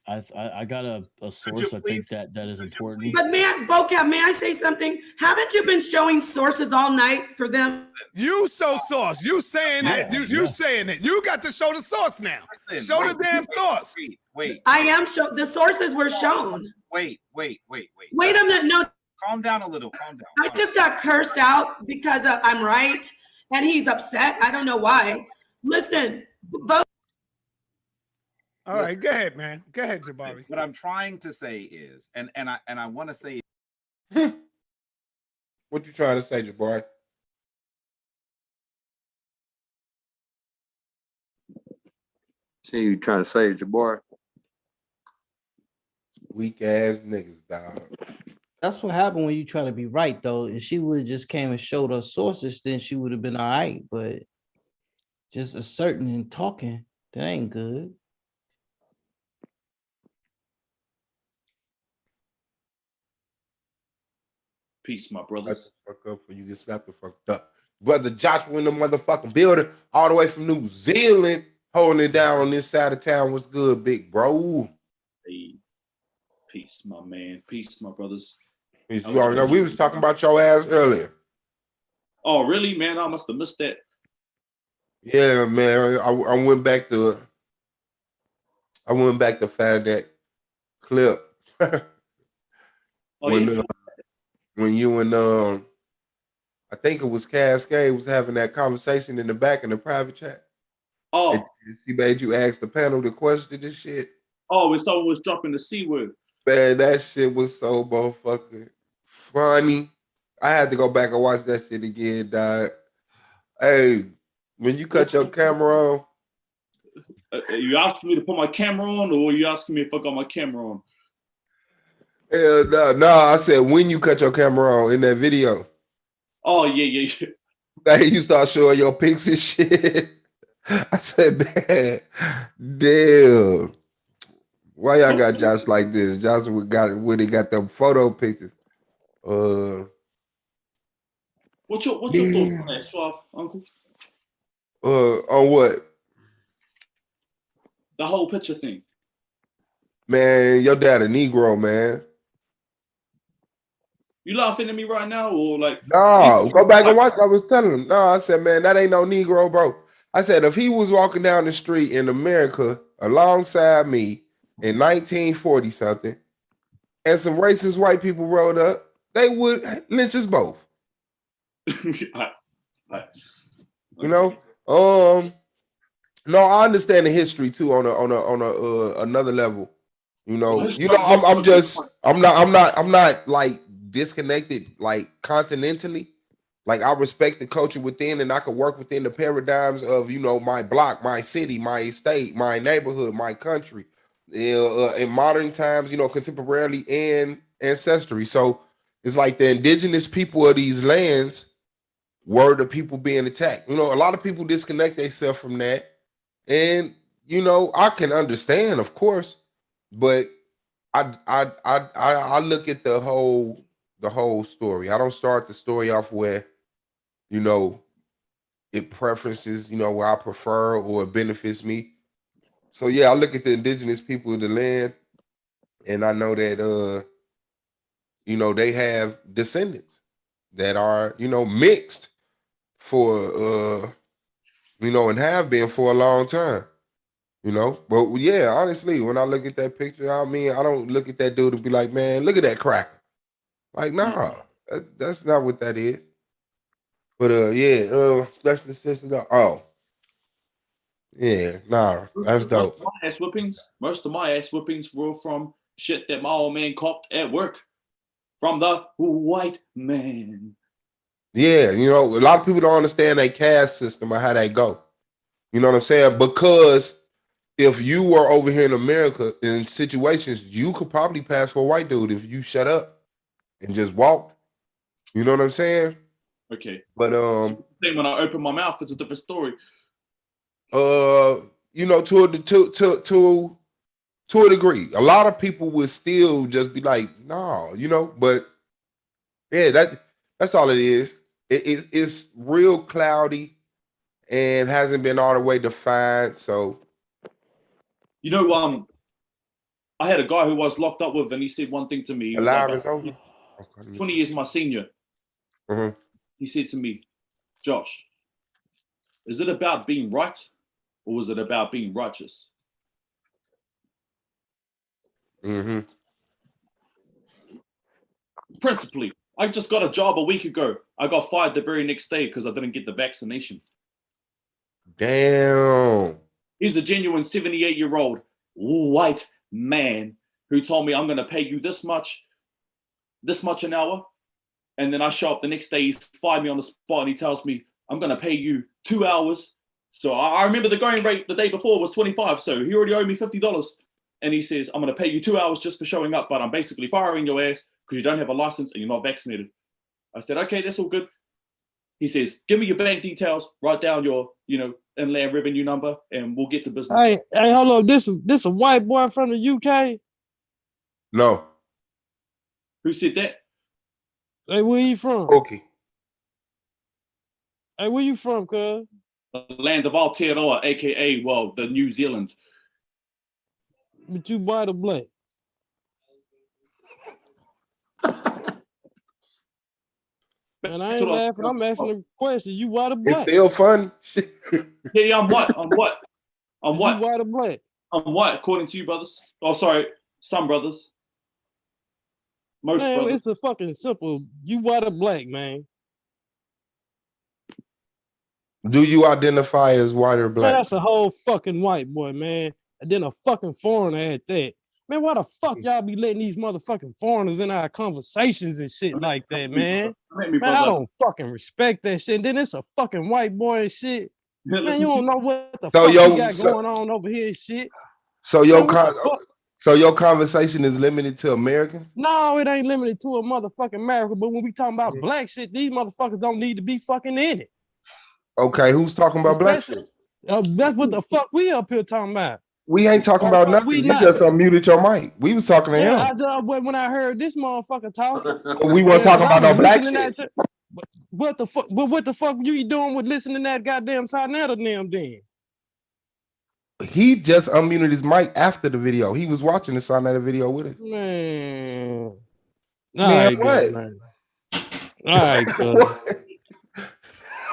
I got a source I think that is important. But vocab, may I say something? Haven't you been showing sources all night for them? You show source. You saying that. You saying it. You got to show the source now. Show the damn source. Wait. I am the sources were shown. Wait. Wait a minute. No. Calm down a little. Calm down. I just got cursed out because I'm right and he's upset. I don't know why. Listen, vote. All right, go ahead, man. Go ahead, Jabari. What I'm trying to say is, and I want to say, what you trying to say, Jabari? See you trying to say, Jabari? Weak ass niggas, dog. That's what happened when you try to be right, though. If she would have just came and showed us sources, then she would have been all right. But just asserting and talking, that ain't good. Peace, my brothers. Fuck up for you get slapped the fuck up. Brother Joshua in the motherfucking building, all the way from New Zealand, holding it down on this side of town. What's good, big bro? Hey, peace, my man. Peace, my brothers. You already know we was talking about your ass earlier. Oh, really, man? I must have missed that. Yeah, man. I went back to find that clip. When you and I think it was Cascade was having that conversation in the back in the private chat. Oh, he made you ask the panel the question and shit. Oh, when someone was dropping the C word. Man, that shit was so motherfucking funny. I had to go back and watch that shit again, dog. Hey, when you cut your camera on. You asking me to put my camera on, or you asking me if I got my camera on? Hell no, I said when you cut your camera on in that video. Oh, yeah. Hey, you start showing your pics and shit. I said, man, damn. Why y'all got Josh like this? Josh when he got them photo pictures. What's your thoughts on that, Suave, Uncle? On what? The whole picture thing. Man, your dad a Negro, man. You laughing at me right now, or like? No, go back and watch. I was telling him. No, I said, man, that ain't no Negro, bro. I said, if he was walking down the street in America alongside me in 1940 something, and some racist white people rode up, they would lynch us both. You know, no, I understand the history too on another level. I'm not like disconnected like continentally. Like I respect the culture within, and I could work within the paradigms of my block, my city, my state, my neighborhood, my country, in modern times, contemporarily and ancestry. So it's like the indigenous people of these lands were the people being attacked. A lot of people disconnect themselves from that, and I can understand, of course, but I look at the whole story. I don't start the story off where it preferences, where I prefer or it benefits me. So yeah, I look at the indigenous people of the land, and I know that they have descendants that are mixed for and have been for a long time. But yeah, honestly, when I look at that picture, I don't look at that dude and be like, man, look at that cracker. Like, nah, that's not what that is. But special assistant. Oh, yeah, nah, that's dope. Most of my ass whippings were from shit that my old man copped at work from the white man. Yeah, a lot of people don't understand that caste system or how they go. You know what I'm saying? Because if you were over here in America in situations, you could probably pass for a white dude if you shut up and just walked. You know what I'm saying? Okay. But when I open my mouth, it's a different story. To to a degree. A lot of people would still just be like, no, you know, but yeah, that's all it is. It's real cloudy and hasn't been all the way defined. So You know, I had a guy who I was locked up with, and he said one thing to me. He was alive like, is over. 20 years my senior. Mhm. He said to me, Josh, is it about being right or is it about being righteous? Mm-hmm. Principally, I just got a job a week ago. I got fired the very next day because I didn't get the vaccination. Damn. He's a genuine 78-year-old white man who told me I'm going to pay you this much an hour. And then I show up the next day, he's fired me on the spot and he tells me I'm going to pay you 2 hours. So I remember the going rate the day before was 25. So he already owed me $50. And he says, I'm going to pay you 2 hours just for showing up, but I'm basically firing your ass because you don't have a license and you're not vaccinated. I said, okay, that's all good. He says, give me your bank details, write down your, inland revenue number, and we'll get to business. Hey, hold up. This a white boy from the UK? No. Who said that? Hey, where you from? Okay. Hey, where you from, cuz? The land of Aotearoa, aka, well, the New Zealand. But you white or black? And I ain't laughing. I'm asking a question. You white or black? It's still fun. Yeah, I'm white. I'm white. I'm white. You white or black? I'm white, according to you, brothers. Oh, sorry, some brothers. Most man, brothers. it's a fucking simple. You white or black, man? Do you identify as white or Man, black? that's a whole fucking white boy, man. And then a fucking foreigner at that. Man, why the fuck y'all be letting these motherfucking foreigners in our conversations and shit like that, man? Man, I don't fucking respect that shit. And then it's a fucking white boy and shit. Man, you don't know what the fuck we got going on over here and shit. So Man, your what the fuck? so your conversation is limited to Americans? No, it ain't limited to a motherfucking America. But when we talking about black shit, these motherfuckers don't need to be fucking in it. Okay, who's talking about black shit? That's what the fuck we up here talking about. We ain't talking about nothing. We You not. just unmuted your mic. We was talking to Yeah, him. when I heard this motherfucker talking, We weren't talking about no black shit. What the fuck? What the fuck you doing with listening to that goddamn Sarnetta them then? He just unmuted his mic after the video. He was watching the Sarnetta video with us. Man, all Man, right, what? man. All right, cuz.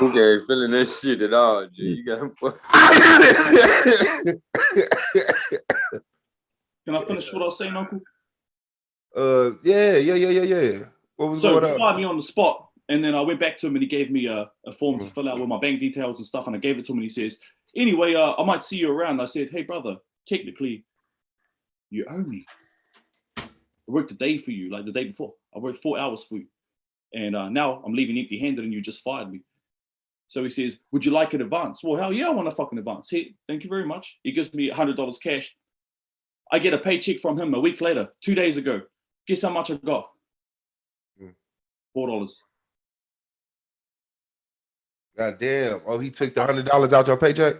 Okay, feeling that shit at all, G. You got fuck. Can I finish what I was saying, Uncle? Yeah. What was So going he on? fired me on the spot, and then I went back to him, and he gave me a form to fill out with my bank details and stuff, and I gave it to him, and he says, anyway, I might see you around. I said, hey, brother, technically, you owe me. I worked a day for you, like the day before. I worked 4 hours for you, and now I'm leaving empty-handed, and you just fired me. So he says, would you like an advance? Well, hell yeah, I want a fucking advance. Hey, thank you very much. He gives me $100 cash. I get a paycheck from him a week later, 2 days ago. Guess how much I got? $4. God damn. Oh, he took the $100 out your paycheck?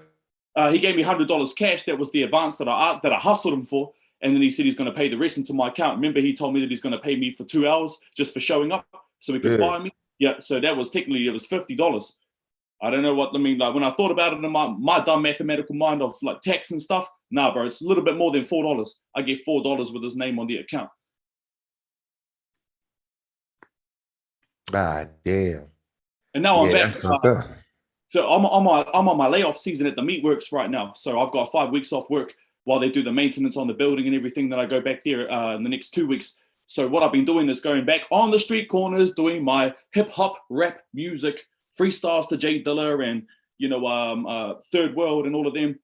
He gave me $100 cash. That was the advance that I hustled him for. And then he said he's going to pay the rest into my account. Remember, he told me that he's going to pay me for 2 hours just for showing up so he could fire me. Yeah, so that was technically, it was $50. I don't know what I mean. Like when I thought about it in my dumb mathematical mind of like tax and stuff, nah, bro, it's a little bit more than $4. I get $4 with his name on the account. God damn. And now I'm back. That's So I'm on my layoff season at the meatworks right now. So I've got 5 weeks off work while they do the maintenance on the building and everything. Then I go back there in the next 2 weeks. So what I've been doing is going back on the street corners, doing my hip hop rap music, freestyles to Jay Dilla and Third World and all of them,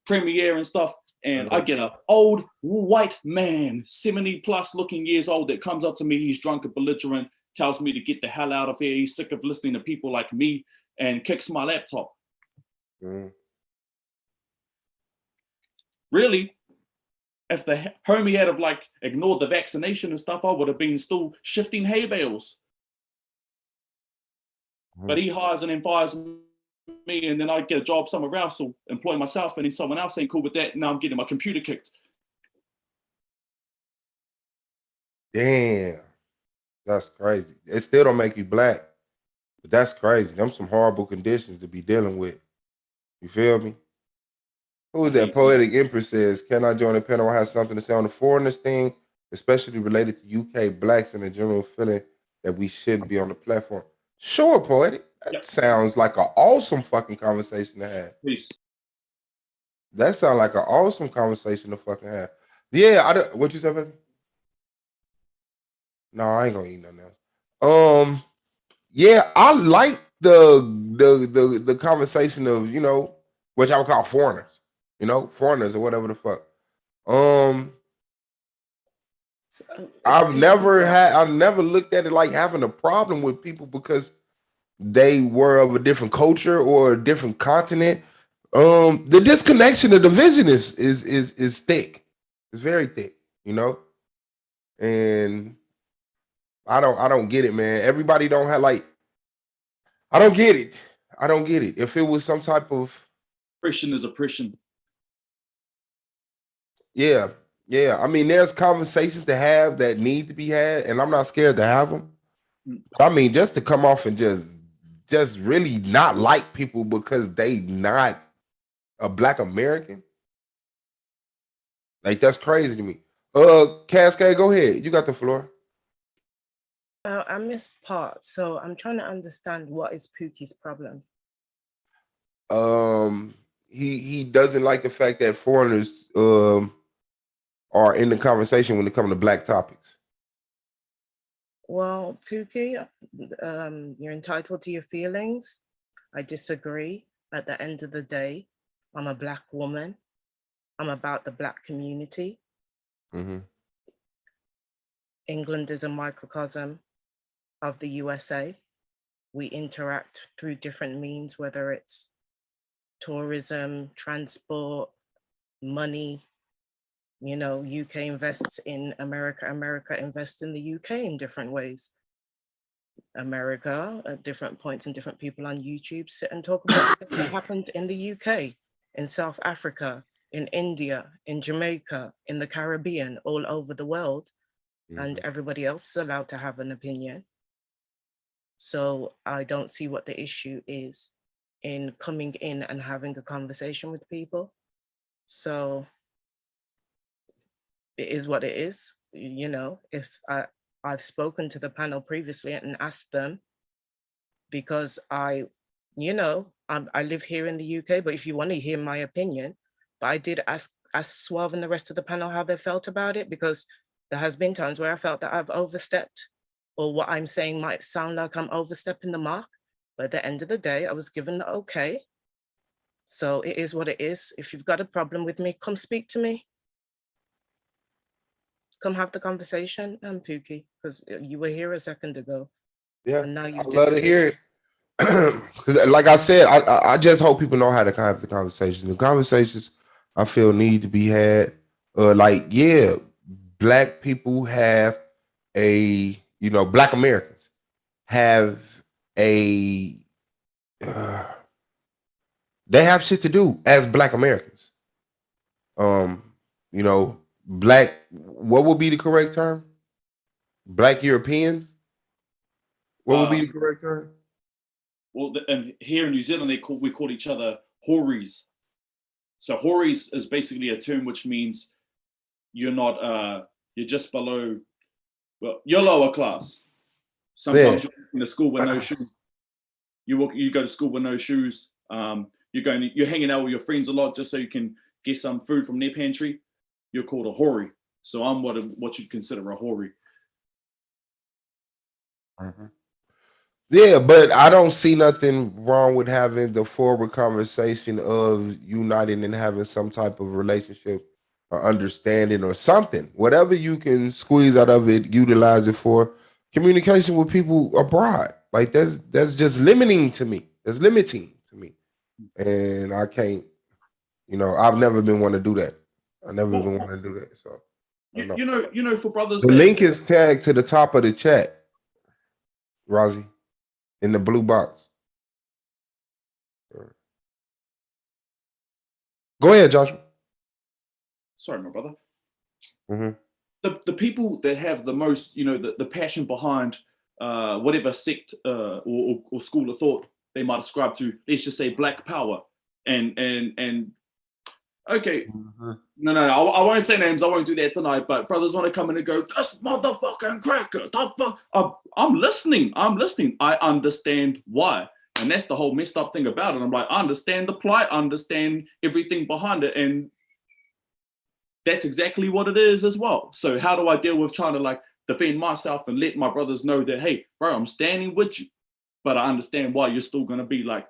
Premiere and stuff. And I get an old white man, 70+ looking years old, that comes up to me. He's drunk and belligerent, tells me to get the hell out of here. He's sick of listening to people like me, and kicks my laptop. Really, if the homie had have like ignored the vaccination and stuff, I would have been still shifting hay bales. But he hires and then fires me, and then I get a job somewhere else or employ myself, and then someone else ain't cool with that. Now I'm getting my computer kicked. Damn, that's crazy. It still don't make you black, but that's crazy. Them some horrible conditions to be dealing with. You feel me? Who is that? Poetic Empress says, "Can I join the panel? I have something to say on the foreigners thing, especially related to UK blacks and the general feeling that we shouldn't be on the platform." Sure, Poetic. That sounds like an awesome fucking conversation to have. Peace. That sounds like an awesome conversation to fucking have. Yeah, I don't, what you said, baby? No, I ain't gonna eat nothing else. Yeah, I like the conversation of, you know, which I would call foreigners, you know, foreigners or whatever the fuck. I've never looked at it like having a problem with people because they were of a different culture or a different continent. The disconnection, the division is thick. It's very thick, you know? And I don't get it, man. Everybody don't have like, I don't get it. I don't get it. If it was some type of oppression is oppression. Yeah, yeah. I mean, there's conversations to have that need to be had, and I'm not scared to have them. I mean, just to come off and just really not like people because they not a Black American, like that's crazy to me. Cascade, go ahead. You got the floor. I missed part, so I'm trying to understand what is Pookie's problem. He doesn't like the fact that foreigners are in the conversation when it comes to Black topics. Well, Pookie, you're entitled to your feelings. I disagree. At the end of the day, I'm a Black woman. I'm about the Black community. Mm-hmm. England is a microcosm of the USA. We interact through different means, whether it's tourism, transport, money. You know, UK invests in America, America invests in the UK in different ways. America, at different points and different people on YouTube sit and talk about what happened in the UK, in South Africa, in India, in Jamaica, in the Caribbean, all over the world. And everybody else is allowed to have an opinion. So I don't see what the issue is in coming in and having a conversation with people. So it is what it is. You know, if I've spoken to the panel previously and asked them, because I live here in the UK, but if you want to hear my opinion, but I did ask Suave and the rest of the panel how they felt about it, because there has been times where I felt that I've overstepped, or what I'm saying might sound like I'm overstepping the mark. But at the end of the day, I was given the okay. So it is what it is. If you've got a problem with me, come speak to me. Come have the conversation, Pookie, because you were here a second ago. Yeah, and now I'd love to hear it. it. Because, like I said, I just hope people know how to have the conversation. The conversations I feel need to be had. Black people have Black Americans have they have shit to do as Black Americans. Black, what would be the correct term? Black Europeans? What would be the correct term? Well, and here in New Zealand, we call each other hories. So hories is basically a term which means you're not, you're just below, well, you're lower class. Sometimes you're in a school with no shoes. You go to school with no shoes. You're hanging out with your friends a lot just so you can get some food from their pantry. You're called a hoary. So I'm what you'd consider a hoary. Mm-hmm. Yeah, but I don't see nothing wrong with having the forward conversation of uniting and having some type of relationship or understanding or something. Whatever you can squeeze out of it, utilize it for communication with people abroad. Like that's just limiting to me. That's limiting to me. And I can't, I've never been one to do that. I never been one to do that. So you know, for brothers, the link is tagged to the top of the chat, Rozzy. In the blue box. Go ahead, Joshua. Sorry, my brother. Mm-hmm. the people that have the most, the passion behind whatever sect or school of thought they might ascribe to, let's just say Black Power, and okay, no, I won't say names, I won't do that tonight, but brothers want to come in and go, this motherfucking cracker, the fuck, I'm listening, I understand why. And that's the whole messed up thing about it. I'm like, I understand the plight, I understand everything behind it, and that's exactly what it is as well. So how do I deal with trying to like defend myself and let my brothers know that, hey, bro, I'm standing with you, but I understand why you're still gonna be like.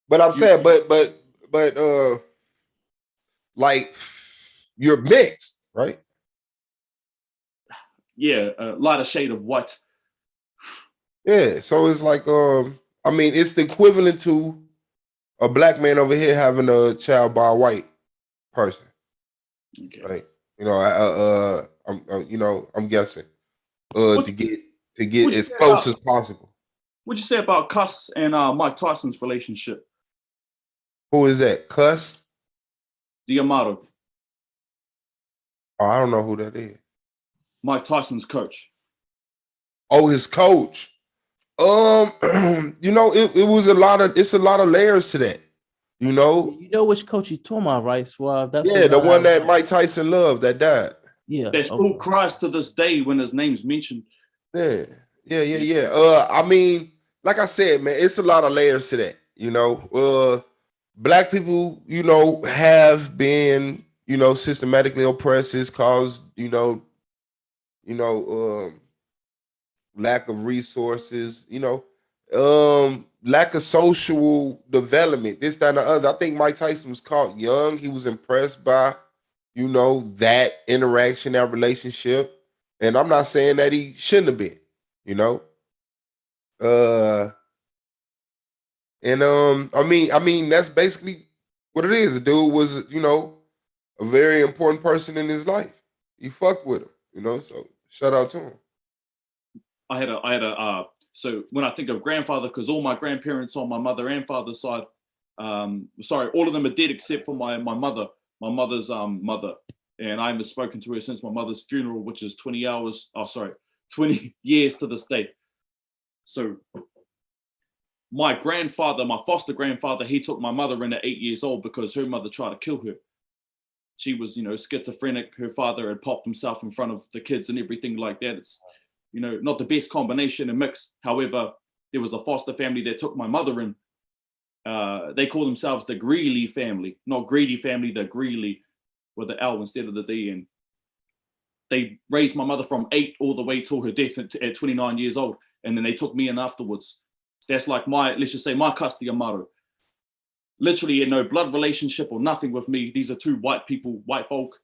But I'm saying, but like you're mixed, right? Yeah, a lot of shade of what. Yeah, so it's like, I mean, it's the equivalent to a black man over here having a child by a white person. Okay. Right? I'm guessing to get as close as possible. What'd you say about Cuss and Mike Tyson's relationship? Who is that? Cuss? D'Amato. Oh, I don't know who that is. Mike Tyson's coach. Oh, his coach. It was it's a lot of layers to that. You know which coach you talking about, right, Suave? That's the one that Mike Tyson loved that died. Yeah. That still cries to this day when his name's mentioned. Yeah. I mean, like I said, man, it's a lot of layers to that. Black people, have been, systematically oppressed. It's caused, lack of resources, lack of social development, this, that, and the other. I think Mike Tyson was caught young. He was impressed by, that interaction, that relationship. And I'm not saying that he shouldn't have been, I mean, that's basically what it is. The dude was, a very important person in his life. He fucked with him, so shout out to him. I had a so when I think of grandfather, because all my grandparents on my mother and father's side, all of them are dead except for my mother's mother, and I haven't spoken to her since my mother's funeral, which is 20 years to this day. So my grandfather, my foster grandfather, he took my mother in at 8 years old because her mother tried to kill her. She was, schizophrenic. Her father had popped himself in front of the kids and everything like that. It's, not the best combination and mix. However, there was a foster family that took my mother in. They call themselves the Greeley family, not Greedy family, the Greeley with the L instead of the D. And they raised my mother from 8 all the way till her death at 29 years old. And then they took me in afterwards. That's like let's just say my custody motto. Literally, no blood relationship or nothing with me. These are two white people, white folk,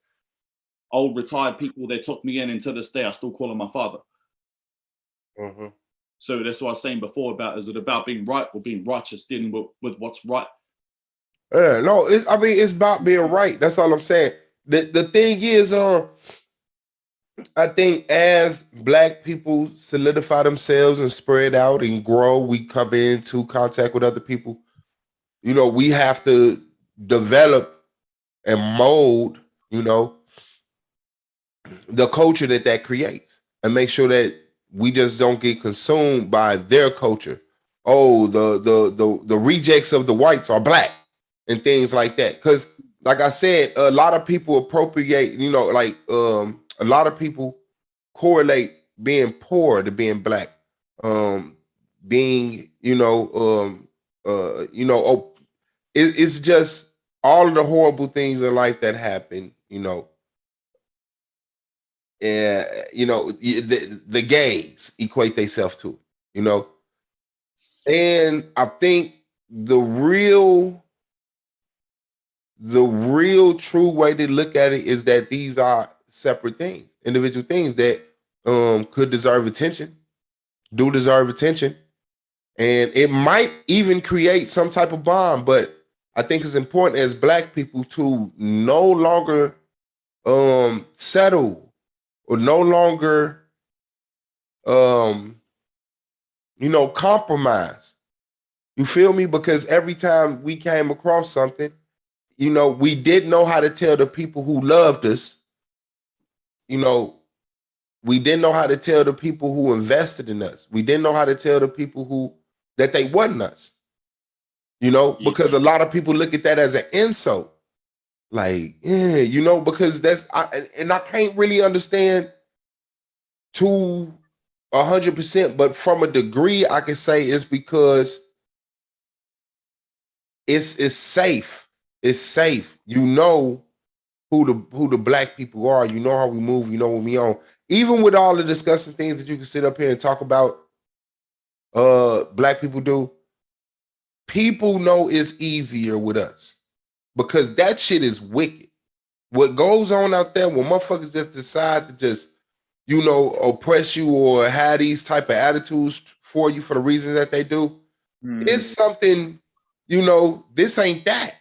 old retired people that took me in, and to this day, I still call them my father. Mm-hmm. So that's what I was saying before about, is it about being right or being righteous, dealing with what's right? Yeah, no, it's about being right. That's all I'm saying. The thing is, I think as Black people solidify themselves and spread out and grow, we come into contact with other people. We have to develop and mold, the culture that creates, and make sure that we just don't get consumed by their culture. Oh, the rejects of the whites are Black and things like that. Because, like I said, a lot of people appropriate, a lot of people correlate being poor to being Black, being, it's just all of the horrible things in life that happen, and the gays equate themselves to, and I think the real true way to look at it is that these are separate things, individual things that could deserve attention, do deserve attention, and it might even create some type of bond. But I think it's important as Black people to no longer settle or no longer compromise. You feel me? Because every time we came across something, we didn't know how to tell the people who loved us you know, we didn't know how to tell the people who invested in us. We didn't know how to tell the people who that they wasn't us. You know, because a lot of people look at that as an insult. Like, yeah, you know, because I can't really understand to 100%, but from a degree, I can say it's because it's safe. It's safe. You know who the black people are. You know how we move. You know what we on. Even with all the disgusting things that you can sit up here and talk about, black people do. People know it's easier with us because that shit is wicked. What goes on out there when motherfuckers just decide to just, you know, oppress you or have these type of attitudes for you for the reasons that they do, it's something, you know, this ain't that.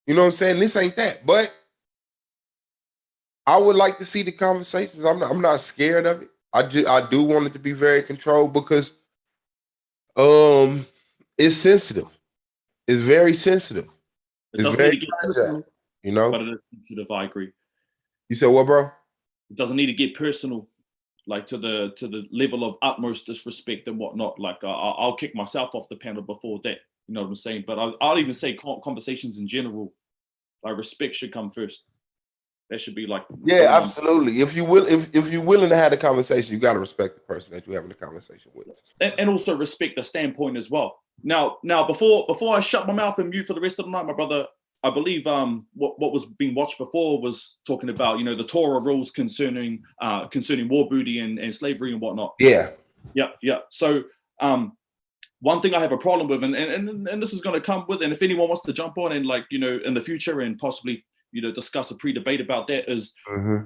You know what I'm saying? This ain't that. But I would like to see the conversations. I'm not scared of it. I do want it to be very controlled because it's sensitive. It's very sensitive. It It's doesn't very need to get fragile, personal, you know? but it is sensitive. I agree. You said what, bro? It doesn't need to get personal, like to the level of utmost disrespect and whatnot. Like I'll kick myself off the panel before that. You know what I'm saying? But I'll even say conversations in general, like respect should come first. That should be like Yeah, absolutely. If you will, if you're willing to have the conversation, you got to respect the person that you're having the conversation with, and also respect the standpoint as well. Now, before I shut my mouth and mute for the rest of the night, my brother, I believe what was being watched before was talking about, you know, the Torah rules concerning war booty and slavery and whatnot. Yeah. Yeah. So one thing I have a problem with, and this is going to come with, and if anyone wants to jump on and, like, you know, in the future and possibly, you know, discuss a pre-debate about that, is we're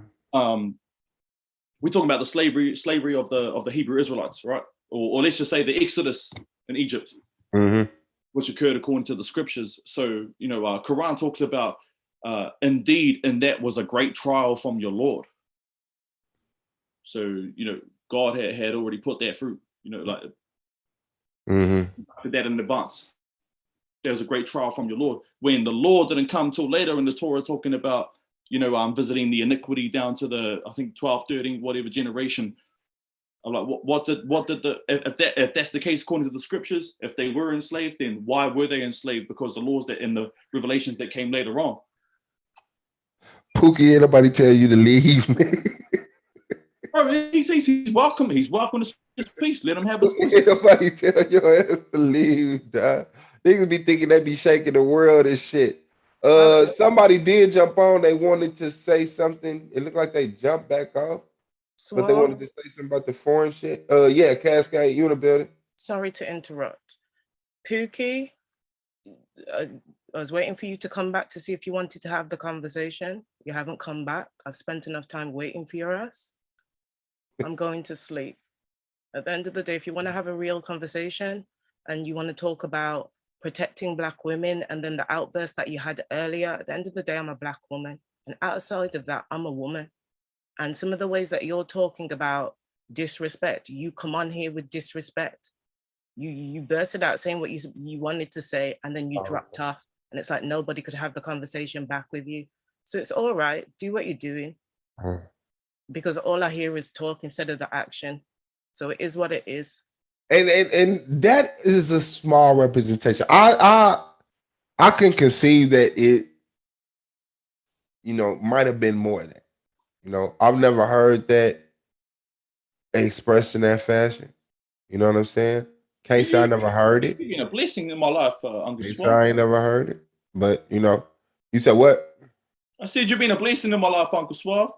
talking about the slavery of the Hebrew Israelites, right? Or let's just say the Exodus in Egypt, which occurred according to the scriptures. So, you know, Quran talks about, indeed, and that was a great trial from your Lord. So, you know, God had already put that through, you know, like that in advance. There was a great trial from your Lord. When the Lord didn't come till later in the Torah, talking about, you know, visiting the iniquity down to the, I think 12, 13, whatever generation. I'm like, what did the, if that's the case according to the scriptures, if they were enslaved, then why were they enslaved? Because the laws that in the revelations that came later on. Pookie, anybody tell you to leave, man? Bro, he's welcome. He's welcome to his peace. Let him have his voice. Nobody tell your ass to leave, dog. Niggas be thinking they be shaking the world and shit. Somebody did jump on. They wanted to say something. It looked like they jumped back off. But they wanted to say something about the foreign shit. Yeah, Cascade, you in the building. Sorry to interrupt. Pookie, I was waiting for you to come back to see if you wanted to have the conversation. You haven't come back. I've spent enough time waiting for your ass. I'm going to sleep. At the end of the day, if you want to have a real conversation and you want to talk about protecting Black women and then the outburst that you had earlier, at the end of the day, I'm a Black woman. And outside of that, I'm a woman. And some of the ways that you're talking about disrespect, you come on here with disrespect. You bursted out saying what you wanted to say, and then you dropped off. And it's like nobody could have the conversation back with you. So it's all right. Do what you're doing. Because all I hear is talk instead of the action. So it is what it is. And that is a small representation. I can conceive that it, you know, might have been more than that. You know, I've never heard that expressed in that fashion. You know what I'm saying? Can't say I never heard it. You've been a blessing in my life, Uncle Can't say Suave. I ain't never heard it. But, you know, you said what? I said you've been a blessing in my life, Uncle Suave.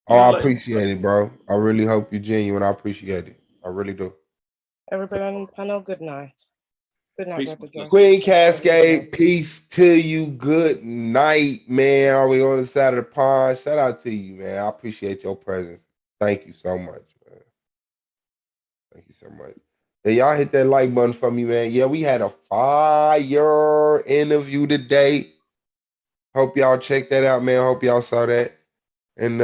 Oh, I appreciate it, bro. I really hope you're genuine. I appreciate it. I really do. Everybody on the panel, good night. Good night, Brother Josh. Queen Cascade, peace to you. Good night, man. Are we on the side of the pond? Shout out to you, man. I appreciate your presence. Thank you so much, man. Thank you so much. Hey, y'all hit that like button for me, man. Yeah, we had a fire interview today. Hope y'all checked that out, man. Hope y'all saw that. And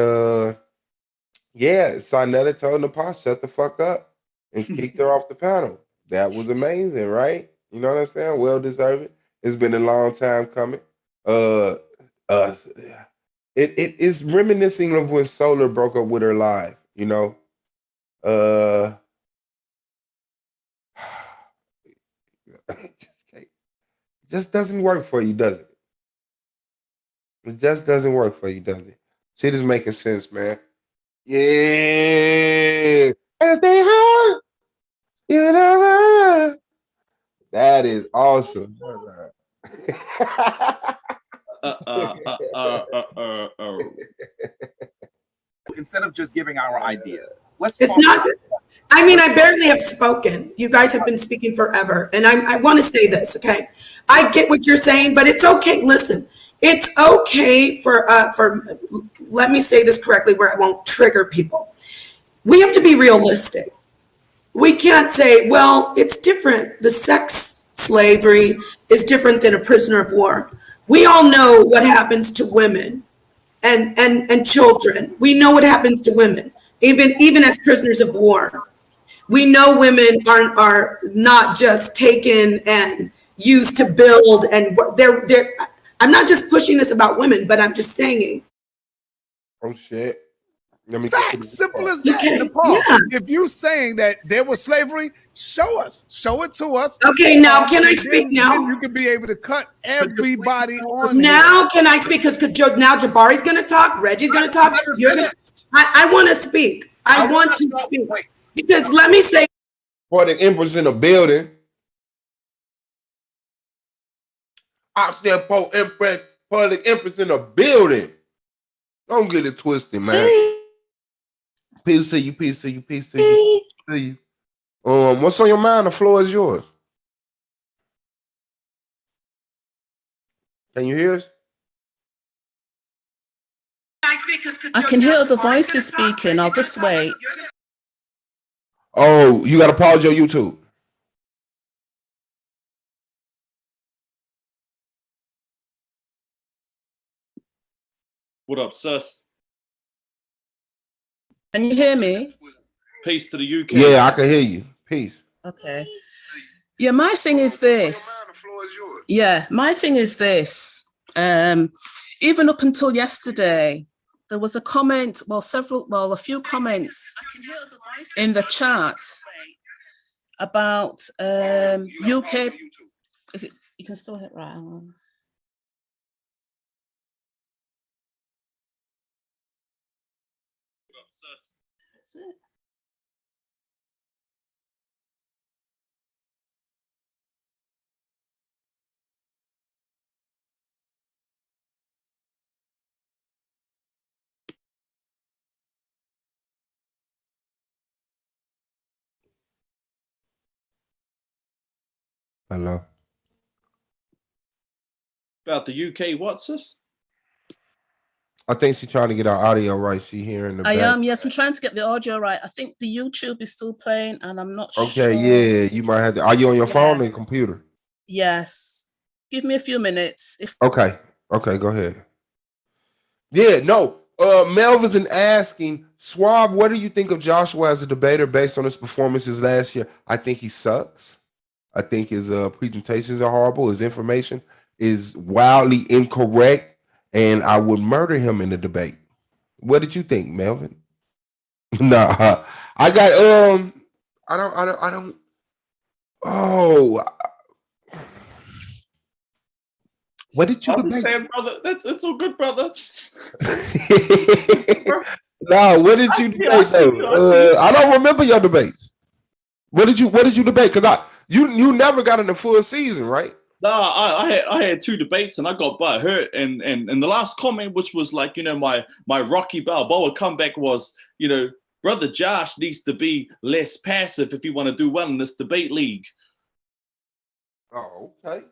yeah, Sonetta told Napas, shut the fuck up and kicked her off the panel. That was amazing, right? You know what I'm saying? Well deserved. It's been a long time coming. it is reminiscing of when Solar broke up with her live, you know. Just doesn't work for you, does it? It just doesn't work for you, does it? Shit is making sense, man. Yeah. I stay high. You know that is awesome. Instead of just giving our ideas, let's It's talk not. about I mean, I barely have spoken. You guys have been speaking forever, and I want to say this, okay? I get what you're saying, but it's okay. Listen, it's okay for. Let me say this correctly, where I won't trigger people. We have to be realistic. We can't say, well, it's different. The sex slavery is different than a prisoner of war. We all know what happens to women and children. We know what happens to women, even as prisoners of war. We know women are not just taken and used to build, and they're. I'm not just pushing this about women, but I'm just saying. Oh shit. Let me Facts, simple as that. Nepal. If you saying that there was slavery, show us. Show it to us. Okay, now can I And speak then now? you can be able to cut everybody on Now can I speak? Because now Jabari's going to talk, Reggie's going to talk. You're gonna, I want to speak. I want to speak. Because let me say. For the Empress in the building. I said, po Empress, public Empress in the building. Don't get it twisted, man. Peace to you, peace to you, peace to you, peace to you. What's on your mind? The floor is yours. Can you hear us? I can hear the voices speaking. I'll just wait. Oh, you got to pause your YouTube. What up, sus? Can you hear me? Peace to the UK. Yeah, I can hear you. Peace. Okay. Yeah, my thing is this. Yeah, my thing is this. Even up until yesterday, there was a comment, a few comments in the chat about UK. Is it? You can still hit right on. That's it. Hello. About the UK, what's this? I think she's trying to get our audio right. She hearing the I back. am, yes, we're trying to get the audio right. I think the YouTube is still playing and I'm not sure. Okay, yeah, you might have to. Are you on your phone or computer? Yes. Give me a few minutes. Okay, go ahead. Yeah, no. Melvin's been asking, Suave, what do you think of Joshua as a debater based on his performances last year? I think he sucks. I think his presentations are horrible. His information is wildly incorrect, and I would murder him in the debate. What did you think, Melvin? Nah, I got I don't. Oh, what did you debate? Understand, brother? That's all good, brother. No, what did you debate though? I don't remember your debates. What did you debate? Because you never got in the full season, right? No, I had two debates and I got butt hurt. And the last comment, which was like, my Rocky Balboa comeback was, Brother Josh needs to be less passive if you want to do well in this debate league. Oh, okay.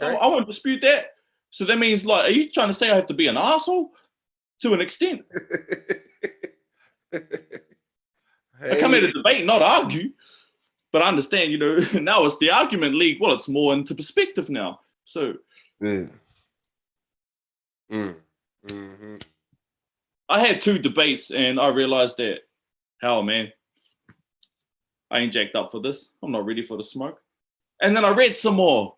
I won't dispute that. So that means, like, are you trying to say I have to be an asshole? To an extent. I come here to debate, not argue. But I understand, now it's the argument league. Well, it's more into perspective now. So yeah. I had two debates and I realized that, hell, man, I ain't jacked up for this. I'm not ready for the smoke. And then I read some more.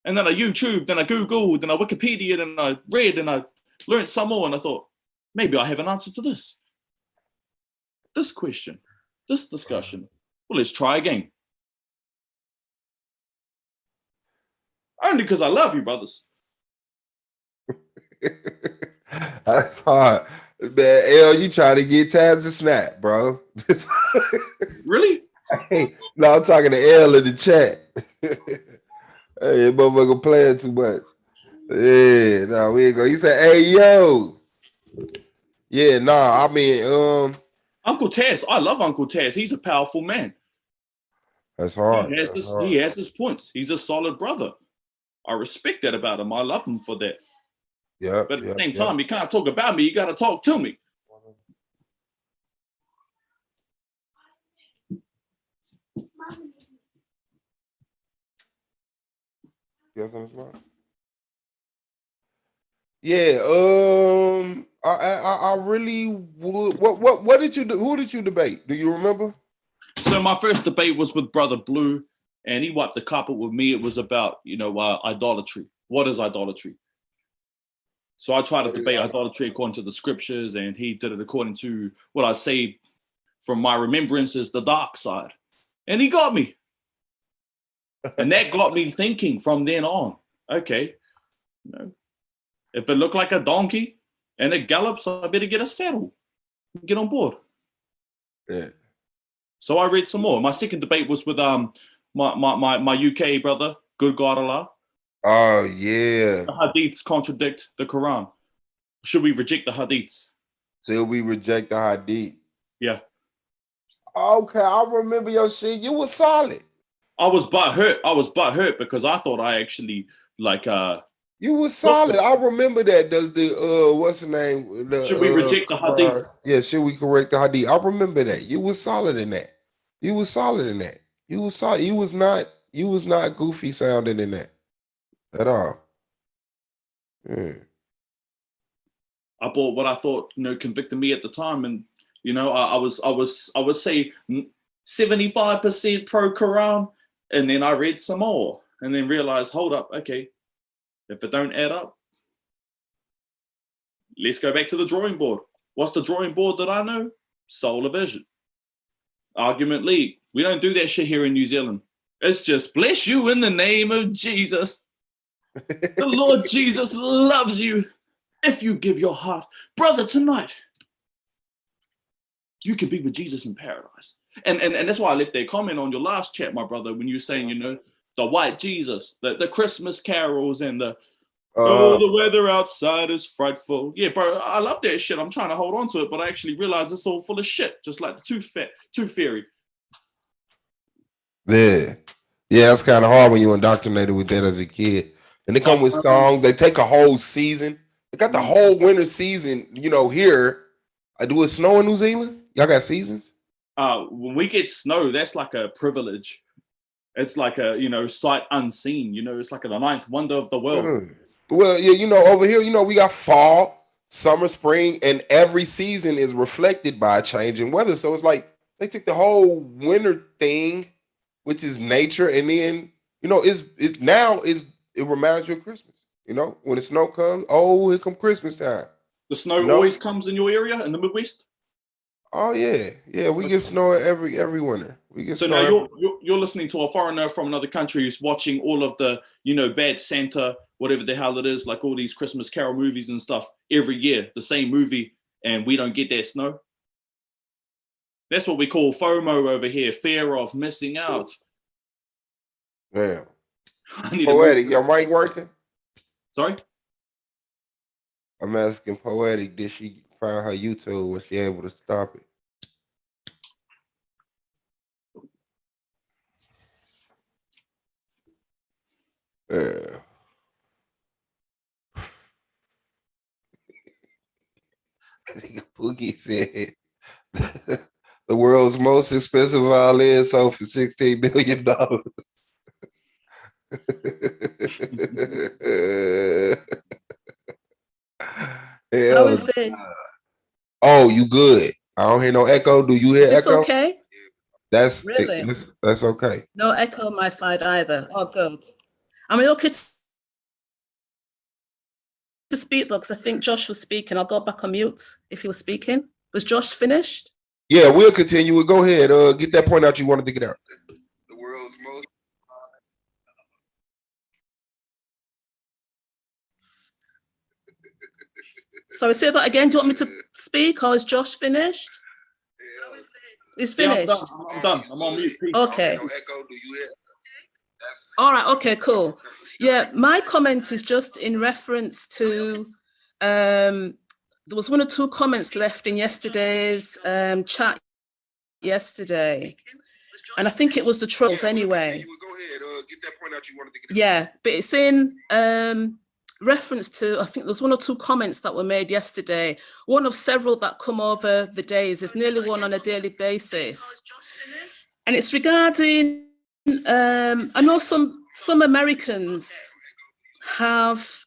And then I YouTubed, then I Googled, then I Wikipedia, and I read and I learned some more. And I thought, Maybe I have an answer to this question, this discussion. Well, let's try again. Only because I love you, brothers. That's hard. Man, L, you trying to get Taz to snap, bro. Really? Hey, no, I'm talking to L in the chat. Hey, motherfucker playing too much. Yeah, no, we ain't go. He said, hey, yo. Yeah, nah, I mean, Uncle Taz, I love Uncle Taz. He's a powerful man. That's hard. He has his points. He's a solid brother. I respect that about him. I love him for that. Yeah. But at the same time, you can't talk about me. You got to talk to me. Yes, on the spot. Yeah. I really would. What did you do? Who did you debate? Do you remember? So my first debate was with Brother Blue, and he wiped the carpet with me. It was about, idolatry. What is idolatry? So I tried to debate idolatry according to the scriptures, and he did it according to what I say from my remembrance is the dark side. And he got me. And that got me thinking from then on, okay, if it looked like a donkey and it gallops, I better get a saddle, get on board. Yeah. So I read some more. My second debate was with my UK brother, Good God Allah. Oh, yeah. The hadiths contradict the Quran. Should we reject the hadiths? So we reject the hadith. Yeah. Okay, I remember your shit. You was solid. I was butthurt because I thought I actually you was solid. I remember that. Does the what's the name? Should we reject the hadith? Yeah, should we correct the hadith? I remember that. You was solid in that. You was solid in that. You was solid. You was not goofy sounding in that at all. Yeah. I bought what I thought, convicted me at the time, and I would say 75% pro Quran, and then I read some more, and then realized, hold up, okay, if it don't add up, let's go back to the drawing board. What's the drawing board that I know? Solar Vision, Argument League. We don't do that shit here in New Zealand. It's just bless you in the name of Jesus. The Lord Jesus loves you. If you give your heart, brother, tonight, you can be with Jesus in paradise. And that's why I left that comment on your last chat, my brother, when you were saying, the white Jesus, the Christmas carols and the weather outside is frightful. Yeah, bro, I love that shit. I'm trying to hold on to it, but I actually realize it's all full of shit, just like the tooth fairy. Yeah. Yeah, that's kind of hard when you're indoctrinated with that as a kid. And they come with songs. They take a whole season. They got the whole winter season, here. Do it snow in New Zealand? Y'all got seasons? When we get snow, that's like a privilege. It's like a, sight unseen. It's like the ninth wonder of the world. Well, yeah, over here, we got fall, summer, spring, and every season is reflected by a change in weather. So it's like they take the whole winter thing, which is nature, and then, it reminds you of Christmas. When the snow comes, here come Christmas time. The snow always comes in your area in the Midwest? Oh yeah, yeah. We get snow every winter. We get so snow. Now you're listening to a foreigner from another country who's watching all of the Bad Santa, whatever the hell it is, like all these Christmas Carol movies and stuff every year, the same movie, and we don't get that snow. That's what we call FOMO over here, fear of missing out. Damn. Poetic, your mic working? Sorry? I'm asking Poetic, did she find her YouTube? Was she able to stop it? Yeah. Nigga Pookie said the world's most expensive violin sold for $16 billion. How is it? Oh, you good? I don't hear no echo. Do you hear Is this echo? okay? That's Really? That's okay. No echo on my side either. Oh, good. I mean, okay. to speak though, because I think Josh was speaking. I'll go back on mute if he was speaking. Was Josh finished? Yeah, we'll continue. Go ahead. Get that point out you wanted to get out. The world's most. Sorry, say that again. Do you want me to speak, or is Josh finished? He's finished. I'm done. I'm on mute. Peace. Okay. All right. Okay. Cool. Yeah, my comment is just in reference to. There was one or two comments left in yesterday's chat yesterday, and I think it was the trolls anyway. Yeah, but it's in reference to, I think there's one or two comments that were made yesterday, one of several that come over the days. There's nearly one on a daily basis, and it's regarding I know some Americans have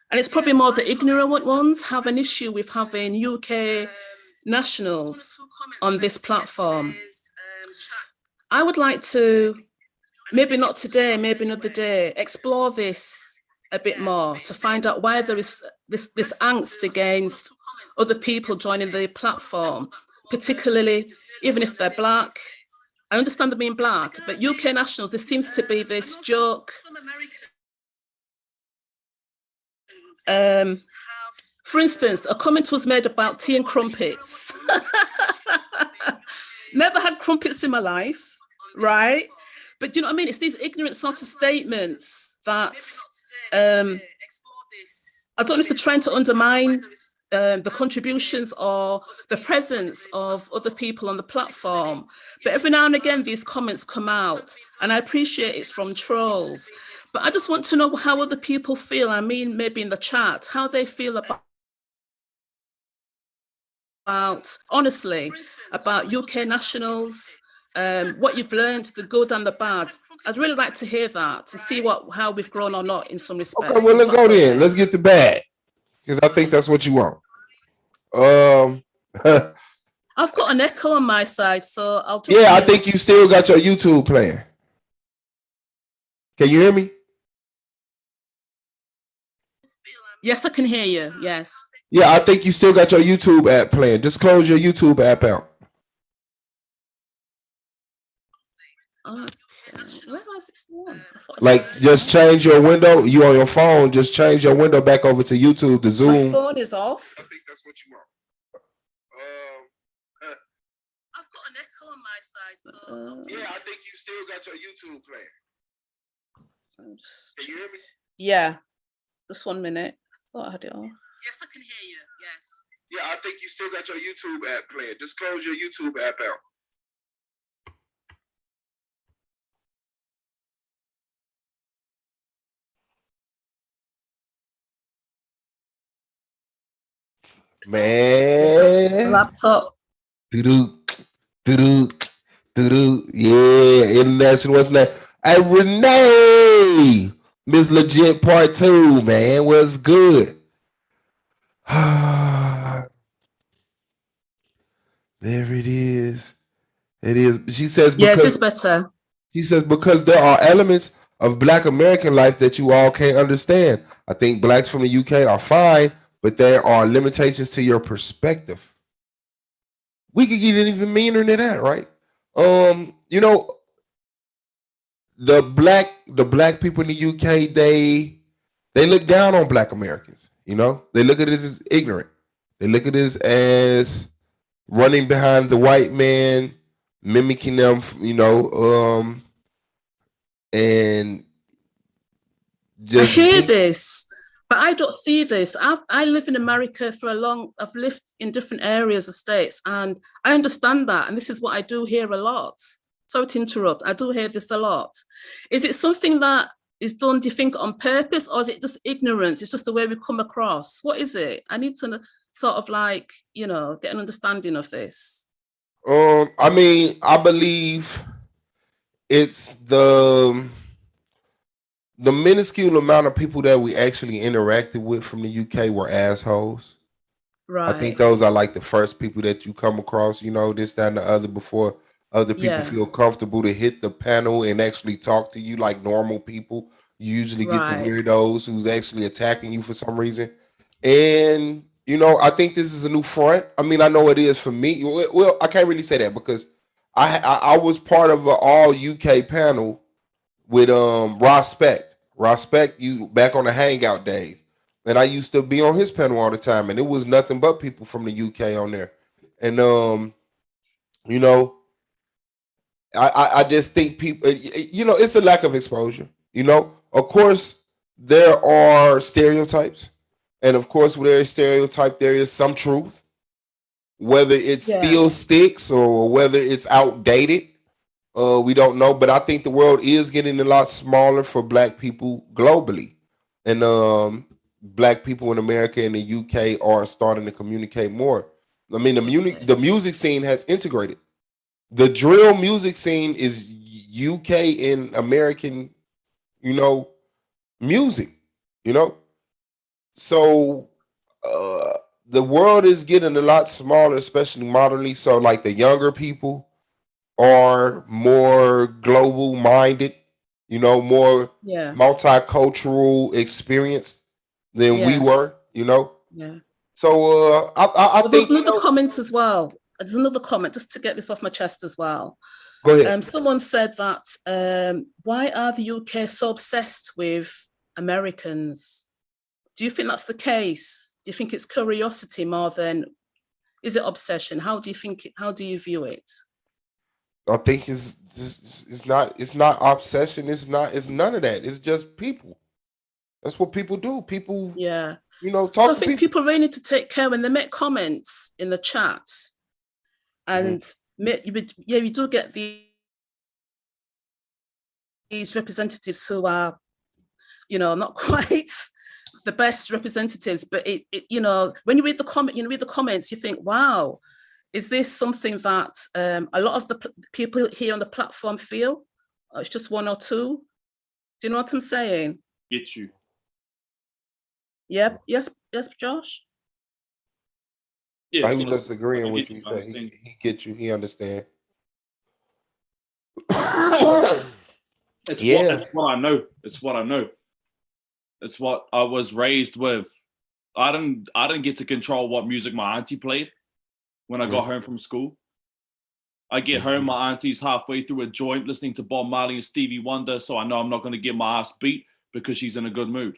and it's probably more the ignorant ones have an issue with having UK nationals on this platform. I would like to, maybe not today, maybe another day, explore this a bit more to find out why there is this angst against other people joining the platform, particularly even if they're black. I understand them being black, but UK nationals, there seems to be this joke. For instance, a comment was made about tea and crumpets. Never had crumpets in my life, right? But do you know what I mean? It's these ignorant sort of statements that I don't know if they're trying to undermine the contributions or the presence of other people on the platform. But every now and again, these comments come out, and I appreciate it's from trolls. But I just want to know how other people feel. I mean, maybe in the chat, how they feel about honestly, about UK nationals, what you've learned, the good and the bad. I'd really like to hear that, to see how we've grown or not in some respects. Okay, well, let's go then. Let's get the bad, because I think that's what you want. I've got an echo on my side, so I'll just... Yeah, I think you still got your YouTube playing. Can you hear me? Yes, I can hear you. Yes. Yeah, I think you still got your YouTube app playing. Just close your YouTube app out. Where was this one? Like, just change your window. You on your phone, just change your window back over to YouTube, the Zoom. My phone is off. I think that's what you want. I've got an echo on my side, so... Yeah, I think you still got your YouTube playing. Can you hear me? Yeah. Just 1 minute. I thought I had it off. Yes, I can hear you. Yes. Yeah, I think you still got your YouTube app playing. Just close your YouTube app out. Man, laptop. Doo-doo, doo-doo, doo-doo. Yeah, international. What's that? Hey, Renee, Miss Legit Part 2, man. What's good? There it is. It is. She says, yes, it's better. She says, because there are elements of Black American life that you all can't understand. I think Blacks from the UK are fine, but there are limitations to your perspective. We could get it even meaner than that, right? You know, the black people in the UK, they look down on Black Americans. You know, they look at this as ignorant. They look at this as running behind the white man, mimicking them, you know, and just I hear this, but I don't see this. I live in America I've lived in different areas of states, and I understand that. And this is what I do hear a lot. Sorry to interrupt. I do hear this a lot. Is it something that is done, do you think, on purpose, or is it just ignorance? It's just the way we come across. What is it? I need to sort of like, you know, get an understanding of this. I mean, I believe it's the minuscule amount of people that we actually interacted with from the UK were assholes. Right. I think those are like the first people that you come across, you know, this, that, and the other, before other people feel comfortable to hit the panel and actually talk to you like normal people. You usually get the Right. weirdos who's actually attacking you for some reason. And I think this is a new front. I mean, I know it is for me. Well, I can't really say that because I was part of an all UK panel with Rospect you back on the hangout days. And I used to be on his panel all the time, and it was nothing but people from the UK on there. And I just think people, it's a lack of exposure. Of course, there are stereotypes, and of course, with every stereotype, there is some truth. Whether it still sticks or whether it's outdated, we don't know. But I think the world is getting a lot smaller for Black people globally, and Black people in America and the UK are starting to communicate more. I mean, the music scene has integrated. The drill music scene is UK and American, music, So the world is getting a lot smaller, especially modernly. So like the younger people are more global minded, more Yeah. multicultural experience than we Yes. were, Yeah. So I Well, there's think another comment as well. There's another comment just to get this off my chest as well. Go ahead. Someone said that why are the UK so obsessed with Americans? Do you think that's the case? Do you think it's curiosity more than is it obsession? How do you view it? I think it's not obsession. It's none of that. It's just people. That's what people do. People, Yeah. talk So I to think people really need to take care when they make comments in the chat, and you do get these representatives who are, not quite the best representatives, but when you read the comments, you think, wow, is this something that a lot of the people here on the platform feel? Or it's just one or two. Do you know what I'm saying? Get you. Yep. Yes, Josh. Yeah, He was just agreeing with you. He said understand. he get you. He understand. It's what I know. It's what I know. It's what I was raised with. I didn't get to control what music my auntie played when I got home from school. I get home, my auntie's halfway through a joint listening to Bob Marley and Stevie Wonder, so I know I'm not going to get my ass beat because she's in a good mood.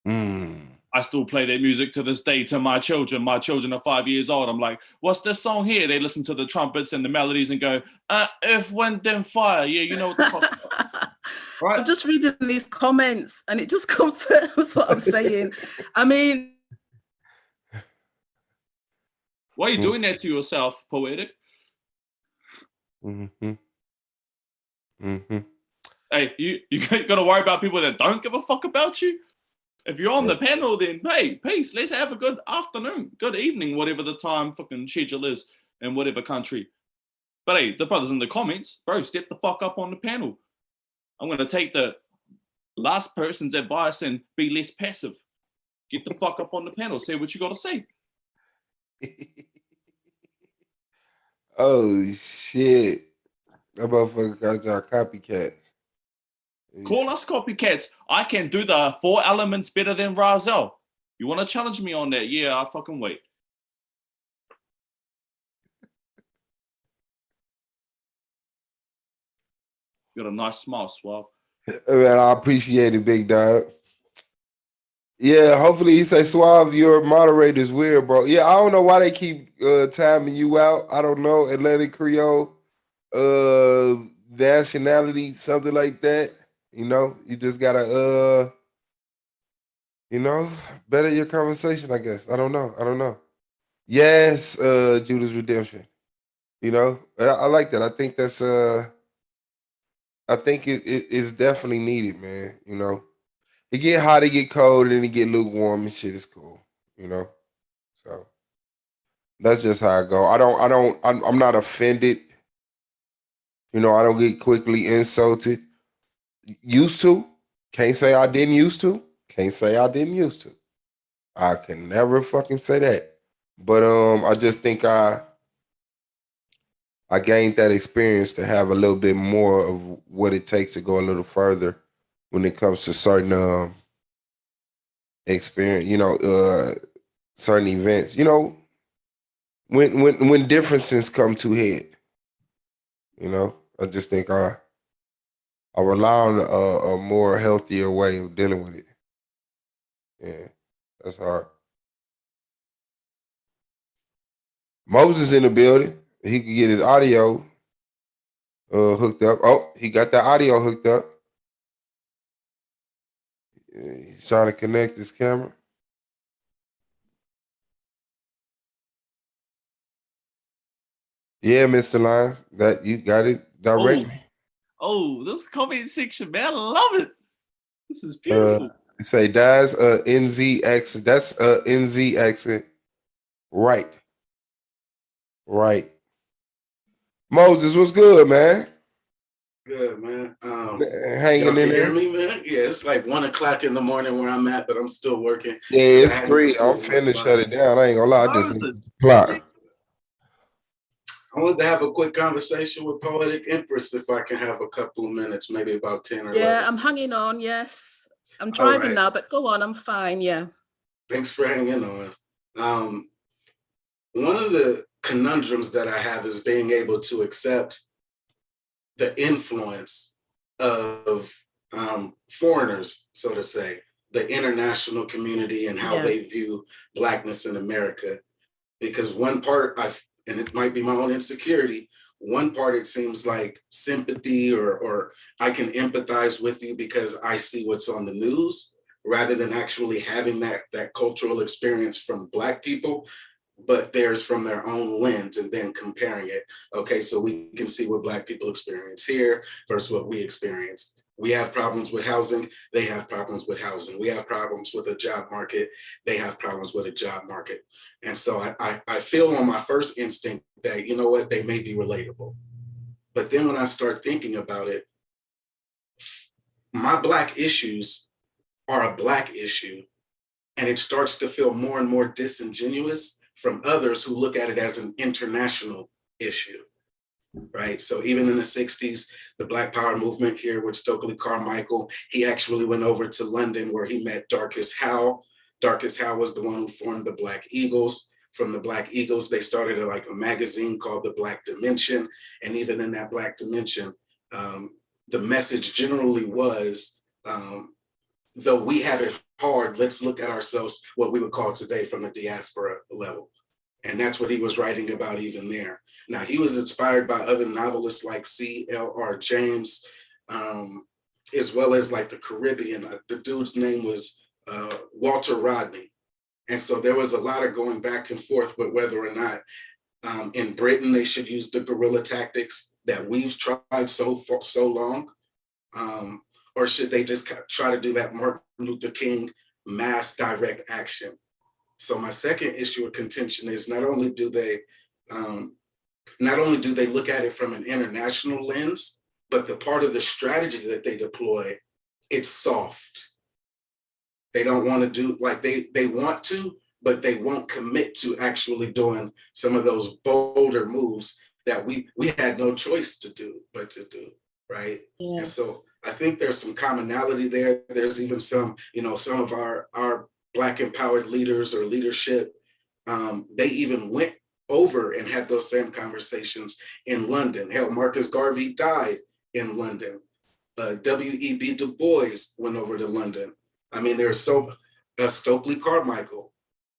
I still play that music to this day to my children. My children are 5 years old. I'm like, what's this song here? They listen to the trumpets and the melodies and go, Earth, Wind, and Fire. Yeah, you know what the fuck. Right. I'm just reading these comments and it just confirms what I'm saying. I mean, why are you doing that to yourself, Poetic? Hey, you got to worry about people that don't give a fuck about you? If you're on the panel, then hey, peace. Let's have a good afternoon, good evening, whatever the time fucking schedule is in whatever country. But hey, the brothers in the comments, bro, step the fuck up on the panel. I'm going to take the last person's advice and be less passive. Get the fuck up on the panel. Say what you got to say. Oh, shit. That motherfucker got y'all copycats. Call us copycats. I can do the 4 elements better than Razel. You want to challenge me on that? Yeah, I'll fucking wait. You got a nice smile, Suave. Man, I appreciate it, big dog. Yeah, hopefully he say, Suave, your moderator's weird, bro. Yeah, I don't know why they keep timing you out. I don't know. Atlantic Creole, nationality, something like that. You just gotta better your conversation, I guess. I don't know. Yes, Judas Redemption. I like that. I think that's I think it is definitely needed, man. It get hot, it get cold, and then it get lukewarm and shit is cool. So that's just how I go. I'm not offended. I don't get quickly insulted. Used to. Can't say I didn't used to. Can't say I didn't used to. I can never fucking say that. But I just think I gained that experience to have a little bit more of what it takes to go a little further when it comes to certain experience, you know, certain events, you know, when differences come to head, you know, I just think I rely on a more healthier way of dealing with it. Yeah, that's hard. Moses in the building. He could get his audio hooked up. Oh, he got the audio hooked up. He's trying to connect his camera. Yeah, Mr. Lyons, that you got it directly. Oh, this comment section, man, I love it. This is beautiful. Say that's NZ accent. That's NZ accent. Right. Right. Moses, what's good, man? Good, man. Hanging y'all can in hear there? me, man? Yeah, it's like 1 o'clock in the morning where I'm at, but I'm still working. Yeah, 'cause I it's hadn't 3. I'm completed my finna shut it slides. down. I ain't gonna lie. I just need the clock. I wanted to have a quick conversation with Poetic Empress if I can have a couple of minutes, maybe about 10 or 11. Yeah, I'm hanging on. Yes, I'm All driving right. now, but go on. I'm fine. Yeah. Thanks for hanging on. One of the conundrums that I have is being able to accept the influence of foreigners, so to say, the international community and how Yeah. they view Blackness in America. Because one part, and it might be my own insecurity, one part it seems like sympathy or I can empathize with you because I see what's on the news rather than actually having that cultural experience from Black people, but theirs from their own lens and then comparing it. Okay, so we can see what Black people experience here versus what we experienced. We have problems with housing, they have problems with housing. We have problems with a job market, they have problems with a job market. And so I feel on my first instinct that, you know what, they may be relatable. But then when I start thinking about it, my Black issues are a Black issue, and it starts to feel more and more disingenuous from others who look at it as an international issue, right? So even in the 60s, the Black Power movement here with Stokely Carmichael, he actually went over to London where he met Darcus Howe. Darcus Howe was the one who formed the Black Eagles. From the Black Eagles, they started a magazine called The Black Dimension. And even in that Black Dimension, the message generally was, though we have it hard, let's look at ourselves, what we would call today from the diaspora level. And that's what he was writing about even there. Now, he was inspired by other novelists like C.L.R. James, as well as like the Caribbean. The dude's name was Walter Rodney. And so there was a lot of going back and forth with whether or not in Britain they should use the guerrilla tactics that we've tried so long, or should they just try to do that Martin Luther King mass direct action? So my second issue of contention is not only do they look at it from an international lens, but the part of the strategy that they deploy, it's soft. They don't want to do, like they want to, but they won't commit to actually doing some of those bolder moves that we had no choice to do, but to do, right? Yes. And so I think there's some commonality there. There's even some of our Black empowered leaders or leadership, they even went over and had those same conversations in London. Hell, Marcus Garvey died in London. W.E.B. Du Bois went over to London. I mean, there's Stokely Carmichael.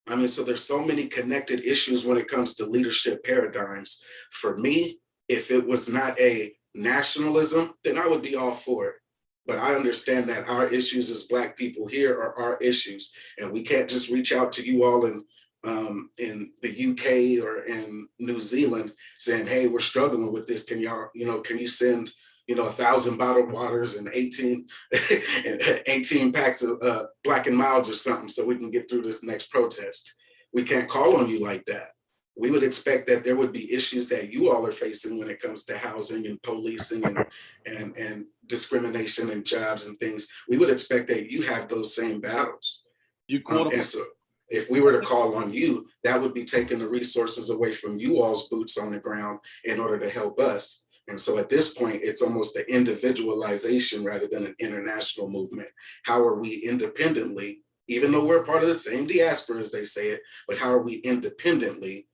I mean, so there's so many connected issues when it comes to leadership paradigms. For me, if it was not a nationalism, then I would be all for it. But I understand that our issues as Black people here are our issues, and we can't just reach out to you all in the UK or in New Zealand saying, "Hey, we're struggling with this. Can y'all, can you send 1,000 bottled waters and 18 packs of Black and Milds or something so we can get through this next protest?" We can't call on you like that. We would expect that there would be issues that you all are facing when it comes to housing and policing and discrimination and jobs and things. We would expect that you have those same battles. And so if we were to call on you, that would be taking the resources away from you all's boots on the ground in order to help us. And so at this point, it's almost an individualization rather than an international movement. How are we independently, even though we're part of the same diaspora as they say it, but how are we independently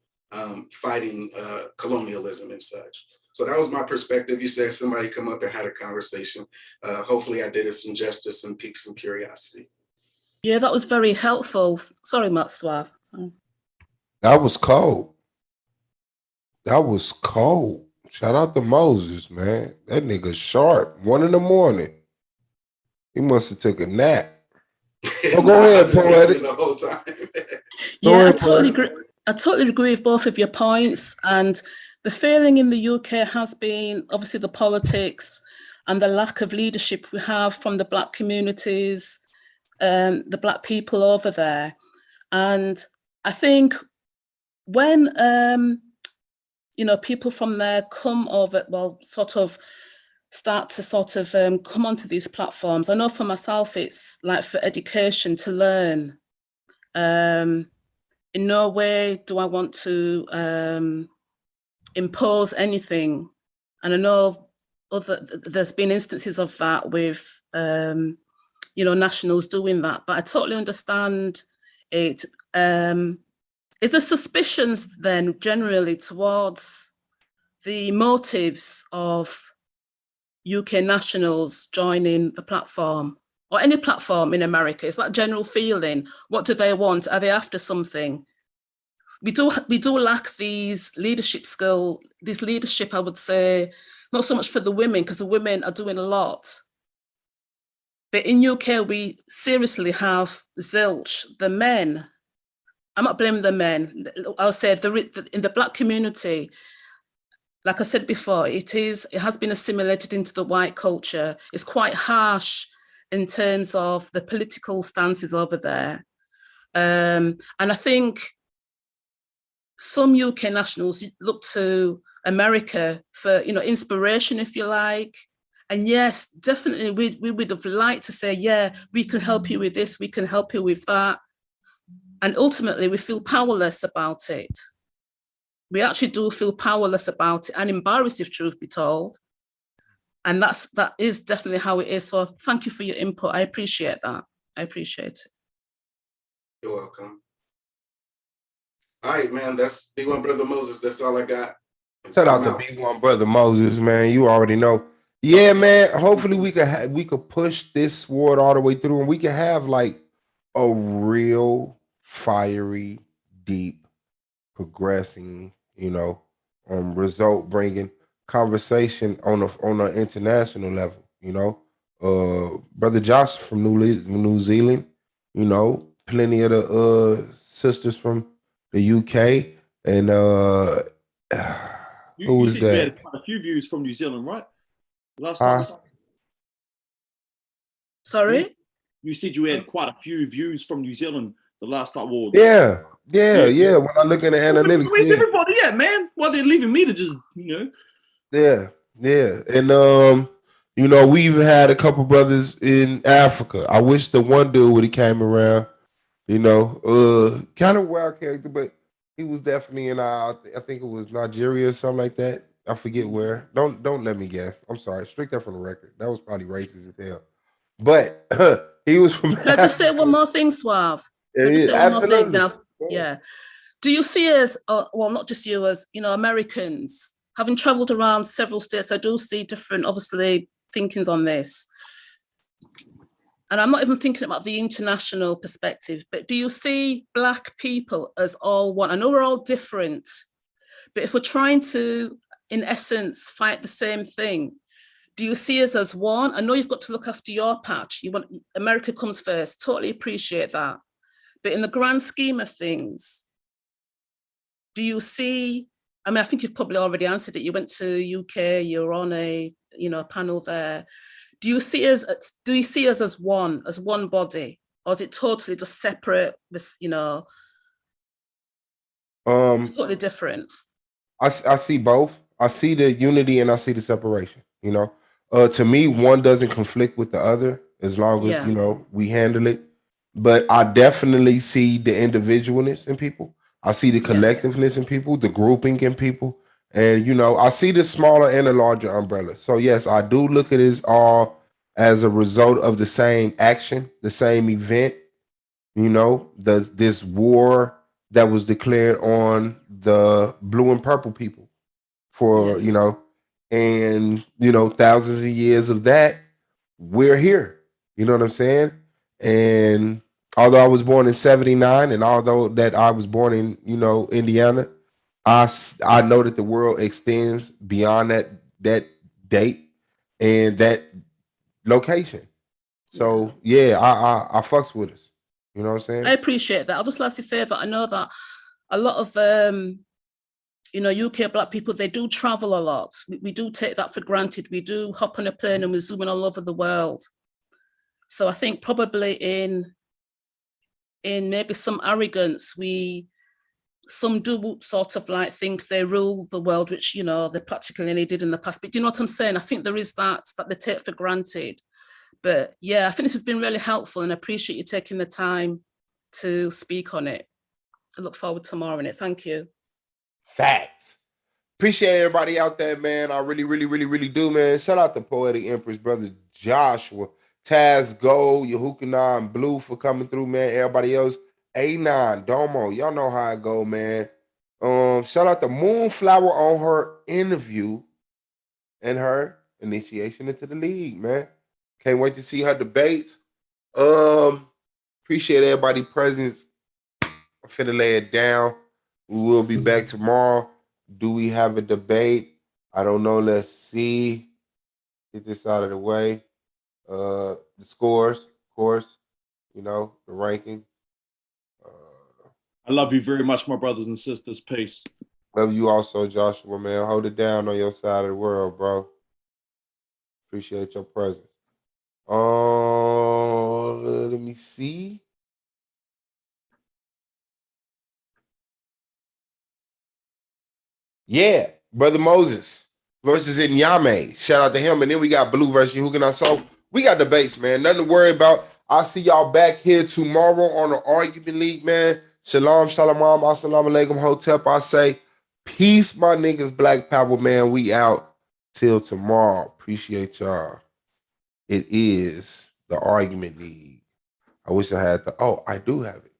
fighting colonialism and such? So that was my perspective. You said somebody come up and had a conversation. Hopefully I did it some justice and piqued some curiosity. Yeah, that was very helpful. Sorry, Matt Suave. Sorry. That was cold. That was cold. Shout out to Moses, man. That nigga sharp. 1 a.m. He must have took a nap. Oh, go ahead, Poetic. The whole time. Yeah, I totally agree with both of your points. And the feeling in the UK has been obviously the politics and the lack of leadership we have from the Black communities, the Black people over there. And I think when people from there come over, well, sort of start to come onto these platforms. I know for myself, it's like for education to learn. In no way do I want to impose anything. And I know there's been instances of that with, nationals doing that, but I totally understand it. Is there suspicions then generally towards the motives of UK nationals joining the platform or any platform in America? Is that general feeling? What do they want? Are they after something? We do lack these leadership, I would say, not so much for the women, because the women are doing a lot. But in UK, we seriously have zilch. The men, I'm not blaming the men. I'll say in the Black community, like I said before, it has been assimilated into the white culture. It's quite harsh in terms of the political stances over there. And I think some UK nationals look to America for, inspiration, if you like. And yes, definitely we would have liked to say, yeah, we can help you with this, we can help you with that. And ultimately we feel powerless about it. We actually do feel powerless about it and embarrassed, if truth be told. And that is definitely how it is. So thank you for your input. I appreciate that. I appreciate it. You're welcome. All right, man. That's Big One Brother Moses. That's all I got. Shout out to Big One Brother Moses, man. You already know. Yeah, man. Hopefully we could push this sword all the way through, and we can have like a real fiery, deep, progressing, result bringing conversation on an international level. Brother Josh from New Zealand, plenty of the sisters from the UK, and who was You that? had quite a few views from New Zealand, right? Last time. Sorry? You said you had quite a few views from New Zealand the last time. Yeah. When I look at the analytics, where's everybody at, man? Why they're leaving me to just, Yeah, and we've had a couple brothers in Africa. I wish the one dude would have came around. Kind of wild character, but he was definitely in I think it was Nigeria or something like that. I forget where. Don't let me guess. I'm sorry. Strike that from the record. That was probably racist as hell. But he was from. Can I just say one more thing, Suave? Can I just say one more thing? Now, yeah. Do you see us, well, not just you, as Americans, having traveled around several states, I do see different, obviously, thinkings on this. And I'm not even thinking about the international perspective, but do you see Black people as all one? I know we're all different, but if we're trying to, in essence, fight the same thing, do you see us as one? I know you've got to look after your patch. America comes first, totally appreciate that. But in the grand scheme of things, do you see, I think you've probably already answered it. You went to UK, you're on a panel there. Do you see us as one body, or is it totally just separate? Totally different. I see both. I see the unity and I see the separation. To me, one doesn't conflict with the other as long as we handle it. But I definitely see the individualness in people. I see the collectiveness in people, the grouping in people, And you know, I see the smaller and the larger umbrella. So yes, I do look at this all as a result of the same action, the same event. You know, this war that was declared on the blue and purple people for, you know, and you know, thousands of years of that, we're here. You know what I'm saying? And although I was born in 79 and although that I was born in, you know, Indiana, I know that the world extends beyond that date and that location. So yeah, I fucks with us. You know what I'm saying? I appreciate that. I'll just lastly say that I know that a lot of you know, UK Black people, they do travel a lot. We do take that for granted. We do hop on a plane and we're zooming all over the world. So I think probably in maybe some arrogance, some do sort of like think they rule the world, which, you know, they practically did in the past. But do you know what I'm saying? I think there is that they take for granted. But yeah, I think this has been really helpful and I appreciate you taking the time to speak on it. I look forward to more on it. Thank you. Facts. Appreciate everybody out there, man. I really, really, really, really do, man. Shout out to Poetic Empress, brother Joshua, Taz Gold, Yahukana, and Blue for coming through, man. Everybody else, A9, Domo. Y'all know how it go, man. Shout out to Moonflower on her interview and her initiation into the league, man. Can't wait to see her debates. Appreciate everybody's presence. I'm finna lay it down. We will be back tomorrow. Do we have a debate? I don't know. Let's see. Get this out of the way. The scores, of course, you know, the ranking. I love you very much, my brothers and sisters. Peace. Love you also, Joshua, man. Hold it down on your side of the world, bro. Appreciate your presence. Let me see. Yeah, Brother Moses versus Inyame. Shout out to him. And then we got Blue versus Yahukana. So we got debates, man. Nothing to worry about. I'll see y'all back here tomorrow on the Argument League, man. Shalom, shalom, assalamu alaikum, hotep. I say, peace, my niggas, Black Power, man. We out till tomorrow. Appreciate y'all. It is the Argument League. I wish I had I do have it.